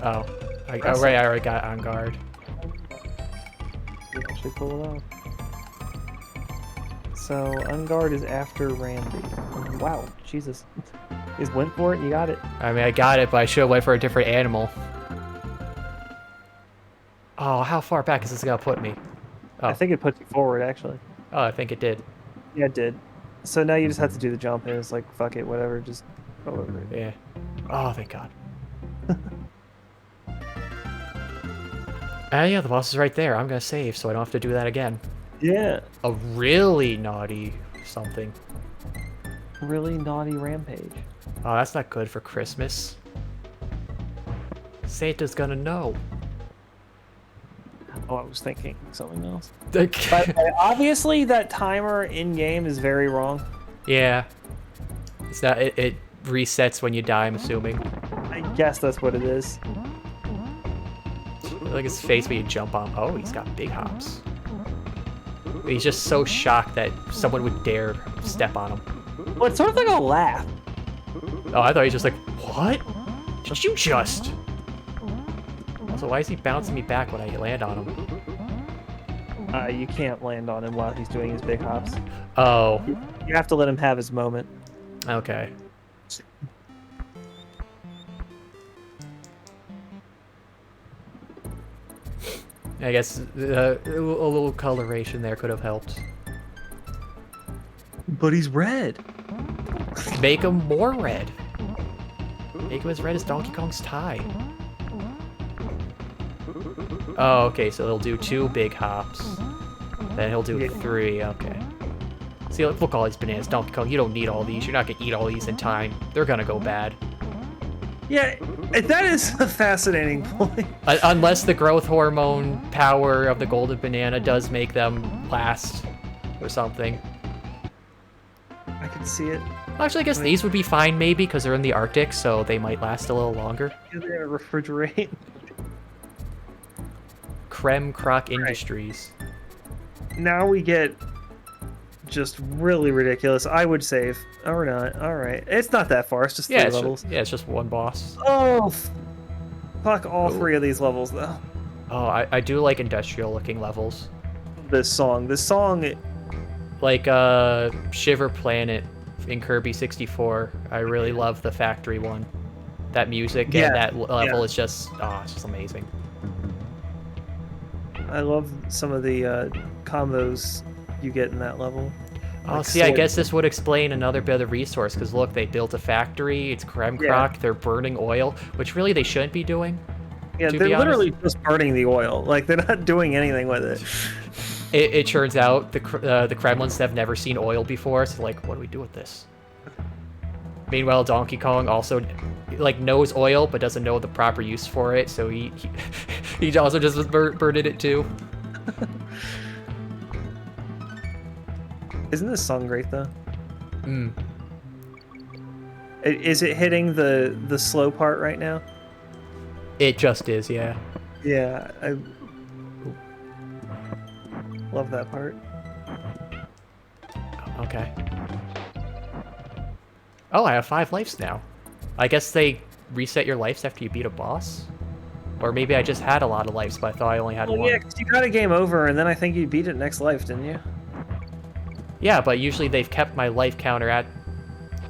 Oh. I already got on guard. You actually pull it off. So, unguard is after Randy. Wow, Jesus. You just went for it and you got it. I mean, I got it, but I should have went for a different animal. Oh, how far back is this gonna put me? Oh. I think it puts you forward, actually. Oh, I think it did. Yeah, it did. So now you just have to do the jump, and it's like, fuck it, whatever, just go over it. Yeah. Oh, thank God. Yeah, the boss is right there. I'm gonna save, so I don't have to do that again. Yeah. A really naughty something. Really naughty rampage. Oh, that's not good for Christmas. Santa's gonna know. Oh, I was thinking something else. But obviously, that timer in-game is very wrong. Yeah. It's not. It resets when you die, I'm assuming. I guess that's what it is. Look at his face when you jump on. Oh, he's got big hops. He's just so shocked that someone would dare step on him. Well, it's sort of like a laugh. Oh, I thought he was just like, what? Did you just? Also, why is he bouncing me back when I land on him? You can't land on him while he's doing his big hops. Oh. You have to let him have his moment. Okay. I guess a little coloration there could have helped. But he's red. Make him more red. Make him as red as Donkey Kong's tie. Oh, okay, so he'll do 2 big hops. Then he'll do 3, okay. See, look all these bananas. Donkey Kong, you don't need all these. You're not gonna eat all these in time. They're gonna go bad. Yeah, that is a fascinating point. Unless the growth hormone power of the golden banana does make them last or something. I can see it. Actually, I guess these would be fine maybe because they're in the Arctic, so they might last a little longer. They're gonna refrigerate. Creme Croc Industries. Now we get just really ridiculous. I would save. Or not. Alright. It's not that far. It's just 3 levels. Yeah, it's just one boss. Oh, fuck all 3 of these levels, though. Oh, I do like industrial looking levels. This song, Like Shiver Planet in Kirby 64. I really love the factory one. That music yeah, and that level yeah. is just it's just amazing. I love some of the combos you get in that level. Oh, Like see, I sword. guess this would explain another bit of resource, because look, they built a factory, it's creme Yeah, croc, they're burning oil, which really they shouldn't be doing, yeah. to They're be honest. literally just burning the oil. Like they're not doing anything with it. It turns out the Kremlins have never seen oil before, so like, what do we do with this? Meanwhile, Donkey Kong also like knows oil but doesn't know the proper use for it, so he also just burned it too. Isn't this song great though? Mm. Is it hitting the slow part right now? It just is, yeah. Yeah, I love that part. Okay. Oh, I have 5 lives now. I guess they reset your lives after you beat a boss? Or maybe I just had a lot of lives, but I thought I only had Well, one. yeah, 'cause you got a game over, and then I think you beat it next life, didn't you? Yeah, but usually they've kept my life counter at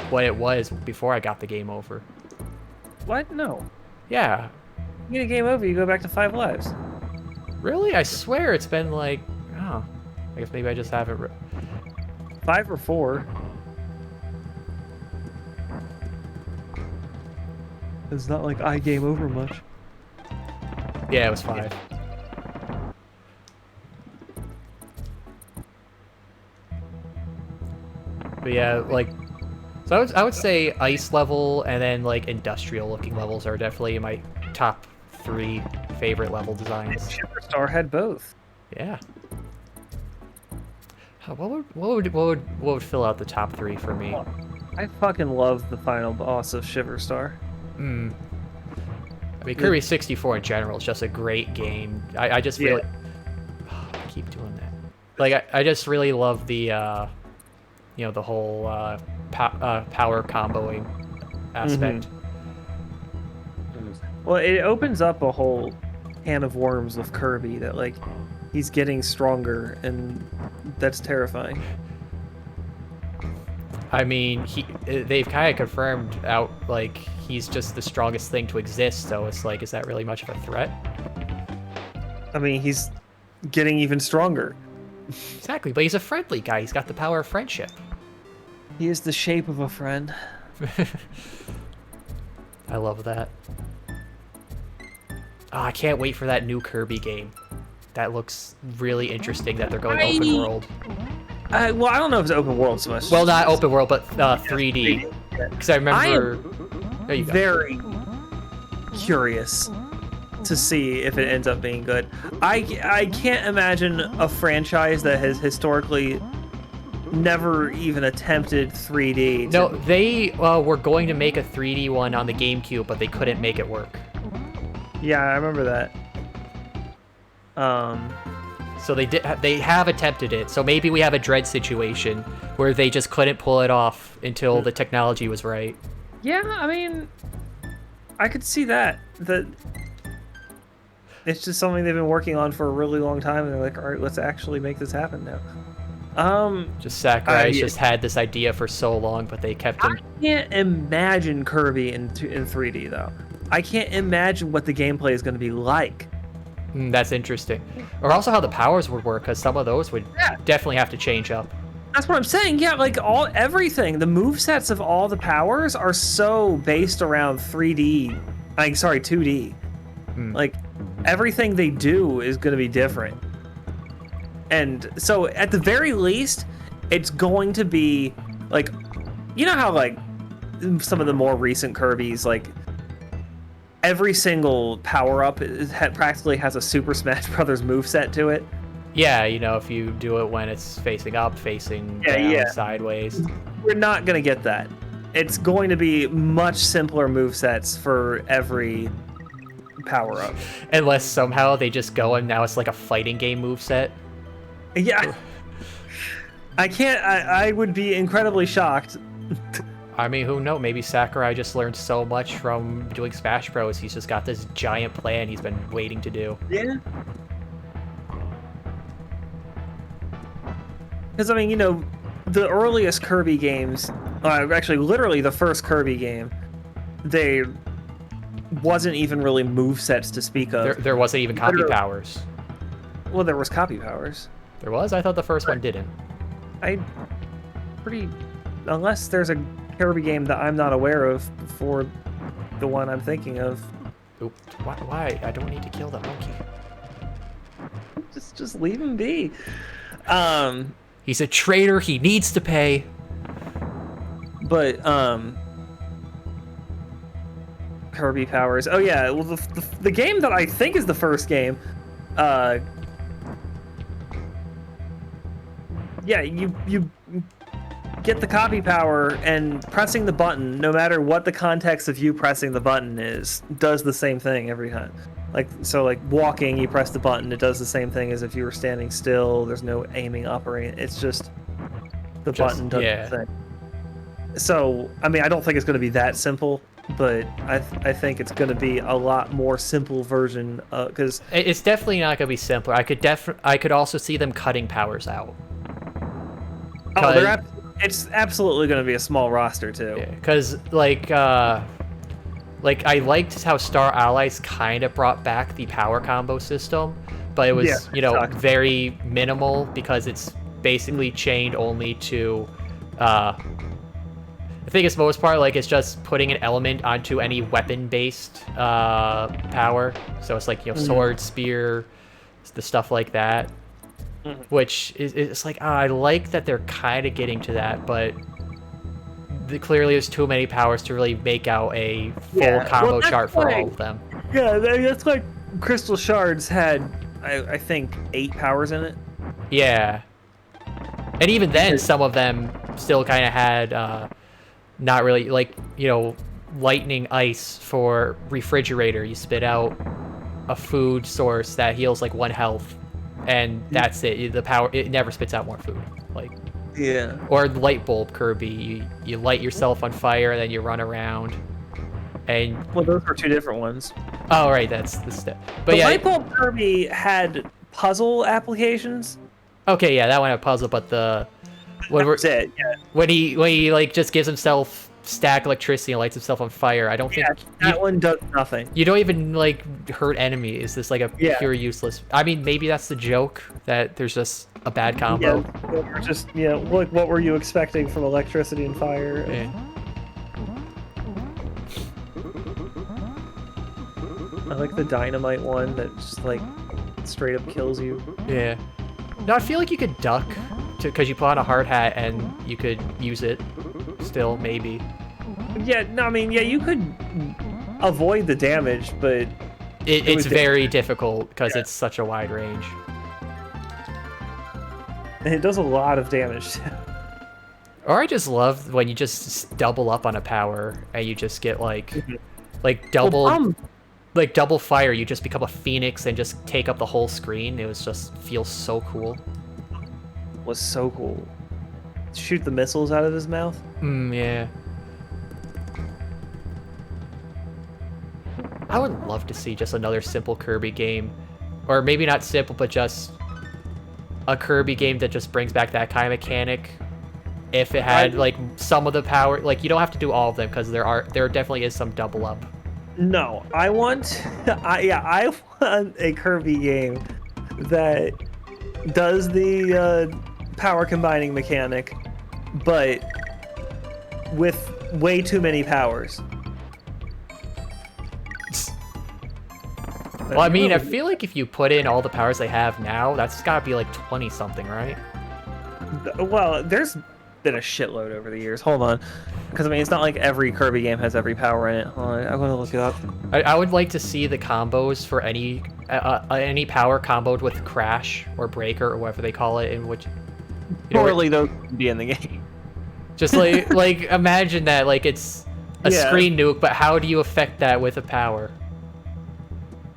what it was before I got the game over. What? No. Yeah. You get a game over, you go back to 5 lives. Really? I swear it's been like... Oh. I guess maybe I just haven't... 5 or 4. It's not like I game over much. Yeah, it was 5. But yeah, like... So I would say ice level and then like industrial looking levels are definitely my top 3 favorite level designs. Shiver Star had both. Yeah. What would fill out the top 3 for me? I fucking love the final boss of Shiver Star. Hmm. I mean, Kirby 64 in general is just a great game. I just really... I keep doing that. Like, I just really love the, you know, the whole power comboing aspect. Well, it opens up a whole can of worms with Kirby that, like, he's getting stronger, and that's terrifying. I mean, they've kind of confirmed out, like, he's just the strongest thing to exist, so it's like, is that really much of a threat? I mean, he's getting even stronger. Exactly, but he's a friendly guy. He's got the power of friendship. He is the shape of a friend. I love that. Oh, I can't wait for that new Kirby game. That looks really interesting that they're going open world. Well, I don't know if it's open world so much. Well, not open world, but 3D. Because I remember... There you go. Very curious to see if it ends up being good. I can't imagine a franchise that has historically never even attempted 3D. No, they were going to make a 3D one on the GameCube, but they couldn't make it work. Yeah, I remember that. So they have attempted it. So maybe we have a Dread situation where they just couldn't pull it off until the technology was right. Yeah, I mean, I could see that. It's just something they've been working on for a really long time, and they're like, all right, let's actually make this happen now. Just Sakurai's just had this idea for so long, but they kept him. I can't imagine Kirby in 3D though. I can't imagine what the gameplay is going to be like. That's interesting. Or also how the powers would work, because some of those would definitely have to change up. That's what I'm saying. Yeah, like everything. The movesets of all the powers are so based around 3D. Sorry, 2D. Like everything they do is going to be different. And so at the very least, it's going to be like, you know how like some of the more recent Kirby's, like every single power-up practically has a Super Smash Brothers moveset to it. Yeah, you know, if you do it when it's facing up, facing down, sideways. We're not going to get that. It's going to be much simpler movesets for every power-up. Unless somehow they just go and now it's like a fighting game moveset. Yeah. I would be incredibly shocked. I mean, who knows? Maybe Sakurai just learned so much from doing Smash Bros. He's just got this giant plan he's been waiting to do. Yeah. Because, I mean, you know, the earliest Kirby games, actually, literally the first Kirby game, they wasn't even really movesets to speak of. There wasn't even copy powers. Well, there was copy powers. There was? I thought the first one didn't. Unless there's a Kirby game that I'm not aware of before the one I'm thinking of. Oop, why? I don't need to kill the monkey. Just leave him be. He's a traitor. He needs to pay. But Kirby powers. Oh yeah. Well, the game that I think is the first game. Yeah, you get the copy power, and pressing the button, no matter what the context of you pressing the button is, does the same thing every time. Like walking, you press the button, it does the same thing as if you were standing still. There's no aiming up or anything. It's just the button does the thing. So, I mean, I don't think it's going to be that simple, but I think it's going to be a lot more simple version, because it's definitely not going to be simpler. I could also see them cutting powers out. Oh, it's absolutely going to be a small roster too. Yeah, because like I liked how Star Allies kind of brought back the power combo system, but it was very minimal because it's basically chained only to. I think it's most part like it's just putting an element onto any weapon-based power. So it's like sword, spear, the stuff like that. Which is like, I like that they're kind of getting to that, but clearly there's too many powers to really make out a full combo chart for all of them. Yeah, that's like Crystal Shards had, I think, 8 powers in it. Yeah. And even then, some of them still kind of had, not really, like, lightning ice for refrigerator. You spit out a food source that heals like 1 health. And that's it. The power, it never spits out more food. Like, yeah. Or light bulb Kirby, you light yourself on fire, and then you run around. And well, those were 2 different ones. Oh, right, that's the step. But the yeah, light bulb Kirby had puzzle applications. Okay, yeah, that one had puzzle, but That's it. Yeah. When he like just gives himself stack electricity and lights himself on fire, I don't think that one does nothing. You don't even like hurt enemies. It's like a pure useless. I mean, maybe that's the joke, that there's just a bad combo. Yeah, just like what were you expecting from electricity and fire? Yeah. I like the dynamite one that just like straight up kills you. Yeah. No, I feel like you could duck because you put on a hard hat and you could use it still, maybe. Yeah, no, I mean, yeah, you could avoid the damage, but it's very difficult because it's such a wide range. And it does a lot of damage. Or I just love when you just double up on a power and you just get like double fire. You just become a phoenix and just take up the whole screen. It was just feels so cool. Was so cool. Shoot the missiles out of his mouth. Yeah. I would love to see just another simple Kirby game, or maybe not simple, but just a Kirby game that just brings back that kind of mechanic. If it had like some of the power, like you don't have to do all of them because there definitely is some double up. No, I want a Kirby game that does the power combining mechanic, but with way too many powers. Well, I mean, I feel like if you put in all the powers they have now, that's gotta be like 20-something, right? Well, there's been a shitload over the years. Hold on. Because, I mean, it's not like every Kirby game has every power in it. Hold on, I'm going to look it up. I would like to see the combos for any power comboed with Crash or Breaker or whatever they call it, in which... Totally, those would be in the game. Just like imagine that, like, it's a screen nuke, but how do you affect that with a power?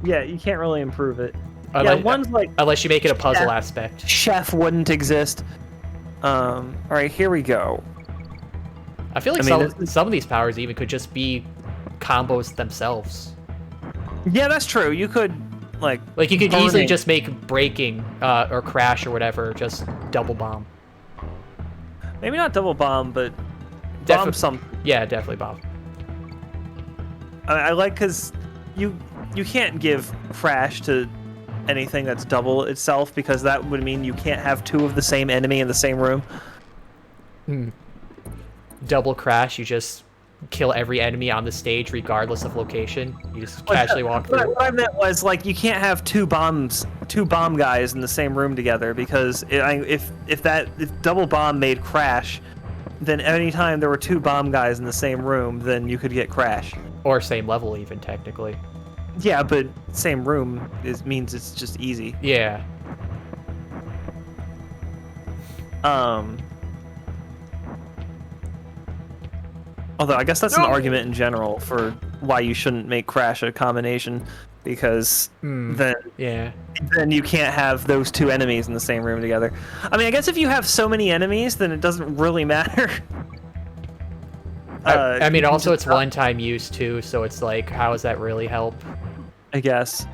Yeah, you can't really improve it. One's like... Unless you make it a puzzle aspect. Chef wouldn't exist. Alright, here we go. I feel like I mean, some of these powers even could just be combos themselves. yeah, that's true. You could like you could easily burning. just make breaking or crash or whatever just double bomb. Maybe not double bomb, but bomb some. Yeah, definitely bomb. I like because you can't give crash to anything that's double itself, because that would mean you can't have two of the same enemy in the same room. Double crash, you just kill every enemy on the stage regardless of location. You just casually walk through. What I meant was, like, you can't have two bomb guys in the same room together, because if double bomb made crash, then anytime there were two bomb guys in the same room, then you could get crash. Or same level even, technically. Yeah, but same room means it's just easy. Yeah. Although I guess that's an argument in general for why you shouldn't make crash a combination, because then you can't have those two enemies in the same room together. I mean, I guess if you have so many enemies, then it doesn't really matter. I mean, also it's one-time use too, so it's like, how does that really help? I guess.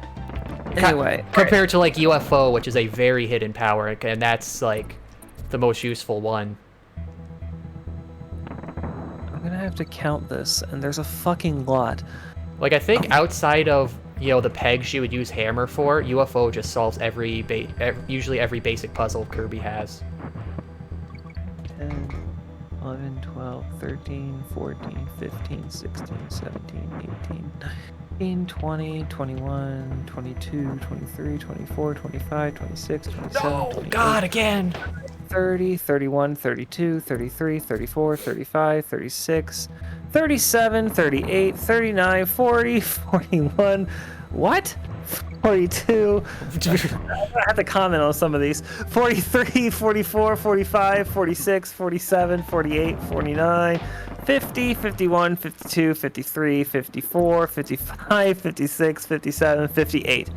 Anyway, compared to like UFO, which is a very hidden power, and that's like the most useful one. I'm gonna have to count this, and there's a fucking lot. Like, I think outside of, you know, the pegs you would use hammer for, UFO just solves usually every basic puzzle Kirby has. 10, 11, 12, 13, 14, 15, 16, 17, 18, 19, 20, 21, 22, 23, 24, 25, 26, 27, 28, God, again! 30, 31, 32, 33, 34, 35, 36, 37, 38, 39, 40, 41. What? 42. I have to comment on some of these. 43, 44, 45, 46, 47, 48, 49, 50, 51, 52, 53, 54, 55, 56, 57, 58.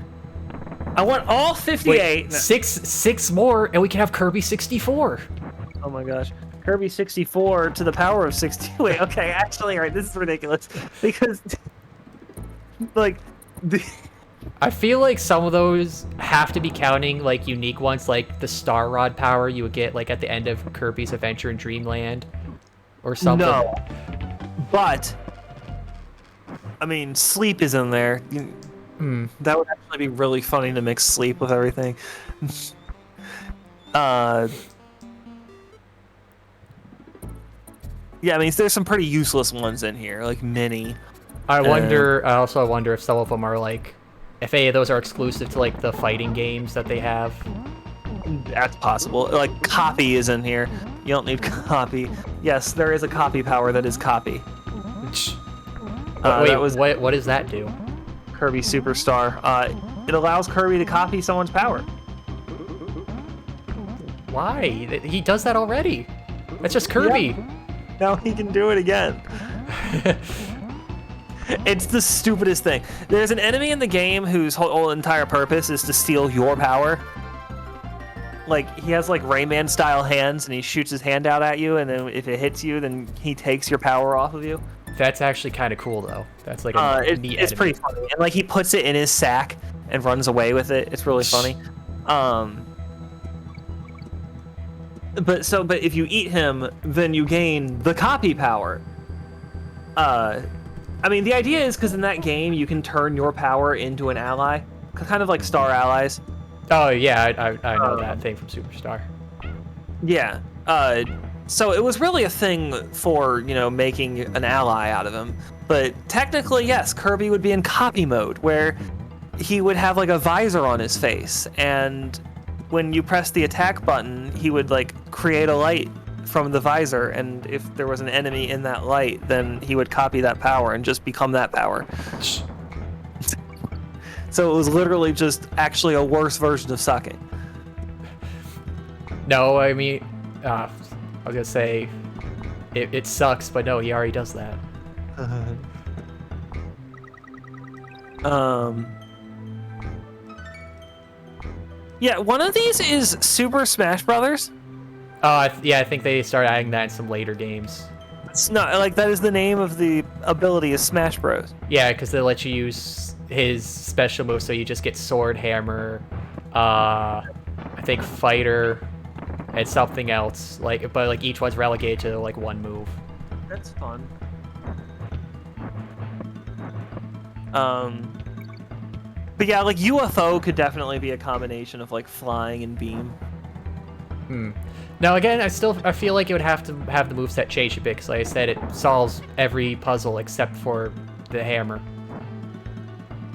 I want all 58. Wait, six more, and we can have Kirby 64. Oh my gosh. Kirby 64 to the power of 60. Wait, okay, actually, all right, this is ridiculous. Because, like, I feel like some of those have to be counting, like, unique ones, like the Star Rod power you would get, like, at the end of Kirby's Adventure in Dreamland, or something. No. But, I mean, sleep is in there. That would actually be really funny to mix sleep with everything. Yeah, I mean, there's some pretty useless ones in here, like Mini. I wonder if some of them are like, if any of those are exclusive to like the fighting games that they have. That's possible. Like, copy is in here. You don't need copy. Yes, there is a copy power that is copy. Wait, what does that do? Kirby Superstar. It allows Kirby to copy someone's power. Why? He does that already. That's just Kirby. Yeah. Now he can do it again. It's the stupidest thing. There's an enemy in the game whose whole entire purpose is to steal your power. Like, he has like Rayman style hands, and he shoots his hand out at you, and then if it hits you, then he takes your power off of you. That's actually kind of cool, though. That's like a neat it's enemy. pretty funny. And like, he puts it in his sack and runs away with it. It's really funny. But if you eat him, then you gain the copy power. I mean, the idea is because in that game you can turn your power into an ally, kind of like Star Allies. Oh yeah, I know that thing from Superstar. Yeah. So it was really a thing for, you know, making an ally out of him. But technically, yes, Kirby would be in copy mode, where he would have like a visor on his face, and when you press the attack button, he would like create a light from the visor, and if there was an enemy in that light, then he would copy that power and just become that power. So it was literally just actually a worse version of sucking. No, I mean, I was gonna say, it sucks, but no, he already does that. Yeah, one of these is Super Smash Brothers. Yeah, I think they started adding that in some later games. It's not like that is the name of the ability is Smash Bros. Yeah, because they let you use his special move, so you just get sword, hammer, I think fighter, and something else. Like, but like each one's relegated to like one move. That's fun. But yeah, like UFO could definitely be a combination of like flying and beam. Now again, I feel like it would have to have the moveset change a bit, because like I said, it solves every puzzle except for the hammer.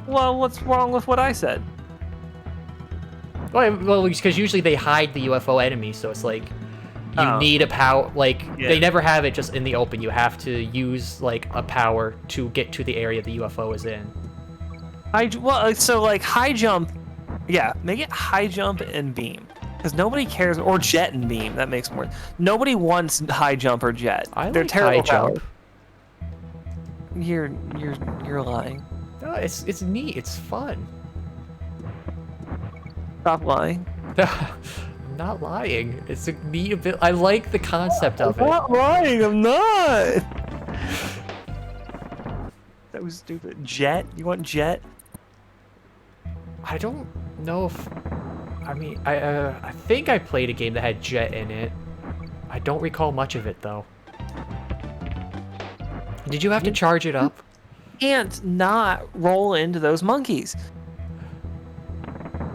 Well, what's wrong with what I said? Well, because usually they hide the UFO enemy, so it's like you need a power. Like they never have it just in the open. You have to use like a power to get to the area the UFO is in. So like high jump, yeah, make it high jump and beam, because nobody cares, or jet and beam. That makes more. Nobody wants high jump or jet. They're like terrible high jump. You're lying. No, it's neat. It's fun. Stop lying. I'm not lying. It's a neat bit. I like the concept of it. I'm not lying. I'm not. That was stupid. Jet? You want jet? I don't know if. I mean, I think I played a game that had jet in it. I don't recall much of it though. Did you have to charge it up? You can't not roll into those monkeys.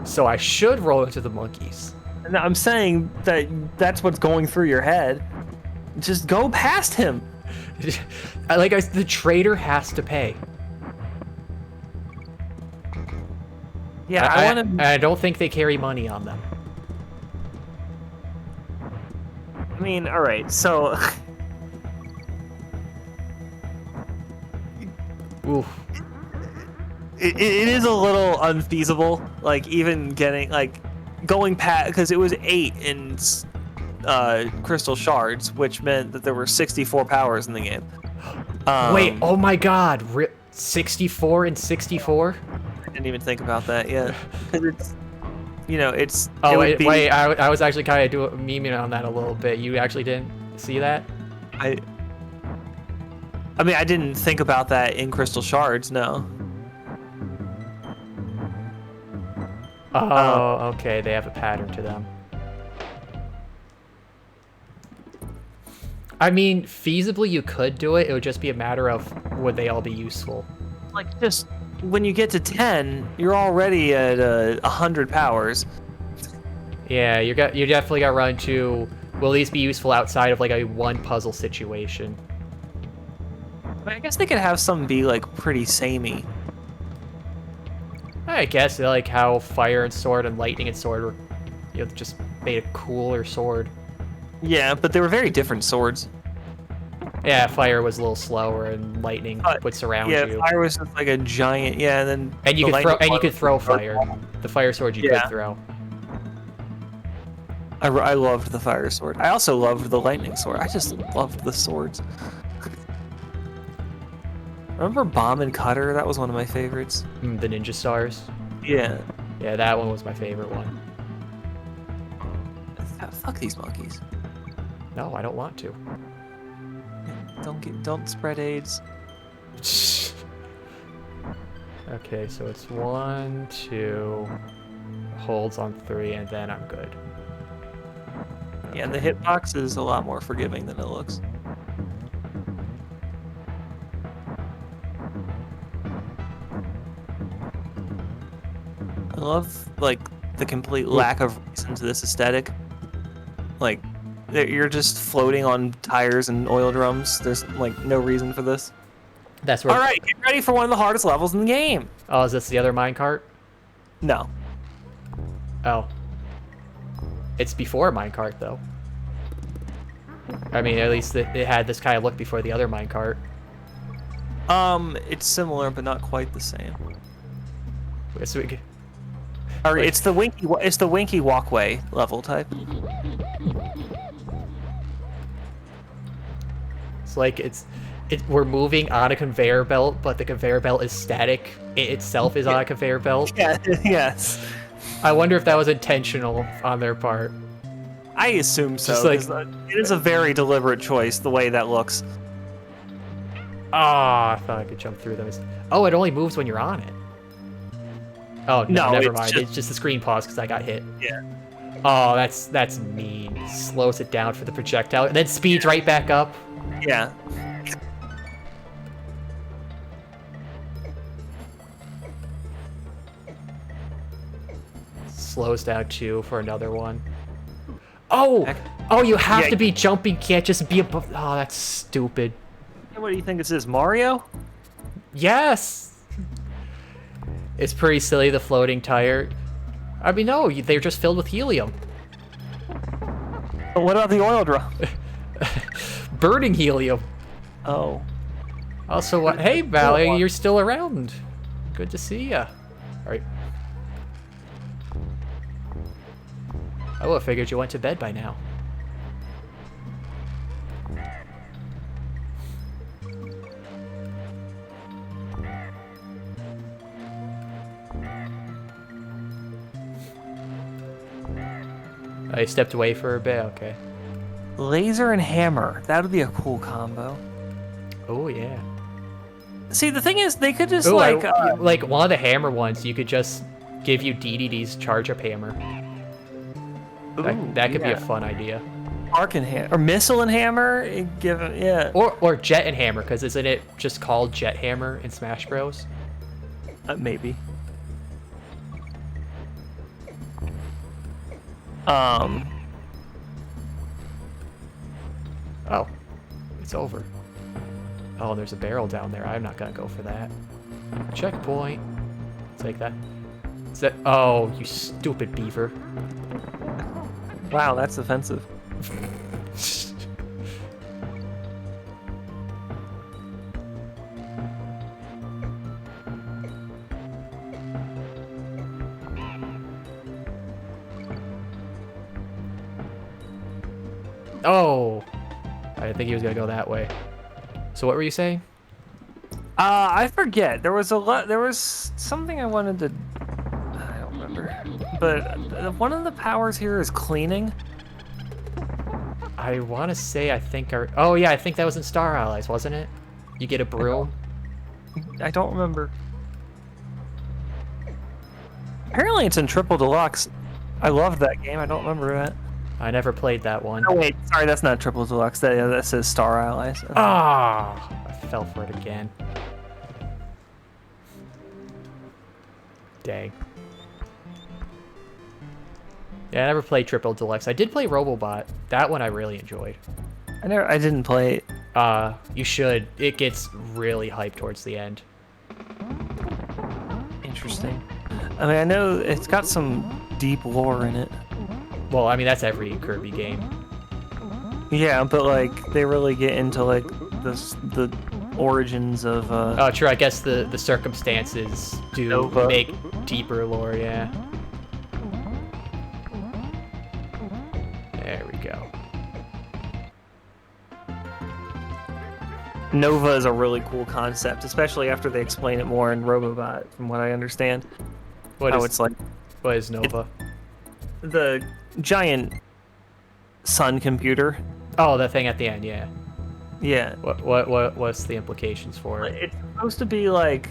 So I should roll into the monkeys. And I'm saying that that's what's going through your head. Just go past him. The trader has to pay. Yeah, I want to. I don't think they carry money on them. I mean, all right, so. Oof. It is a little unfeasible, like even getting going past, because it was 8 in crystal shards, which meant that there were 64 powers in the game. Wait, oh my god, 64 and 64? I didn't even think about that yet. It's, it's. Oh wait, I was actually kind of memeing on that a little bit. You actually didn't see that? I mean, I didn't think about that in crystal shards, no. Oh, okay, they have a pattern to them. I mean, feasibly you could do it. It would just be a matter of would they all be useful. Like, just when you get to 10, you're already at 100 powers. Yeah, you definitely got run to. Will these be useful outside of like a one puzzle situation? I guess they could have some be like pretty samey. I guess like how fire and sword and lightning and sword were, just made a cooler sword. Yeah, but they were very different swords. Yeah, fire was a little slower, and lightning would surround you. Yeah, fire was just like a giant. Yeah, and then you could throw fire. The fire sword you could throw. I loved the fire sword. I also loved the lightning sword. I just loved the swords. Remember Bomb and Cutter? That was one of my favorites. The Ninja Stars? Yeah. Yeah, that one was my favorite one. Fuck these monkeys. No, I don't want to. Don't spread AIDS. Okay, so it's 1, 2, holds on 3, and then I'm good. Yeah, and the hitbox is a lot more forgiving than it looks. I love, like, the complete lack of reason to this aesthetic. Like, you're just floating on tires and oil drums. There's, like, no reason for this. That's where... Alright, get ready for one of the hardest levels in the game! Oh, is this the other minecart? No. Oh. It's before minecart, though. I mean, at least it had this kind of look before the other minecart. It's similar, but not quite the same. So we... It's the winky walkway level type. It's like we're moving on a conveyor belt, but the conveyor belt is static. It itself is on a conveyor belt. Yeah, yes. I wonder if that was intentional on their part. I assume so. Just like, it is a very deliberate choice, the way that looks. Ah, I thought I could jump through those. Oh, it only moves when you're on it. Oh, no, No, never it's mind. just- It's just the screen paused because I got hit. Yeah. Oh, that's mean. Slows it down for the projectile, and then speeds right back up. Yeah. Slows down too for another one. Oh! Heck. Oh, you have Yeah. to be jumping, can't just be above. Oh, that's stupid. What do you think this is, Mario? Yes! It's pretty silly, the floating tire. I mean, no, they're just filled with helium. But what about the oil drum? Burning helium. Oh. Also, hey, Valley, you're still around. Good to see ya. Alright. I would have figured you went to bed by now. I stepped away for a bit, okay. Laser and hammer. That would be a cool combo. Oh, yeah. See, the thing is, they could just Ooh, like like one of the hammer ones, you could just give you DDD's charge-up hammer. That could be a fun idea. arc and hammer or missile and hammer. Give it, yeah. Or jet and hammer, because isn't it just called jet hammer in Smash Bros? Maybe. Oh, it's over. Oh, there's a barrel down there. I'm not gonna go for that. Checkpoint. Take that. Is that? Oh, you stupid beaver. Wow, that's offensive. Oh, I didn't think he was gonna go that way. So what were you saying? I forget. There was a lot. There was something I wanted to. I don't remember. But one of the powers here is cleaning. I want to say I think oh yeah, I think that was in Star Allies, wasn't it? You get a broom. I don't remember. Apparently, it's in Triple Deluxe. I loved that game. I don't remember that. I never played that one. Oh wait, sorry, that's not Triple Deluxe. That says Star Allies. Ah, I fell for it again. Dang. Yeah, I never played Triple Deluxe. I did play Robobot. That one I really enjoyed. I didn't play it. You should. It gets really hyped towards the end. Interesting. I mean, I know it's got some deep lore in it. Well, I mean, that's every Kirby game. Yeah, but like they really get into like the origins of. Oh, true. I guess the circumstances do Nova. make deeper lore. Yeah. There we go. Nova is a really cool concept, especially after they explain it more in Robobot, from what I understand. What How is it's like what is Nova? the giant sun computer. Oh, the thing at the end. Yeah. Yeah. What's the implications for it? It's supposed to be like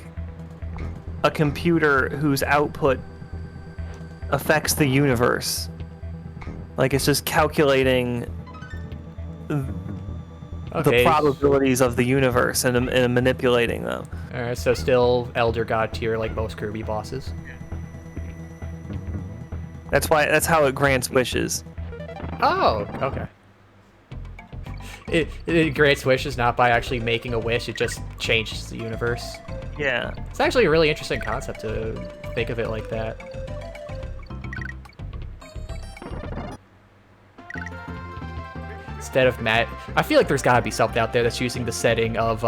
a computer whose output affects the universe. Like it's just calculating the Okay. probabilities of the universe and manipulating them. All right. So still Elder God tier, like most Kirby bosses. That's how it grants wishes. Oh, okay. It grants wishes not by actually making a wish, it just changes the universe. Yeah. It's actually a really interesting concept to think of it like that. Instead of I feel like there's gotta be something out there that's using the setting of,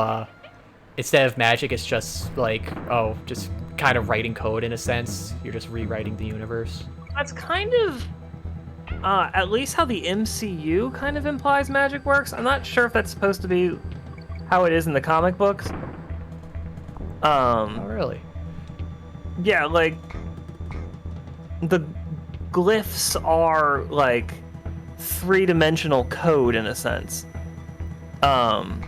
instead of magic, it's just like, oh, just kind of writing code in a sense. You're just rewriting the universe. That's kind of at least how the MCU kind of implies magic works. I'm not sure if that's supposed to be how it is in the comic books. Oh, really? Yeah, like the glyphs are like three-dimensional code in a sense. Because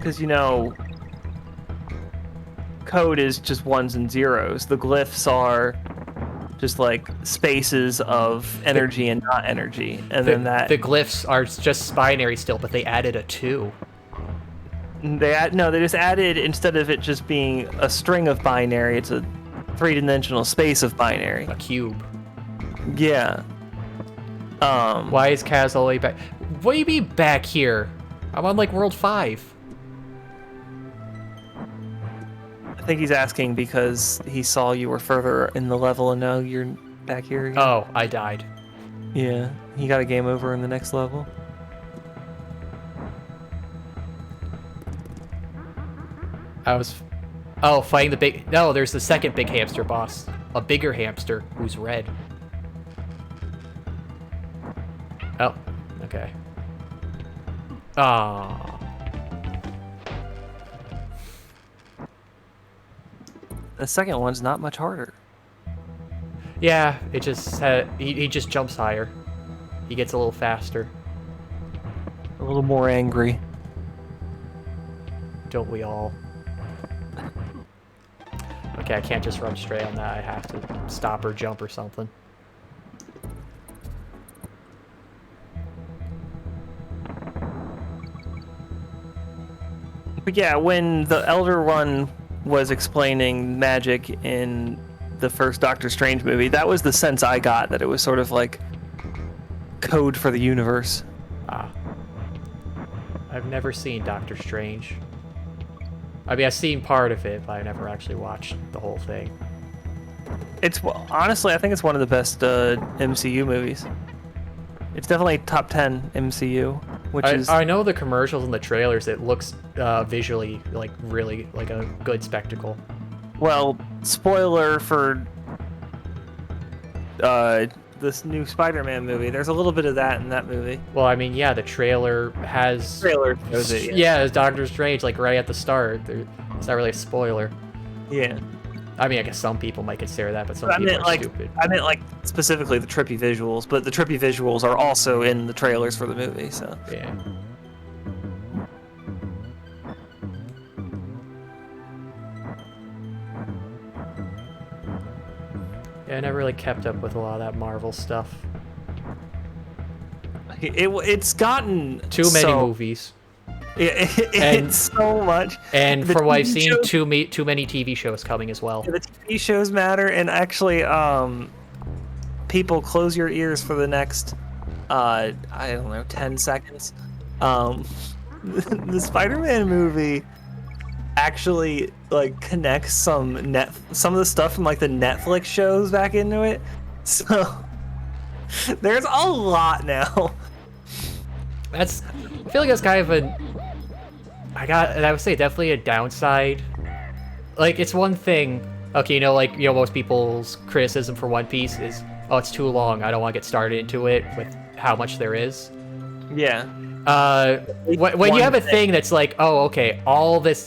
because code is just ones and zeros. The glyphs are just like spaces of energy and not energy, and then the glyphs are just binary still, but they added a 2. they just added, instead of it just being a string of binary, it's a 3-dimensional space of binary. A cube. Yeah. Why is Kaz all the way back? What do you mean back here? I'm on like world 5. I think he's asking because he saw you were further in the level and now you're back here again. Oh, I died. Yeah, he got a game over in the next level. Fighting the big... No, there's the second big hamster boss. A bigger hamster who's red. Oh, okay. Ah. The second one's not much harder. Yeah, it just he just jumps higher. He gets a little faster. A little more angry. Don't we all? Okay, I can't just run straight on that. I have to stop or jump or something. But yeah, when the Elder One was explaining magic in the first Doctor Strange movie, that was the sense I got, that it was sort of like code for the universe. Ah. I've never seen Doctor Strange. I mean, I've seen part of it, but I've never actually watched the whole thing. Honestly, I think it's one of the best MCU movies. It's definitely top 10 MCU, which is... I know the commercials and the trailers, it looks visually like really like a good spectacle. Well, spoiler for this new Spider-Man movie. There's a little bit of that in that movie. Well, I mean, yeah, the trailer has... Trailer shows it, yeah, it's Doctor Strange, like right at the start. It's not really a spoiler. Yeah. I mean, I guess some people might consider that, but some people are stupid. I meant like specifically the trippy visuals, but the trippy visuals are also in the trailers for the movie, so... Yeah. Yeah, I never really kept up with a lot of that Marvel stuff. It's gotten too many movies. It's so much. And from what I've seen, too many TV shows coming as well. Yeah, the TV shows matter, and actually, people, close your ears for the next, I don't know, 10 seconds. The Spider-Man movie actually like connects some of the stuff from like the Netflix shows back into it. So there's a lot now. I feel like that's kind of I would say definitely a downside. Like, it's one thing, okay, most people's criticism for One Piece is, oh, it's too long, I don't want to get started into it with how much there is. Yeah. When you have a thing that's like, oh, okay,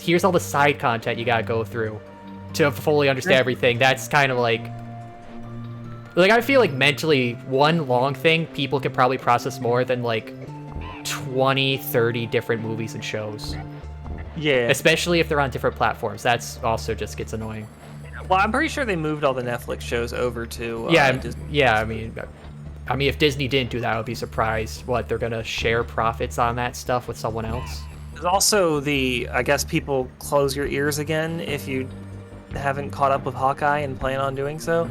here's all the side content you gotta go through to fully understand everything, that's kind of like I feel like mentally, one long thing people can probably process more than like 20, 30 different movies and shows. Yeah. Especially if they're on different platforms. That's also just gets annoying. Well, I'm pretty sure they moved all the Netflix shows over to Disney. Yeah, I mean, if Disney didn't do that, I would be surprised. What, they're gonna share profits on that stuff with someone else? There's also I guess people close your ears again if you haven't caught up with Hawkeye and plan on doing so.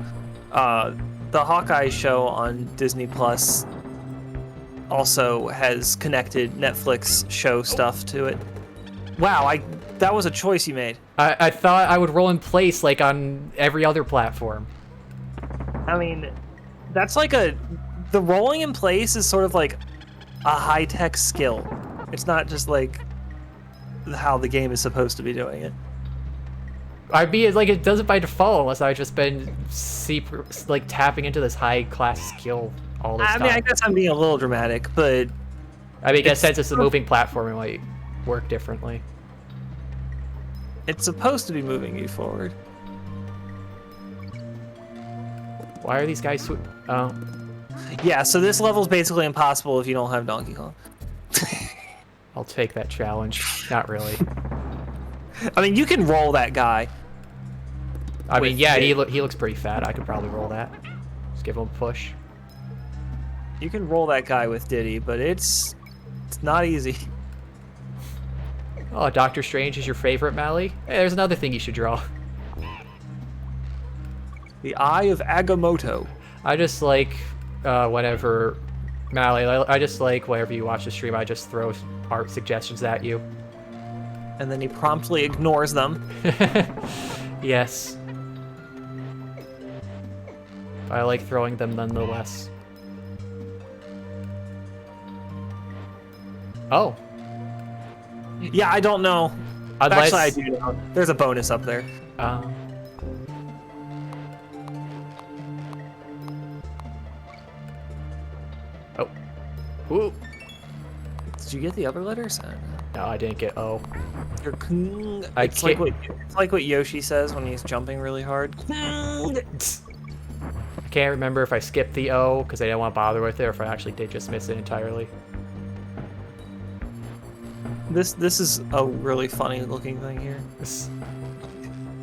The Hawkeye show on Disney Plus also has connected Netflix show stuff to it. Wow, that was a choice you made. I thought I would roll in place like on every other platform. I mean, that's like the rolling in place is sort of like a high-tech skill. It's not just like how the game is supposed to be doing it. I'd be like, it does it by default unless I've just been tapping into this high-class skill all this time. I mean, I guess I'm being a little dramatic, but... I mean, I guess since it's a moving platform, it might work differently. It's supposed to be moving you forward. Why are these guys oh. Yeah, so this level is basically impossible if you don't have Donkey Kong. I'll take that challenge. Not really. I mean, you can roll that guy. I mean, With yeah, it. he looks pretty fat. I could probably roll that. Just give him a push. You can roll that guy with Diddy, but it's not easy. Oh, Doctor Strange is your favorite, Mally? Hey, there's another thing you should draw. The Eye of Agamotto. I just like whenever Mally, I just like whenever you watch the stream, I just throw art suggestions at you. And then he promptly ignores them. Yes. I like throwing them nonetheless. Oh. Yeah, I don't know. Unless, Actually, I do know. There's a bonus up there. Oh. Ooh. Did you get the other letters? No, I didn't get O. It's like what Yoshi says when he's jumping really hard. I can't remember if I skipped the O because I didn't want to bother with it, or if I actually did just miss it entirely. This is a really funny looking thing here.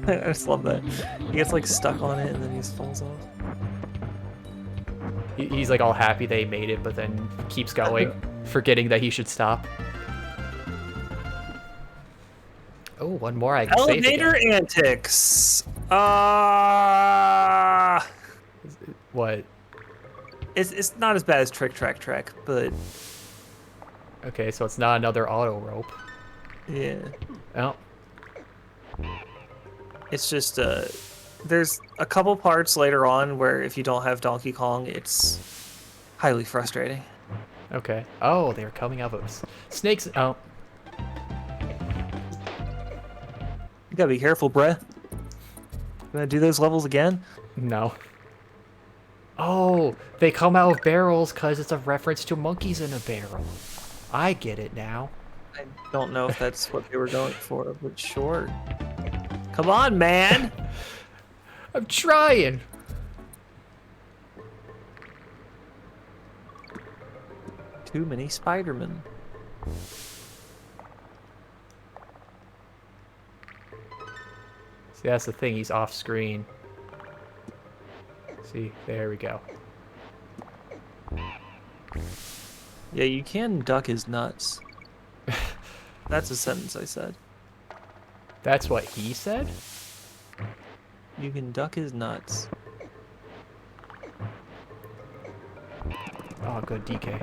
I just love that. He gets like stuck on it and then he just falls off. He's like all happy they made it, but then keeps going, forgetting that he should stop. Oh, one more I can save again. Elevator antics. What? It's not as bad as Trick Track Trek, but Okay, so it's not another auto rope. yeah. Oh. It's just there's a couple parts later on where if you don't have Donkey Kong, it's highly frustrating. Okay. Oh, they're coming out of snakes. Oh. You gotta be careful, bruh. Gonna do those levels again? No. Oh, they come out of barrels because it's a reference to monkeys in a barrel. I get it now. I don't know if that's what they were going for, but sure. Come on, man! I'm trying. Too many Spider-Men. See, that's the thing. He's off screen. See, there we go. Yeah, you can duck his nuts. That's a sentence I said. That's what he said? You can duck his nuts. Oh, good DK.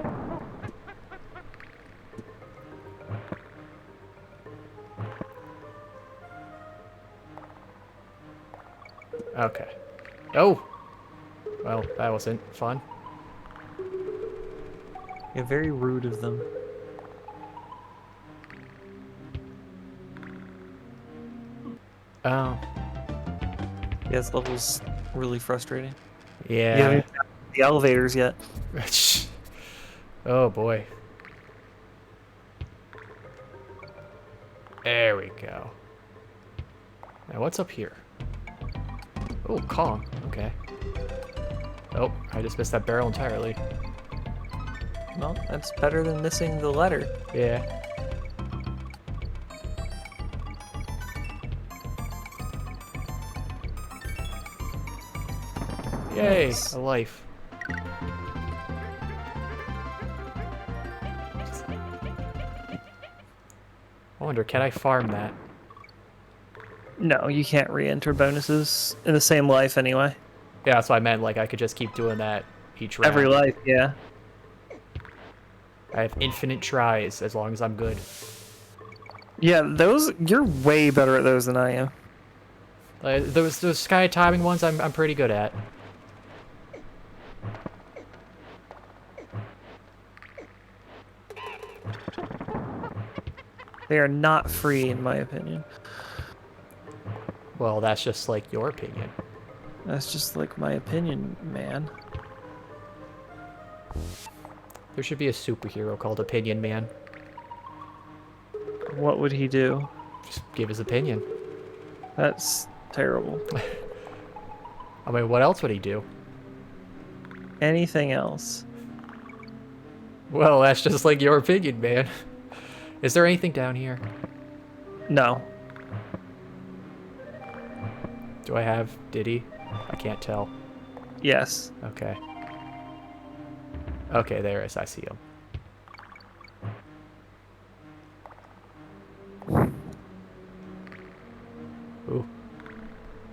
Okay. Oh! Well, that wasn't fun. Yeah, very rude of them. Oh. Yeah, this level's really frustrating. Yeah. You haven't got the elevators yet. Oh boy. There we go. Now what's up here? Oh, Kong. Okay. Oh, I just missed that barrel entirely. Well, that's better than missing the letter. Yeah. Yay, Nice. a life. I wonder, can I farm that? No, you can't re-enter bonuses in the same life anyway. Yeah, that's what I meant. Like, I could just keep doing that each round. Every life, yeah. I have infinite tries as long as I'm good. Yeah, those you're way better at those than I am. Those kind of timing ones, I'm pretty good at. They are not free, in my opinion. Well, that's just like your opinion. That's just like my opinion, man. There should be a superhero called Opinion Man. What would he do? Just give his opinion. That's terrible. I mean, what else would he do? Anything else? Well, that's just like your opinion, man. Is there anything down here? No. Do I have Diddy? I can't tell. Yes. Okay. Okay, there it is. I see him. Ooh.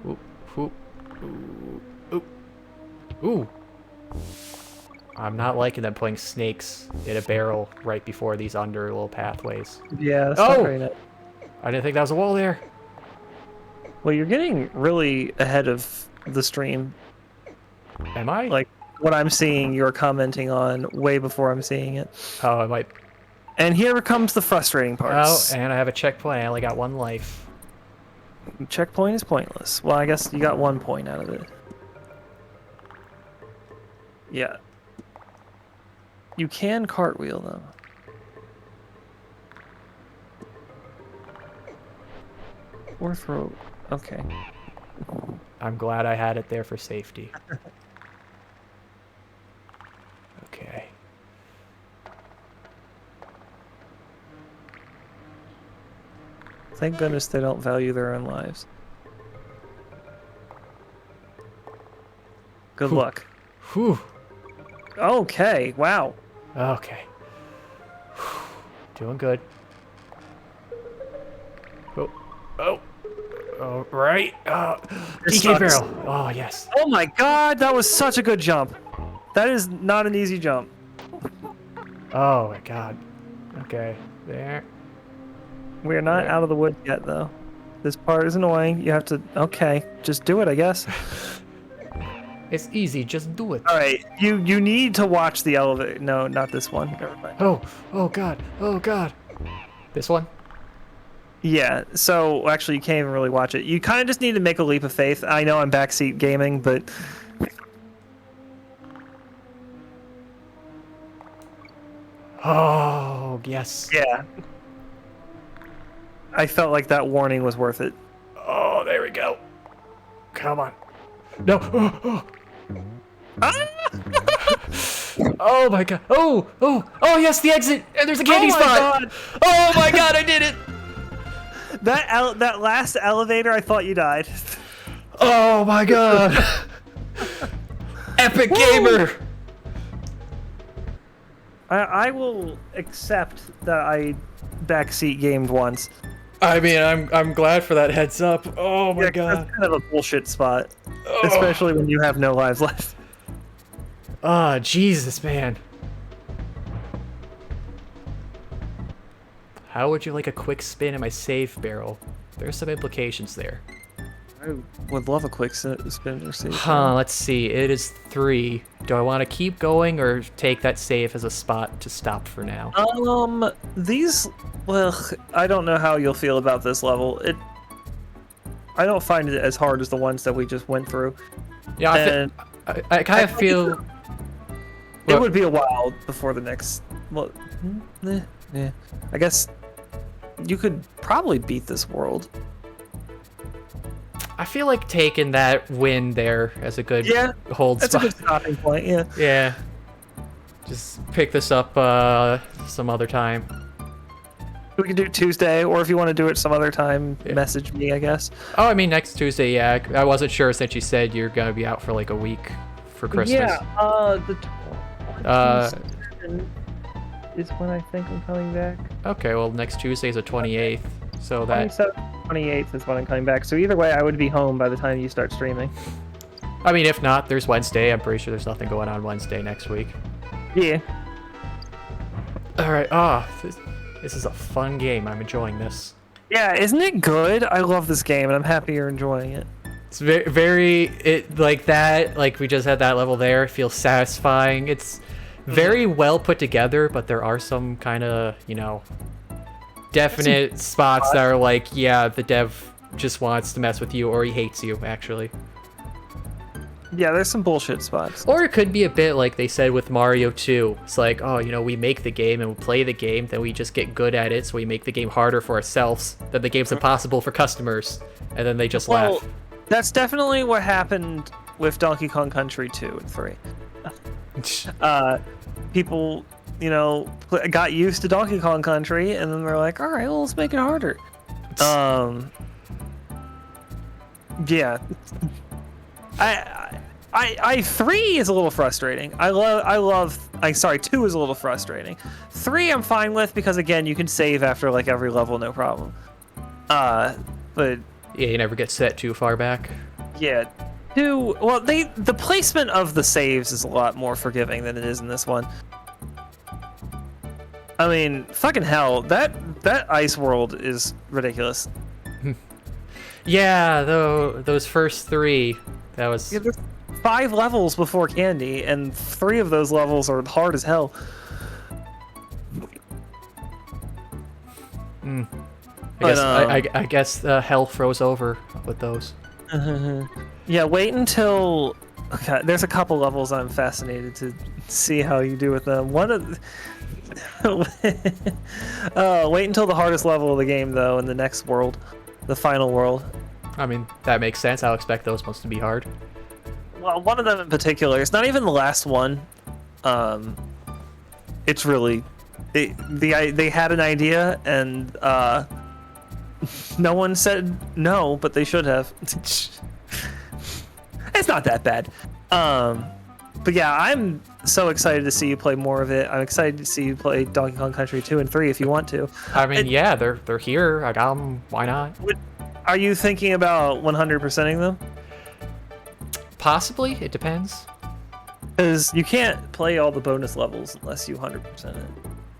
Ooh. Ooh. Ooh. Ooh. Ooh. I'm not liking them putting snakes in a barrel right before these under little pathways. Yeah, that's not very nice. I didn't think that was a wall there. Well, you're getting really ahead of the stream. Am I? Like, what I'm seeing, you're commenting on way before I'm seeing it. Oh, I might. And here comes the frustrating parts. Oh, and I have a checkpoint. I only got 1 life. Checkpoint is pointless. Well, I guess you got 1 point out of it. Yeah. You can cartwheel them. Or throw. Okay. I'm glad I had it there for safety. Okay. Thank goodness they don't value their own lives. Good luck. Whew. Okay, wow. Okay. Doing good. Oh. Oh. Oh, right. DK barrel. Oh, yes. Oh my god, that was such a good jump. That is not an easy jump. Oh, my God. Okay. There. We're not out of the woods yet, though. This part is annoying. You have to... Okay, just do it, I guess. It's easy. Just do it. All right, you need to watch the elevator. No, not this one. Never mind. Oh. Oh, God. Oh, God. This one? Yeah, so actually you can't even really watch it. You kind of just need to make a leap of faith. I know I'm backseat gaming, but... Oh, yes. Yeah. I felt like that warning was worth it. Oh, there we go. Come on. No. Oh, oh my God. Oh, yes, the exit. And there's a candy spot. God. Oh my God, I did it. That last elevator, I thought you died. Oh my God. Epic gamer. I will accept that I backseat gamed once. I mean, I'm glad for that heads up. Oh my Yeah, God. that's kind of a bullshit spot, Oh. especially when you have no lives left. Ah, Jesus, man. How would you like a quick spin in my save barrel? There's some implications there. I would love a quick spin or save. Huh, let's see. It is 3. Do I want to keep going or take that save as a spot to stop for now? Well, I don't know how you'll feel about this level. I don't find it as hard as the ones that we just went through. Yeah, And I kind of feel... it would be a while before the next... Well, yeah. I guess you could probably beat this world. I feel like taking that win there as a good hold That's spot. a good stopping point, yeah. Yeah. Just pick this up some other time. We can do it Tuesday, or if you want to do it some other time, message me, I guess. Oh, I mean, next Tuesday, yeah. I wasn't sure since you said you're going to be out for like a week for Christmas. Yeah, the 27th is when I think I'm coming back. Okay, well, next Tuesday is the 28th, so that... 28th is when I'm coming back, so either way, I would be home by the time you start streaming. I mean, if not, there's Wednesday. I'm pretty sure there's nothing going on Wednesday next week. Yeah. Alright, this is a fun game. I'm enjoying this. Yeah, isn't it good? I love this game, and I'm happy you're enjoying it. It's like that, like we just had that level there, it feels satisfying. It's very well put together, but there are some kind of, definite spots that are like, yeah, the dev just wants to mess with you, or he hates you, actually. Yeah, there's some bullshit spots. Or it could be a bit like they said with Mario 2. It's like, oh, we make the game and we play the game, then we just get good at it, so we make the game harder for ourselves, then the game's impossible for customers, and then they just laugh. That's definitely what happened with Donkey Kong Country 2 and 3. People, got used to Donkey Kong Country, and then they're like, all right, well, let's make it harder. Yeah. I 3 is a little frustrating. Sorry, 2 is a little frustrating. 3 I'm fine with because again you can save after like every level, no problem. But Yeah, you never get set too far back. yeah, 2. Well, the placement of the saves is a lot more forgiving than it is in this one. I mean, fucking hell, that ice world is ridiculous. Yeah, though those first 3, that was. Yeah, there's 5 levels before Candy, and 3 of those levels are hard as hell. I guess hell froze over with those. Yeah, wait until. Okay, there's a couple levels I'm fascinated to see how you do with them. One of. Wait until the hardest level of the game, though, in the next world, the final world. I mean, that makes sense. I'll expect those ones to be hard. Well, one of them in particular. It's not even the last one. It's really. They had an idea and no one said no, but they should have. It's not that bad. But yeah, I'm so excited to see you play more of it. I'm excited to see you play Donkey Kong Country 2 and 3 if you want to. I mean, yeah, they're here. I got them. Why not? Are you thinking about 100%ing them? Possibly. It depends. Because you can't play all the bonus levels unless you 100% it.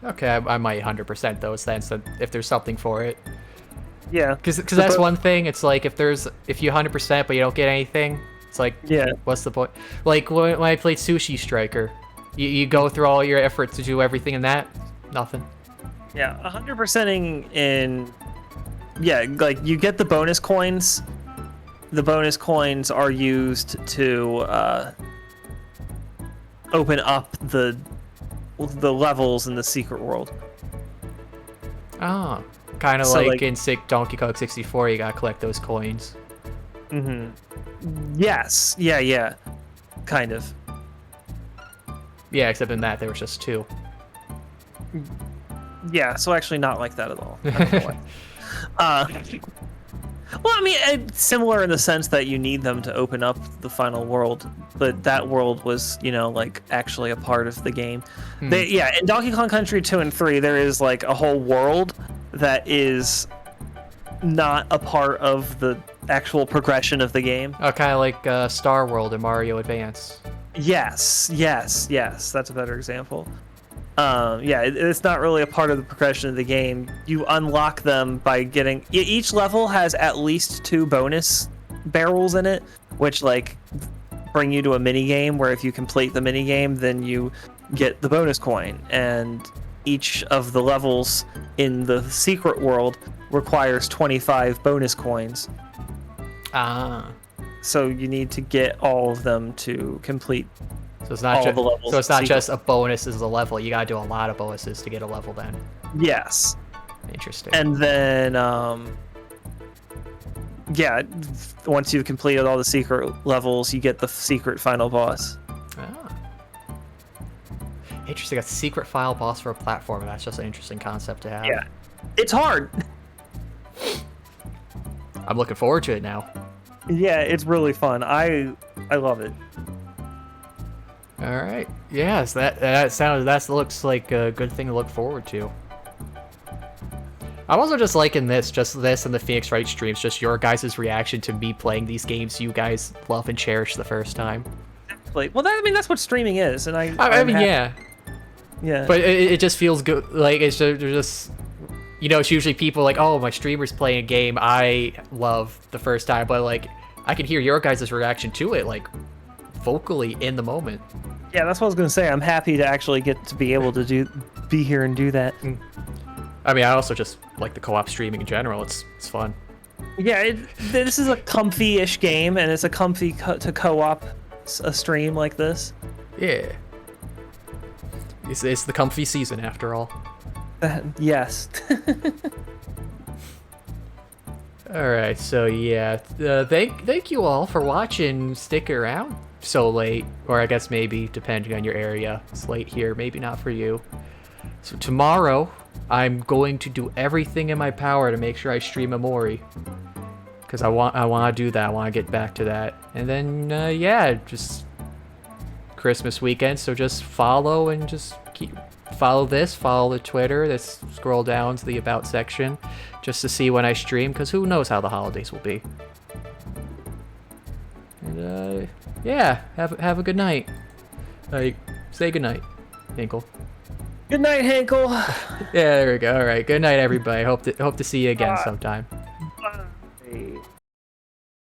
Okay, I might 100% those then, so if there's something for it. Yeah. Because that's one thing. It's like if you 100% but you don't get anything, it's like, yeah, what's the point? Like when I played Sushi Striker, you go through all your effort to do everything in that, nothing. Yeah, 100%ing in, yeah, like you get the bonus coins. The bonus coins are used to open up the levels in the secret world. Oh, kind of So, like in Donkey Kong 64, you gotta collect those coins. Mm-hmm. Yes. Yeah. Kind of. Yeah, except in that there was just 2. Yeah. So actually, not like that at all. I don't know why. Well, I mean, it's similar in the sense that you need them to open up the final world, but that world was, like actually a part of the game. Yeah, in Donkey Kong Country 2 and 3, there is like a whole world that is not a part of the actual progression of the game. Oh, kind of like Star World and Mario Advance. Yes, that's a better example. Yeah, it's not really a part of the progression of the game. You unlock them by getting... Each level has at least 2 bonus barrels in it, which, like, bring you to a mini-game, where if you complete the mini-game, then you get the bonus coin. And each of the levels in the secret world requires 25 bonus coins. Ah. So you need to get all of them to complete. So it's not just a bonus as a level. You gotta do a lot of bonuses to get a level then. Yes. Interesting. And then, yeah, once you've completed all the secret levels, you get the secret final boss. Ah. Interesting. A secret final boss for a platformer. That's just an interesting concept to have. Yeah. It's hard. I'm looking forward to it now. Yeah, it's really fun. I love it. All right. Yes, that looks like a good thing to look forward to. I'm also just liking this and the Phoenix Wright streams, just your guys' reaction to me playing these games you guys love and cherish the first time. Well, that's what streaming is, and I mean, yeah. But it just feels good. Like it's just, it's usually people like, oh, my streamer's playing a game I love the first time, but like I can hear your guys' reaction to it, like vocally in the moment. Yeah, that's what I was gonna say. I'm happy to actually get to be able to be here and do that. I mean, I also just like the co-op streaming in general. It's fun. Yeah, this is a comfy-ish game, and it's a comfy to co-op a stream like this. Yeah. It's the comfy season after all. Yes. All right, so yeah, thank you all for watching. Stick around so late, or I guess maybe depending on your area, it's late here, maybe not for you. So tomorrow, I'm going to do everything in my power to make sure I stream Amori. because I want to do that. I want to get back to that. And then yeah, just Christmas weekend. So just follow and just follow the Twitter. Let's scroll down to the about section just to see when I stream, because who knows how the holidays will be. And yeah, have a good night. Say good night, Hinkle. Good night, Hinkle. Yeah, there we go. All right, good night, everybody. Hope to see you again sometime.